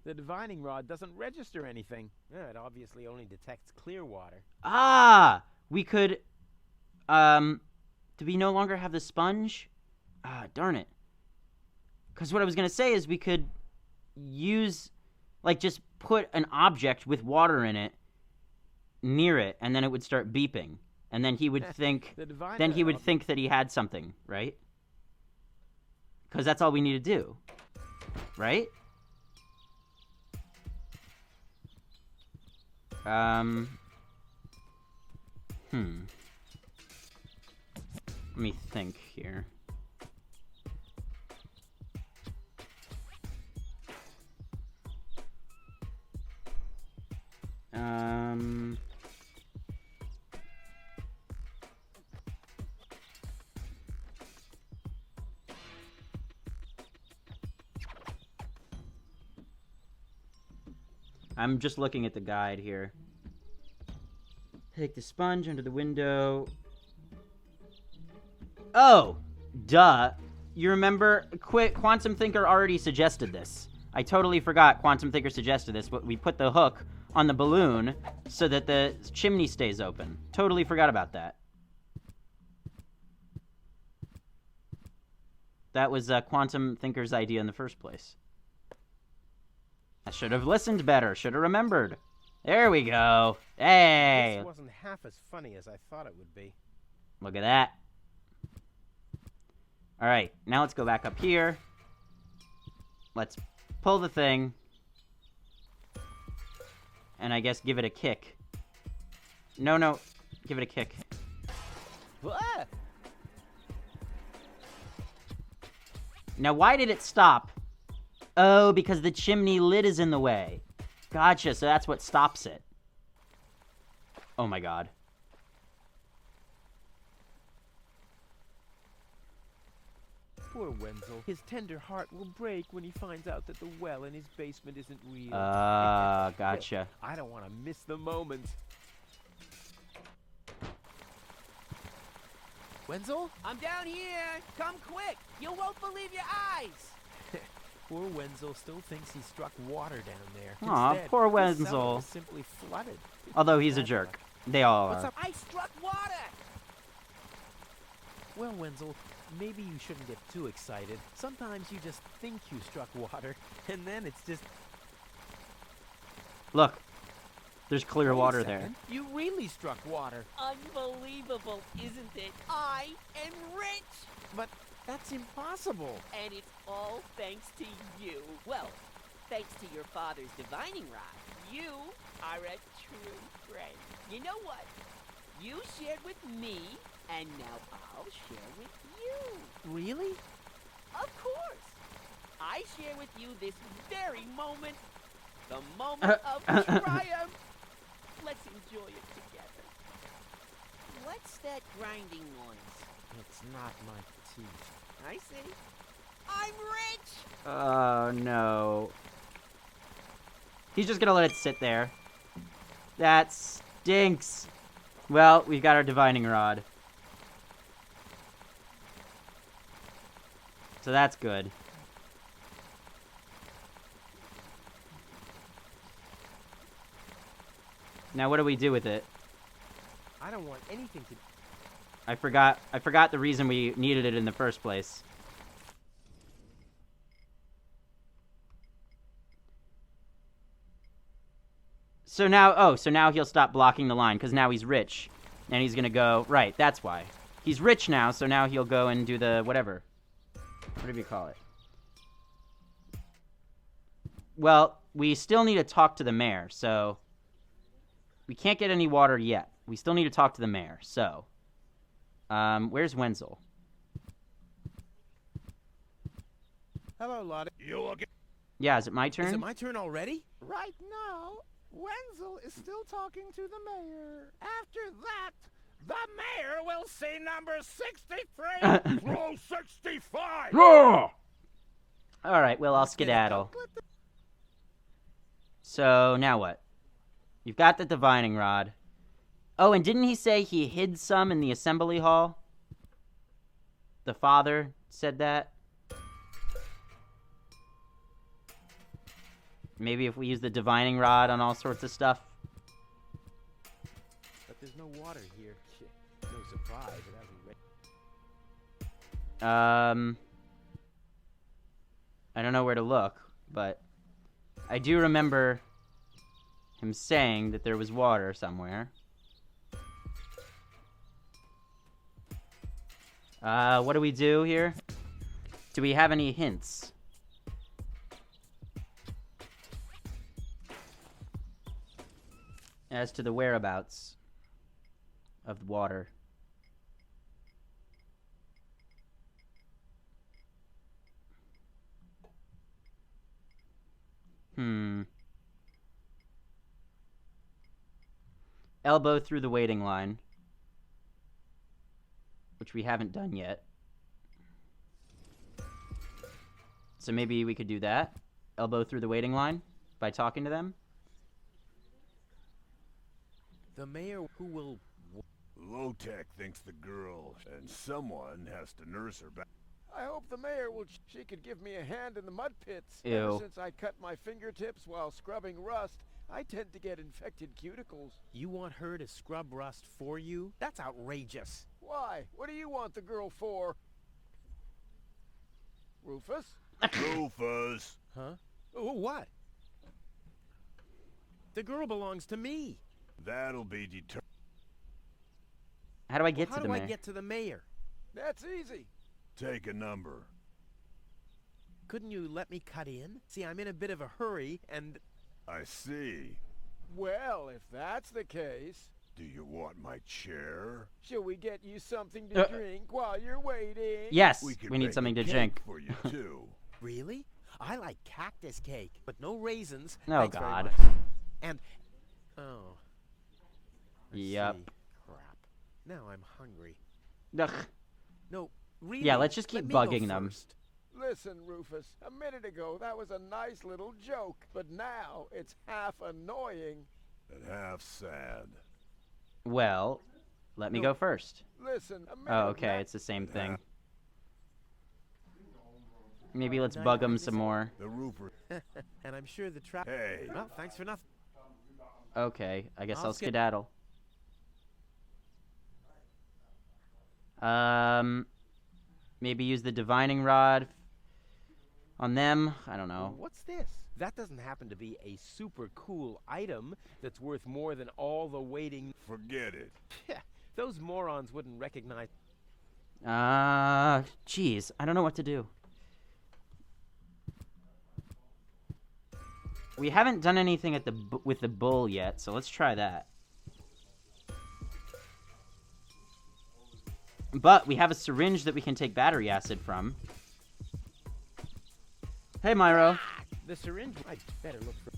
Speaker 2: The divining rod doesn't register anything. Yeah, it obviously only detects clear water.
Speaker 1: Ah! We could... Do we no longer have the sponge? Ah, darn it. Because what I was going to say is we could use... Like, just put an object with water in it near it, and then it would start beeping. And then he would think... then he would think that he had something, right? Because that's all we need to do. Right? Let me think here. I'm just looking at the guide here. Take the sponge under the window. Oh, duh. You remember, Quantum Thinker already suggested this. I totally forgot Quantum Thinker suggested this, but we put the hook on the balloon so that the chimney stays open. Totally forgot about that. That was Quantum Thinker's idea in the first place. I should have listened better. Should have remembered. There we go. Hey!
Speaker 2: This wasn't half as funny as I thought it would be.
Speaker 1: Look at that. Alright, now let's go back up here. Let's pull the thing. And I guess give it a kick. No. Give it a kick.
Speaker 2: What?
Speaker 1: Now, why did it stop? Oh, because the chimney lid is in the way. Gotcha, so that's what stops it. Oh my god.
Speaker 2: Poor Wenzel. His tender heart will break when he finds out that the well in his basement isn't real.
Speaker 1: Gotcha.
Speaker 2: I don't want to miss the moment. Wenzel?
Speaker 3: I'm down here. Come quick. You won't believe your eyes.
Speaker 2: Poor Wenzel still thinks he struck water down there.
Speaker 1: Aw,
Speaker 2: Instead,
Speaker 1: poor
Speaker 2: the cellar
Speaker 1: Wenzel.
Speaker 2: was simply flooded.
Speaker 1: Although he's a jerk. They all
Speaker 2: What's
Speaker 1: are.
Speaker 2: up?
Speaker 3: I struck water.
Speaker 2: Well, Wenzel, maybe you shouldn't get too excited. Sometimes you just think you struck water, and then it's just...
Speaker 1: Look. There's clear
Speaker 2: Wait a
Speaker 1: water
Speaker 2: second.
Speaker 1: there.
Speaker 2: You really struck water.
Speaker 3: Unbelievable, isn't it? I am rich.
Speaker 2: But that's impossible.
Speaker 3: And it's all thanks to you. Well, thanks to your father's divining rod. You are a true friend. You know what? You shared with me, and now I'll share with you.
Speaker 2: Really?
Speaker 3: Of course. I share with you this very moment. The moment of triumph. Let's enjoy it together. What's that grinding noise?
Speaker 2: It's not my teeth.
Speaker 3: I see. I'm rich!
Speaker 1: Oh, no. He's just gonna let it sit there. That stinks. Well, we've got our divining rod. So that's good. Now what do we do with it?
Speaker 2: I don't want anything to...
Speaker 1: I forgot the reason we needed it in the first place. So now he'll stop blocking the line, because now he's rich. And he's gonna go, right, that's why. He's rich now, so now he'll go and do the whatever. What do you call it? Well, we still need to talk to the mayor, so... We can't get any water yet. We still need to talk to the mayor, so... where's Wenzel?
Speaker 2: Hello, Lottie.
Speaker 9: You looking?
Speaker 1: Yeah, is it my turn?
Speaker 2: Is it my turn already?
Speaker 12: Right now, Wenzel is still talking to the mayor. After that, the mayor will say number 63 through 65.
Speaker 1: All right, well, I'll skedaddle. So, now what? You've got the divining rod. Oh, and didn't he say he hid some in the assembly hall? The father said that. Maybe if we use the divining rod on all sorts of stuff.
Speaker 2: But there's no water here. Shit. No surprise. It hasn't rained.
Speaker 1: I don't know where to look, but I do remember him saying that there was water somewhere. What do we do here? Do we have any hints? As to the whereabouts of the water. Elbow through the waiting line. Which we haven't done yet. So maybe we could do that. Elbow through the waiting line by talking to them.
Speaker 2: The mayor who will...
Speaker 9: Low-Tech thinks the girl and someone has to nurse her back.
Speaker 10: I hope the mayor will... She could give me a hand in the mud pits.
Speaker 1: Ew.
Speaker 10: Ever since I cut my fingertips while scrubbing rust, I tend to get infected cuticles.
Speaker 2: You want her to scrub rust for you? That's outrageous.
Speaker 10: Why? What do you want the girl for? Rufus?
Speaker 9: Rufus!
Speaker 2: Huh? Oh, what? The girl belongs to me.
Speaker 9: That'll be determined.
Speaker 1: How do I get to
Speaker 2: How
Speaker 1: the
Speaker 2: do
Speaker 1: mayor?
Speaker 2: I get to the mayor?
Speaker 10: That's easy.
Speaker 9: Take a number.
Speaker 2: Couldn't you let me cut in? See, I'm in a bit of a hurry, and...
Speaker 9: I see.
Speaker 10: Well, if that's the case...
Speaker 9: Do you want my chair?
Speaker 10: Shall we get you something to drink while you're waiting?
Speaker 1: Yes,
Speaker 9: We could
Speaker 1: we need
Speaker 9: bake
Speaker 1: something
Speaker 9: a
Speaker 1: to
Speaker 9: cake
Speaker 1: drink.
Speaker 9: for you, too.
Speaker 2: Really? I like cactus cake, but no raisins.
Speaker 1: Oh,
Speaker 2: Thanks very
Speaker 1: God.
Speaker 2: much. And... Oh. I
Speaker 1: Yep.
Speaker 2: see. Crap. Now I'm hungry.
Speaker 1: Ugh.
Speaker 2: No, really?
Speaker 1: Yeah, let's just keep
Speaker 2: let me go
Speaker 1: bugging them.
Speaker 2: first.
Speaker 10: Listen, Rufus, a minute ago that was a nice little joke, but now it's half annoying.
Speaker 9: And half sad.
Speaker 1: Well, let me
Speaker 2: No.
Speaker 1: go first.
Speaker 10: Listen, a minute
Speaker 1: Oh, okay, it's the same thing. Maybe let's bug them some more.
Speaker 9: The roofer.
Speaker 2: And I'm sure the trap...
Speaker 9: Hey.
Speaker 2: Well, thanks for nothing.
Speaker 1: Okay, I guess
Speaker 2: I'll
Speaker 1: I'll
Speaker 2: skip-
Speaker 1: skedaddle. Maybe use the divining rod on them. I don't know.
Speaker 2: What's this? That doesn't happen to be a super cool item that's worth more than all the waiting...
Speaker 9: Forget it.
Speaker 2: Those morons wouldn't recognize...
Speaker 1: Geez, I don't know what to do. We haven't done anything at with the bull yet, so let's try that. But we have a syringe that we can take battery acid from. Hey, Myro.
Speaker 2: The syringe... I'd better look for...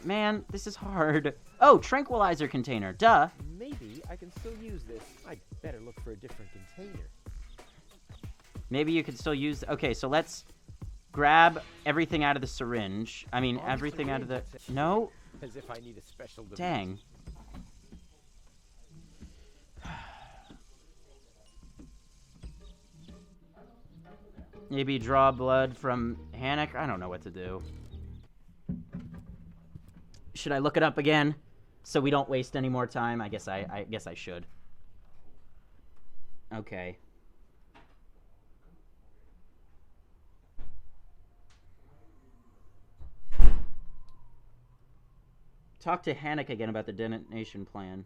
Speaker 1: Man, this is hard. Oh, tranquilizer container. Duh.
Speaker 2: Maybe I can still use this. I'd better look for a different container.
Speaker 1: Maybe you could still use... Okay, so let's grab everything out of the syringe. I mean,
Speaker 2: On the
Speaker 1: everything out of the...
Speaker 2: syringe, that's it.
Speaker 1: No?
Speaker 2: As if I need a special device.
Speaker 1: Dang. Maybe draw blood from Hannock? I don't know what to do. Should I look it up again so we don't waste any more time? I guess I guess I should. Okay. Talk to Hannock again about the detonation plan.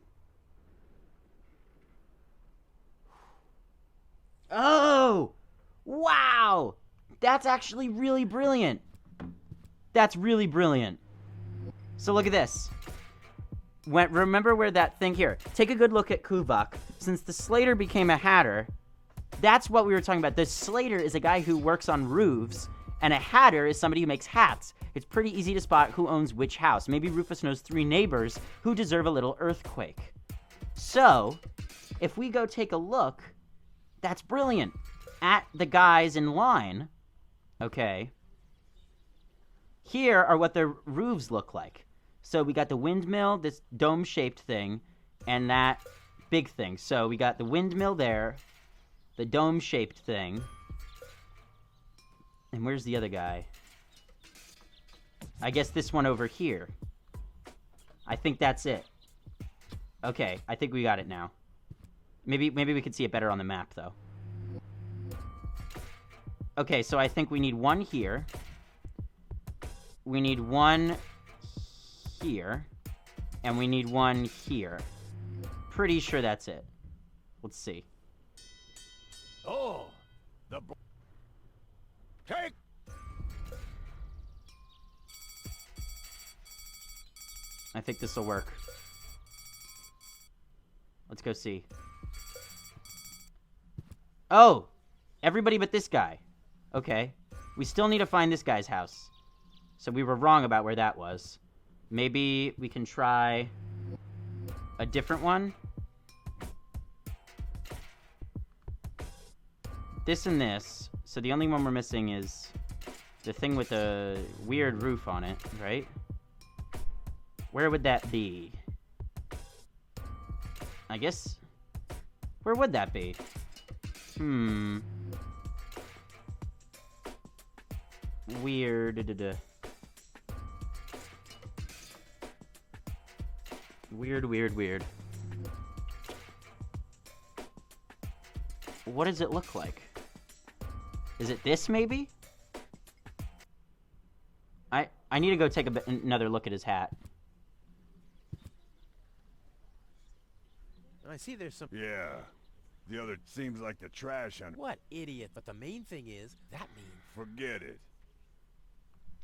Speaker 1: Oh! Wow! That's actually really brilliant. That's really brilliant. So look at this. Remember where that thing... Here, take a good look at Kuvok. Since the Slater became a hatter, that's what we were talking about. The Slater is a guy who works on roofs, And a hatter is somebody who makes hats. It's pretty easy to spot who owns which house. Maybe Rufus knows 3 neighbors who deserve a little earthquake. So, if we go take a look, that's brilliant. At the guys in line, okay, here are what their roofs look like. So we got the windmill, this dome-shaped thing, and that big thing. So we got the windmill there, the dome-shaped thing, and where's the other guy? I guess this one over here. I think that's it. Okay, I think we got it now. Maybe we could see it better on the map, though. Okay, so I think we need one here. We need one here. And we need one here. Pretty sure that's it. Let's see.
Speaker 10: Oh, take.
Speaker 1: I think this will work. Let's go see. Oh! Everybody but this guy. Okay. We still need to find this guy's house. So we were wrong about where that was. Maybe we can try a different one. This and this. So the only one we're missing is the thing with the weird roof on it, right? Where would that be? I guess... Where would that be? Weird. Weird. What does it look like? Is it this, maybe? I need to go take another look at his hat.
Speaker 2: I see there's some...
Speaker 9: Yeah. The other seems like the trash on...
Speaker 2: What idiot, but the main thing is, that means...
Speaker 9: Forget it.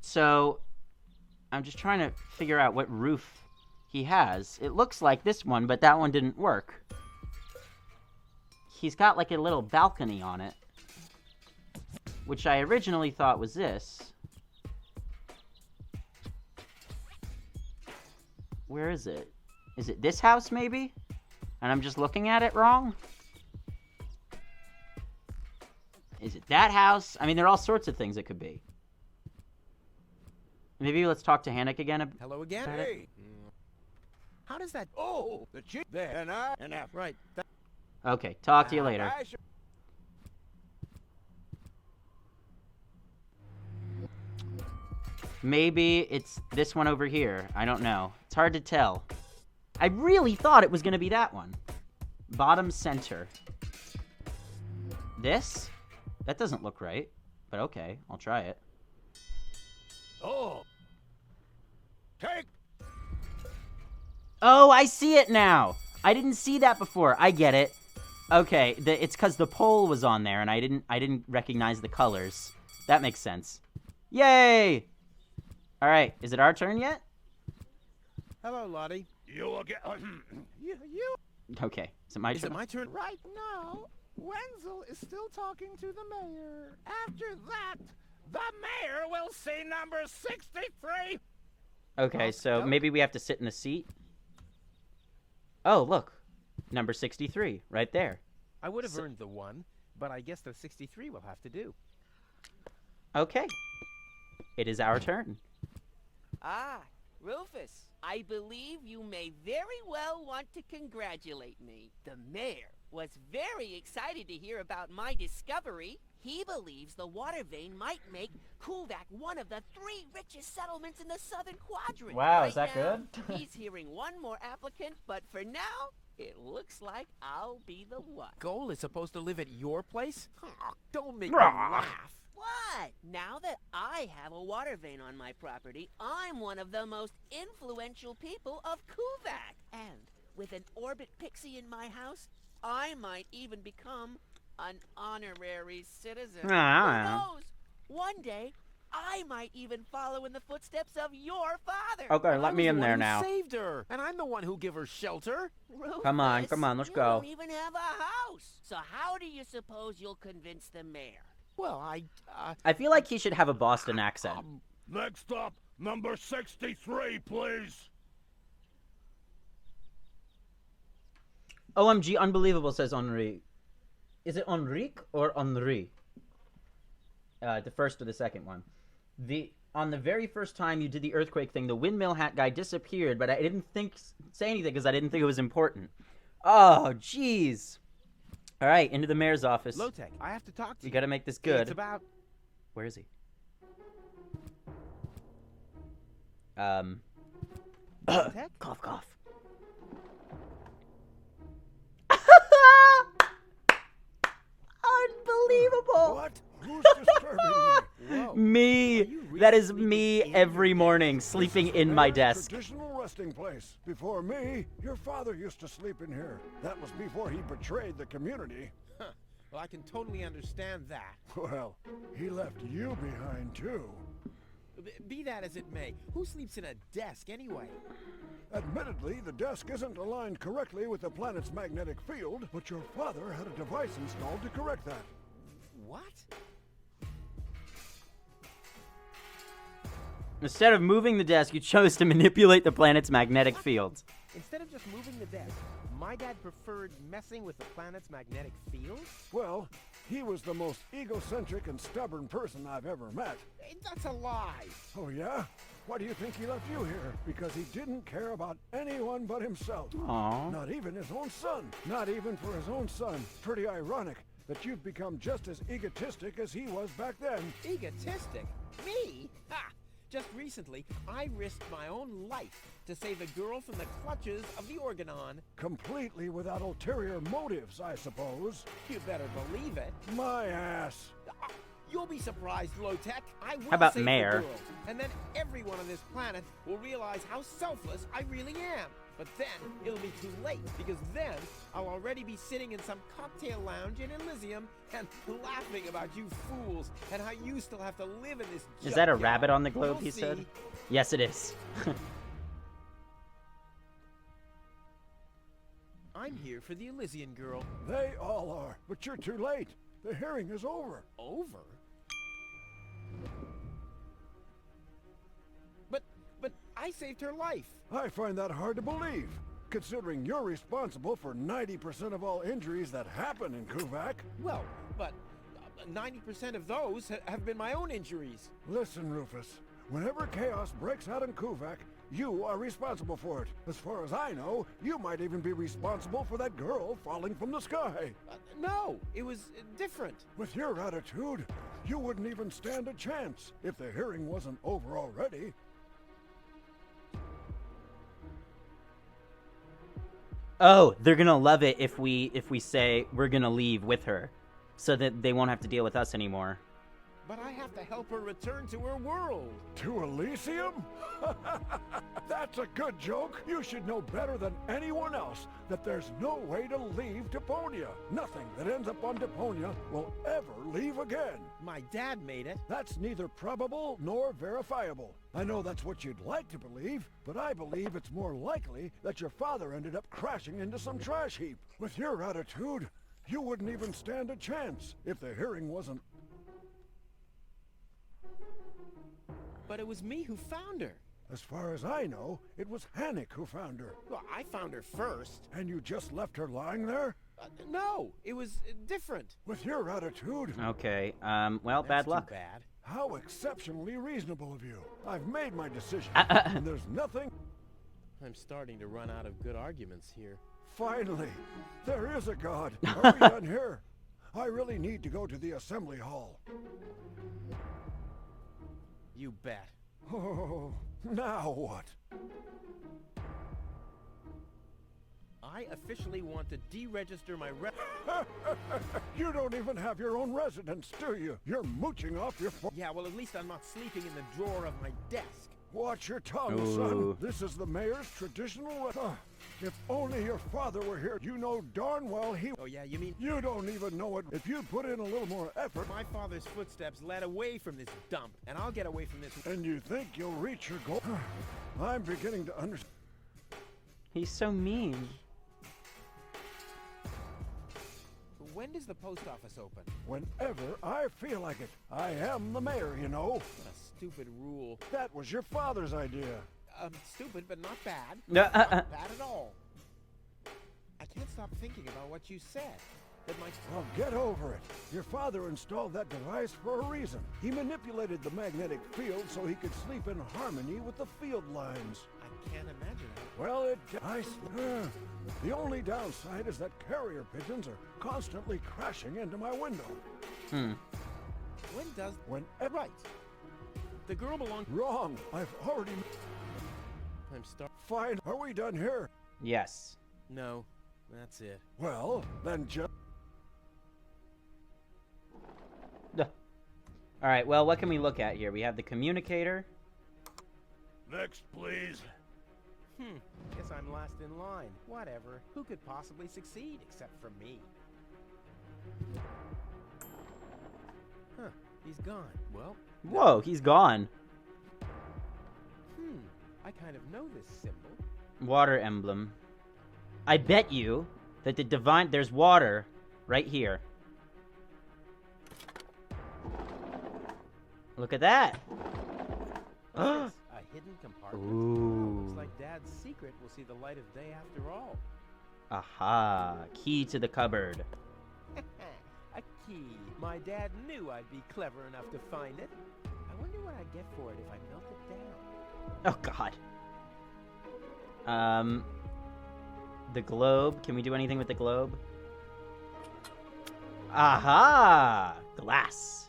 Speaker 1: So, I'm just trying to figure out what roof he has. It looks like this one, but that one didn't work. He's got like a little balcony on it, which I originally thought was this. Where is it? Is it this house, maybe? And I'm just looking at it wrong? Is it that house? I mean, there are all sorts of things it could be. Maybe let's talk to Hannick again.
Speaker 2: Hello again?
Speaker 10: Hey.
Speaker 2: How does that...
Speaker 10: Oh, the chick there and I and after.
Speaker 2: Right.
Speaker 1: Okay, talk to you later. Maybe it's this one over here. I don't know. It's hard to tell. I really thought it was going to be that one. Bottom center. This? That doesn't look right. But okay, I'll try it.
Speaker 10: Oh. Take.
Speaker 1: Oh, I see it now. I didn't see that before. I get it. Okay, it's because the pole was on there and I didn't recognize the colors. That makes sense. Yay! All right, is it our turn yet?
Speaker 2: Hello, Lottie.
Speaker 10: You again?
Speaker 12: You.
Speaker 1: Okay, is it my turn?
Speaker 2: Is it my turn?
Speaker 12: Right now, Wenzel is still talking to the mayor. After that, the mayor will see number 63.
Speaker 1: Okay, so maybe we have to sit in the seat. Oh, look. Number 63, right there.
Speaker 2: I would have earned the 1, but I guess the 63 will have to do.
Speaker 1: Okay. It is our turn.
Speaker 3: Ah, Rufus, I believe you may very well want to congratulate me. The mayor was very excited to hear about my discovery. He believes the water vein might make Kuvak one of the 3 richest settlements in the southern quadrant.
Speaker 1: Wow,
Speaker 3: right
Speaker 1: is that
Speaker 3: now,
Speaker 1: good?
Speaker 3: He's hearing one more applicant, but for now, it looks like I'll be the one.
Speaker 2: Goal is supposed to live at your place? Oh, don't make me laugh.
Speaker 3: What? Now that I have a water vein on my property, I'm one of the most influential people of Kuvak. And with an orbit pixie in my house, I might even become an honorary citizen. Who knows? One day, I might even follow in the footsteps of your father.
Speaker 1: Okay, let me in there now.
Speaker 2: Saved her, and I'm the one who gave her shelter.
Speaker 3: Rufus,
Speaker 1: Come on, let's
Speaker 3: you
Speaker 1: go.
Speaker 3: don't even have a house. So how do you suppose you'll convince the mayor?
Speaker 2: Well,
Speaker 1: I feel like he should have a Boston accent.
Speaker 12: Next up, number 63, please.
Speaker 1: OMG, unbelievable, says Henri. Is it Henrique or Henri? The first or the second one. On the very first time you did the earthquake thing, the windmill hat guy disappeared, but I didn't say anything because I didn't think it was important. Oh, jeez. All right, into the mayor's office.
Speaker 2: Low-Tech, I have to talk to you.
Speaker 1: We gotta make this good.
Speaker 2: It's about...
Speaker 1: Where is he?
Speaker 2: Low-Tech?
Speaker 1: Cough, cough. Unbelievable.
Speaker 9: What? Who's disturbing me?
Speaker 2: Whoa.
Speaker 1: Me.
Speaker 2: Really
Speaker 1: That is me every morning, sleeping in my desk.
Speaker 9: Traditional resting place. Before me, your father used to sleep in here. That was before he betrayed the community.
Speaker 2: Huh. Well, I can totally understand that.
Speaker 9: Well, he left you behind too.
Speaker 2: Be that as it may, who sleeps in a desk anyway?
Speaker 9: Admittedly, the desk isn't aligned correctly with the planet's magnetic field, but your father had a device installed to correct that.
Speaker 2: What?
Speaker 1: Instead of moving the desk, you chose to manipulate the planet's magnetic field.
Speaker 2: Instead of just moving the desk, my dad preferred messing with the planet's magnetic field?
Speaker 9: Well, he was the most egocentric and stubborn person I've ever met.
Speaker 2: That's a lie.
Speaker 9: Oh, yeah? Why do you think he left you here? Because he didn't care about anyone but himself.
Speaker 1: Aww.
Speaker 9: Not even his own son. Not even for his own son. Pretty ironic that you've become just as egotistic as he was back then.
Speaker 2: Egotistic? Me? Ha! Just recently, I risked my own life to save a girl from the clutches of the Organon.
Speaker 9: Completely without ulterior motives, I suppose.
Speaker 2: You better believe it.
Speaker 9: My ass.
Speaker 2: You'll be surprised, Low-Tech. I will
Speaker 1: How about
Speaker 2: save
Speaker 1: Mayor?
Speaker 2: the girl, and then everyone on this planet will realize how selfless I really am. But then it'll be too late, because then I'll already be sitting in some cocktail lounge in Elysium and laughing about you fools and how you still have to live in this
Speaker 1: Is that a
Speaker 2: junkyard.
Speaker 1: rabbit on the globe,
Speaker 2: You'll
Speaker 1: he said?
Speaker 2: see.
Speaker 1: Yes, it is.
Speaker 2: I'm here for the Elysian girl.
Speaker 9: They all are, but you're too late. The hearing is over.
Speaker 2: Over? But I saved her life.
Speaker 9: I find that hard to believe, considering you're responsible for 90% of all injuries that happen in Kuvak.
Speaker 2: Well, but 90% of those have been my own injuries.
Speaker 9: Listen, Rufus, whenever chaos breaks out in Kuvak, you are responsible for it. As far as I know, you might even be responsible for that girl falling from the sky.
Speaker 2: No, it was different.
Speaker 9: With your attitude, you wouldn't even stand a chance if the hearing wasn't over already.
Speaker 1: Oh, they're gonna love it if we say we're gonna leave with her, so that they won't have to deal with us anymore.
Speaker 2: But I have to help her return to her world.
Speaker 9: To Elysium? That's a good joke. You should know better than anyone else that there's no way to leave Deponia. Nothing that ends up on Deponia will ever leave again.
Speaker 2: My dad made it.
Speaker 9: That's neither probable nor verifiable. I know that's what you'd like to believe, but I believe it's more likely that your father ended up crashing into some trash heap. With your attitude, you wouldn't even stand a chance if the hearing wasn't...
Speaker 2: But it was me who found her.
Speaker 9: As far as I know, it was Hannick who found her.
Speaker 2: Well, I found her first.
Speaker 9: And you just left her lying there?
Speaker 2: No, it was different.
Speaker 9: With your attitude...
Speaker 1: Okay, well,
Speaker 2: That's
Speaker 1: bad
Speaker 2: too
Speaker 1: luck.
Speaker 2: bad.
Speaker 9: How exceptionally reasonable of you. I've made my decision, and there's nothing...
Speaker 2: I'm starting to run out of good arguments here.
Speaker 9: Finally, there is a God. Are we done here? I really need to go to the assembly hall.
Speaker 2: You bet.
Speaker 9: Oh, now what?
Speaker 2: I officially want to deregister my
Speaker 9: You don't even have your own residence, do you? You're mooching off your...
Speaker 2: Yeah, well, at least I'm not sleeping in the drawer of my desk.
Speaker 9: Watch your tongue,
Speaker 1: Ooh.
Speaker 9: son. This is the mayor's traditional... if only your father were here, you know darn well he...
Speaker 2: Oh, yeah, you mean...
Speaker 9: You don't even know it. If you'd put in a little more effort...
Speaker 2: My father's footsteps led away from this dump, and I'll get away from this...
Speaker 9: And you think you'll reach your goal? I'm beginning to understand...
Speaker 1: He's so mean.
Speaker 2: When does the post office open?
Speaker 9: Whenever I feel like it. I am the mayor, you know.
Speaker 2: A stupid rule.
Speaker 9: That was your father's idea.
Speaker 2: Stupid, but not bad.
Speaker 1: No,
Speaker 2: Not bad at all. I can't stop thinking about what you said. That my...
Speaker 9: Well, get over it. Your father installed that device for a reason. He manipulated the magnetic field so he could sleep in harmony with the field lines.
Speaker 2: I can't imagine it.
Speaker 9: Well, the only downside is that carrier pigeons are constantly crashing into my window.
Speaker 2: When does...
Speaker 9: Right.
Speaker 2: The girl belongs...
Speaker 9: Wrong. I've already...
Speaker 2: I'm
Speaker 9: Fine. Are we done here?
Speaker 1: Yes.
Speaker 2: No, that's it.
Speaker 9: Well, then just...
Speaker 1: All right, well, what can we look at here? We have the communicator.
Speaker 9: Next, please.
Speaker 2: Guess I'm last in line. Whatever. Who could possibly succeed except for me? Huh. He's gone. Well...
Speaker 1: Whoa, he's gone.
Speaker 2: I kind of know this symbol.
Speaker 1: Water emblem. I bet you that the divine... There's water right here. Look at that.
Speaker 2: It's a hidden compartment.
Speaker 1: Ooh.
Speaker 2: Looks like Dad's secret will see the light of day after all.
Speaker 1: Aha. Key to the cupboard.
Speaker 2: A key. My dad knew I'd be clever enough to find it. I wonder what I'd get for it if I melt it down.
Speaker 1: Oh, God. The globe. Can we do anything with the globe? Aha! Glass.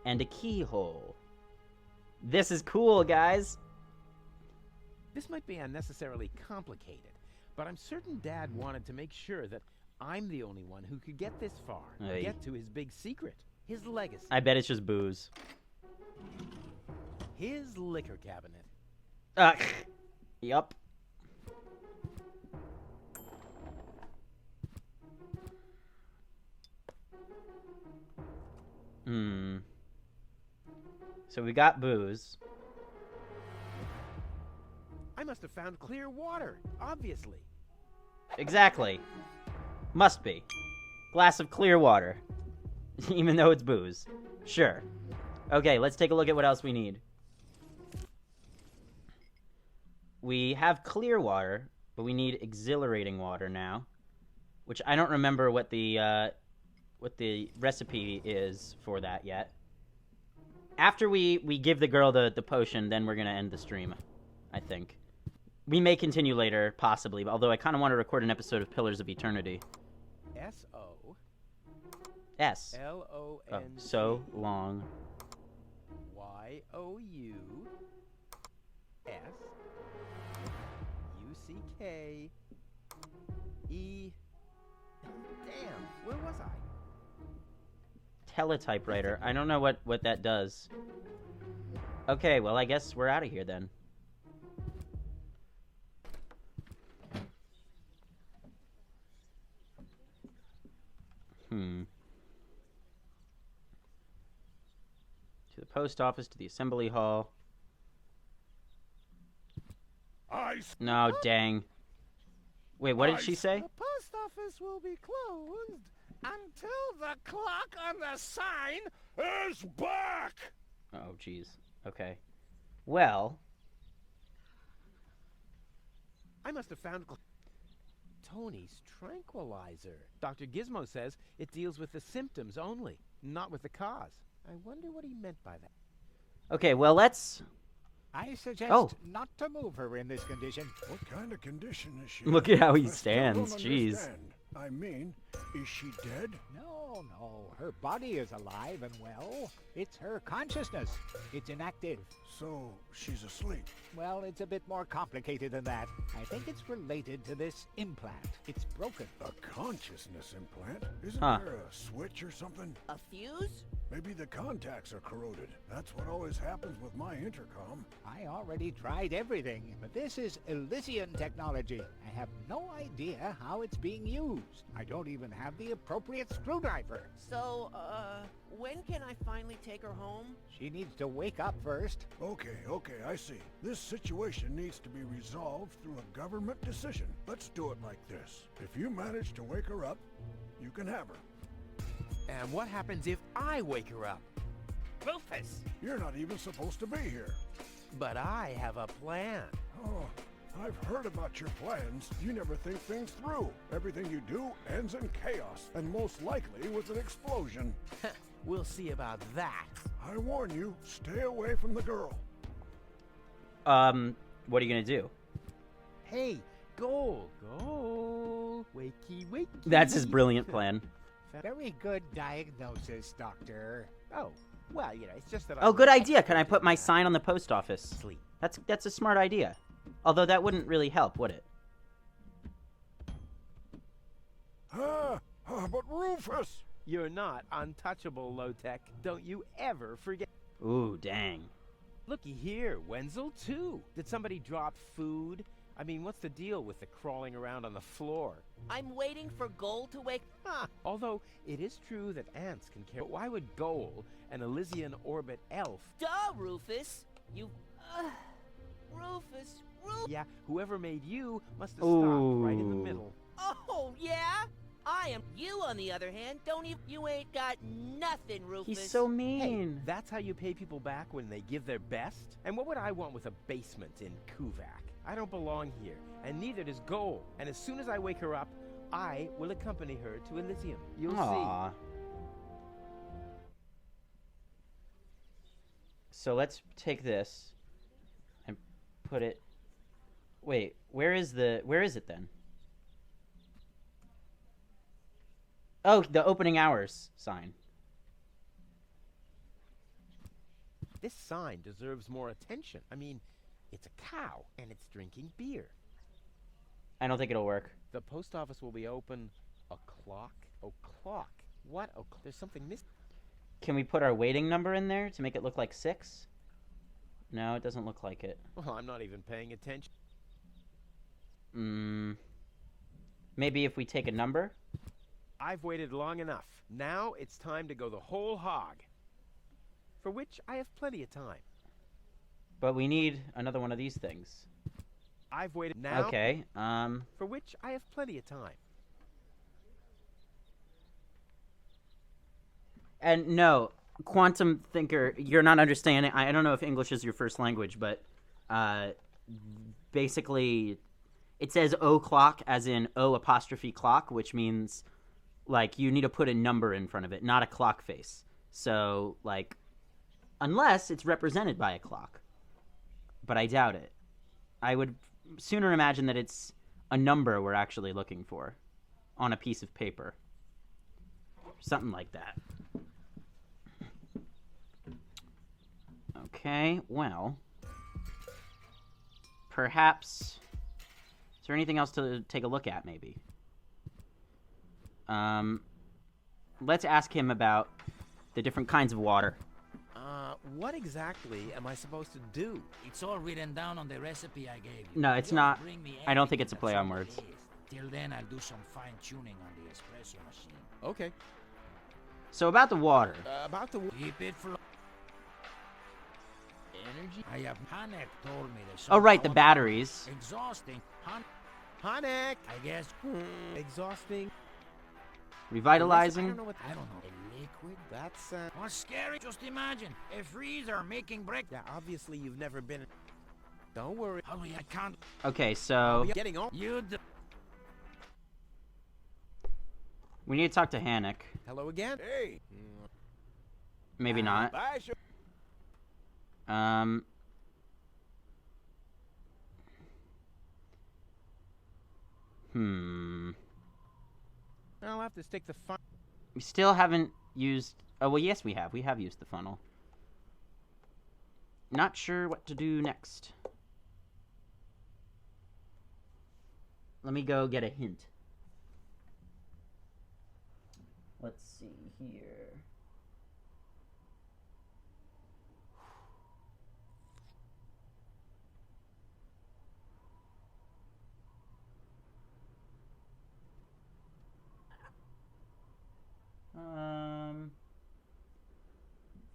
Speaker 1: And a keyhole. This is cool, guys.
Speaker 2: This might be unnecessarily complicated, but I'm certain Dad wanted to make sure that I'm the only one who could get this far.
Speaker 1: Aye.
Speaker 2: Get to his big secret. His legacy.
Speaker 1: I bet it's just booze.
Speaker 2: His liquor cabinet.
Speaker 1: Yup. So we got booze.
Speaker 2: I must have found clear water, obviously.
Speaker 1: Exactly. Must be. Glass of clear water. Even though it's booze. Sure. Okay, let's take a look at what else we need. We have clear water, but we need exhilarating water now. Which I don't remember what the recipe is for that yet. After we give the girl the potion, then we're going to end the stream, I think. We may continue later, possibly, although I kind of want to record an episode of Pillars of Eternity.
Speaker 2: S-O...
Speaker 1: S.
Speaker 2: L-O-N...
Speaker 1: Oh, so long.
Speaker 2: Y-O-U-S-U-C-K-E... Damn, where was I?
Speaker 1: Teletypewriter. I don't know what that does. Okay, well, I guess we're out of here then. To the post office, to the assembly hall. No, dang. Wait, what did she say?
Speaker 12: The post office will be closed until the clock on the sign is back!
Speaker 1: Oh, jeez. Okay. Well...
Speaker 2: I must have found... Tony's tranquilizer. Dr. Gizmo says it deals with the symptoms only, not with the cause. I wonder what he meant by that.
Speaker 1: Okay, well, let's...
Speaker 6: I suggest not to move her in this condition.
Speaker 9: What kind of condition is she?
Speaker 1: Look at how he
Speaker 9: I still
Speaker 1: stands,
Speaker 9: don't
Speaker 1: jeez.
Speaker 9: understand. I mean, is she dead?
Speaker 6: No, her body is alive and well. It's her consciousness. It's inactive.
Speaker 9: So, she's asleep.
Speaker 6: Well, it's a bit more complicated than that. I think it's related to this implant. It's broken.
Speaker 9: A consciousness implant? Isn't
Speaker 1: Huh.
Speaker 9: there a switch or something?
Speaker 3: A fuse?
Speaker 9: Maybe the contacts are corroded. That's what always happens with my intercom.
Speaker 6: I already tried everything, but this is Elysian technology. I have no idea how it's being used. I don't even have the appropriate screwdriver.
Speaker 3: So, when can I finally take her home?
Speaker 6: She needs to wake up first.
Speaker 9: Okay, I see. This situation needs to be resolved through a government decision. Let's do it like this. If you manage to wake her up, you can have her.
Speaker 2: And what happens if I wake her up?
Speaker 12: Rufus!
Speaker 9: You're not even supposed to be here.
Speaker 2: But I have a plan.
Speaker 9: Oh, I've heard about your plans. You never think things through. Everything you do ends in chaos, and most likely with an explosion.
Speaker 2: We'll see about that.
Speaker 9: I warn you, stay away from the girl.
Speaker 1: What are you gonna do?
Speaker 2: Hey, goal, goal. Wakey, wakey.
Speaker 1: That's his brilliant plan.
Speaker 6: Very good diagnosis, Doctor.
Speaker 2: Oh, well, it's just that
Speaker 1: Oh, good idea. Can I put my sign on the post office?
Speaker 2: Sleep.
Speaker 1: That's a smart idea. Although that wouldn't really help, would it?
Speaker 9: But Rufus!
Speaker 2: You're not untouchable, Low-Tech. Don't you ever forget.
Speaker 1: Ooh, dang.
Speaker 2: Looky here, Wenzel, too. Did somebody drop food? I mean, what's the deal with the crawling around on the floor?
Speaker 3: I'm waiting for Goal to wake...
Speaker 2: Although, it is true that ants can carry... But why would Goal, an Elysian orbit elf...
Speaker 3: Duh, Rufus! You... Rufus,
Speaker 2: Yeah, whoever made you must have stopped right in the middle.
Speaker 3: Oh, yeah? I am... You, on the other hand, don't even... You ain't got nothing, Rufus.
Speaker 1: He's so
Speaker 2: Hey,
Speaker 1: mean.
Speaker 2: that's how you pay people back when they give their best? And what would I want with a basement in Kuvak? I don't belong here, and neither does Goal. And as soon as I wake her up, I will accompany her to Elysium. You'll
Speaker 1: Aww.
Speaker 2: see.
Speaker 1: So let's take this and put it... Wait, where is it then? Oh, the opening hours sign.
Speaker 2: This sign deserves more attention. I mean, it's a cow, and it's drinking beer.
Speaker 1: I don't think it'll work.
Speaker 2: The post office will be open o'clock? O'clock? What o'clock? There's something missing.
Speaker 1: Can we put our waiting number in there to make it look like 6? No, it doesn't look like it.
Speaker 2: Well, I'm not even paying attention.
Speaker 1: Maybe if we take a number?
Speaker 2: I've waited long enough. Now it's time to go the whole hog. For which I have plenty of time.
Speaker 1: But we need another one of these things.
Speaker 2: I've waited now.
Speaker 1: Okay,
Speaker 2: For which I have plenty of time.
Speaker 1: And no, Quantum Thinker, you're not understanding. I don't know if English is your first language, but basically it says o'clock as in O apostrophe clock, which means like you need to put a number in front of it, not a clock face. So like, unless it's represented by a clock. But I doubt it. I would sooner imagine that it's a number we're actually looking for on a piece of paper. Something like that. Okay, well, perhaps, is there anything else to take a look at, maybe? Let's ask him about the different kinds of water.
Speaker 2: What exactly am I supposed to do?
Speaker 11: It's all written down on the recipe I gave you.
Speaker 1: No, it's
Speaker 11: Just
Speaker 1: not.
Speaker 11: bring me
Speaker 1: I don't think it's a
Speaker 11: everything
Speaker 1: play
Speaker 11: that's
Speaker 1: on words.
Speaker 11: the list. Till then, I'll do some fine-tuning on the espresso machine.
Speaker 2: Okay.
Speaker 1: So about the water.
Speaker 2: About the...
Speaker 11: Keep it flow.
Speaker 2: Energy?
Speaker 11: I have... Hanek told me there's
Speaker 1: Oh,
Speaker 11: some
Speaker 1: right, the
Speaker 11: powder-
Speaker 1: batteries.
Speaker 11: Exhausting.
Speaker 2: Hanek!
Speaker 11: I guess...
Speaker 2: Exhausting.
Speaker 1: Revitalizing.
Speaker 2: I don't know what...
Speaker 11: I don't know. A liquid?
Speaker 2: That's,
Speaker 11: What's scary? Just imagine. A freezer making break...
Speaker 2: Yeah, obviously you've never been... Don't worry.
Speaker 11: Hurry, I can't...
Speaker 1: Okay, so
Speaker 2: Getting on.
Speaker 11: You do...
Speaker 1: we need to talk to Hanek.
Speaker 2: Hello again? Hey.
Speaker 1: Maybe not.
Speaker 10: Bye, sir.
Speaker 2: I'll have to stick the fun...
Speaker 1: We still haven't used... Oh, well, yes, we have. We have used the funnel. Not sure what to do next. Let me go get a hint. Let's see here.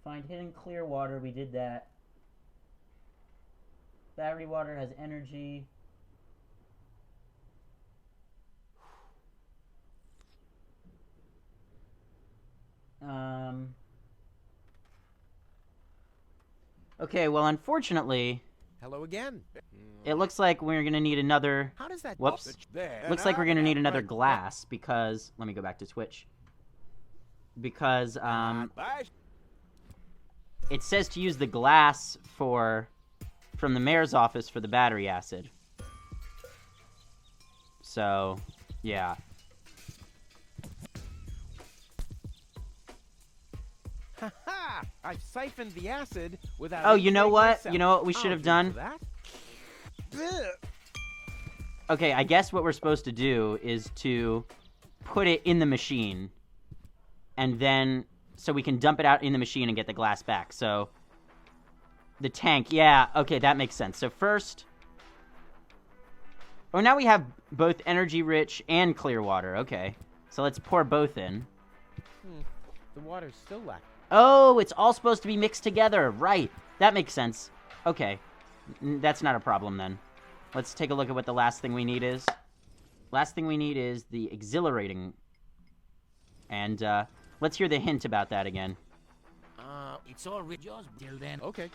Speaker 1: Find hidden clear water. We did that. Battery water has energy. Okay, well, unfortunately,
Speaker 2: Hello again.
Speaker 1: it looks like we're gonna need another.
Speaker 2: How does that?
Speaker 1: Whoops.
Speaker 10: There.
Speaker 1: Looks like we're gonna need another glass because. Let me go back to Twitch. Because
Speaker 10: Bye.
Speaker 1: it says to use the glass from the mayor's office for the battery acid. So, yeah.
Speaker 2: Ha ha! I've siphoned the acid without.
Speaker 1: Oh, you know
Speaker 2: anything
Speaker 1: what?
Speaker 2: myself.
Speaker 1: You know what we should
Speaker 2: I'll
Speaker 1: have
Speaker 2: do
Speaker 1: done?
Speaker 2: that.
Speaker 1: Okay, I guess what we're supposed to do is to put it in the machine, and then so we can dump it out in the machine and get the glass back. So the tank, yeah, okay, that makes sense. So first, oh, now we have both energy rich and clear water. Okay, so let's pour both in.
Speaker 2: The water's still lacking.
Speaker 1: Oh, it's all supposed to be mixed together. Right. That makes sense. Okay. That's not a problem then. Let's take a look at what the last thing we need is. Last thing we need is the exhilarating. And let's hear the hint about that again.
Speaker 11: It's all just till then.
Speaker 2: Okay.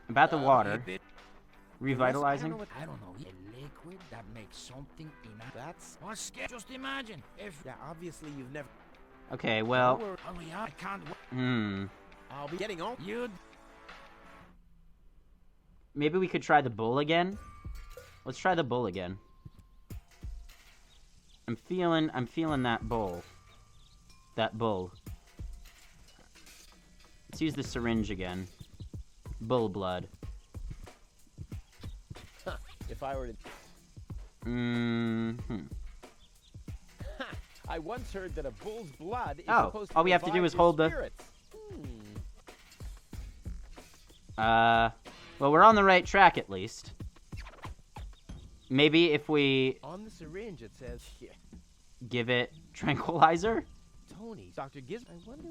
Speaker 1: About the water.
Speaker 11: Keep it.
Speaker 1: Revitalizing.
Speaker 11: I don't know. A liquid that makes something in a...
Speaker 2: That's.
Speaker 11: What's scary? Just imagine if...
Speaker 2: Yeah, obviously you've never.
Speaker 1: Okay, well.
Speaker 11: Hurry up, I can't...
Speaker 2: I'll be getting on.
Speaker 11: You...
Speaker 1: Maybe we could try the bull again. Let's try the bull again. I'm feeling that bull. That bull. Let's use the syringe again. Bull blood.
Speaker 2: If I were to. I once heard that a bull's blood is supposed to
Speaker 1: all we have to do
Speaker 2: revive
Speaker 1: is
Speaker 2: your
Speaker 1: hold the.
Speaker 2: spirits.
Speaker 1: Well, we're on the right track at least. Maybe if we
Speaker 2: On the syringe it says here.
Speaker 1: give it tranquilizer?
Speaker 2: Tony, Dr. Giz. I wonder.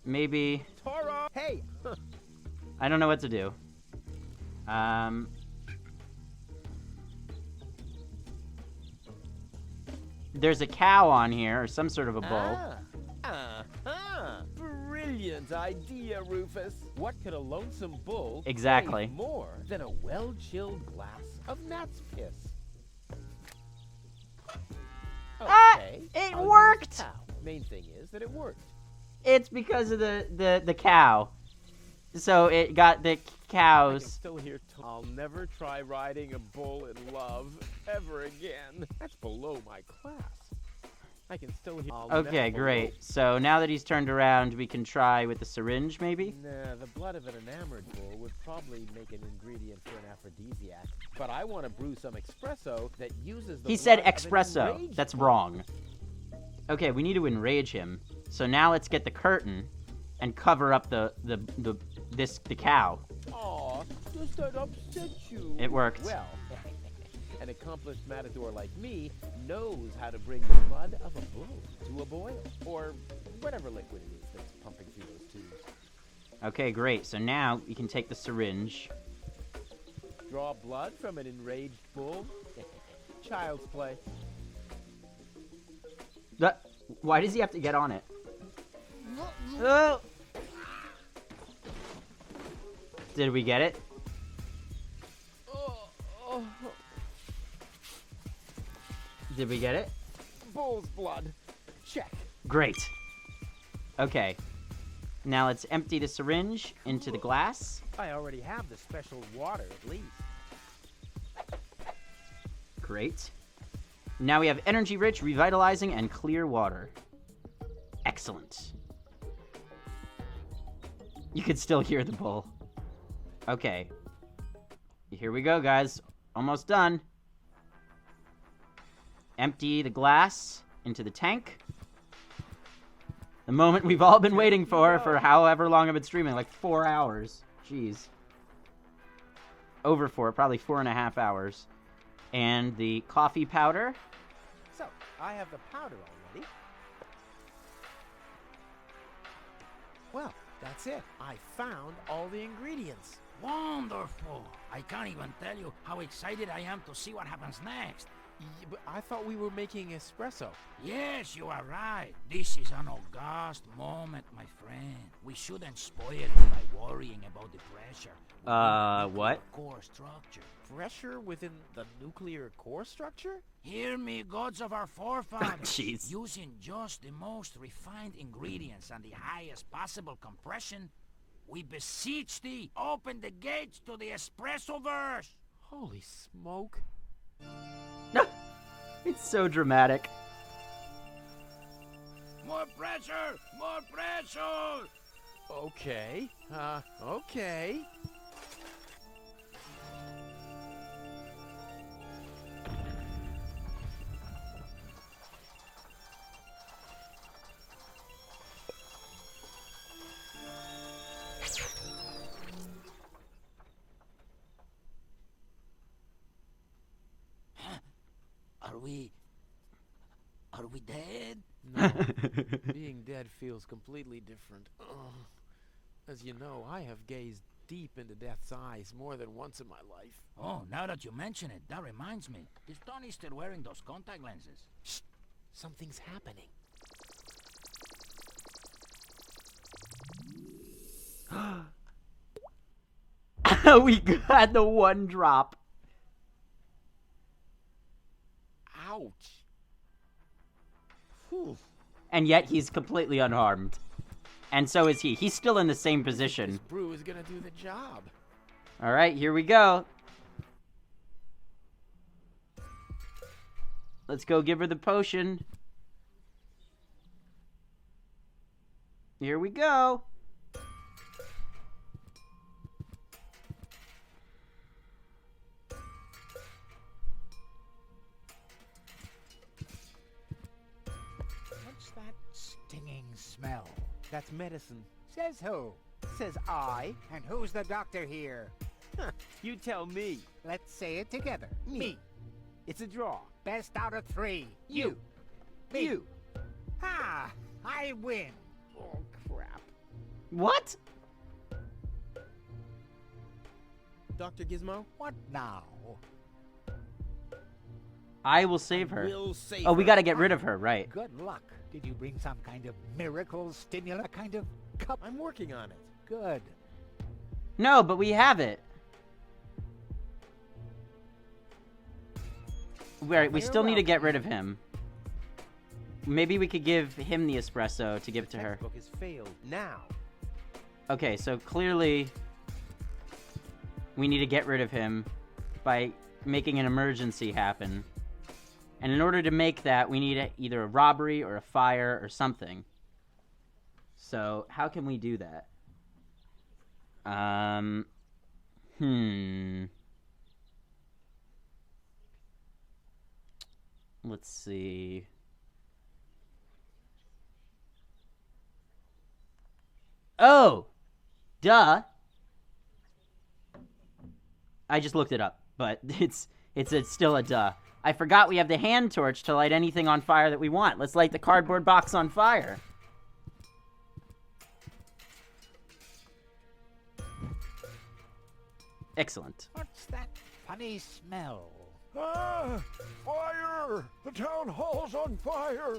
Speaker 1: Maybe.
Speaker 2: Toro! Hey!
Speaker 1: I don't know what to do. There's a cow on here, or some sort of a bull.
Speaker 2: Brilliant idea, Rufus. What could a lonesome bull
Speaker 1: Exactly.
Speaker 2: crave more than a well-chilled glass of gnat's piss? Okay,
Speaker 1: it
Speaker 2: I'll use
Speaker 1: worked!
Speaker 2: the cow. Main thing is that it worked.
Speaker 1: It's because of the cow. So it got the
Speaker 2: I can
Speaker 1: cows.
Speaker 2: still hear. I'll never try riding a bull in love ever again. That's below my class. I can still hear.
Speaker 1: Okay, great. So now that he's turned around, we can try with the syringe, maybe?
Speaker 2: Nah, the blood of an enamored bull would probably make an ingredient for an aphrodisiac. But I want to brew some espresso that uses the
Speaker 1: He said
Speaker 2: blood of an
Speaker 1: espresso.
Speaker 2: enraged
Speaker 1: That's
Speaker 2: bull.
Speaker 1: wrong. Okay, we need to enrage him. So now let's get the curtain and cover up the cow.
Speaker 2: Aw, does that upset you?
Speaker 1: It worked.
Speaker 2: Well, an accomplished matador like me knows how to bring the blood of a bull to a boil, or whatever liquid it is that's pumping through those tubes.
Speaker 1: Okay, great. So now we can take the syringe.
Speaker 2: Draw blood from an enraged bull? Child's play.
Speaker 1: Why does he have to get on it? Oh! Did we get it? Did we get it?
Speaker 2: Bull's blood. Check.
Speaker 1: Great. Okay. Now let's empty the syringe into the glass.
Speaker 2: I already have the special water, at least.
Speaker 1: Great. Now we have energy-rich, revitalizing, and clear water. Excellent. You can still hear the bull. Okay. Here we go, guys. Almost done. Empty the glass into the tank. The moment we've all been waiting for however long I've been streaming, like 4 hours. Jeez. Over 4, probably 4.5 hours. And the coffee powder.
Speaker 2: So, I have the powder already. Well, that's it. I found all the ingredients.
Speaker 11: Wonderful! I can't even tell you how excited I am to see what happens next.
Speaker 2: But I thought we were making espresso.
Speaker 11: Yes, you are right. This is an august moment, my friend. We shouldn't spoil it by worrying about the pressure.
Speaker 1: What?
Speaker 11: Core structure.
Speaker 2: Pressure within the nuclear core structure?
Speaker 11: Hear me, gods of our forefathers.
Speaker 1: Jeez.
Speaker 11: Using just the most refined ingredients and the highest possible compression, we beseech thee, open the gates to the espresso-verse.
Speaker 2: Holy smoke.
Speaker 1: It's so dramatic.
Speaker 11: More pressure! More pressure!
Speaker 2: Okay. Okay.
Speaker 11: Are we dead?
Speaker 2: No. Being dead feels completely different. Ugh. As you know, I have gazed deep into death's eyes more than once in my life.
Speaker 11: Oh, now that you mention it, that reminds me. Is Tony still wearing those contact lenses?
Speaker 2: Shh! Something's happening.
Speaker 1: We got the one drop.
Speaker 2: Ouch. Whew.
Speaker 1: And yet he's completely unharmed. And so is he. He's still in the same position.
Speaker 2: This brew is gonna do the job.
Speaker 1: Alright, here we go. Let's go give her the potion. Here we go.
Speaker 6: What's that stinging smell?
Speaker 2: That's medicine.
Speaker 6: Says who?
Speaker 2: Says I.
Speaker 6: And who's the doctor here?
Speaker 2: You tell me.
Speaker 6: Let's say it together.
Speaker 2: Me. It's a draw.
Speaker 6: Best out of three.
Speaker 2: You.
Speaker 6: Me.
Speaker 2: You.
Speaker 6: Ha! I win.
Speaker 2: Oh, crap.
Speaker 1: What?
Speaker 2: Dr. Gizmo?
Speaker 6: What now?
Speaker 1: I will save her.
Speaker 2: We'll save
Speaker 1: Oh, we
Speaker 2: her.
Speaker 1: gotta get rid of her, right.
Speaker 6: Good luck. Did you bring some kind of miracle stimulant kind of cup?
Speaker 2: I'm working on it.
Speaker 6: Good.
Speaker 1: No, but we have it. We still need to get rid of him. Maybe we could give him the espresso to give to her.
Speaker 2: Textbook has failed. Now.
Speaker 1: Okay, so clearly we need to get rid of him by making an emergency happen. And in order to make that, we need either a robbery or a fire or something. So, how can we do that? Let's see. Oh! Duh! I just looked it up, but it's still a duh. I forgot we have the hand torch to light anything on fire that we want. Let's light the cardboard box on fire. Excellent.
Speaker 6: What's that funny smell?
Speaker 9: Ah! Fire! The town hall's on fire!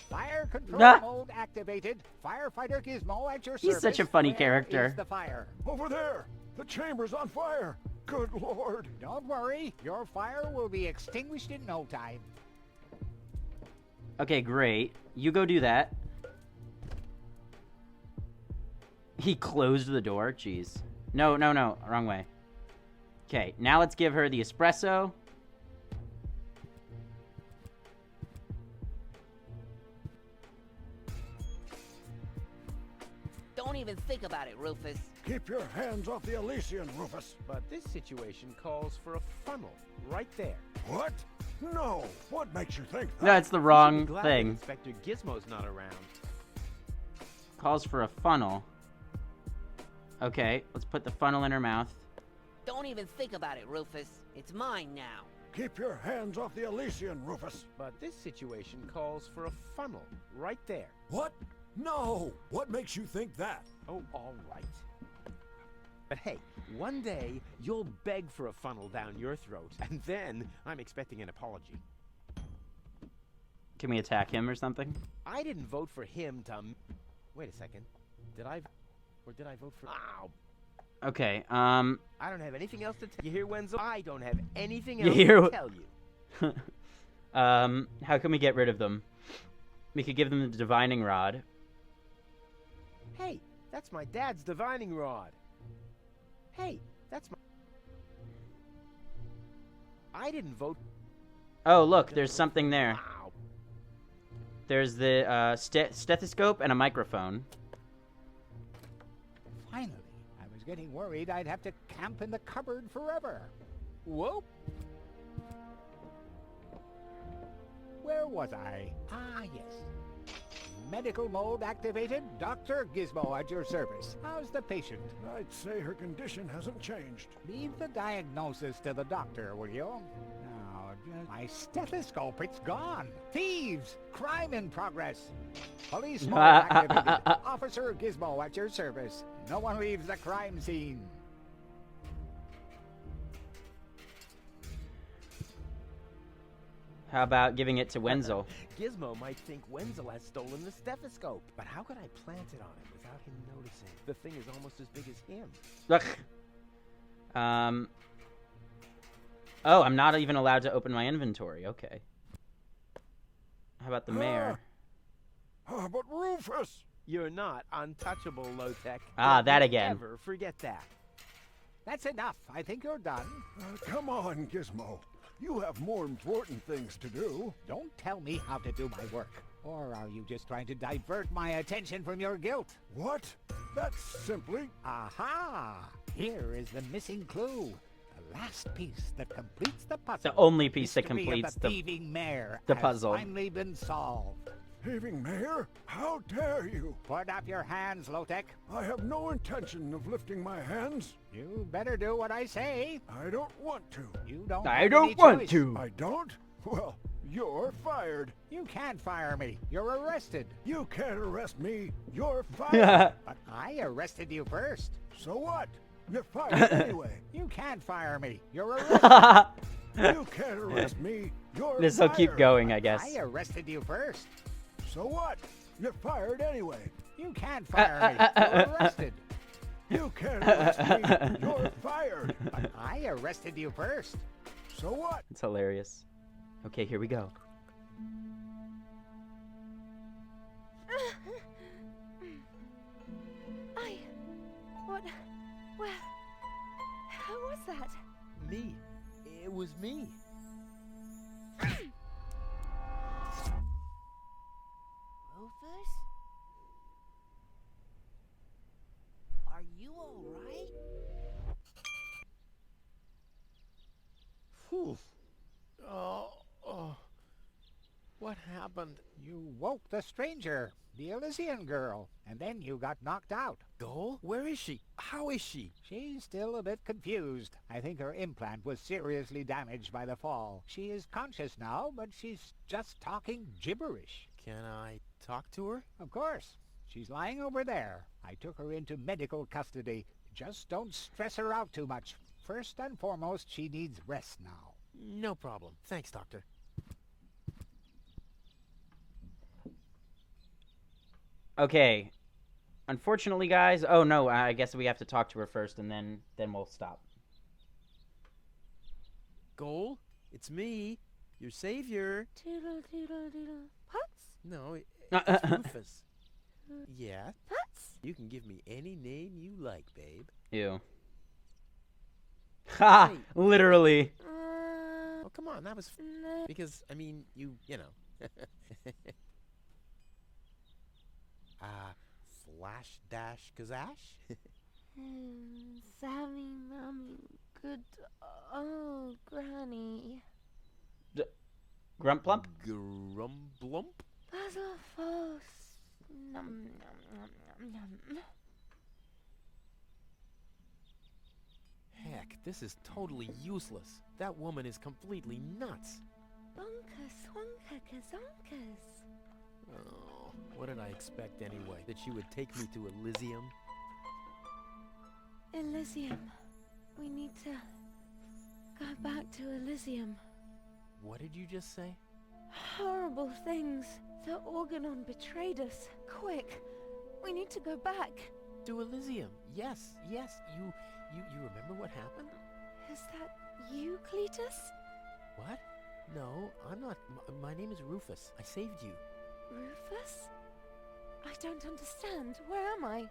Speaker 6: Fire control
Speaker 1: Ah.
Speaker 6: mode activated. Firefighter Gizmo at your service.
Speaker 1: He's such a funny
Speaker 6: Where
Speaker 1: character.
Speaker 6: is the fire?
Speaker 9: Over there! The chamber's on fire! Good lord!
Speaker 6: Don't worry. Your fire will be extinguished in no time.
Speaker 1: Okay, great. You go do that. He closed the door? Jeez. No, no, no. Wrong way. Okay, now let's give her the espresso.
Speaker 3: Don't even think about it, Rufus.
Speaker 9: Keep your hands off the Elysian, Rufus!
Speaker 2: But this situation calls for a funnel right there.
Speaker 9: What? No! What makes you think that?
Speaker 1: That's the
Speaker 2: You should
Speaker 1: wrong
Speaker 2: be glad that
Speaker 1: thing.
Speaker 2: Inspector Gizmo's not around.
Speaker 1: Calls for a funnel. Okay, let's put the funnel in her mouth.
Speaker 3: Don't even think about it, Rufus. It's mine now.
Speaker 9: Keep your hands off the Elysian, Rufus!
Speaker 2: But this situation calls for a funnel right there.
Speaker 9: What? No! What makes you think that?
Speaker 2: Oh, all right. But hey, one day you'll beg for a funnel down your throat, and then I'm expecting an apology.
Speaker 1: Can we attack him or something?
Speaker 2: I didn't vote for him to... Wait a second. Did I... Or did I vote for... Ow!
Speaker 1: Okay,
Speaker 2: I don't have anything else to tell you here, Wenzel. I don't have anything else
Speaker 1: hear
Speaker 2: to tell you.
Speaker 1: How can we get rid of them? We could give them the divining rod.
Speaker 2: Hey, that's my dad's divining rod. Hey, that's my... I didn't vote...
Speaker 1: Oh, look, there's something there.
Speaker 2: Wow.
Speaker 1: There's the stethoscope and a microphone.
Speaker 6: Finally, I was getting worried I'd have to camp in the cupboard forever.
Speaker 2: Whoa.
Speaker 6: Where was I? Ah, yes. Medical mode activated. Dr. Gizmo at your service. How's the patient?
Speaker 9: I'd say her condition hasn't changed.
Speaker 6: Leave the diagnosis to the doctor, will you? Now, just... My stethoscope, it's gone. Thieves! Crime in progress. Police mode activated. Officer Gizmo at your service. No one leaves the crime scene.
Speaker 1: How about giving it to Wenzel?
Speaker 2: Gizmo might think Wenzel has stolen the stethoscope. But how could I plant it on him without him noticing? The thing is almost as big as him.
Speaker 1: Ugh. Oh, I'm not even allowed to open my inventory. Okay. How about the mayor?
Speaker 9: But Rufus!
Speaker 2: You're not untouchable, Low-Tech.
Speaker 1: Ah,
Speaker 2: Don't
Speaker 1: that
Speaker 2: you
Speaker 1: again.
Speaker 2: Ever forget that.
Speaker 6: That's enough. I think you're done.
Speaker 9: Come on, Gizmo. You have more important things to do.
Speaker 6: Don't tell me how to do my work. Or are you just trying to divert my attention from your guilt?
Speaker 9: What? That's simply...
Speaker 6: Aha! Here is the missing clue. The last piece that completes the puzzle.
Speaker 1: The only piece that
Speaker 6: Mystery
Speaker 1: completes
Speaker 6: of the thieving mare
Speaker 1: the
Speaker 6: has
Speaker 1: puzzle.
Speaker 6: finally been solved.
Speaker 9: Thieving mayor? How dare you?
Speaker 6: Put up your hands, Low-Tech.
Speaker 9: I have no intention of lifting my hands.
Speaker 6: You better do what I say.
Speaker 9: I don't want to.
Speaker 6: You don't
Speaker 1: I
Speaker 6: have
Speaker 1: don't
Speaker 6: any
Speaker 1: want
Speaker 6: choice.
Speaker 1: to.
Speaker 9: I don't? Well, you're fired.
Speaker 6: You can't fire me. You're arrested.
Speaker 9: You can't arrest me. You're fired.
Speaker 6: But I arrested you first.
Speaker 9: So what? You're fired anyway.
Speaker 6: You can't fire me. You're arrested.
Speaker 9: You can't arrest me. You're
Speaker 1: This'll
Speaker 9: fired.
Speaker 1: keep going, I guess.
Speaker 6: I arrested you first.
Speaker 9: So what? You're fired anyway.
Speaker 6: You can't fire me. You're arrested.
Speaker 9: You can't arrest me. You're fired.
Speaker 6: But I arrested you first.
Speaker 9: So what?
Speaker 1: It's hilarious. Okay, here we go.
Speaker 8: Well, who was that?
Speaker 2: Me. It was me.
Speaker 3: Rufus? Are you alright?
Speaker 2: Whew. Oh. What happened?
Speaker 6: You woke the stranger, the Elysian girl, and then you got knocked out.
Speaker 2: Dole? Where is she? How is she?
Speaker 6: She's still a bit confused. I think her implant was seriously damaged by the fall. She is conscious now, but she's just talking gibberish.
Speaker 2: Can I talk to her?
Speaker 6: Of course. She's lying over there. I took her into medical custody. Just don't stress her out too much. First and foremost, she needs rest now.
Speaker 2: No problem. Thanks, Doctor.
Speaker 1: Okay. Unfortunately, guys... Oh, no, I guess we have to talk to her first, and then we'll stop.
Speaker 2: Goal? It's me, your savior.
Speaker 8: Doodle doodle doodle. Putz?
Speaker 2: No, it's Rufus. Yeah?
Speaker 8: Putz?
Speaker 2: You can give me any name you like, babe.
Speaker 1: Ew. Ha!
Speaker 2: Hey.
Speaker 1: Literally.
Speaker 2: Oh, come on, that was... Because, I mean, you know. Flash dash kazash?
Speaker 8: Sammy, Mommy, good... Oh, Granny.
Speaker 1: Grump plump?
Speaker 2: Grumblump?
Speaker 8: Puzzle false. Nom, nom, nom, nom, nom.
Speaker 2: Heck, this is totally useless. That woman is completely nuts.
Speaker 8: Bonkers, wonkers, zonkers.
Speaker 2: Oh, what did I expect anyway? That she would take me to Elysium?
Speaker 8: Elysium. We need to go back to Elysium.
Speaker 2: What did you just say?
Speaker 8: Horrible things. The Organon betrayed us. Quick, we need to go back.
Speaker 2: To Elysium. Yes, yes. You remember what happened?
Speaker 8: Is that you, Cletus?
Speaker 2: What? No, I'm not. My name is Rufus. I saved you.
Speaker 8: Rufus? I don't understand. Where am I?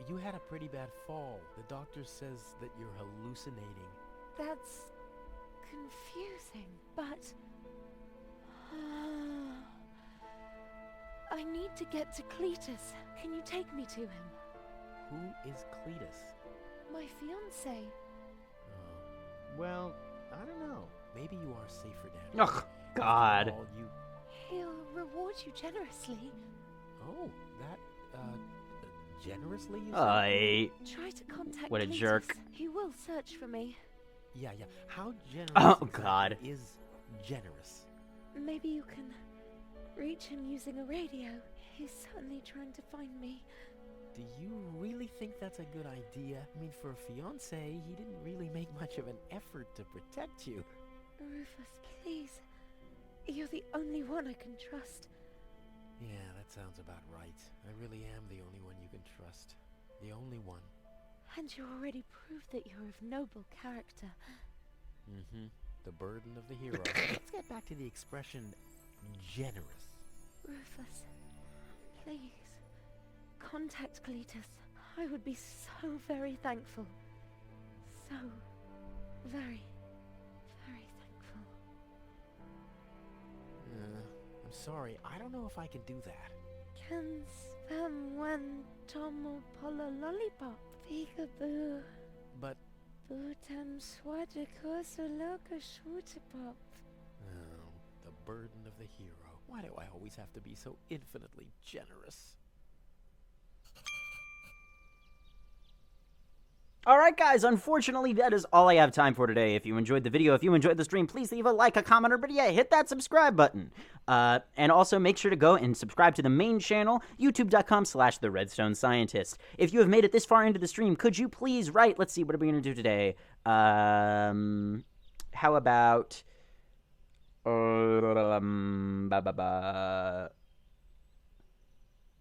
Speaker 2: You had a pretty bad fall. The doctor says that you're hallucinating.
Speaker 8: That's confusing, but I need to get to Cletus. Can you take me to him?
Speaker 2: Who is Cletus?
Speaker 8: My fiancé.
Speaker 2: Oh. Well, I don't know. Maybe you are safer down here.
Speaker 1: Oh, God.
Speaker 2: After all,
Speaker 8: He'll reward you generously.
Speaker 2: Oh, that, generously, you
Speaker 1: I...
Speaker 8: Try to contact
Speaker 1: What a
Speaker 8: Cletus.
Speaker 1: jerk.
Speaker 8: He will search for me.
Speaker 2: Yeah. How generous
Speaker 1: Oh, God.
Speaker 2: is generous?
Speaker 8: Maybe you can reach him using a radio. He's certainly trying to find me.
Speaker 2: Do you really think that's a good idea? I mean, for a fiancé, he didn't really make much of an effort to protect you.
Speaker 8: Rufus, please. You're the only one I can trust.
Speaker 2: Yeah, that sounds about right. I really am the only one you can trust. The only one.
Speaker 8: And you already proved that you're of noble character.
Speaker 2: Mm-hmm. The burden of the hero. Let's get back to the expression generous.
Speaker 8: Rufus, please. Contact Cletus. I would be so very thankful. So very, very thankful.
Speaker 2: I'm sorry. I don't know if I can do that.
Speaker 8: Can spam when tomo polo lollipop. Peekaboo.
Speaker 2: But...
Speaker 8: Bootam swadiko soloka shootapop.
Speaker 2: Oh, the burden of the hero. Why do I always have to be so infinitely generous?
Speaker 1: Alright guys, unfortunately that is all I have time for today. If you enjoyed the video, if you enjoyed the stream, please leave a like, a comment, or better yet, hit that subscribe button. And also make sure to go and subscribe to the main channel, youtube.com/The Redstone Scientist. If you have made it this far into the stream, could you please write, let's see, what are we going to do today? How about...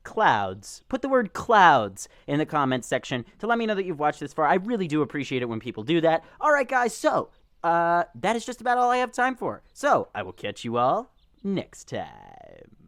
Speaker 1: clouds. Put the word clouds in the comments section to let me know that you've watched this far. I really do appreciate it when people do that. Alright guys, so, that is just about all I have time for. So, I will catch you all next time.